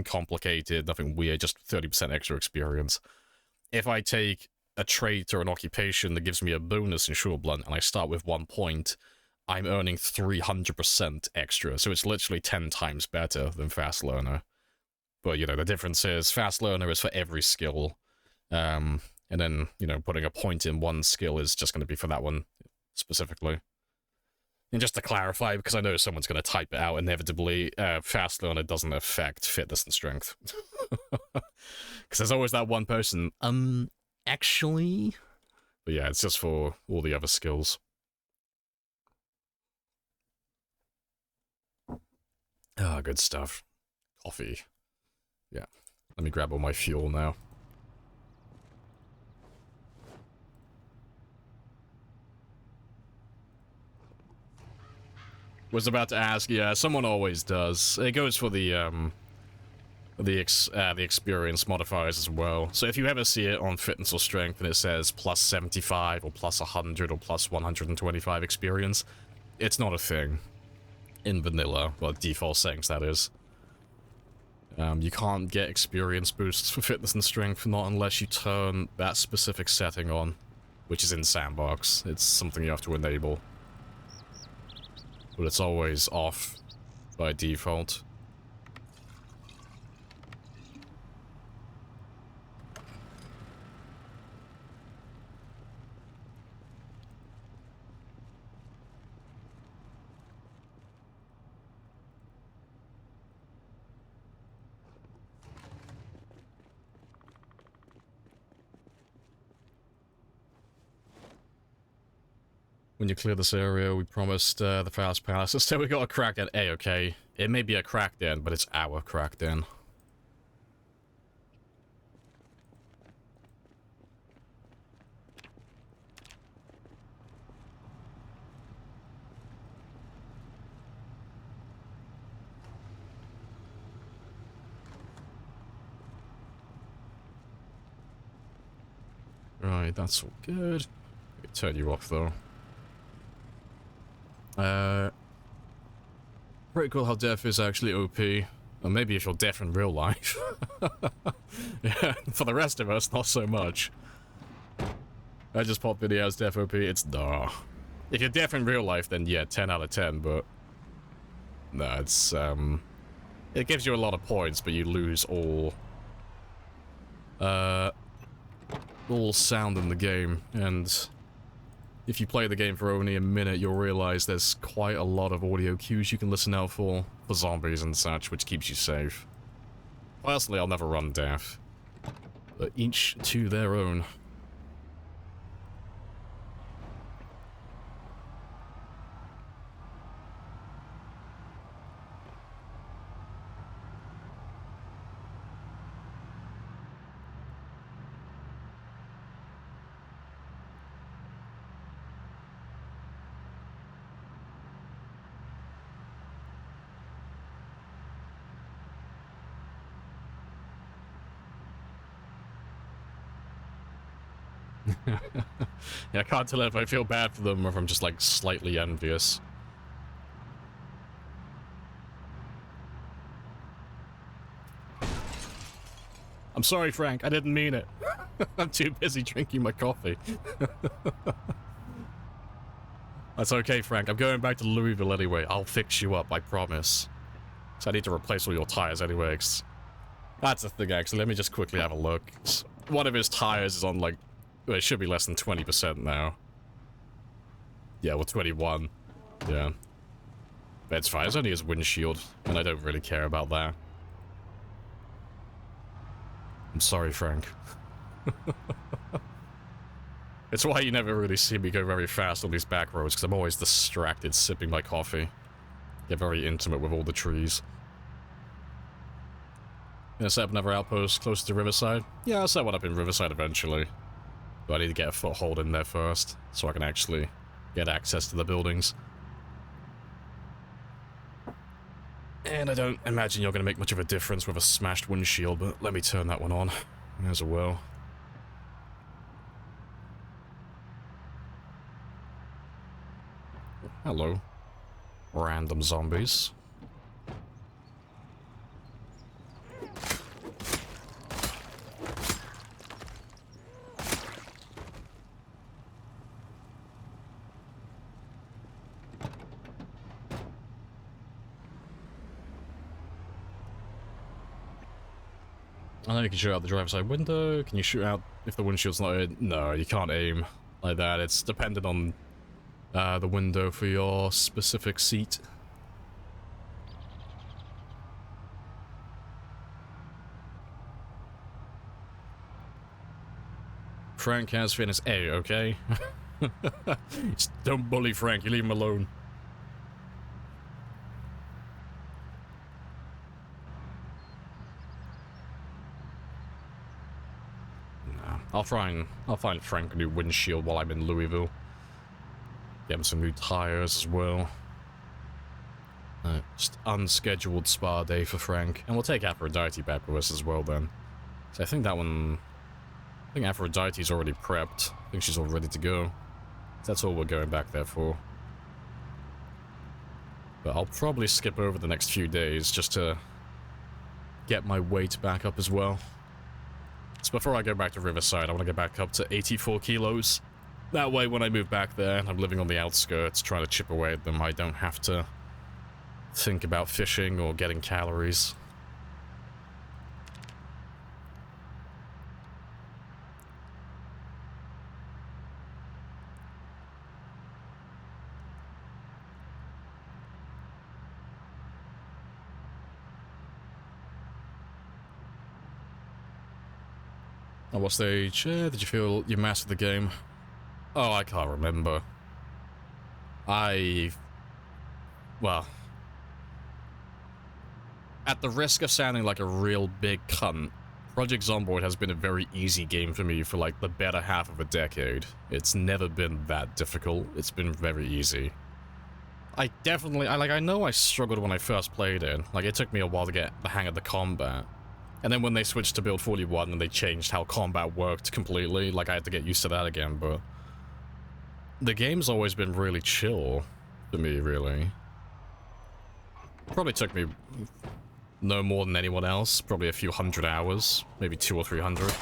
complicated, nothing weird, just 30% extra experience. If I take a trait or an occupation that gives me a bonus in short blunt, and I start with 1 point, I'm earning 300% extra, so it's literally 10 times better than Fast Learner. But, you know, the difference is Fast Learner is for every skill, and then, you know, putting a point in one skill is just going to be for that one specifically. And just to clarify, because I know someone's going to type it out inevitably, Fast Learner doesn't affect fitness and strength. Because there's always that one person, actually? But yeah, it's just for all the other skills. Ah, good stuff. Coffee. Yeah. Let me grab all my fuel now. Was about to ask, yeah, someone always does. It goes for the experience modifiers as well. So if you ever see it on fitness or strength and it says plus 75 or plus 100 or plus 125 experience, it's not a thing in vanilla, well, default settings that is. You can't get experience boosts for fitness and strength, not unless you turn that specific setting on, which is in Sandbox. It's something you have to enable. But it's always off by default. when you clear this area, we promised the fast pass. Instead, we got a crack den. Hey, okay. It may be a crack den, but it's our crack den. Right, that's all good. I can turn you off, though. Pretty cool how deaf is actually OP. Or maybe if you're deaf in real life. Yeah, for the rest of us, not so much. I just popped videos deaf OP, it's nah. If you're deaf in real life, then yeah, 10 out of 10, but... No, it's, it gives you a lot of points, but you lose all sound in the game, and if you play the game for only a minute, you'll realize there's quite a lot of audio cues you can listen out for zombies and such, which keeps you safe. Personally, I'll never run deaf, but each to their own. Yeah, I can't tell if I feel bad for them or if I'm just, like, slightly envious. I'm sorry, Frank. I didn't mean it. I'm too busy drinking my coffee. That's okay, Frank. I'm going back to Louisville anyway. I'll fix you up, I promise. So I need to replace all your tires anyway. That's the thing, actually. Let me just quickly have a look. One of his tires is on, like... Well, it should be less than 20% now. Yeah, well, 21. Yeah. But it's fine. It's only his windshield, and I don't really care about that. I'm sorry, Frank. It's why you never really see me go very fast on these back roads, because I'm always distracted sipping my coffee. Get very intimate with all the trees. Gonna set up another outpost closer to Riverside? Yeah, I'll set one up in Riverside eventually. But I need to get a foothold in there first, so I can actually get access to the buildings. And I don't imagine you're going to make much of a difference with a smashed windshield, but let me turn that one on as well. Hello. Random zombies. I know you can shoot out the driver's side window. Can you shoot out if the windshield's not in? No, you can't aim like that. It's dependent on the window for your specific seat. Frank has finished A, okay? Just don't bully Frank, you leave him alone. I'll find Frank a new windshield while I'm in Louisville. Get him some new tires as well. Just unscheduled spa day for Frank. And we'll take Aphrodite back with us as well then. So I think that one... I think Aphrodite's already prepped. I think she's all ready to go. That's all we're going back there for. But I'll probably skip over the next few days just to get my weight back up as well. So before I go back to Riverside, I want to get back up to 84 kilos. That way, when I move back there, and I'm living on the outskirts, trying to chip away at them, I don't have to think about fishing or getting calories. At what stage did you feel you mastered the game? Oh, I can't remember. Well, at the risk of sounding like a real big cunt, Project Zomboid has been a very easy game for me for like the better half of a decade. It's never been that difficult. It's been very easy. I know I struggled when I first played it. Like, it took me a while to get the hang of the combat. And then when they switched to build 41 and they changed how combat worked completely, like, I had to get used to that again, but the game's always been really chill for me, really. Probably took me no more than anyone else, probably a few hundred hours, maybe 200 or 300,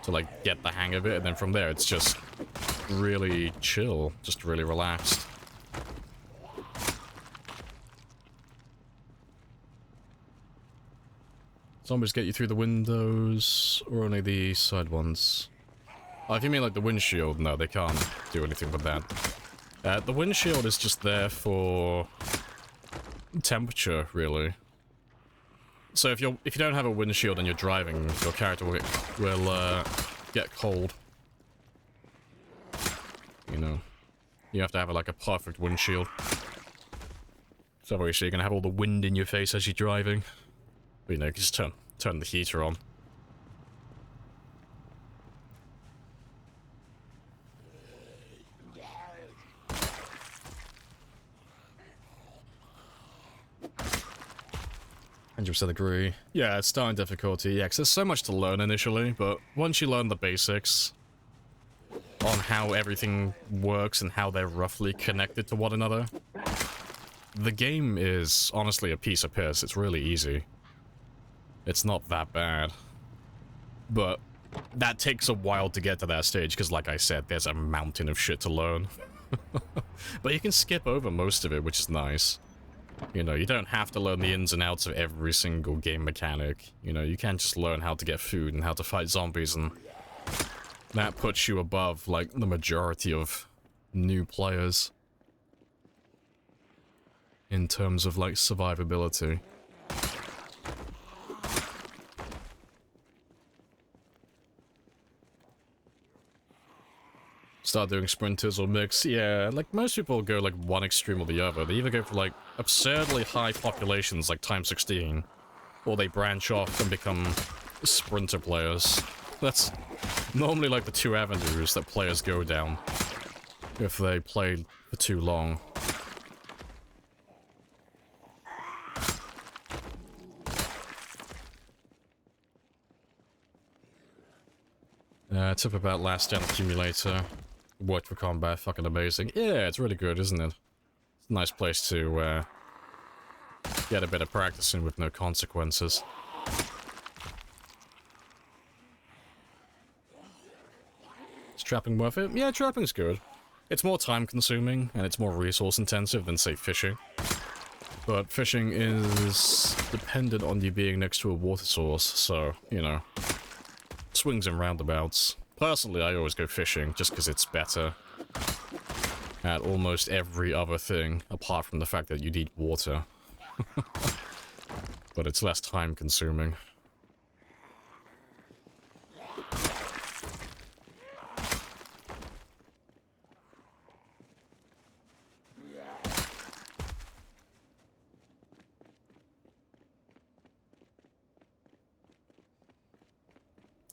to, like, get the hang of it, and then from there, it's just really chill, just really relaxed. Zombies get you through the windows, or only the side ones? Oh, if you mean like the windshield, no, they can't do anything with that. The windshield is just there for temperature, really. So if you don't have a windshield and you're driving, your character will get cold. You know, you have to have like a perfect windshield. So obviously you're gonna have all the wind in your face as you're driving. But, you know, you can just turn the heater on. %, agree. Yeah, it's starting difficulty, yeah, 'cause there's so much to learn initially, but once you learn the basics on how everything works and how they're roughly connected to one another, the game is honestly a piece of piss. It's really easy. It's not that bad. But that takes a while to get to that stage, because like I said, there's a mountain of shit to learn. But you can skip over most of it, which is nice. You know, you don't have to learn the ins and outs of every single game mechanic. You know, you can just learn how to get food and how to fight zombies, and that puts you above, like, the majority of new players in terms of, like, survivability. Start doing sprinters or mix. Yeah, like, most people go, like, one extreme or the other. They either go for, like, absurdly high populations, like Time 16, or they branch off and become sprinter players. That's normally, like, the two avenues that players go down if they play for too long. Tip about last stand accumulator. Worked for combat, fucking amazing. Yeah, it's really good, isn't it? It's a nice place to get a bit of practice in with no consequences. Is trapping worth it? Yeah, trapping's good. It's more time consuming, and it's more resource intensive than, say, fishing. But fishing is dependent on you being next to a water source, so, you know, swings and roundabouts. Personally, I always go fishing, just because it's better at almost every other thing, apart from the fact that you need water. But it's less time consuming.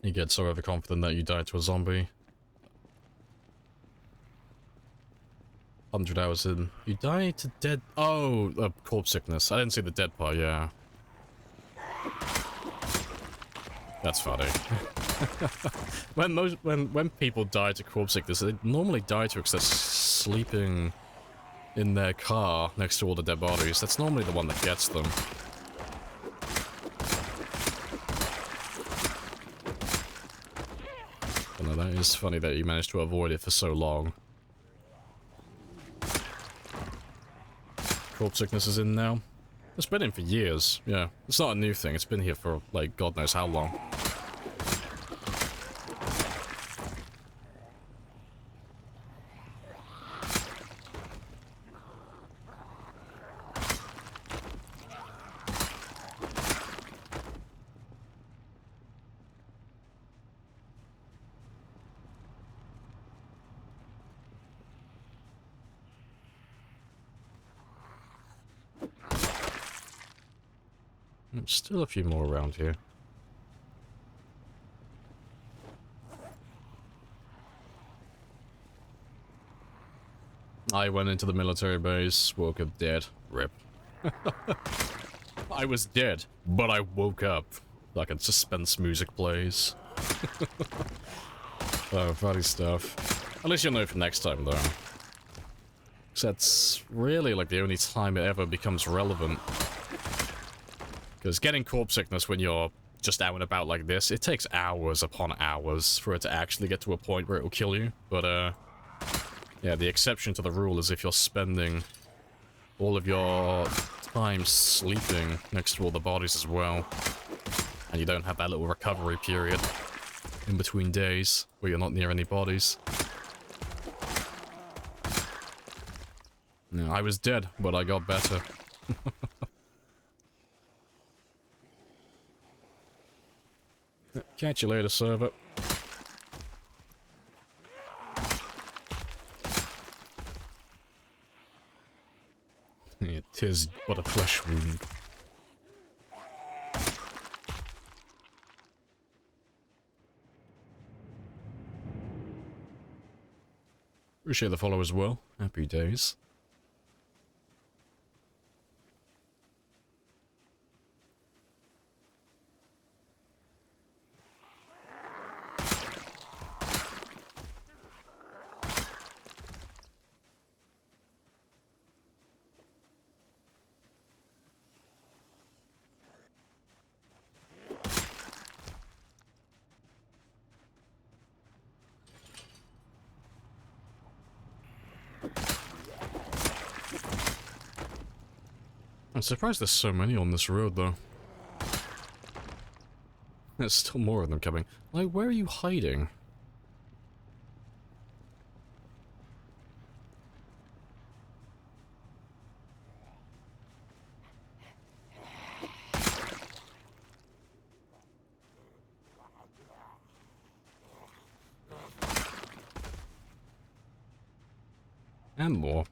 You get so overconfident that you die to a zombie. 100 hours in. You die to dead... Oh, corpse sickness. I didn't see the dead part, yeah. That's funny. when people die to corpse sickness, they normally die to because they're sleeping in their car next to all the dead bodies. That's normally the one that gets them. That is funny that you managed to avoid it for so long. Corpse sickness is in now. It's been in for years, yeah. It's not a new thing, it's been here for, like, God knows how long. There's still a few more around here. I went into the military base, woke up dead. Rip. I was dead, but I woke up. Like a suspense music plays. Oh, funny stuff. At least you'll know for next time, though. Because that's really like the only time it ever becomes relevant. Because getting corpse sickness when you're just out and about like this, it takes hours upon hours for it to actually get to a point where it will kill you. But, yeah, the exception to the rule is if you're spending all of your time sleeping next to all the bodies as well, and you don't have that little recovery period in between days where you're not near any bodies. No, I was dead, but I got better. Catch you later, server. It is but a flesh wound. Appreciate the follow as well. Happy days. I'm surprised there's so many on this road, though. There's still more of them coming. Like, where are you hiding? And more.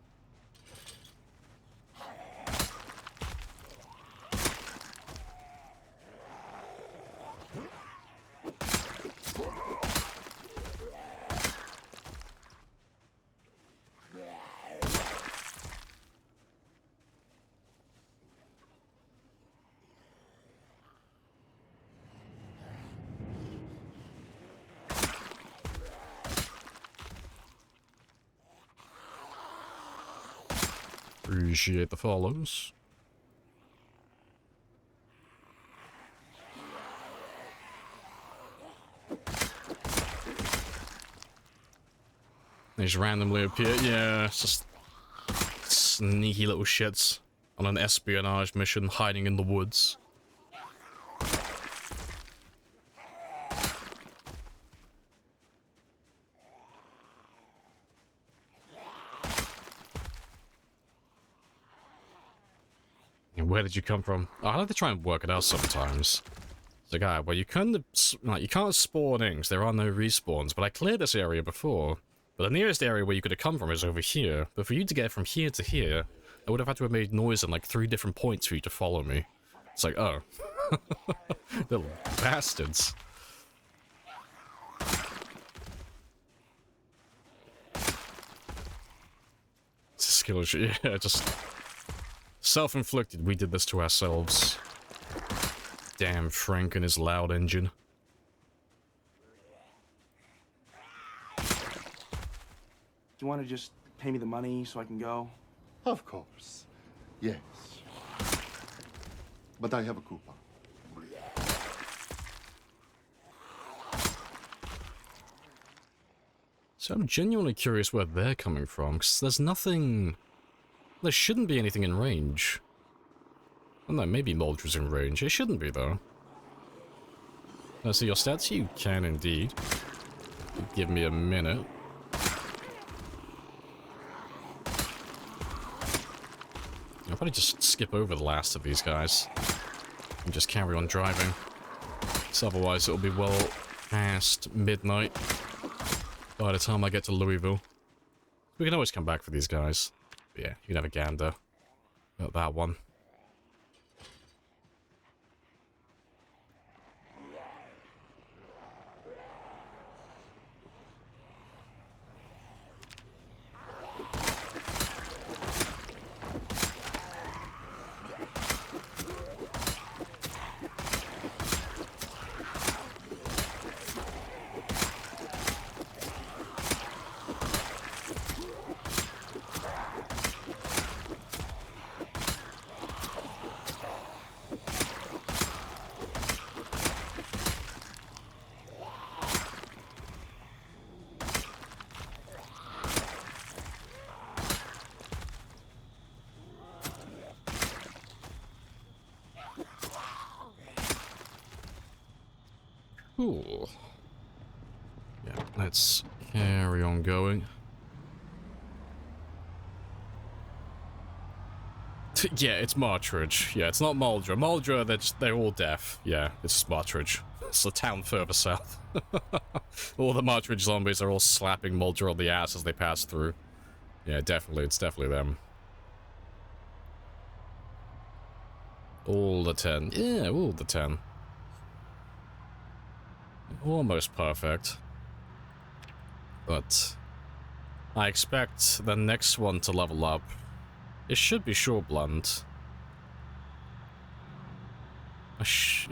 Appreciate the follows. They just randomly appear. Yeah, it's just sneaky little shits on an espionage mission hiding in the woods. Where did you come from? Oh, I like to try and work it out sometimes. It's like, well, you can't spawn things. There are no respawns, but I cleared this area before. But the nearest area where you could have come from is over here. But for you to get from here to here, I would have had to have made noise in like 3 different points for you to follow me. It's like, oh. Little bastards. It's a skill issue. Yeah, just... self-inflicted, we did this to ourselves. Damn Frank and his loud engine. Do you want to just pay me the money so I can go? Of course. Yes. But I have a coupon. So I'm genuinely curious where they're coming from, because there's nothing... There shouldn't be anything in range. Oh no, maybe Moldra's in range. It shouldn't be, though. See your stats? You can indeed. Give me a minute. I'll probably just skip over the last of these guys. And just carry on driving. So otherwise it'll be well past midnight by the time I get to Louisville. We can always come back for these guys. But yeah, you can have a gander at that one. Cool. Yeah, let's carry on going. Yeah, it's Martridge. Yeah, it's not Muldra. Muldra, they're all deaf. Yeah, it's Martridge. It's the town further south. All the Martridge zombies are all slapping Muldra on the ass as they pass through. Yeah, definitely, it's definitely them. All the 10. Yeah, all the 10. Almost perfect. But I expect the next one to level up. It should be Shoreblunt.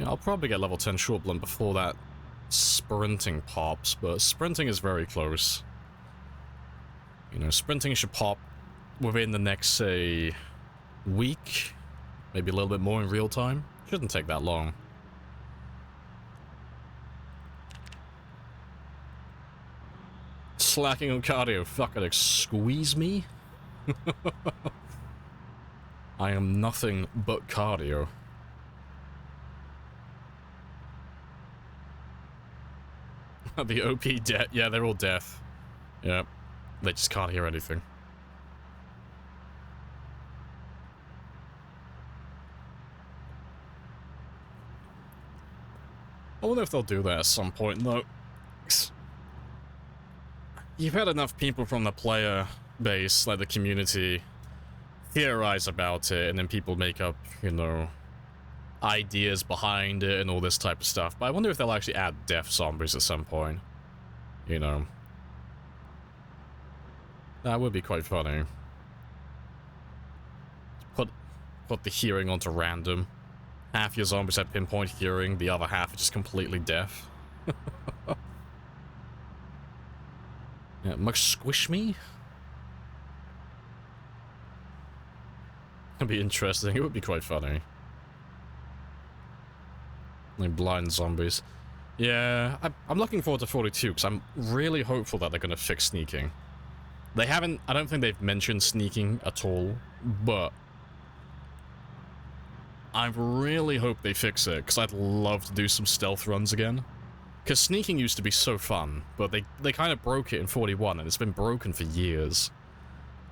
I'll probably get level 10 Shoreblunt before that sprinting pops, but sprinting is very close. You know, sprinting should pop within the next, say, week. Maybe a little bit more in real time. Shouldn't take that long. Slacking on cardio, fucking squeeze me? I am nothing but cardio. The OP deaf. Yeah, they're all deaf. Yep. They just can't hear anything. I wonder if they'll do that at some point, though. You've had enough people from the player base, like the community, theorize about it, and then people make up, you know, ideas behind it and all this type of stuff. But I wonder if they'll actually add deaf zombies at some point. You know. That would be quite funny. Put the hearing onto random. Half your zombies have pinpoint hearing, the other half are just completely deaf. Yeah, much squish me? That'd be interesting. It would be quite funny. Like blind zombies. Yeah, I'm looking forward to 42 because I'm really hopeful that they're going to fix sneaking. They haven't, I don't think they've mentioned sneaking at all, but I really hope they fix it because I'd love to do some stealth runs again. Because sneaking used to be so fun, but they kind of broke it in 41 and it's been broken for years.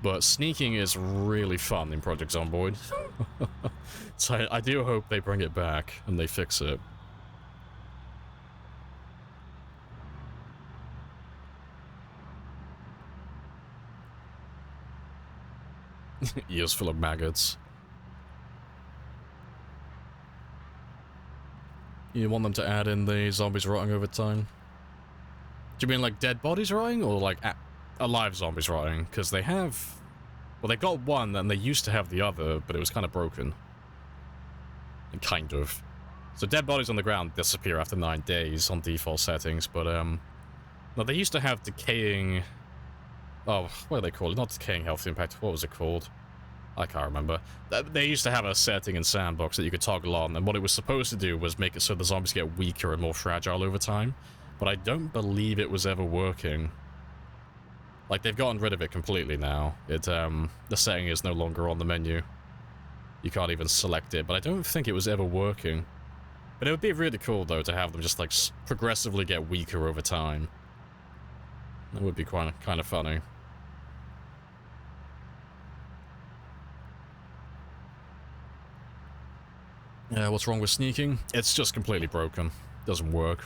But sneaking is really fun in Project Zomboid. So I do hope they bring it back and they fix it. Ears full of maggots. You want them to add in the zombies rotting over time? Do you mean like dead bodies rotting or like alive zombies rotting? Because they have... Well, they got one and they used to have the other, but it was kind of broken. Kind of. So dead bodies on the ground disappear after 9 days on default settings, but no, they used to have decaying... Oh, what are they called? Not decaying health impact. What was it called? I can't remember. They used to have a setting in Sandbox that you could toggle on, and what it was supposed to do was make it so the zombies get weaker and more fragile over time. But I don't believe it was ever working. Like, they've gotten rid of it completely now. The setting is no longer on the menu. You can't even select it, but I don't think it was ever working. But it would be really cool, though, to have them just, like, progressively get weaker over time. That would be kind of funny. Yeah, what's wrong with sneaking? It's just completely broken. Doesn't work.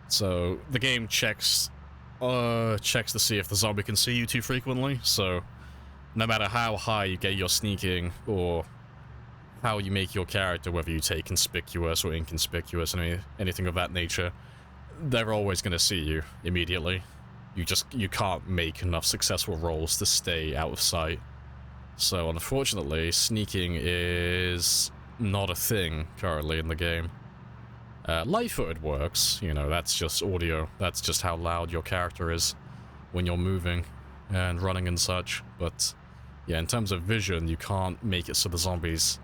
So, the game checks to see if the zombie can see you too frequently, so no matter how high you get your sneaking, or how you make your character, whether you take conspicuous or inconspicuous, and anything of that nature, they're always going to see you immediately. You can't make enough successful rolls to stay out of sight. So, unfortunately, sneaking is not a thing currently in the game. Light-footed works, you know, that's just audio. That's just how loud your character is when you're moving and running and such. But, yeah, in terms of vision, you can't make it so the zombies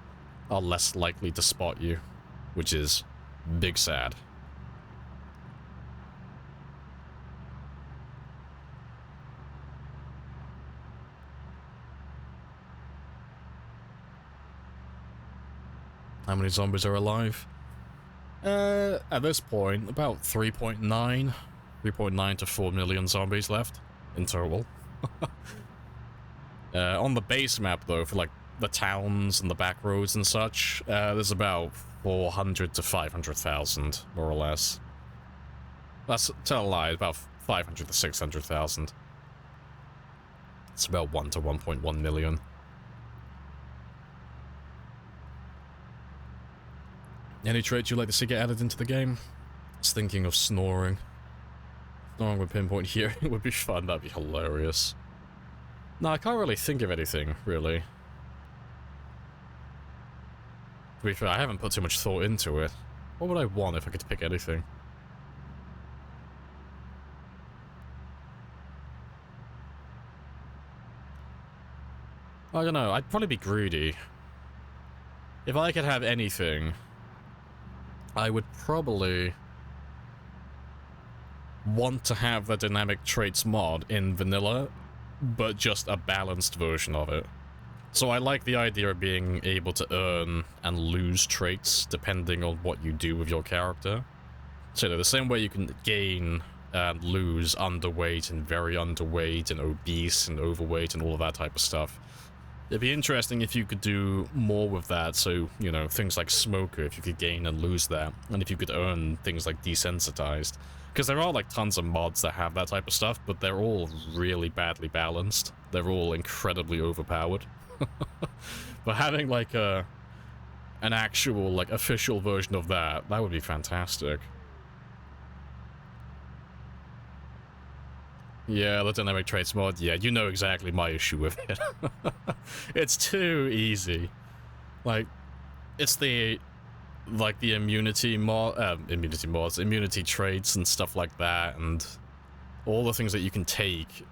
are less likely to spot you, which is big sad. How many zombies are alive? At this point, about 3.9 to 4 million zombies left in total. On the base map, though, for like the towns and the back roads and such, there's about 400 to 500,000, more or less. That's, tell a lie, about 500 to 600,000. It's about 1 to 1.1 million. Any traits you'd like to see get added into the game? I was thinking of snoring. Snoring with pinpoint hearing would be fun, that'd be hilarious. No, I can't really think of anything, really. To be fair, I haven't put too much thought into it. What would I want if I could pick anything? I don't know, I'd probably be greedy. If I could have anything, I would probably want to have the dynamic traits mod in vanilla, but just a balanced version of it. So I like the idea of being able to earn and lose traits depending on what you do with your character. So the same way you can gain and lose underweight and very underweight and obese and overweight and all of that type of stuff. It'd be interesting if you could do more with that, so, you know, things like Smoker, if you could gain and lose that, and if you could earn things like Desensitized. Because there are, like, tons of mods that have that type of stuff, but they're all really badly balanced. They're all incredibly overpowered. But having, like, an actual, like, official version of that, that would be fantastic. Yeah, the dynamic traits mod, yeah, you know exactly my issue with it. It's too easy. Like, it's the, like, the immunity mods, immunity traits and stuff like that, and all the things that you can take.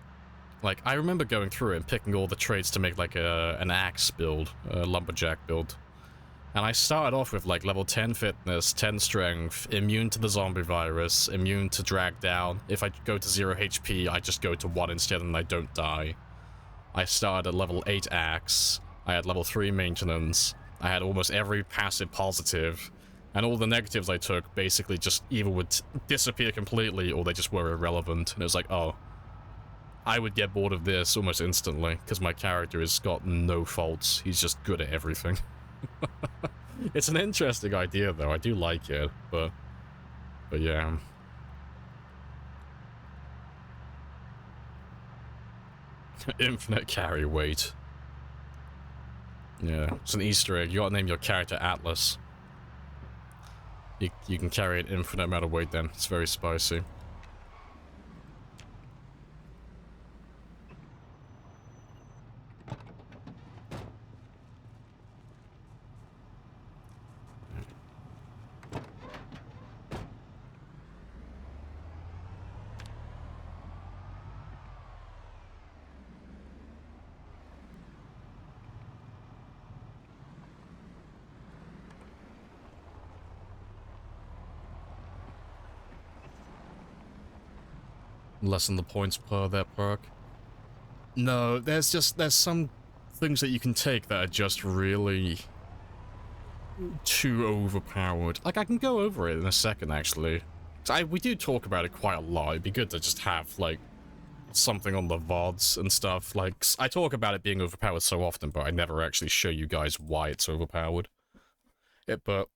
Like, I remember going through it and picking all the traits to make, like, an axe build, a lumberjack build. And I started off with, like, level 10 fitness, 10 strength, immune to the zombie virus, immune to drag down. If I go to 0 HP, I just go to 1 instead and I don't die. I started at level 8 axe, I had level 3 maintenance, I had almost every passive positive, and all the negatives I took basically just either would disappear completely or they just were irrelevant. And it was like, oh, I would get bored of this almost instantly, because my character has got no faults, he's just good at everything. It's an interesting idea, though. I do like it, but yeah. Infinite carry weight. Yeah, it's an Easter egg. You gotta name your character Atlas. You can carry an infinite amount of weight then. It's very spicy. Lessen the points per that perk. No, there's some things that you can take that are just really too overpowered. Like, I can go over it in a second, actually. We do talk about it quite a lot. It'd be good to just have, like, something on the VODs and stuff. Like, I talk about it being overpowered so often, but I never actually show you guys why it's overpowered. But,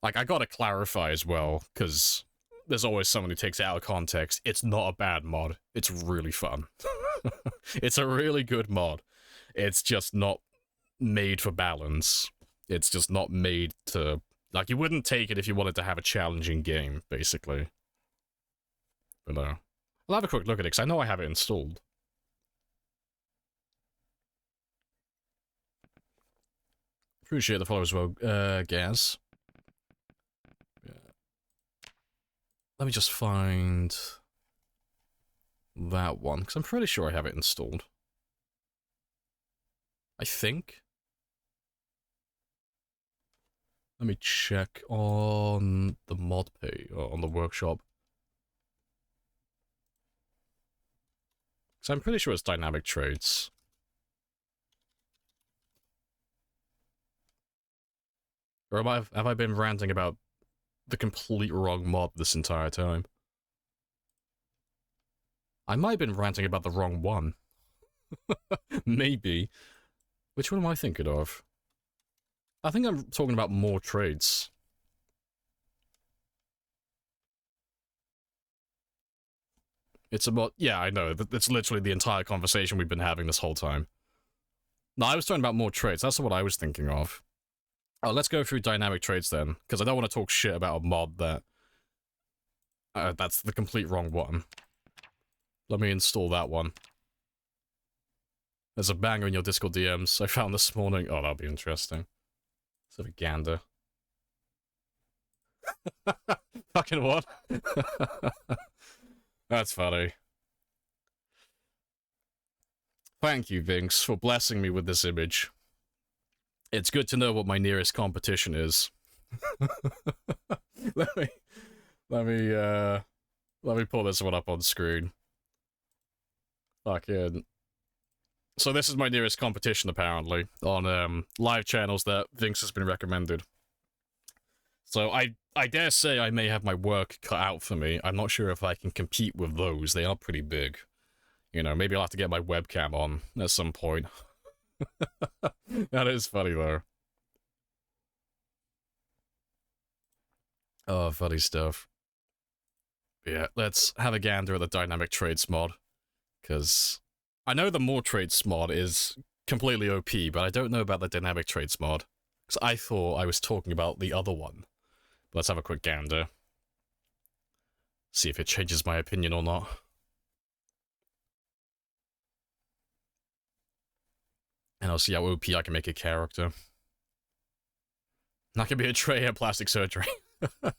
like, I gotta clarify as well, because there's always someone who takes it out of context. It's not a bad mod. It's really fun. It's a really good mod. It's just not made for balance. It's just not made to... Like, you wouldn't take it if you wanted to have a challenging game, basically. But no. I'll have a quick look at it, because I know I have it installed. Appreciate the follow as well, Gaz. Let me just find that one, because I'm pretty sure I have it installed. I think. Let me check on the mod page, or on the workshop. Because I'm pretty sure it's dynamic traits. Or have I been ranting about the complete wrong mod this entire time. I might have been ranting about the wrong one. Maybe. Which one am I thinking of? I think I'm talking about more trades. It's about... Yeah, I know. That's literally the entire conversation we've been having this whole time. No, I was talking about more trades. That's what I was thinking of. Oh, let's go through dynamic trades then, because I don't want to talk shit about a mod that... that's the complete wrong one. Let me install that one. There's a banger in your Discord DMs I found this morning. Oh, that'll be interesting. Let's have a gander. Fucking what? That's funny. Thank you, Vinx, for blessing me with this image. It's good to know what my nearest competition is. let me pull this one up on screen. Fucking... So this is my nearest competition, apparently, on live channels that Vinx has been recommended. So I dare say I may have my work cut out for me. I'm not sure if I can compete with those. They are pretty big. You know, maybe I'll have to get my webcam on at some point. That is funny, though. Oh, funny stuff. Yeah, let's have a gander at the dynamic trades mod, because... I know the more trades mod is completely OP, but I don't know about the dynamic trades mod. Because I thought I was talking about the other one. But let's have a quick gander. See if it changes my opinion or not. And I'll see how OP I can make a character. That could be a tray of plastic surgery. I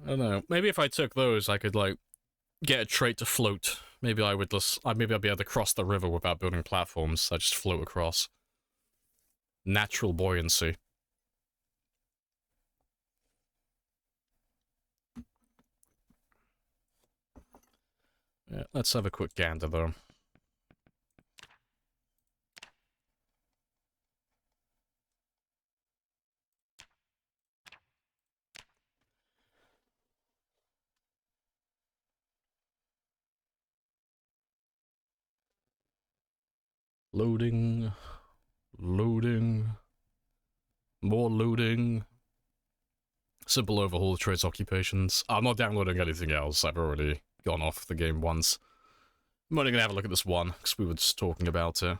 don't know. Maybe if I took those, I could, like, get a trait to float. Maybe I would just... maybe I'll be able to cross the river without building platforms. I just float across. Natural buoyancy. Yeah, let's have a quick gander, though. Loading. Loading. More loading. Simple overhaul of trades occupations. I'm not downloading anything else. I've already gone off the game once. I'm only gonna have a look at this one, because we were just talking about it.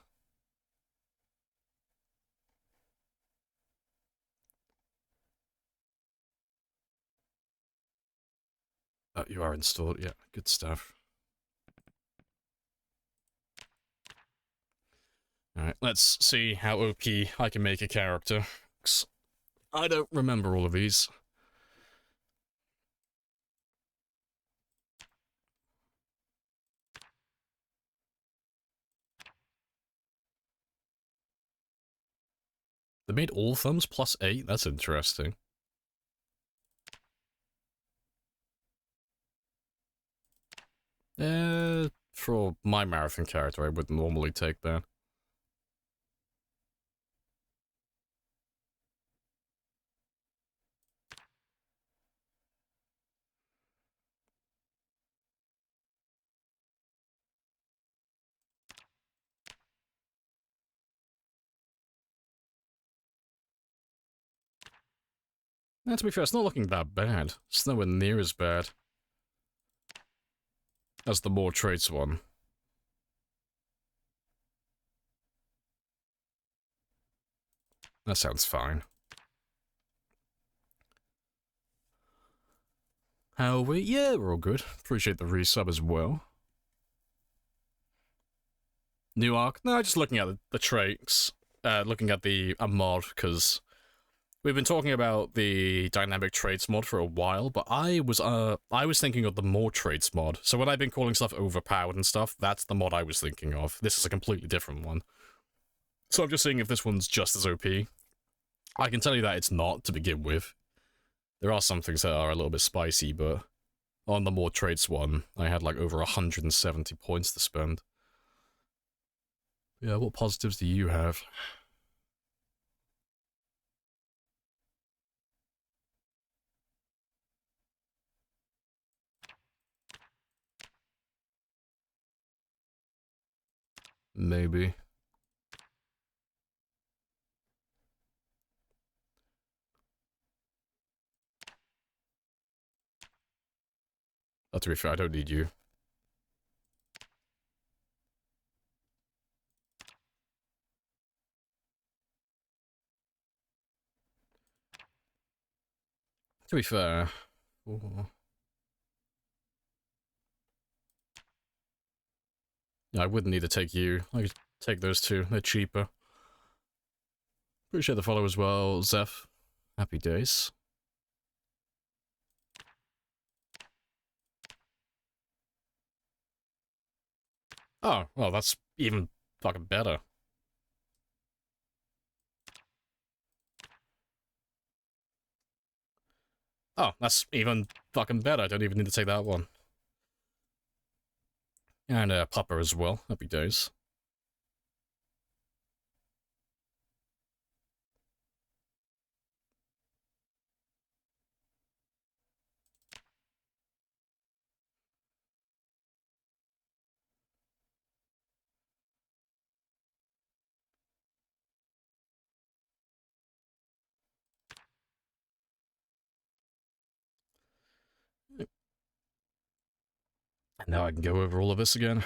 Oh, you are installed. Yeah, good stuff. Alright, let's see how OP I can make a character. 'Cause I don't remember all of these. They made all thumbs +8? That's interesting. For my marathon character, I would normally take that. And to be fair, it's not looking that bad. It's nowhere near as bad as the more traits one. That sounds fine. How are we? Yeah, we're all good. Appreciate the resub as well. New arc? No, just looking at the traits. Looking at the mod, because we've been talking about the dynamic traits mod for a while, but I was thinking of the more traits mod. So when I've been calling stuff overpowered and stuff, that's the mod I was thinking of. This is a completely different one. So I'm just seeing if this one's just as OP. I can tell you that it's not, to begin with. There are some things that are a little bit spicy, but on the more traits one, I had like over 170 points to spend. Yeah, what positives do you have? Maybe. Oh, to be fair, I don't need you. To be fair... Ooh. Yeah, I wouldn't need to take you. I could take those two. They're cheaper. Appreciate the follow as well, Zeph. Happy days. Oh, well, that's even fucking better. Oh, that's even fucking better. I don't even need to take that one. And Papa as well. Happy days. And now I can go over all of this again.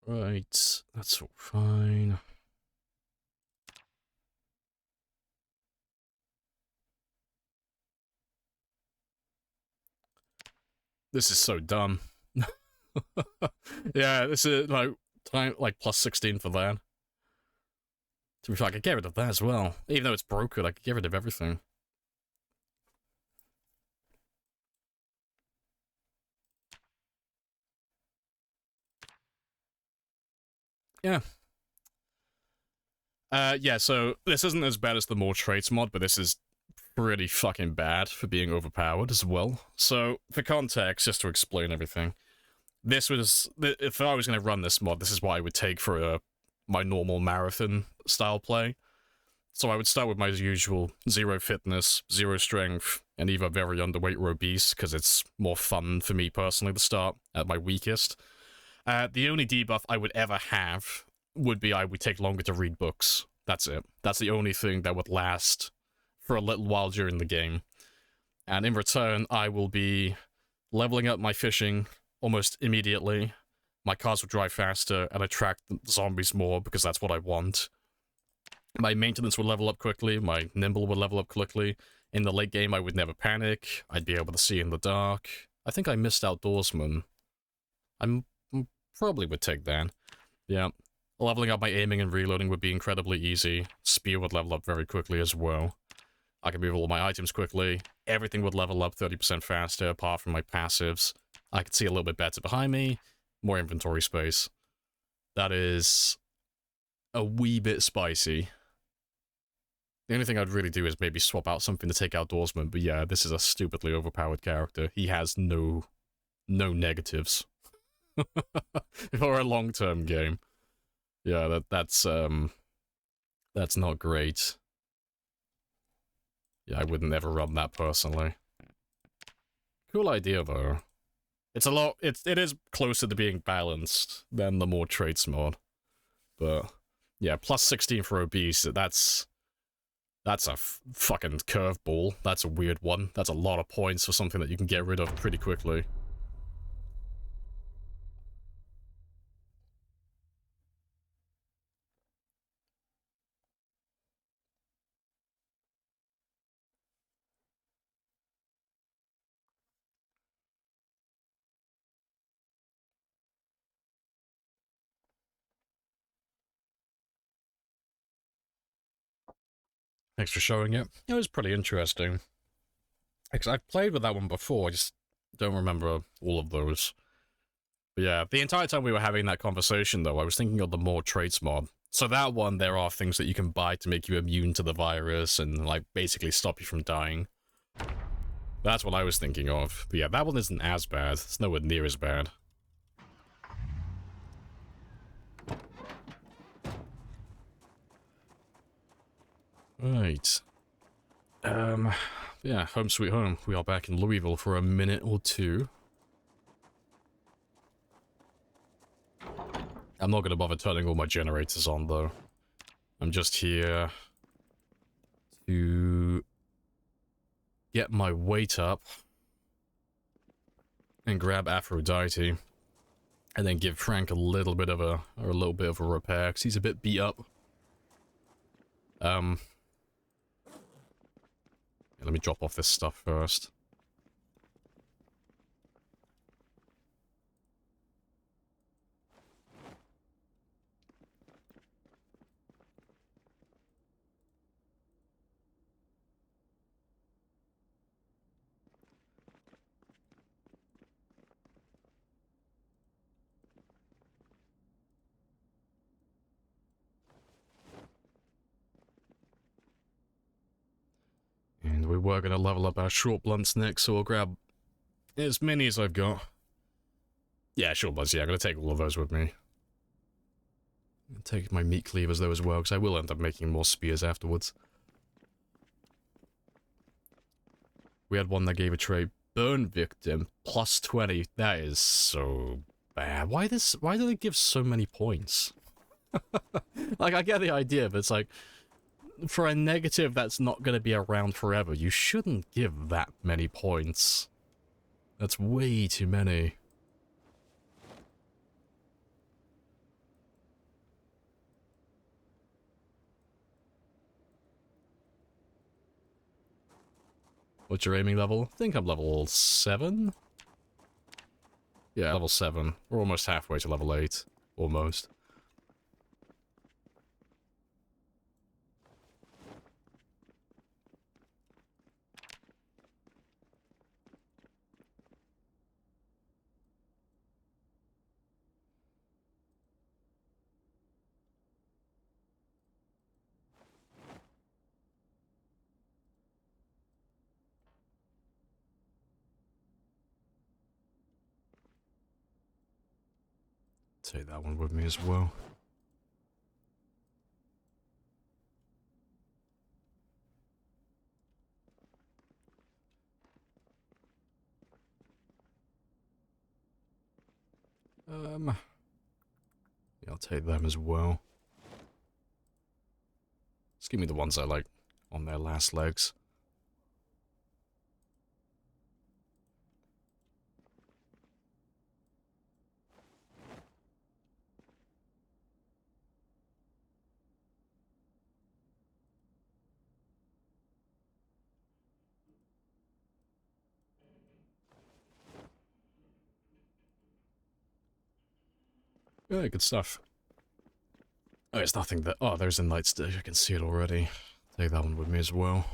Right, that's all fine. This is so dumb. Yeah, this is like plus 16 for that. To be fair, I could get rid of that as well. Even though it's broken, I could get rid of everything. Yeah. Yeah, so this isn't as bad as the more traits mod, but this is pretty fucking bad for being overpowered as well. So, for context, just to explain everything, this was, if I was going to run this mod, this is what I would take for my normal marathon style play. So I would start with my usual 0 fitness, 0 strength, and either very underweight or obese, because it's more fun for me personally to start at my weakest. The only debuff I would ever have would be I would take longer to read books. That's it. That's the only thing that would last for a little while during the game. And in return, I will be leveling up my fishing almost immediately. My cars will drive faster and attract zombies more because that's what I want. My maintenance will level up quickly, my nimble will level up quickly. In the late game, I would never panic. I'd be able to see in the dark. I think I missed Outdoorsman. I probably would take that. Yeah. Leveling up my aiming and reloading would be incredibly easy. Spear would level up very quickly as well. I could move all my items quickly. Everything would level up 30% faster, apart from my passives. I could see a little bit better behind me. More inventory space. That is a wee bit spicy. The only thing I'd really do is maybe swap out something to take Outdoorsman, but yeah, this is a stupidly overpowered character. He has no negatives. For a long-term game. Yeah, that's not great. Yeah, I would never run that personally. Cool idea though. It's it is closer to being balanced than the more traits mod. But yeah, plus 16 for obese, that's a fucking curveball. That's a weird one. That's a lot of points for something that you can get rid of pretty quickly. Thanks for showing it. It was pretty interesting. Because I've played with that one before, I just don't remember all of those. But yeah, the entire time we were having that conversation, though, I was thinking of the more traits mod. So that one, there are things that you can buy to make you immune to the virus and, like, basically stop you from dying. That's what I was thinking of. But yeah, that one isn't as bad. It's nowhere near as bad. Right. Yeah, home sweet home. We are back in Louisville for a minute or two. I'm not gonna bother turning all my generators on, though. I'm just here to get my weight up and grab Aphrodite, and then give Frank a little bit of a repair, because he's a bit beat up. Let me drop off this stuff first. And we were going to level up our short blunts next, so we'll grab as many as I've got. Yeah, short blunts, yeah, I'm going to take all of those with me. Take my meat cleavers though as well, because I will end up making more spears afterwards. We had one that gave a trait burn victim plus 20. That is so bad. Why do they give so many points? Like, I get the idea, but it's like, for a negative that's not going to be around forever, you shouldn't give that many points. That's way too many. What's your aiming level? I think I'm level 7? Yeah, level 7. We're almost halfway to level 8. Almost. Take that one with me as well. Yeah, I'll take them as well. Just give me the ones I like on their last legs. Yeah, good stuff. Oh, it's nothing that... Oh, there's a night stage. I can see it already. Take that one with me as well.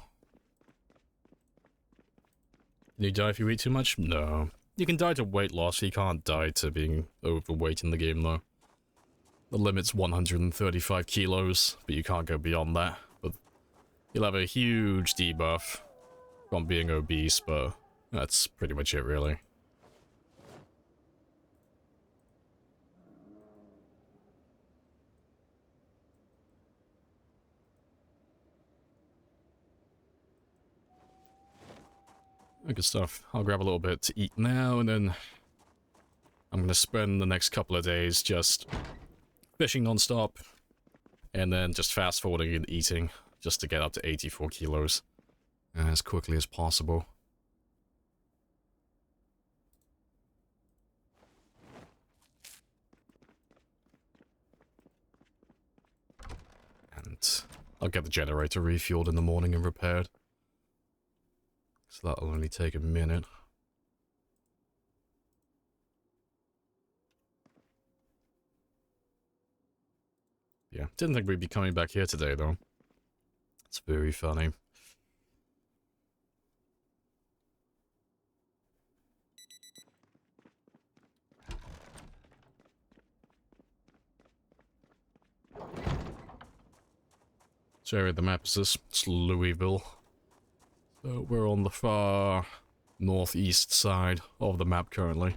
Can you die if you eat too much? No. You can die to weight loss. You can't die to being overweight in the game, though. The limit's 135 kilos, but you can't go beyond that. But you'll have a huge debuff from being obese, but that's pretty much it, really. Good stuff. I'll grab a little bit to eat now, and then I'm going to spend the next couple of days just fishing non-stop, and then just fast-forwarding and eating, just to get up to 84 kilos as quickly as possible. And I'll get the generator refueled in the morning and repaired. So that'll only take a minute. Yeah, didn't think we'd be coming back here today, though. It's very funny. So area of the map is this. It's Louisville. So we're on the far northeast side of the map currently.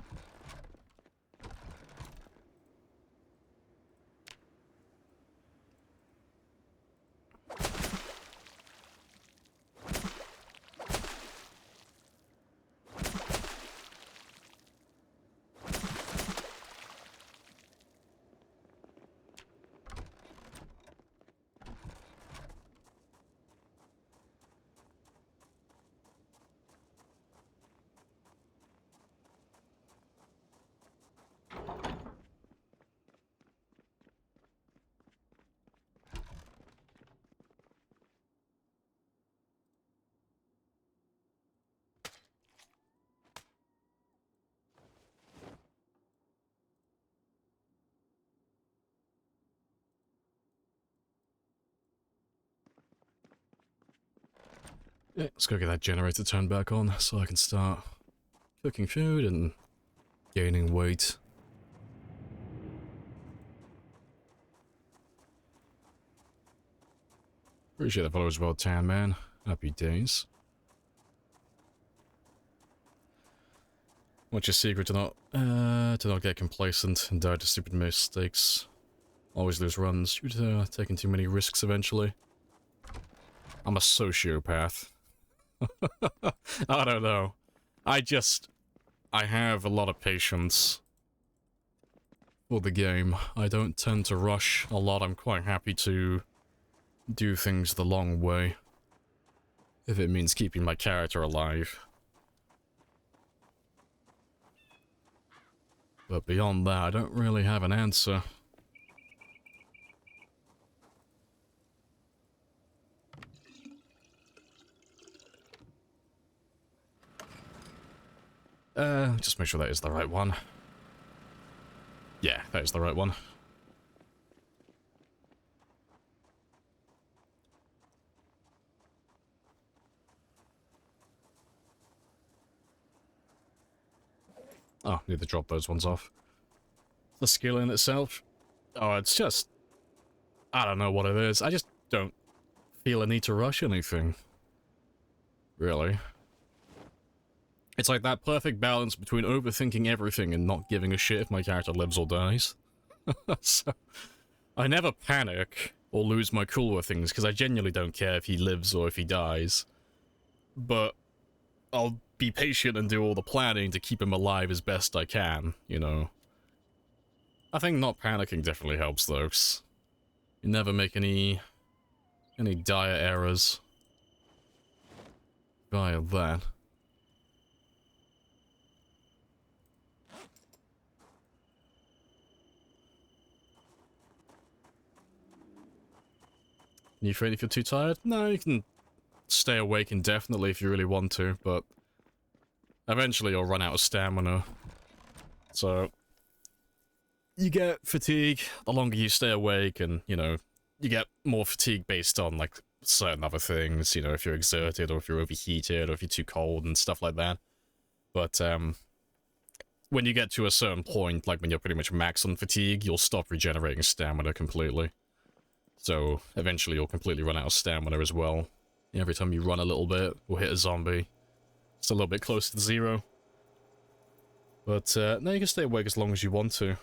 Yeah, let's go get that generator turned back on so I can start cooking food and gaining weight. Appreciate the follow as well, Tan Man. Happy days. What's your secret to not get complacent and die to stupid mistakes? Always lose runs due to taking too many risks eventually. I'm a sociopath. I don't know. I have a lot of patience for the game. I don't tend to rush a lot. I'm quite happy to do things the long way, if it means keeping my character alive. But beyond that, I don't really have an answer. Just make sure that is the right one. Yeah, that is the right one. Oh, need to drop those ones off. The skill in itself? Oh, it's just... I don't know what it is. I just don't feel a need to rush anything. Really. It's like that perfect balance between overthinking everything and not giving a shit if my character lives or dies. So, I never panic or lose my cool with things because I genuinely don't care if he lives or if he dies. But I'll be patient and do all the planning to keep him alive as best I can, you know. I think not panicking definitely helps though, 'cause you never make any dire errors via that. You afraid if you're too tired? No, you can stay awake indefinitely if you really want to, but eventually you'll run out of stamina. So, you get fatigue the longer you stay awake, and, you know, you get more fatigue based on, like, certain other things, you know, if you're exerted, or if you're overheated, or if you're too cold, and stuff like that. But, when you get to a certain point, like when you're pretty much max on fatigue, you'll stop regenerating stamina completely. So, eventually you'll completely run out of stamina as well. Every time you run a little bit, or hit a zombie, it's a little bit closer to zero. But, no, you can stay awake as long as you want to.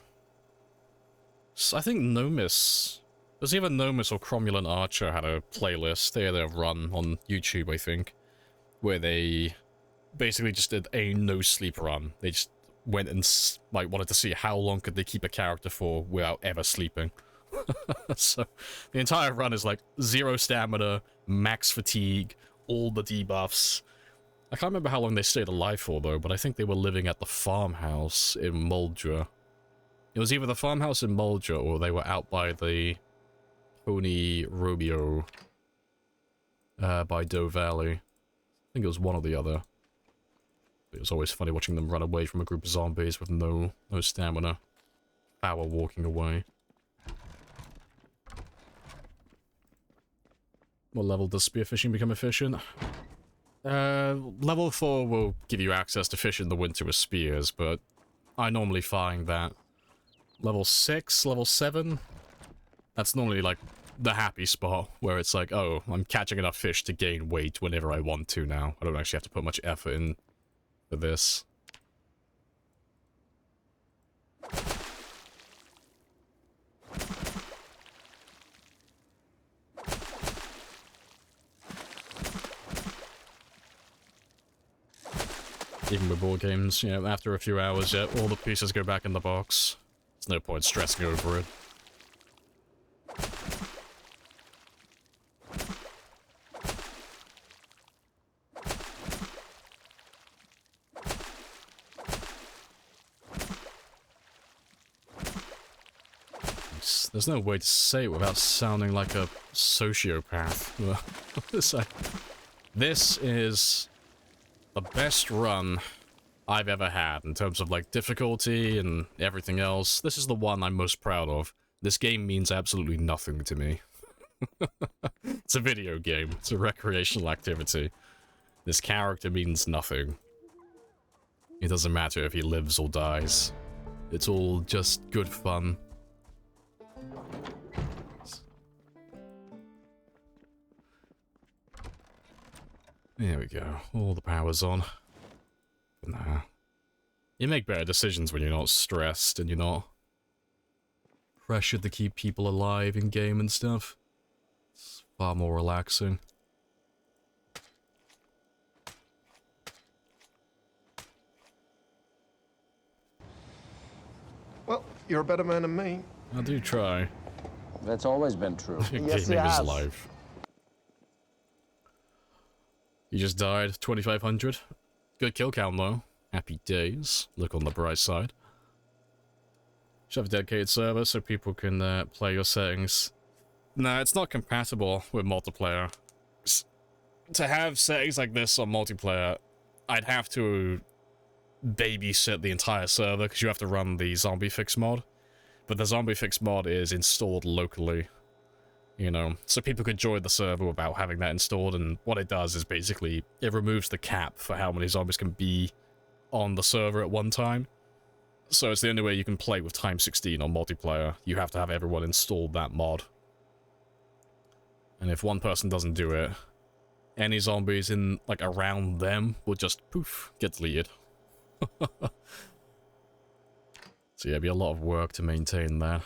So I think Nomis... There's either Nomis or Cromulent Archer had a playlist they had a run on YouTube, I think, where they basically just did a no-sleep run. They just went and, like, wanted to see how long could they keep a character for without ever sleeping. So, the entire run is like 0 stamina, max fatigue, all the debuffs. I can't remember how long they stayed alive for, though, but I think they were living at the farmhouse in Muldra. It was either the farmhouse in Muldra, or they were out by the Pony Robio by Doe Valley. I think it was one or the other. It was always funny watching them run away from a group of zombies with no stamina. Power walking away. What level does spearfishing become efficient? Level 4 will give you access to fish in the winter with spears, but I normally find that level 6, level 7, that's normally like the happy spot where it's like, oh, I'm catching enough fish to gain weight whenever I want to now. I don't actually have to put much effort in for this. Even with board games, you know, after a few hours, yeah, all the pieces go back in the box. There's no point stressing over it. There's no way to say it without sounding like a sociopath. This is the best run I've ever had in terms of like difficulty and everything else. This is the one I'm most proud of. This game means absolutely nothing to me. It's a video game. It's a recreational activity. This character means nothing. It doesn't matter if he lives or dies. It's all just good fun. There we go. All the power's on. Nah. You make better decisions when you're not stressed and you're not pressured to keep people alive in game and stuff. It's far more relaxing. Well, you're a better man than me. I do try. That's always been true. Gaming is life. You just died, 2,500. Good kill count though. Happy days. Look on the bright side. Should have a dedicated server so people can play your settings. No, it's not compatible with multiplayer. To have settings like this on multiplayer, I'd have to babysit the entire server because you have to run the zombie fix mod. But the zombie fix mod is installed locally. You know, so people could join the server without having that installed, and what it does is basically, it removes the cap for how many zombies can be on the server at one time. So it's the only way you can play with x16 on multiplayer. You have to have everyone install that mod. And if one person doesn't do it, any zombies in, like, around them will just, poof, get deleted. So yeah, it'd be a lot of work to maintain that.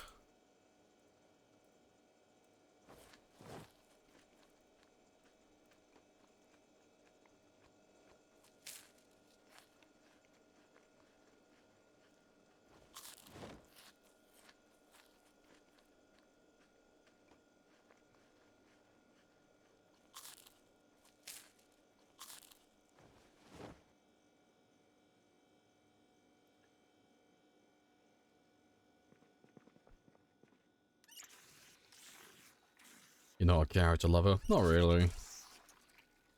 You're not a character lover? Not really.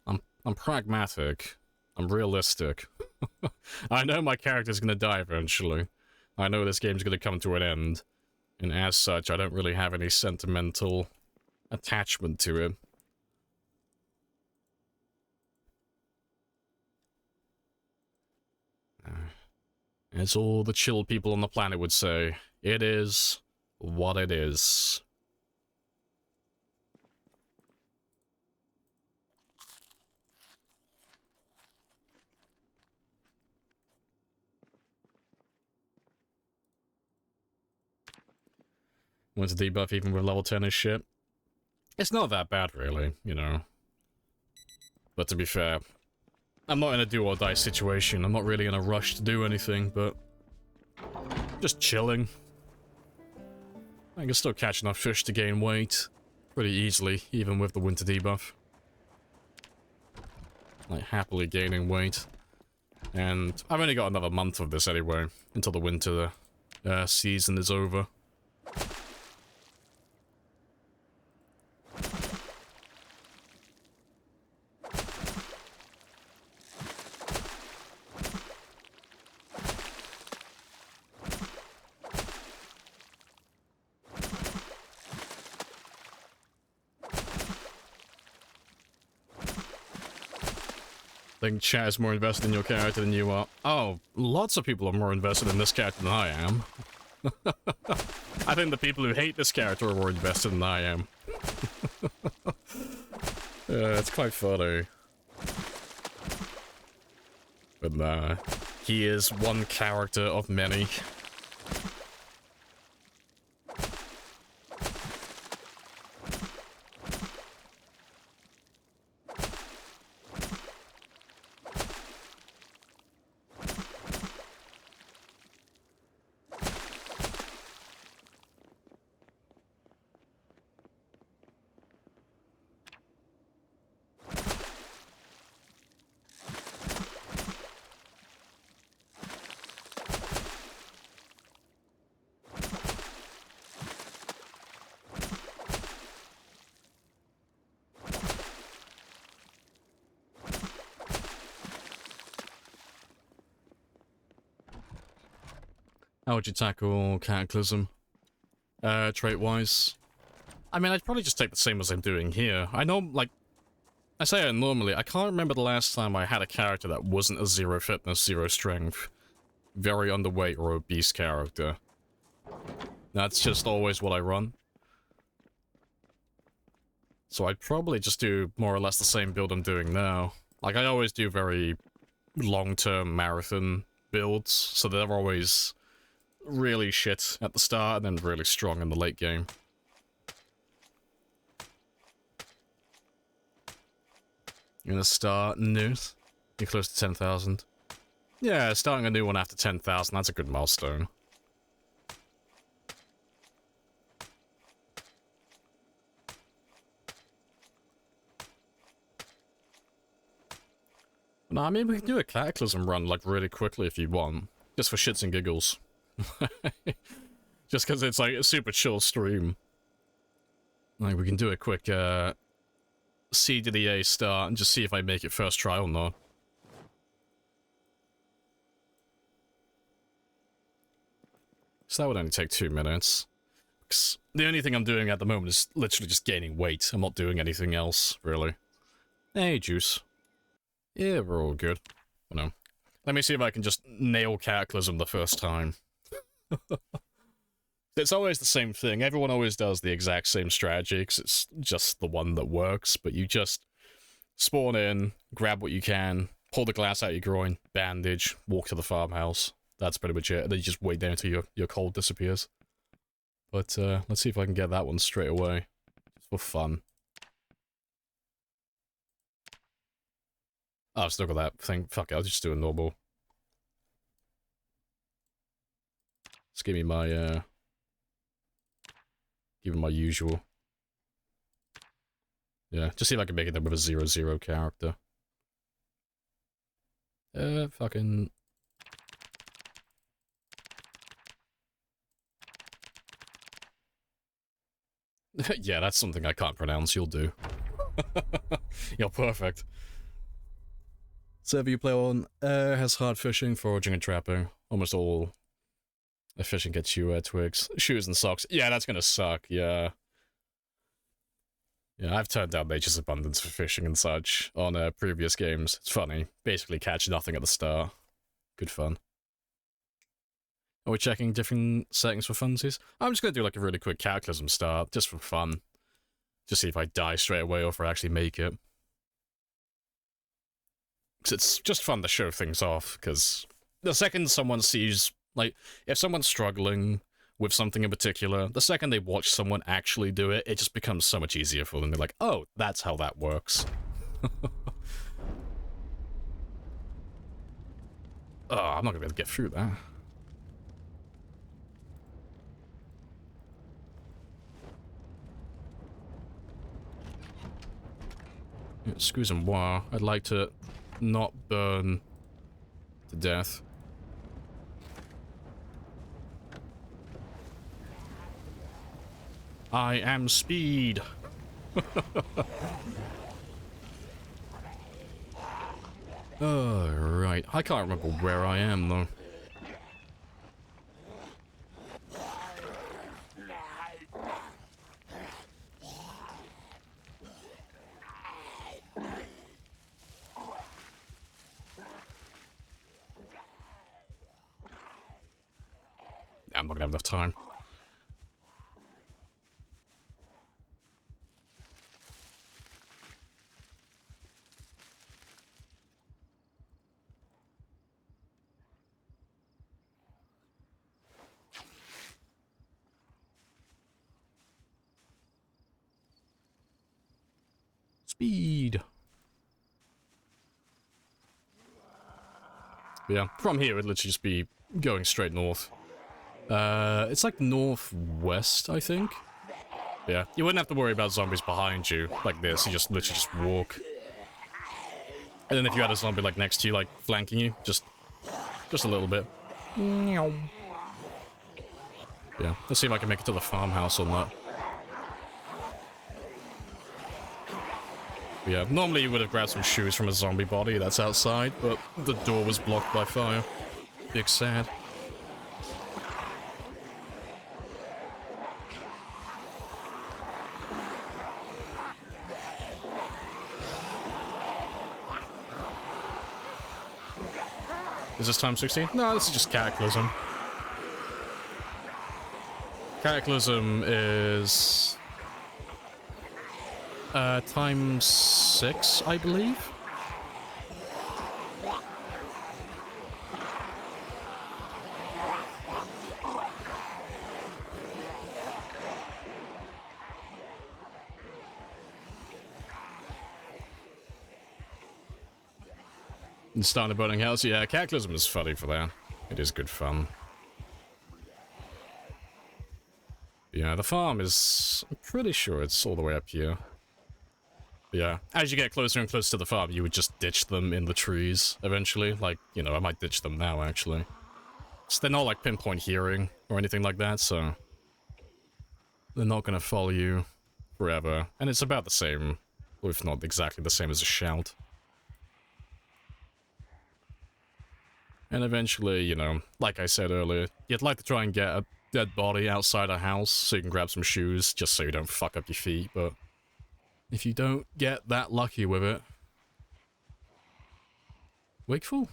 I'm pragmatic. I'm realistic. I know my character's gonna die eventually. I know this game's gonna come to an end. And as such, I don't really have any sentimental attachment to it. As all the chill people on the planet would say, it is what it is. Went to debuff even with level 10 is shit. It's not that bad, really, you know. But to be fair, I'm not in a do-or-die situation. I'm not really in a rush to do anything, but just chilling. I can still catch enough fish to gain weight pretty easily, even with the winter debuff. Like, happily gaining weight. And I've only got another month of this anyway, until the winter season is over. I think chat is more invested in your character than you are. Oh, lots of people are more invested in this character than I am. I think the people who hate this character are more invested than I am. It's quite funny. But Nah. He is one character of many. How would you tackle Cataclysm? Trait-wise? I mean, I'd probably just take the same as I'm doing here. I know, like, I say it normally, I can't remember the last time I had a character that wasn't a 0 fitness, 0 strength, very underweight or obese character. That's just always what I run. So I'd probably just do more or less the same build I'm doing now. Like, I always do very long-term marathon builds, so they're always really shit at the start and then really strong in the late game. You're gonna start new? You're close to 10,000. Yeah, starting a new one after 10,000, that's a good milestone. No, I mean, we can do a Cataclysm run, like, really quickly if you want. Just for shits and giggles. Just because it's, like, a super chill stream. Like, we can do a quick, C to the A start and just see if I make it first try or not. So that would only take 2 minutes. Because the only thing I'm doing at the moment is literally just gaining weight. I'm not doing anything else, really. Hey, Juice. Yeah, we're all good. You know. Let me see if I can just nail Cataclysm the first time. It's always the same thing. Everyone always does the exact same strategy, because it's just the one that works. But you just spawn in, grab what you can, pull the glass out your groin, bandage, walk to the farmhouse. That's pretty much it. And then you just wait there until your cold disappears. But let's see if I can get that one straight away. Just for fun. Oh, I've still got that thing. Fuck it, I'll just do a normal. Just give me my, give me my usual. Yeah, just see if I can make it there with a 0-0 character. Fucking... Yeah, that's something I can't pronounce, you'll do. You're perfect. Server you play on has hard fishing, foraging, and trapping. Almost all fishing gets you twigs. Shoes and socks. Yeah, that's gonna suck, yeah. Yeah, I've turned down Nature's Abundance for fishing and such on previous games. It's funny. Basically catch nothing at the start. Good fun. Are we checking different settings for funsies? I'm just gonna do like a really quick Cataclysm start, just for fun. Just see if I die straight away or if I actually make it. Because it's just fun to show things off, because the second someone sees, like, if someone's struggling with something in particular, the second they watch someone actually do it, it just becomes so much easier for them. They're like, oh, that's how that works. Oh, I'm not gonna be able to get through that. Excuse moi, I'd like to not burn to death. I am speed. Oh, right. I can't remember where I am, though. I'm not gonna have enough time. Speed. Yeah, from here it'd literally just be going straight north. It's like northwest, I think. Yeah, you wouldn't have to worry about zombies behind you like this. You just literally just walk. And then if you had a zombie like next to you, like flanking you, just a little bit. Yeah, let's see if I can make it to the farmhouse on that. Yeah, normally you would have grabbed some shoes from a zombie body that's outside, but the door was blocked by fire. Big sad. Is this time 16? No, this is just Cataclysm. Cataclysm is... times 6, I believe? And starting a burning house? Yeah, Cataclysm is funny for that. It is good fun. Yeah, the farm is... I'm pretty sure it's all the way up here. Yeah, as you get closer and closer to the farm, you would just ditch them in the trees, eventually. Like, you know, I might ditch them now, actually. So they're not, like, pinpoint hearing or anything like that, so... They're not gonna follow you forever. And it's about the same, or if not exactly the same as a shout. And eventually, you know, like I said earlier, you'd like to try and get a dead body outside a house so you can grab some shoes, just so you don't fuck up your feet, but... If you don't get that lucky with it... Wakeful?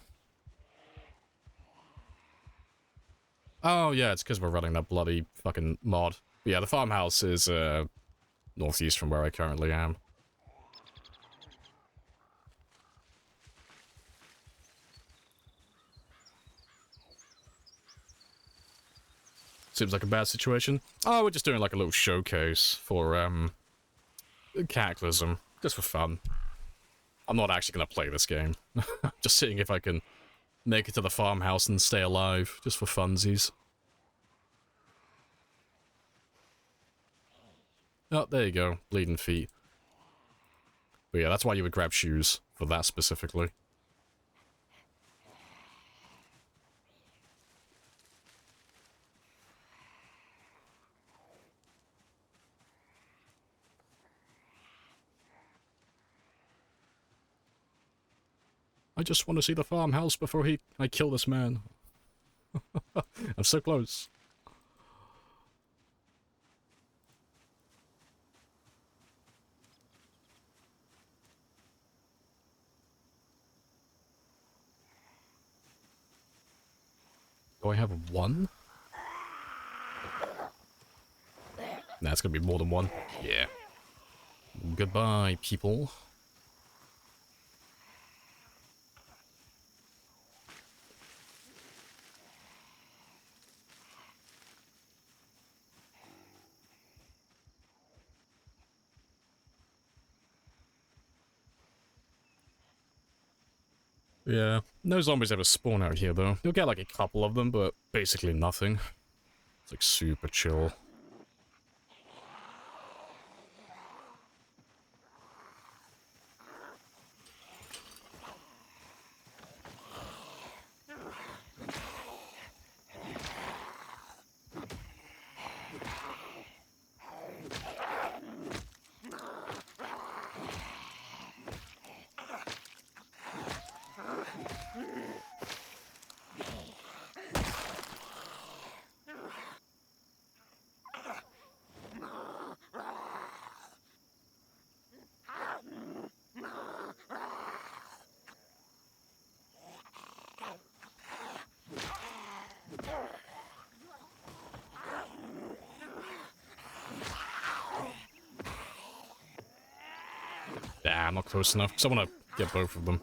Oh, yeah, it's because we're running that bloody fucking mod. But yeah, the farmhouse is, northeast from where I currently am. Seems like a bad situation. Oh, we're just doing like a little showcase for, Cataclysm. Just for fun. I'm not actually gonna play this game. Just seeing if I can make it to the farmhouse and stay alive, just for funsies. Oh, there you go. Bleeding feet. But yeah, that's why you would grab shoes, for that specifically. I just want to see the farmhouse before I kill this man. I'm so close. Do I have one? Nah, it's gonna be more than one. Yeah. Goodbye, people. Yeah, no zombies ever spawn out here, though. You'll get, like, a couple of them, but basically nothing. It's, like, super chill. Nah, I'm not close enough, because I want to get both of them.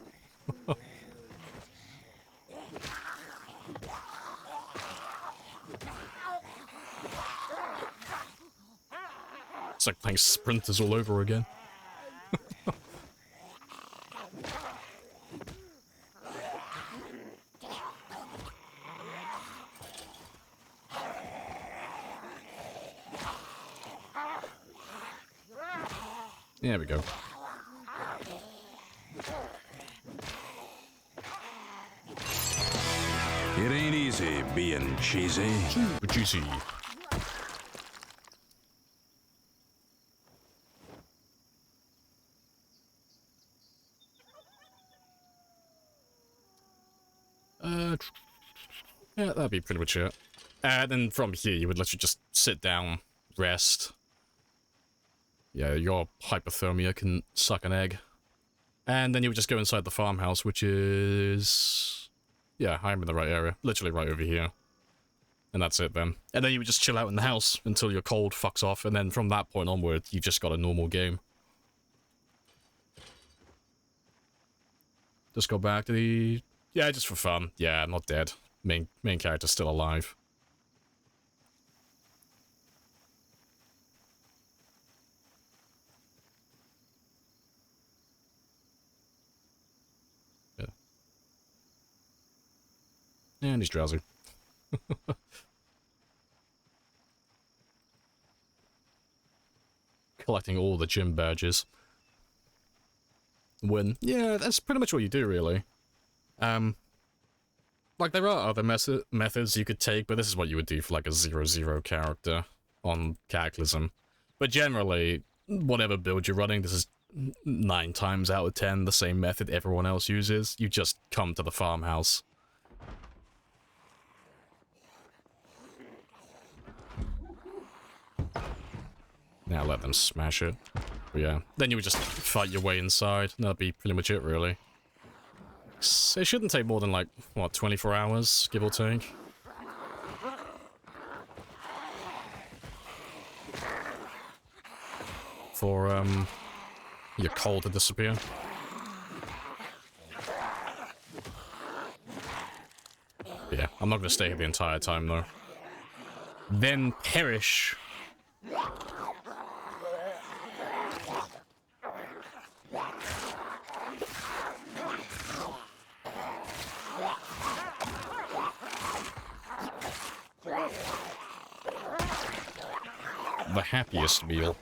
It's like playing sprinters all over again. There we go. It ain't easy being cheesy. Super juicy. Yeah, that'd be pretty much it. And then from here, you would literally just sit down, rest. Yeah, your hypothermia can suck an egg. And then you would just go inside the farmhouse, which is... Yeah, I'm in the right area. Literally right over here. And that's it then. And then you would just chill out in the house until your cold fucks off, and then from that point onward, you've just got a normal game. Just go back to the... Yeah, just for fun. Yeah, I'm not dead. Main character's still alive. Yeah. And he's drowsy. Collecting all the gym badges. Win. Yeah, that's pretty much what you do, really. Like, there are other methods you could take, but this is what you would do for, like, a 0-0 character on Cataclysm. But generally, whatever build you're running, this is 9 times out of 10 the same method everyone else uses. You just come to the farmhouse. Now let them smash it. But yeah, then you would just fight your way inside. That'd be pretty much it, really. It shouldn't take more than, like, what, 24 hours, give or take? For, your cold to disappear. Yeah, I'm not gonna stay here the entire time, though. Then perish. The happiest meal.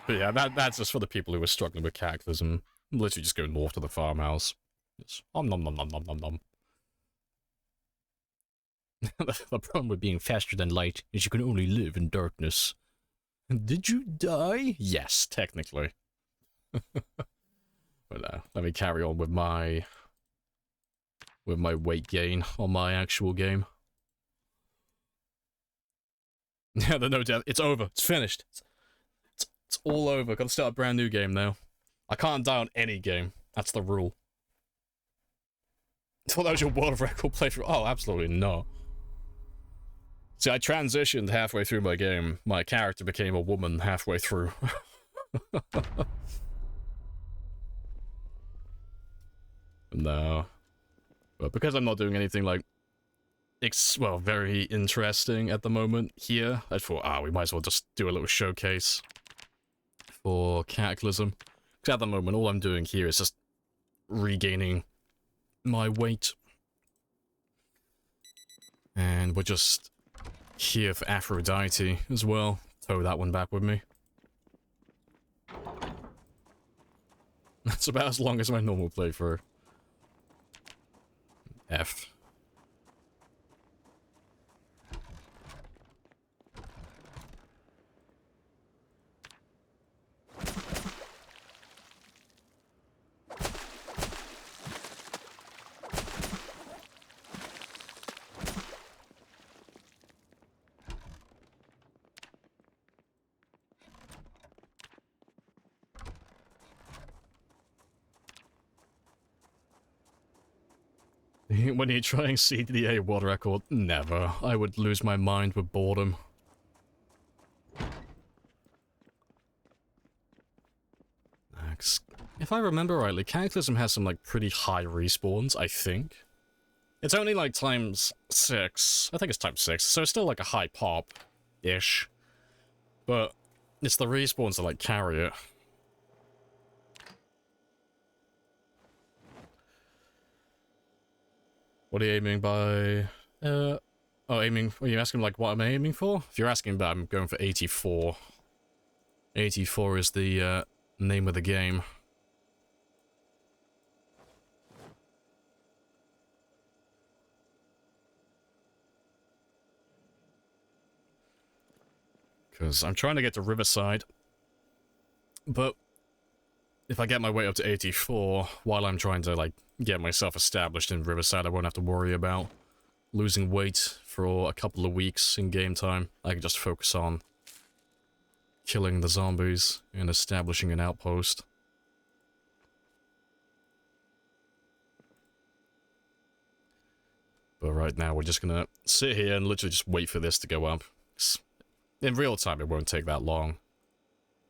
But yeah, that's just for the people who are struggling with Cataclysm. Literally just go north to the farmhouse. Just nom nom nom nom nom nom nom. The problem with being faster than light is you can only live in darkness. Did you die? Yes, technically. But let me carry on with my weight gain on my actual game. Yeah, no doubt. It's over. It's finished. It's all over. Gotta start a brand new game now. I can't die on any game. That's the rule. I thought that was your world record playthrough. Oh, absolutely not. See, I transitioned halfway through my game. My character became a woman halfway through. No. But because I'm not doing anything like well, very interesting at the moment here, I thought, we might as well just do a little showcase for Cataclysm. Because at the moment, all I'm doing here is just regaining my weight. And we're just here for Aphrodite as well. Tow that one back with me. That's about as long as my normal playthrough. F. When you're trying CDA world record, never. I would lose my mind with boredom. If I remember rightly, Cataclysm has some, like, pretty high respawns, I think. It's only, like, times 6. I think it's times 6, so it's still, like, a high pop-ish. But it's the respawns that, like, carry it. What are you aiming by? Oh, aiming... Are you asking, like, what am I aiming for? If you're asking about, I'm going for 84 84 is the name of the game. Because I'm trying to get to Riverside, but if I get my way up to 84, while I'm trying to, like, get myself established in Riverside, I won't have to worry about losing weight for a couple of weeks in game time. I can just focus on killing the zombies and establishing an outpost. But right now, we're just gonna sit here and literally just wait for this to go up. In real time, it won't take that long.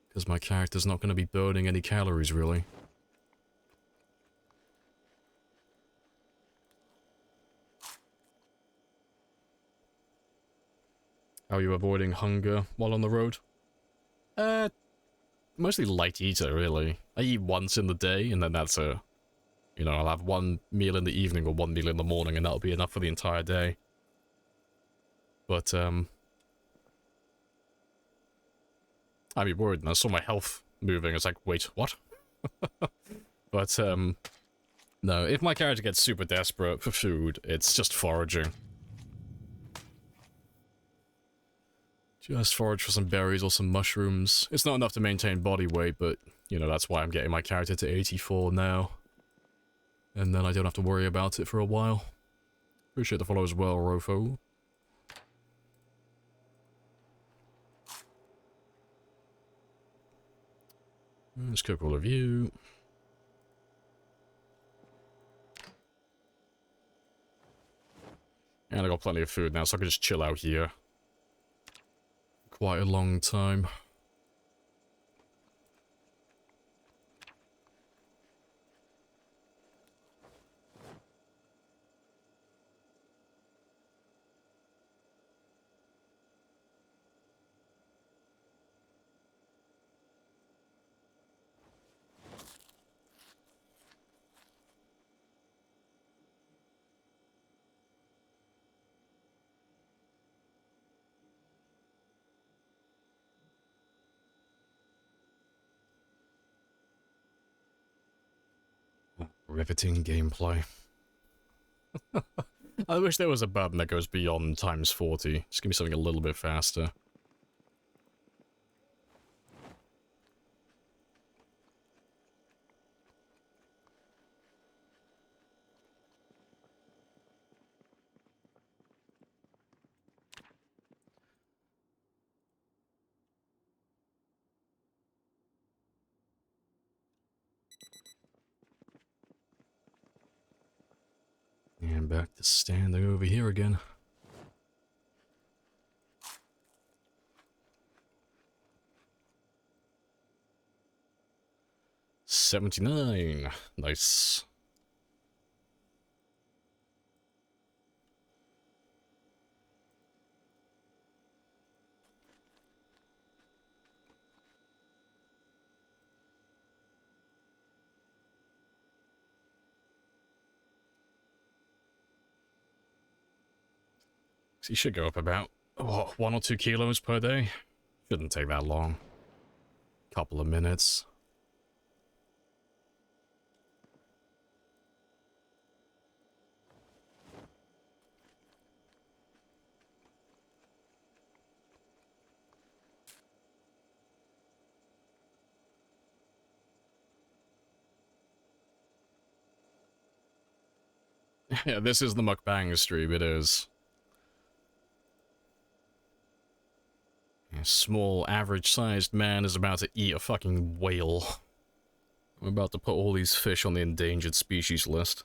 Because my character's not gonna be burning any calories, really. How are you avoiding hunger while on the road? Mostly light eater, really. I eat once in the day, and then that's a... You know, I'll have one meal in the evening or one meal in the morning, and that'll be enough for the entire day. But, I'd be worried, and I saw my health moving. It's like, wait, what? But, no, if my character gets super desperate for food, it's just foraging. Just forage for some berries or some mushrooms. It's not enough to maintain body weight, but, you know, that's why I'm getting my character to 84 now. And then I don't have to worry about it for a while. Appreciate the follow as well, Rofo. Let's cook all of you. And I got plenty of food now, so I can just chill out here. Quite a long time. Riveting gameplay. I wish there was a button that goes beyond times 40. Just give me something a little bit faster. And back to standing over here again. $79. Nice. So you should go up about, what, 1 or 2 kilos per day? Shouldn't take that long. Couple of minutes. Yeah, this is the mukbang stream, it is. A small, average-sized man is about to eat a fucking whale. I'm about to put all these fish on the endangered species list.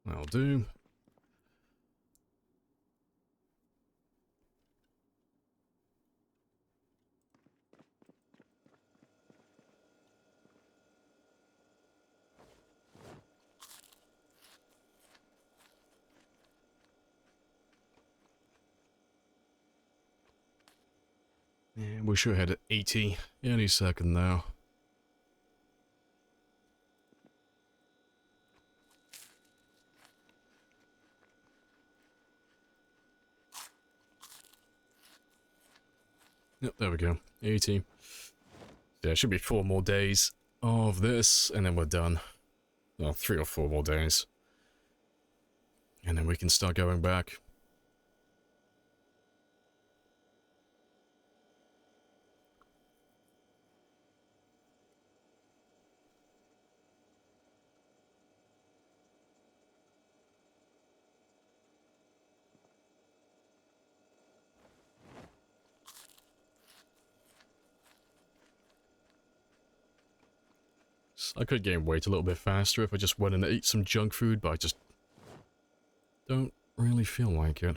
That'll do. Yeah, we should head at 80 any second now. Yep, there we go. 80. Yeah, it should be 4 more days of this, and then we're done. Well, 3 or 4 more days. And then we can start going back. I could gain weight a little bit faster if I just went and ate some junk food, but I just don't really feel like it.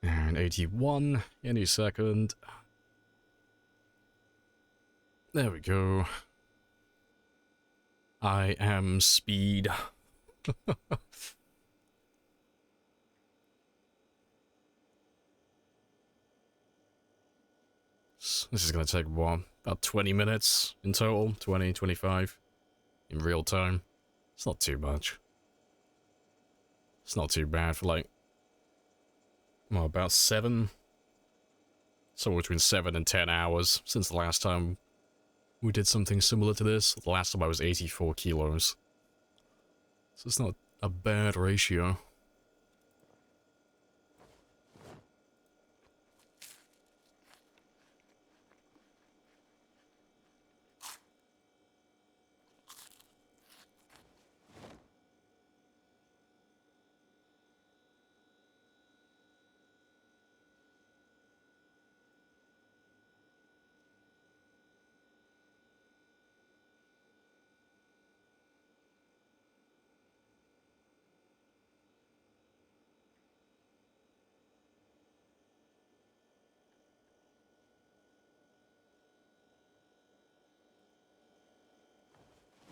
And 81 any second. There we go. I am speed. This is going to take, what, about 20 minutes in total? 20, 25 in real time. It's not too much. It's not too bad for, like, well, about 7? Somewhere between 7 and 10 hours since the last time we did something similar to this. The last time I was 84 kilos. So it's not a bad ratio.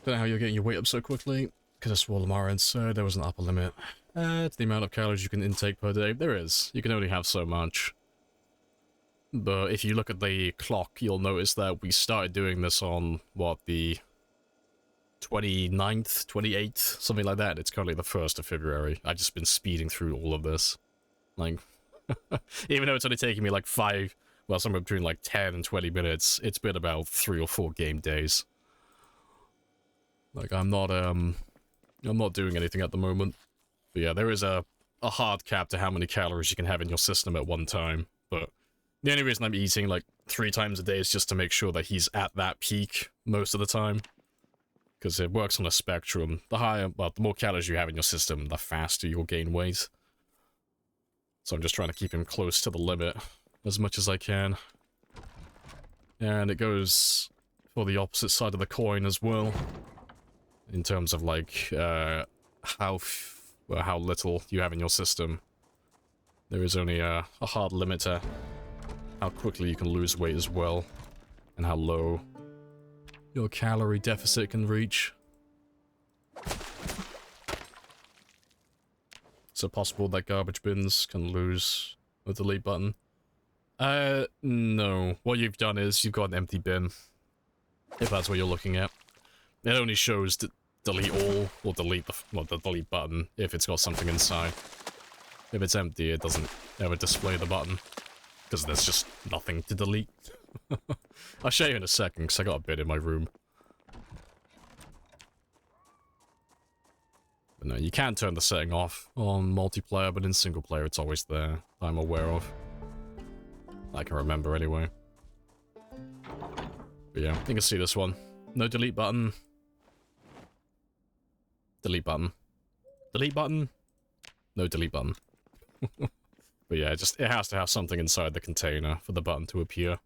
Don't know how you're getting your weight up so quickly. Because I swore Lamar said there was an upper limit. To the amount of calories you can intake per day. There is. You can only have so much. But if you look at the clock, you'll notice that we started doing this on, what, the 29th, 28th? Something like that. It's currently the 1st of February. I've just been speeding through all of this. Like, even though it's only taking me like 5, well, somewhere between like 10 and 20 minutes, it's been about 3 or 4 game days. Like, I'm not doing anything at the moment. But yeah, there is a hard cap to how many calories you can have in your system at one time. But the only reason I'm eating like 3 times a day is just to make sure that he's at that peak most of the time. Because it works on a spectrum. The higher, well, the more calories you have in your system, the faster you'll gain weight. So I'm just trying to keep him close to the limit as much as I can. And it goes for the opposite side of the coin as well. In terms of, like, how little you have in your system. There is only a hard limit to how quickly you can lose weight as well, and how low your calorie deficit can reach. Is it possible that garbage bins can lose a delete button? No. What you've done is you've got an empty bin, if that's what you're looking at. It only shows delete all, or delete the delete button, if it's got something inside. If it's empty, it doesn't ever display the button, because there's just nothing to delete. I'll show you in a second, because I got a bit in my room. But no, you can turn the setting off on multiplayer, but in single player it's always there, I'm aware of. I can remember anyway. But yeah, you can see this one. No delete button. Delete button. Delete button. No delete button. But yeah, it has to have something inside the container for the button to appear.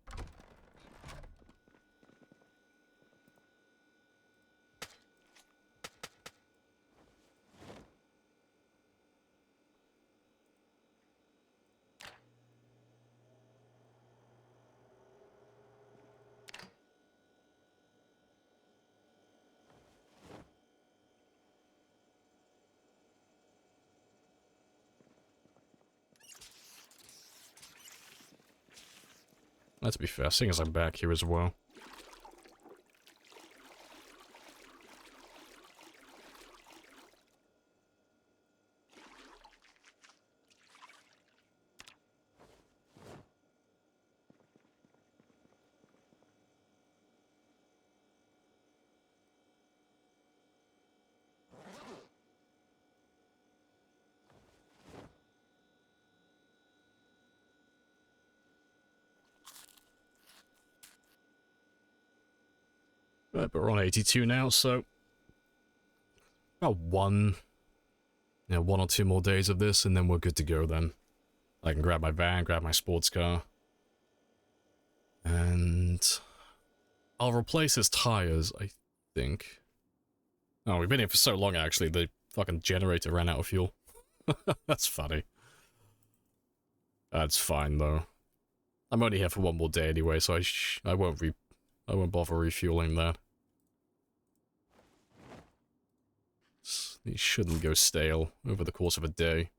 To be fair, seeing as I'm back here as well. Right, but we're on 82 now, so about one or two more days of this, and then we're good to go then. I can grab my van, grab my sports car, and I'll replace his tires, I think. Oh, we've been here for so long, actually, the fucking generator ran out of fuel. That's funny. That's fine, though. I'm only here for one more day anyway, so I won't bother refueling that. These shouldn't go stale over the course of a day.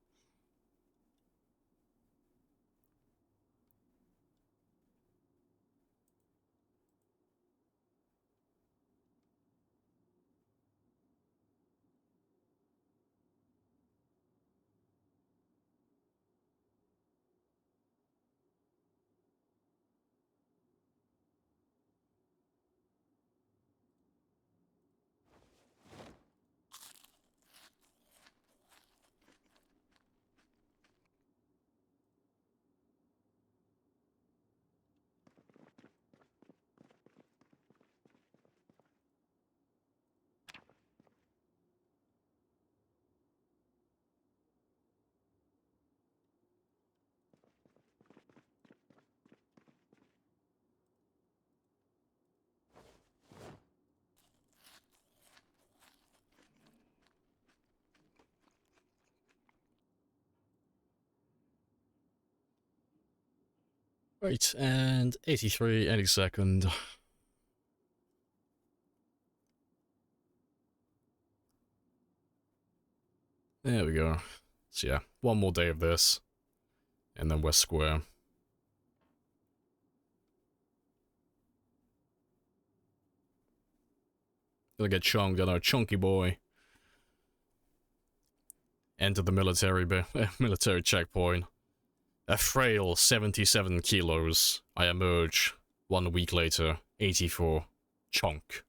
Right, and 83 any second. There we go. So yeah, one more day of this, and then we're square. Gonna get chunked on our chunky boy. Enter the military checkpoint. A frail 77 kilos. I emerge 1 week later, 84. Chunk.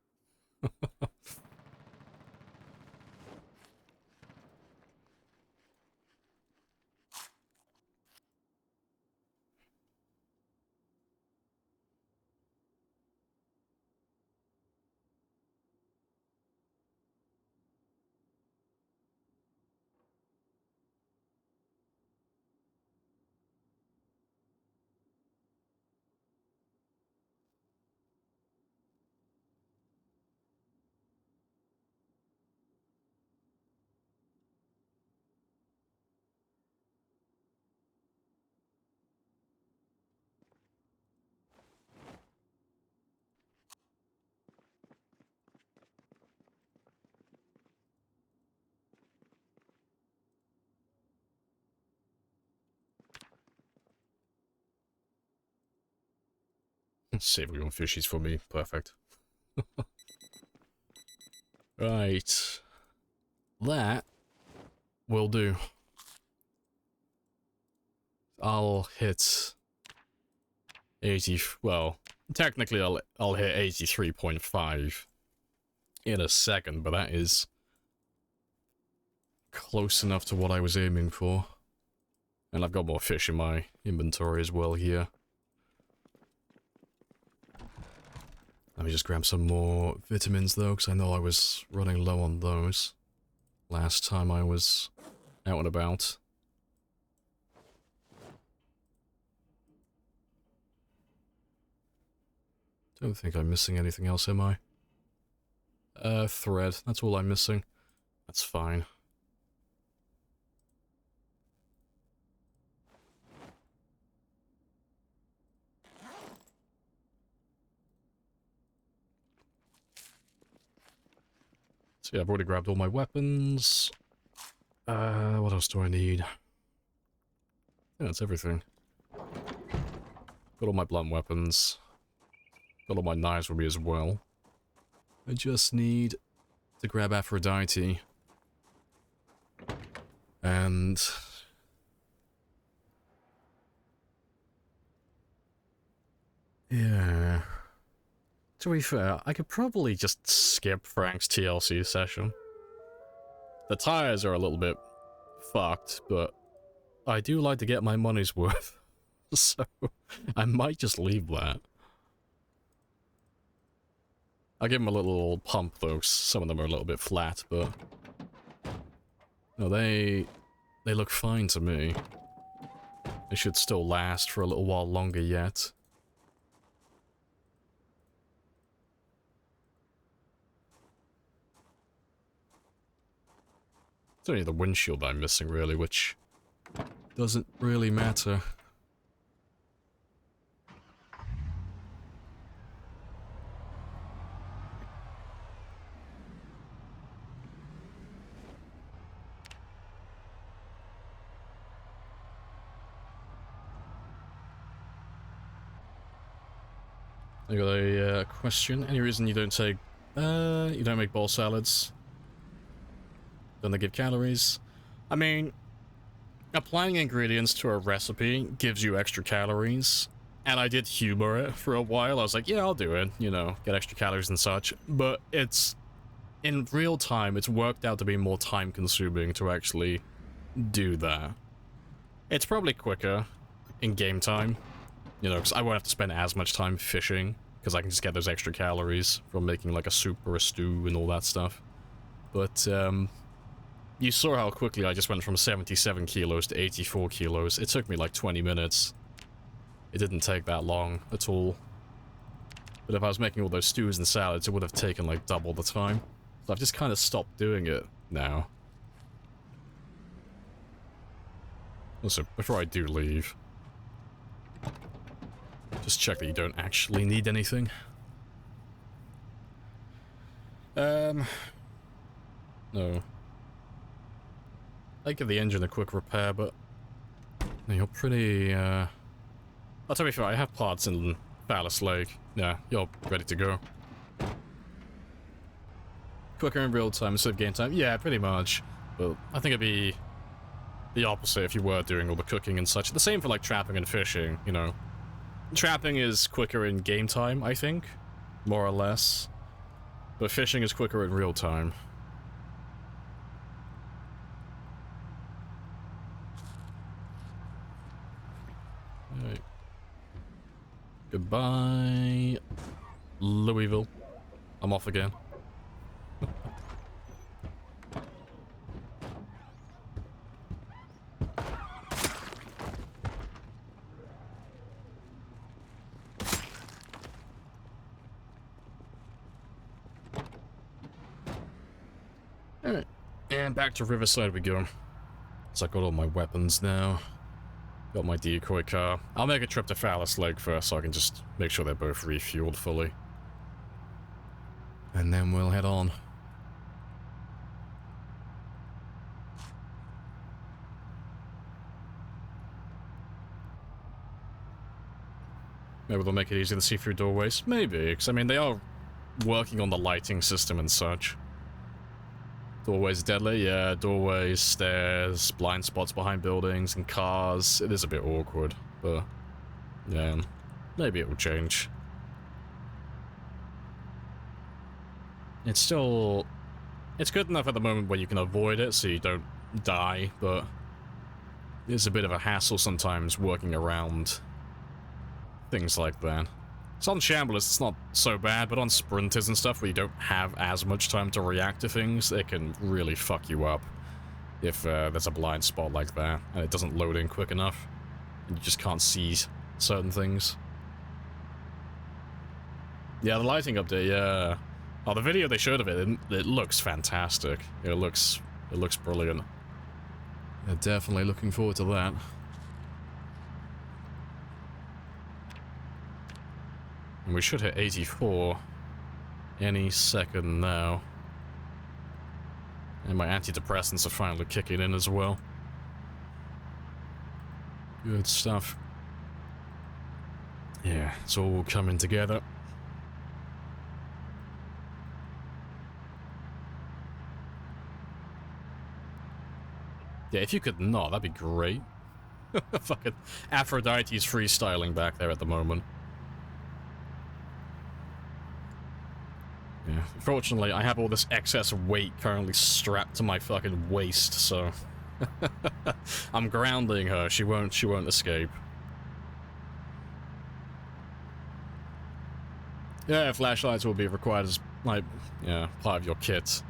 Savory on fishies for me. Perfect. Right. That will do. I'll hit 80... Well, technically I'll hit 83.5 in a second, but that is close enough to what I was aiming for. And I've got more fish in my inventory as well here. Let me just grab some more vitamins though, because I know I was running low on those last time I was out and about. Don't think I'm missing anything else, am I? Thread. That's all I'm missing. That's fine. So yeah, I've already grabbed all my weapons. What else do I need? Yeah, that's everything. Got all my blunt weapons. Got all my knives with me as well. I just need to grab Aphrodite. And... yeah... To be fair, I could probably just skip Frank's TLC session. The tires are a little bit fucked, but I do like to get my money's worth. So, I might just leave that. I'll give them a little pump though, 'cause some of them are a little bit flat, but... no, they look fine to me. They should still last for a little while longer yet. It's only the windshield I'm missing, really, which doesn't really matter. I got a question. Any reason you don't take... you don't make ball salads? Don't they give calories? I mean, applying ingredients to a recipe gives you extra calories. And I did humor it for a while. I was like, yeah, I'll do it. You know, get extra calories and such. But it's... in real time, it's worked out to be more time-consuming to actually do that. It's probably quicker in game time. You know, because I won't have to spend as much time fishing, because I can just get those extra calories from making, like, a soup or a stew and all that stuff. But, you saw how quickly I just went from 77 kilos to 84 kilos. It took me, like, 20 minutes. It didn't take that long at all. But if I was making all those stews and salads, it would have taken, like, double the time. So I've just kind of stopped doing it now. Also, before I do leave... just check that you don't actually need anything. No. I give the engine a quick repair, but... no, you're pretty, I'll tell you fair, I have parts in Phallus Lake. Yeah, you're ready to go. Quicker in real time instead of game time? Yeah, pretty much. But I think it'd be the opposite if you were doing all the cooking and such. The same for, like, trapping and fishing, you know. Trapping is quicker in game time, I think. More or less. But fishing is quicker in real time. Alright. Goodbye, Louisville. I'm off again. Alright, and back to Riverside we go. So I got all my weapons now. Got my decoy car. I'll make a trip to Phallus Lake first so I can just make sure they're both refueled fully. And then we'll head on. Maybe they'll make it easier to see through doorways. Maybe, because I mean, they are working on the lighting system and such. Doorways deadly? Yeah, doorways, stairs, blind spots behind buildings and cars. It is a bit awkward, but yeah, maybe it will change. It's still... It's good enough at the moment where you can avoid it so you don't die, but it's a bit of a hassle sometimes working around things like that. So on Shamblers, it's not so bad, but on Sprinters and stuff where you don't have as much time to react to things, it can really fuck you up if there's a blind spot like that, and it doesn't load in quick enough, and you just can't see certain things. Yeah, the lighting update, yeah. Oh, the video they showed of it, it looks fantastic. It looks brilliant. Yeah, definitely looking forward to that. And we should hit 84 any second now. And my antidepressants are finally kicking in as well. Good stuff. Yeah, it's all coming together. Yeah, if you could not, that'd be great. Fucking Aphrodite's freestyling back there at the moment. Yeah, fortunately, I have all this excess weight currently strapped to my fucking waist, so... I'm grounding her, she won't escape. Yeah, flashlights will be required as, like, yeah, part of your kit.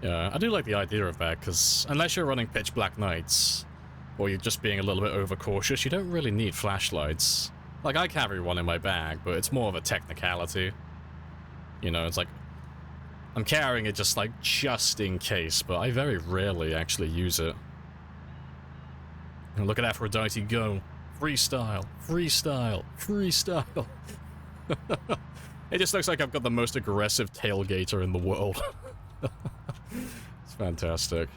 Yeah, I do like the idea of that, because unless you're running pitch black nights, or you're just being a little bit overcautious, you don't really need flashlights. Like, I carry one in my bag, but it's more of a technicality. You know, it's like, I'm carrying it just in case, but I very rarely actually use it. And look at Aphrodite go. Freestyle, freestyle, freestyle. It just looks like I've got the most aggressive tailgater in the world. It's fantastic.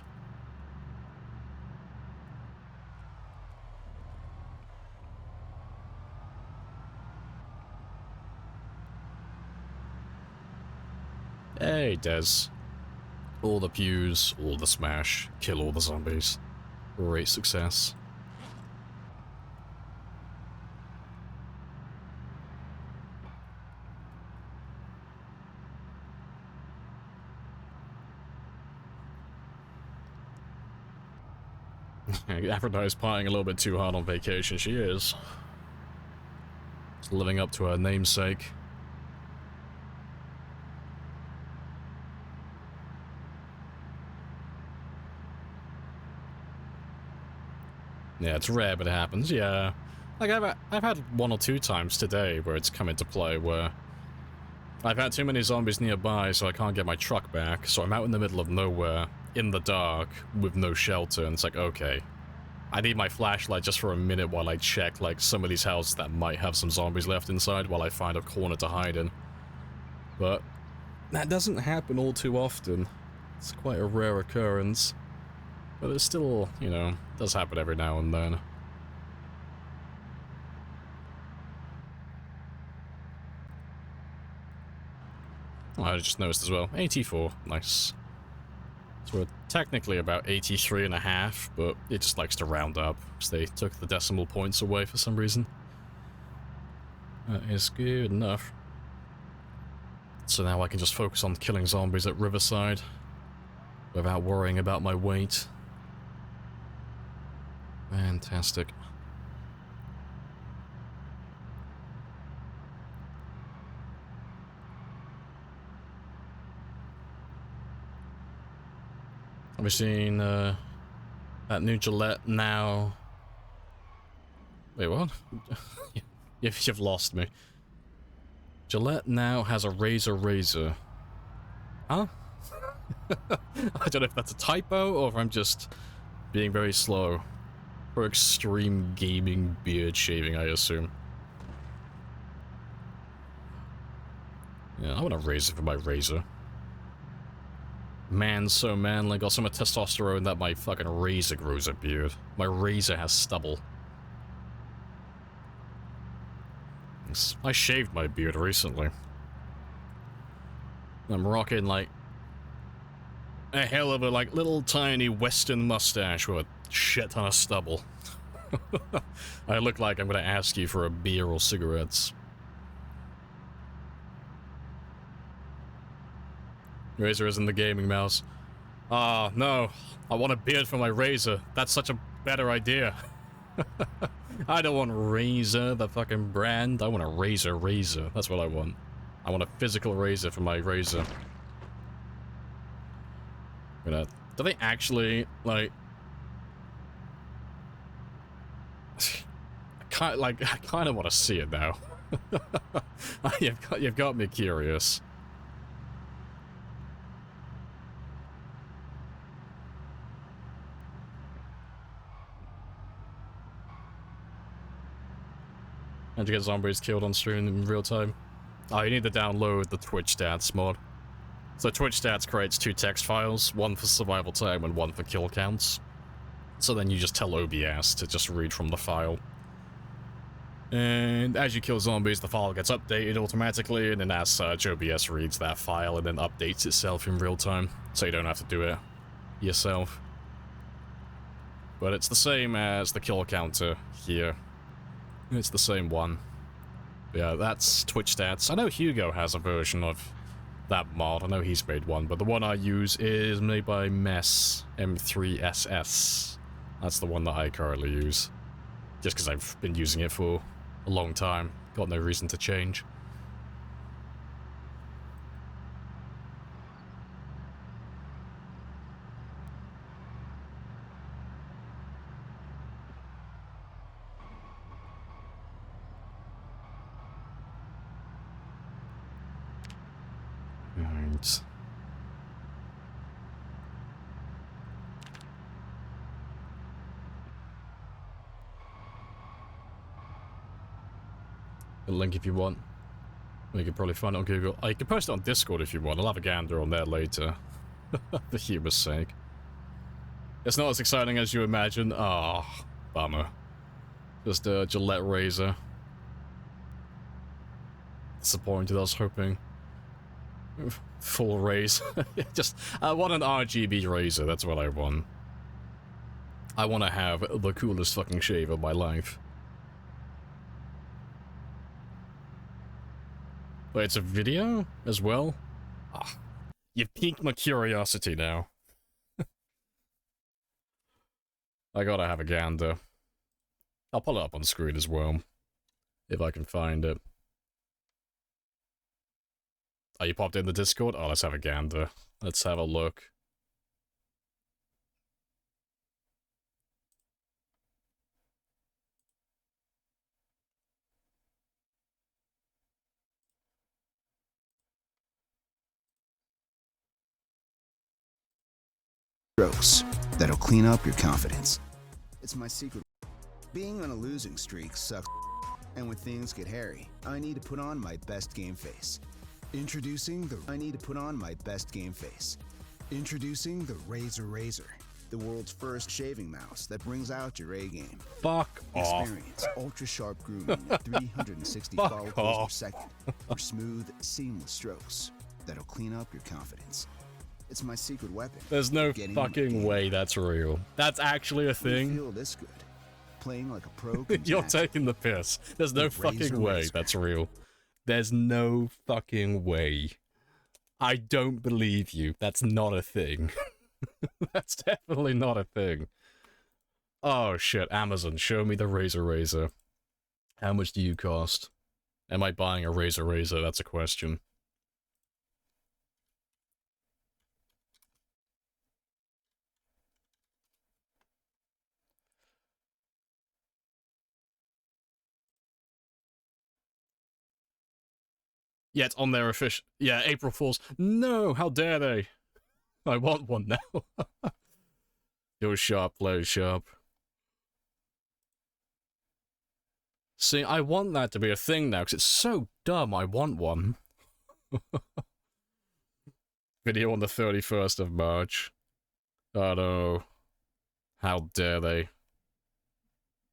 Hey, Des. All the pews, all the smash, kill all the zombies. Great success. Aphrodite's partying a little bit too hard on vacation, she is. Just living up to her namesake. Yeah, it's rare, but it happens, yeah. Like, I've had one or two times today where it's come into play where I've had too many zombies nearby, so I can't get my truck back, so I'm out in the middle of nowhere, in the dark, with no shelter, and it's like, okay, I need my flashlight just for a minute while I check, like, some of these houses that might have some zombies left inside while I find a corner to hide in. But that doesn't happen all too often. It's quite a rare occurrence. But it still, you know, does happen every now and then. Oh, I just noticed as well. 84. Nice. So we're technically about 83.5, but it just likes to round up, because they took the decimal points away for some reason. That is good enough. So now I can just focus on killing zombies at Riverside, without worrying about my weight. Fantastic. Have you seen that new Gillette now? Wait, what? You've lost me. Gillette now has a razor. Huh? I don't know if that's a typo or if I'm just being very slow. For extreme gaming beard shaving, I assume. Yeah, I want a razor for my razor. Man, so manly, got so much testosterone that my fucking razor grows a beard. My razor has stubble. bangs. I shaved my beard recently. I'm rocking, like, a hell of a, like, little tiny western mustache with a shit ton of stubble. I look like I'm gonna ask you for a beer or cigarettes. Razer isn't the gaming mouse. Ah, no. I want a beard for my Razer. That's such a better idea. I don't want Razer, the fucking brand. I want a Razer. That's what I want. I want a physical Razer for my Razer. Do they actually, like... I kind of want to see it now. You've got me curious. How'd you get zombies killed on stream in real time? Oh, you need to download the Twitch stats mod. So Twitch stats creates 2 text files, one for survival time and one for kill counts. So then you just tell OBS to just read from the file. And as you kill zombies, the file gets updated automatically, and then as such, OBS reads that file and then updates itself in real time, so you don't have to do it yourself. But it's the same as the kill counter here. It's the same one. Yeah, that's Twitch stats. I know Hugo has a version of that mod. I know he's made one, but the one I use is made by Mess M3SS. That's the one that I currently use. Just because I've been using it for a long time. Got no reason to change. Right. A link if you want. You can probably find it on Google. Oh, you can post it on Discord if you want. I'll have a gander on there later. For humor's sake. It's not as exciting as you imagine. Ah, oh, bummer. Just a Gillette razor. Disappointed, I was hoping. Full raise. Just, I want an RGB razor, that's what I want. I want to have the coolest fucking shave of my life. Wait, it's a video as well? Ah, you've piqued my curiosity now. I gotta have a gander. I'll pull it up on screen as well, if I can find it. Oh, you popped in the Discord? Oh, let's have a gander. Let's have a look. Strokes that'll clean up your confidence. It's my secret. Being on a losing streak sucks, and when things get hairy, I need to put on my best game face. Introducing the Razer, the world's first shaving mouse that brings out your A game. Fuck off. Experience ultra sharp grooming at 360 follicles per second for smooth, seamless strokes that'll clean up your confidence. It's my secret weapon. There's no fucking way that's real. That's actually a thing. Feel this good. Playing like a pro. You're taking the piss. There's no fucking way that's real. There's no fucking way. I don't believe you. That's not a thing. That's definitely not a thing. Oh shit, Amazon, show me the Razer. How much do you cost? Am I buying a Razer? That's a question. Yeah, it's on their official... Yeah, April Fools. No, how dare they? I want one now. Go sharp, play sharp. See, I want that to be a thing now, because it's so dumb, I want one. Video on the 31st of March. Oh no. How dare they?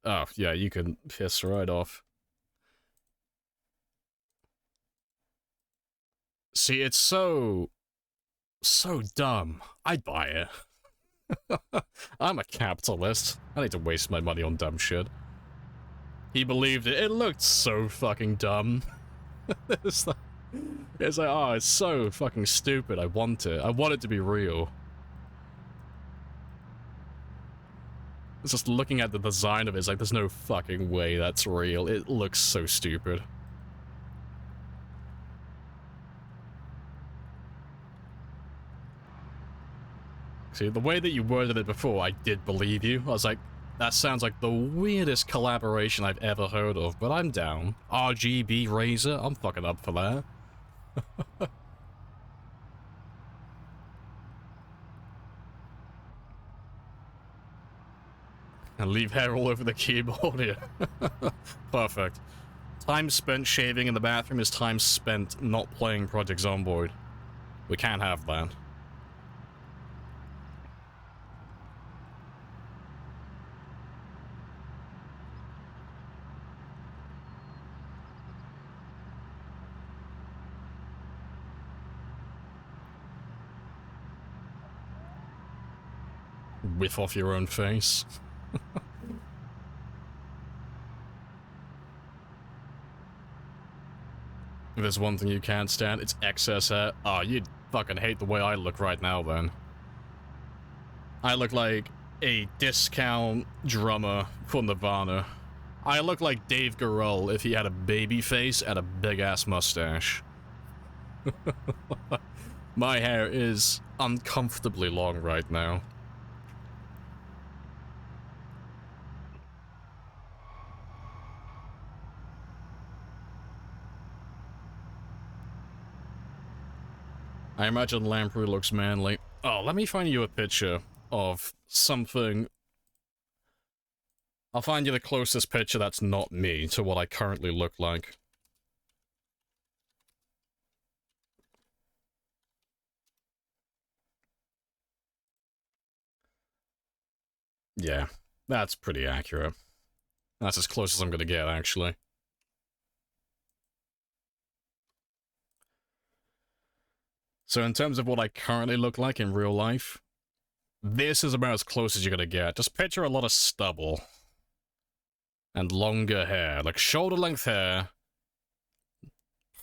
Oh, yeah, you can piss right off. See, it's so dumb. I'd buy it. I'm a capitalist. I need to waste my money on dumb shit. He believed it. It looked so fucking dumb. it's like, oh, it's so fucking stupid. I want it. I want it to be real. It's just looking at the design of it, it's like, there's no fucking way that's real. It looks so stupid. See, the way that you worded it before, I did believe you. I was like, that sounds like the weirdest collaboration I've ever heard of, but I'm down. RGB Razor, I'm fucking up for that. And leave hair all over the keyboard here. Perfect. Time spent shaving in the bathroom is time spent not playing Project Zomboid. We can't have that. Whiff off your own face. If there's one thing you can't stand, it's excess hair. Oh, you'd fucking hate the way I look right now, then. I look like a discount drummer for Nirvana. I look like Dave Grohl if he had a baby face and a big-ass mustache. My hair is uncomfortably long right now. I imagine Lamprey looks manly. Oh, let me find you a picture of something. I'll find you the closest picture that's not me to what I currently look like. Yeah, that's pretty accurate. That's as close as I'm gonna get, actually. So in terms of what I currently look like in real life, this is about as close as you're gonna get. Just picture a lot of stubble. And longer hair, like shoulder-length hair.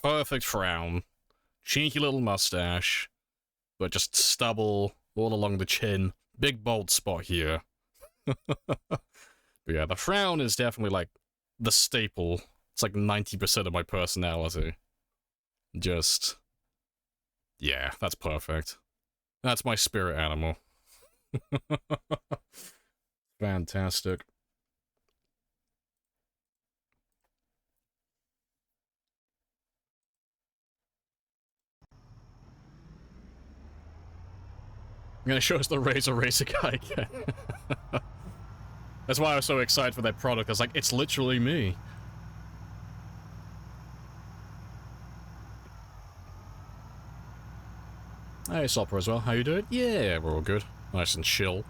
Perfect frown. Cheeky little mustache. But just stubble all along the chin. Big bald spot here. But yeah, the frown is definitely like the staple. It's like 90% of my personality. Just... yeah, that's perfect. That's my spirit animal. Fantastic. I'm gonna show us the Razor guy again. That's why I was so excited for that product. I was like, it's literally me. Hey, Sopper as well. How you doing? Yeah, we're all good. Nice and chill.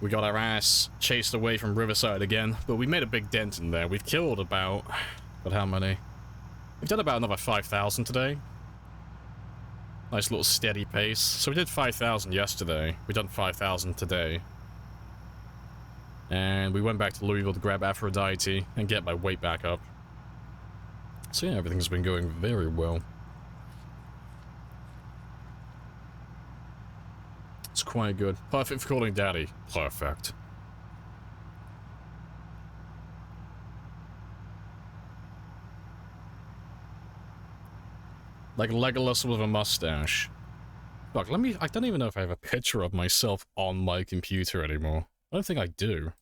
We got our ass chased away from Riverside again, but we made a big dent in there. We've killed about... but how many? We've done about another 5,000 today. Nice little steady pace. So we did 5,000 yesterday. We've done 5,000 today. And we went back to Louisville to grab Aphrodite and get my weight back up. So yeah, everything's been going very well. It's quite good. Perfect for calling daddy. Perfect. Like Legolas with a mustache. Fuck, let me... I don't even know if I have a picture of myself on my computer anymore. I don't think I do.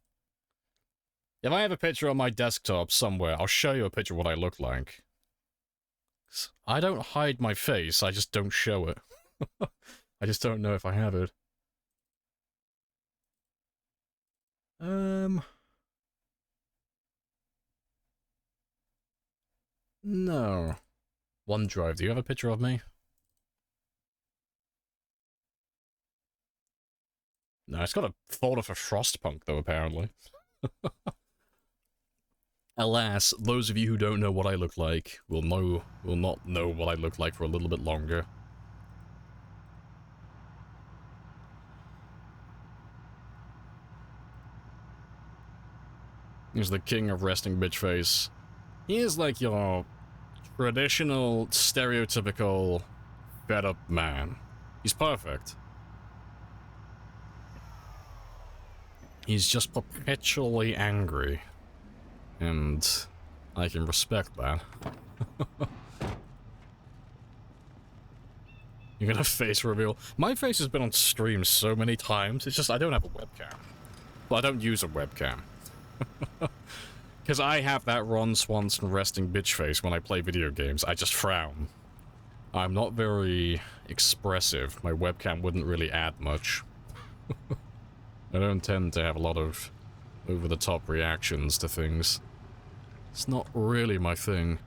If I have a picture on my desktop somewhere, I'll show you a picture of what I look like. I don't hide my face, I just don't show it. I just don't know if I have it. No. OneDrive, do you have a picture of me? No, it's got a folder for Frostpunk, though, apparently. Alas, those of you who don't know what I look like will not know what I look like for a little bit longer. He's the king of resting bitch face. He is like your traditional, stereotypical, fed-up man. He's perfect. He's just perpetually angry. And I can respect that. You're gonna face reveal. My face has been on stream so many times, it's just I don't have a webcam. Well, I don't use a webcam. Because I have that Ron Swanson resting bitch face when I play video games. I just frown. I'm not very expressive. My webcam wouldn't really add much. I don't tend to have a lot of over-the-top reactions to things. It's not really my thing.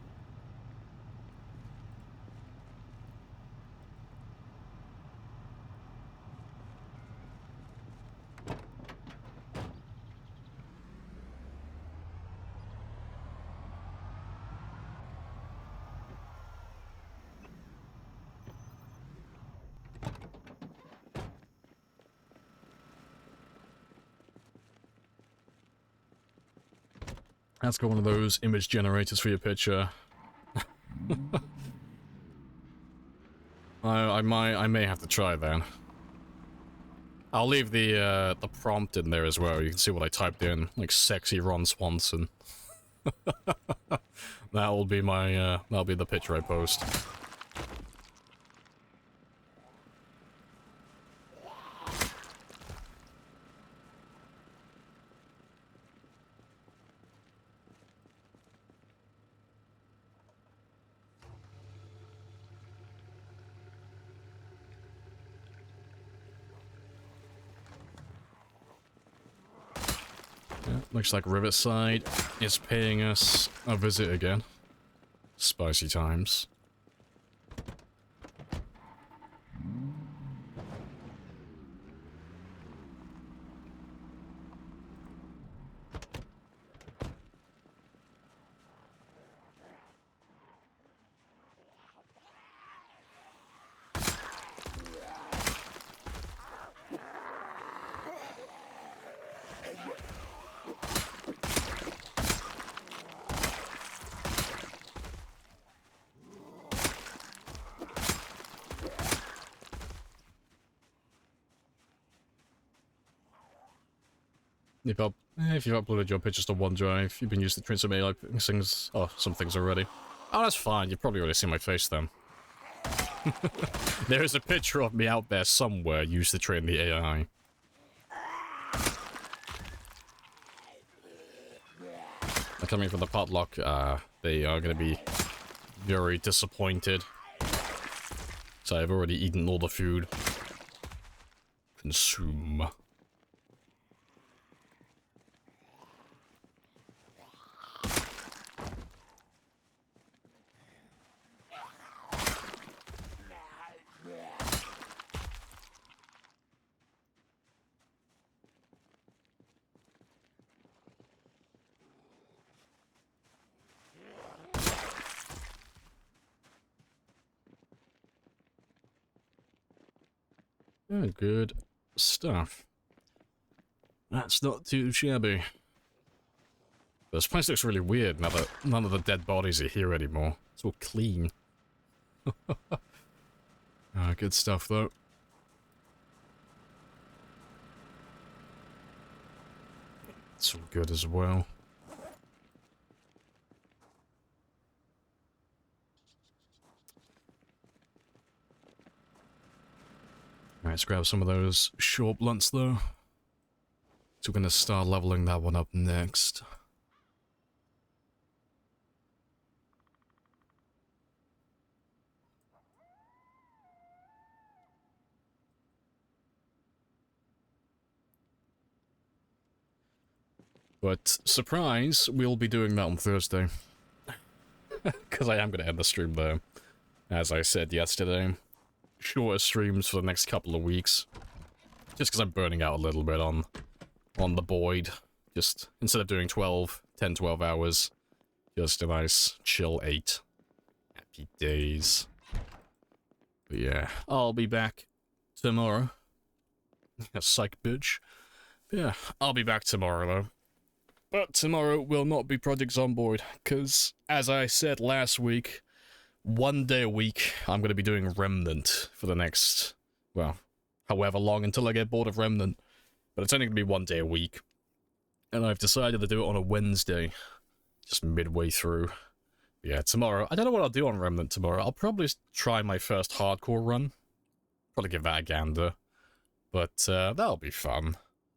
That's got one of those image generators for your picture. I may have to try that. I'll leave the prompt in there as well. You can see what I typed in, like sexy Ron Swanson. That'll be my that'll be the picture I post. Looks like Riverside is paying us a visit again. Spicy times. If you've uploaded your pictures to OneDrive, you've been used to train some AI things, some things already. Oh, that's fine. You've probably already seen my face then. There is a picture of me out there somewhere used to train the AI. They're coming from the potluck. They are going to be very disappointed. So I've already eaten all the food. Consume. Oh, good stuff. That's not too shabby. This place looks really weird now that none of the dead bodies are here anymore. It's all clean. Good stuff, though. It's all good as well. Alright, let's grab some of those short blunts, though. So we're gonna start leveling that one up next. But, surprise, we'll be doing that on Thursday. Because I am going to end the stream there. As I said yesterday. Shorter streams for the next couple of weeks. Just because I'm burning out a little bit on the Boyd. Just, instead of doing 10, 12 hours, Just a nice chill 8. Happy days. But yeah, I'll be back tomorrow. Psych bitch. But yeah, I'll be back tomorrow though. But tomorrow will not be Project Zomboid, because, as I said last week, one day a week, I'm going to be doing Remnant for the next, well, however long until I get bored of Remnant. But it's only going to be one day a week. And I've decided to do it on a Wednesday, just midway through. Yeah, tomorrow, I don't know what I'll do on Remnant tomorrow. I'll probably try my first hardcore run. Probably give that a gander. But that'll be fun.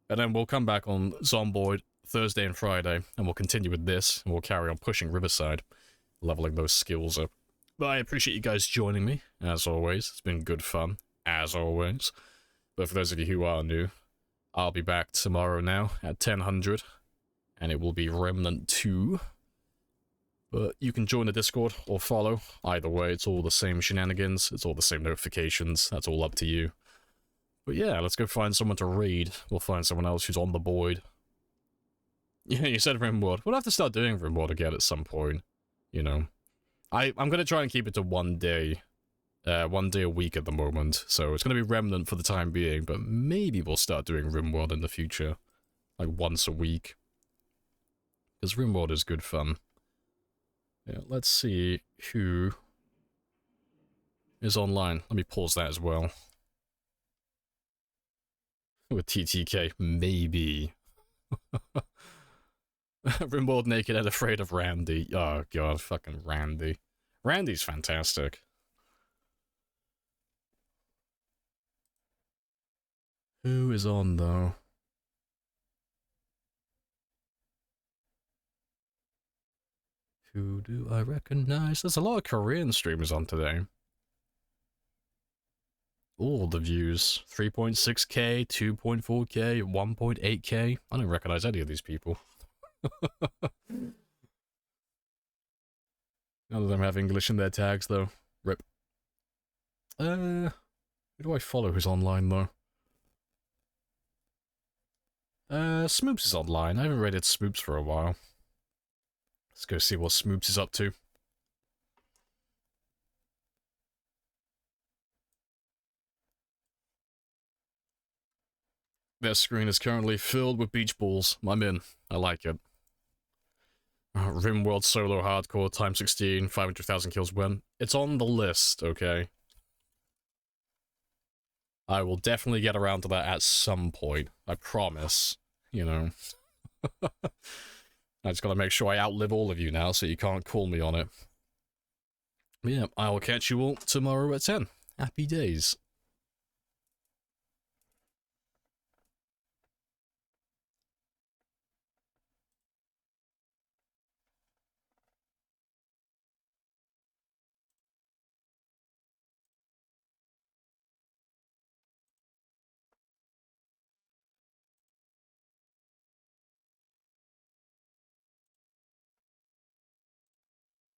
And then we'll come back on Zomboid Thursday and Friday, and we'll continue with this, and we'll carry on pushing Riverside, leveling those skills up. But I appreciate you guys joining me, as always. It's been good fun, as always. But for those of you who are new, I'll be back tomorrow now at 10:00, and it will be Remnant 2. But you can join the Discord or follow. Either way, it's all the same shenanigans, it's all the same notifications, that's all up to you. But yeah, let's go find someone to raid. We'll find someone else who's on the board. Yeah, you said Rimworld. We'll have to start doing Rimworld again at some point, you know. I'm going to try and keep it to one day a week at the moment, so it's going to be Remnant for the time being, but maybe we'll start doing Rimworld in the future, like once a week. Because Rimworld is good fun. Yeah, let's see who is online. Let me pause that as well. With TTK, maybe. Rimworld naked and afraid of Randy. Oh god, fucking Randy. Randy's fantastic. Who is on though? Who do I recognize? There's a lot of Korean streamers on today. All the views. 3.6k, 2.4k, 1.8k. I don't recognize any of these people. None of them have English in their tags, though. Rip. Who do I follow who's online, though? Smoops is online. I haven't rated Smoops for a while. Let's go see what Smoops is up to. Their screen is currently filled with beach balls. I'm in. I like it. Rimworld solo hardcore time 16, 500,000 kills when. It's on the list, okay? I will definitely get around to that at some point. I promise. You know. I just gotta make sure I outlive all of you now, so you can't call me on it. But yeah, I will catch you all tomorrow at 10. Happy days.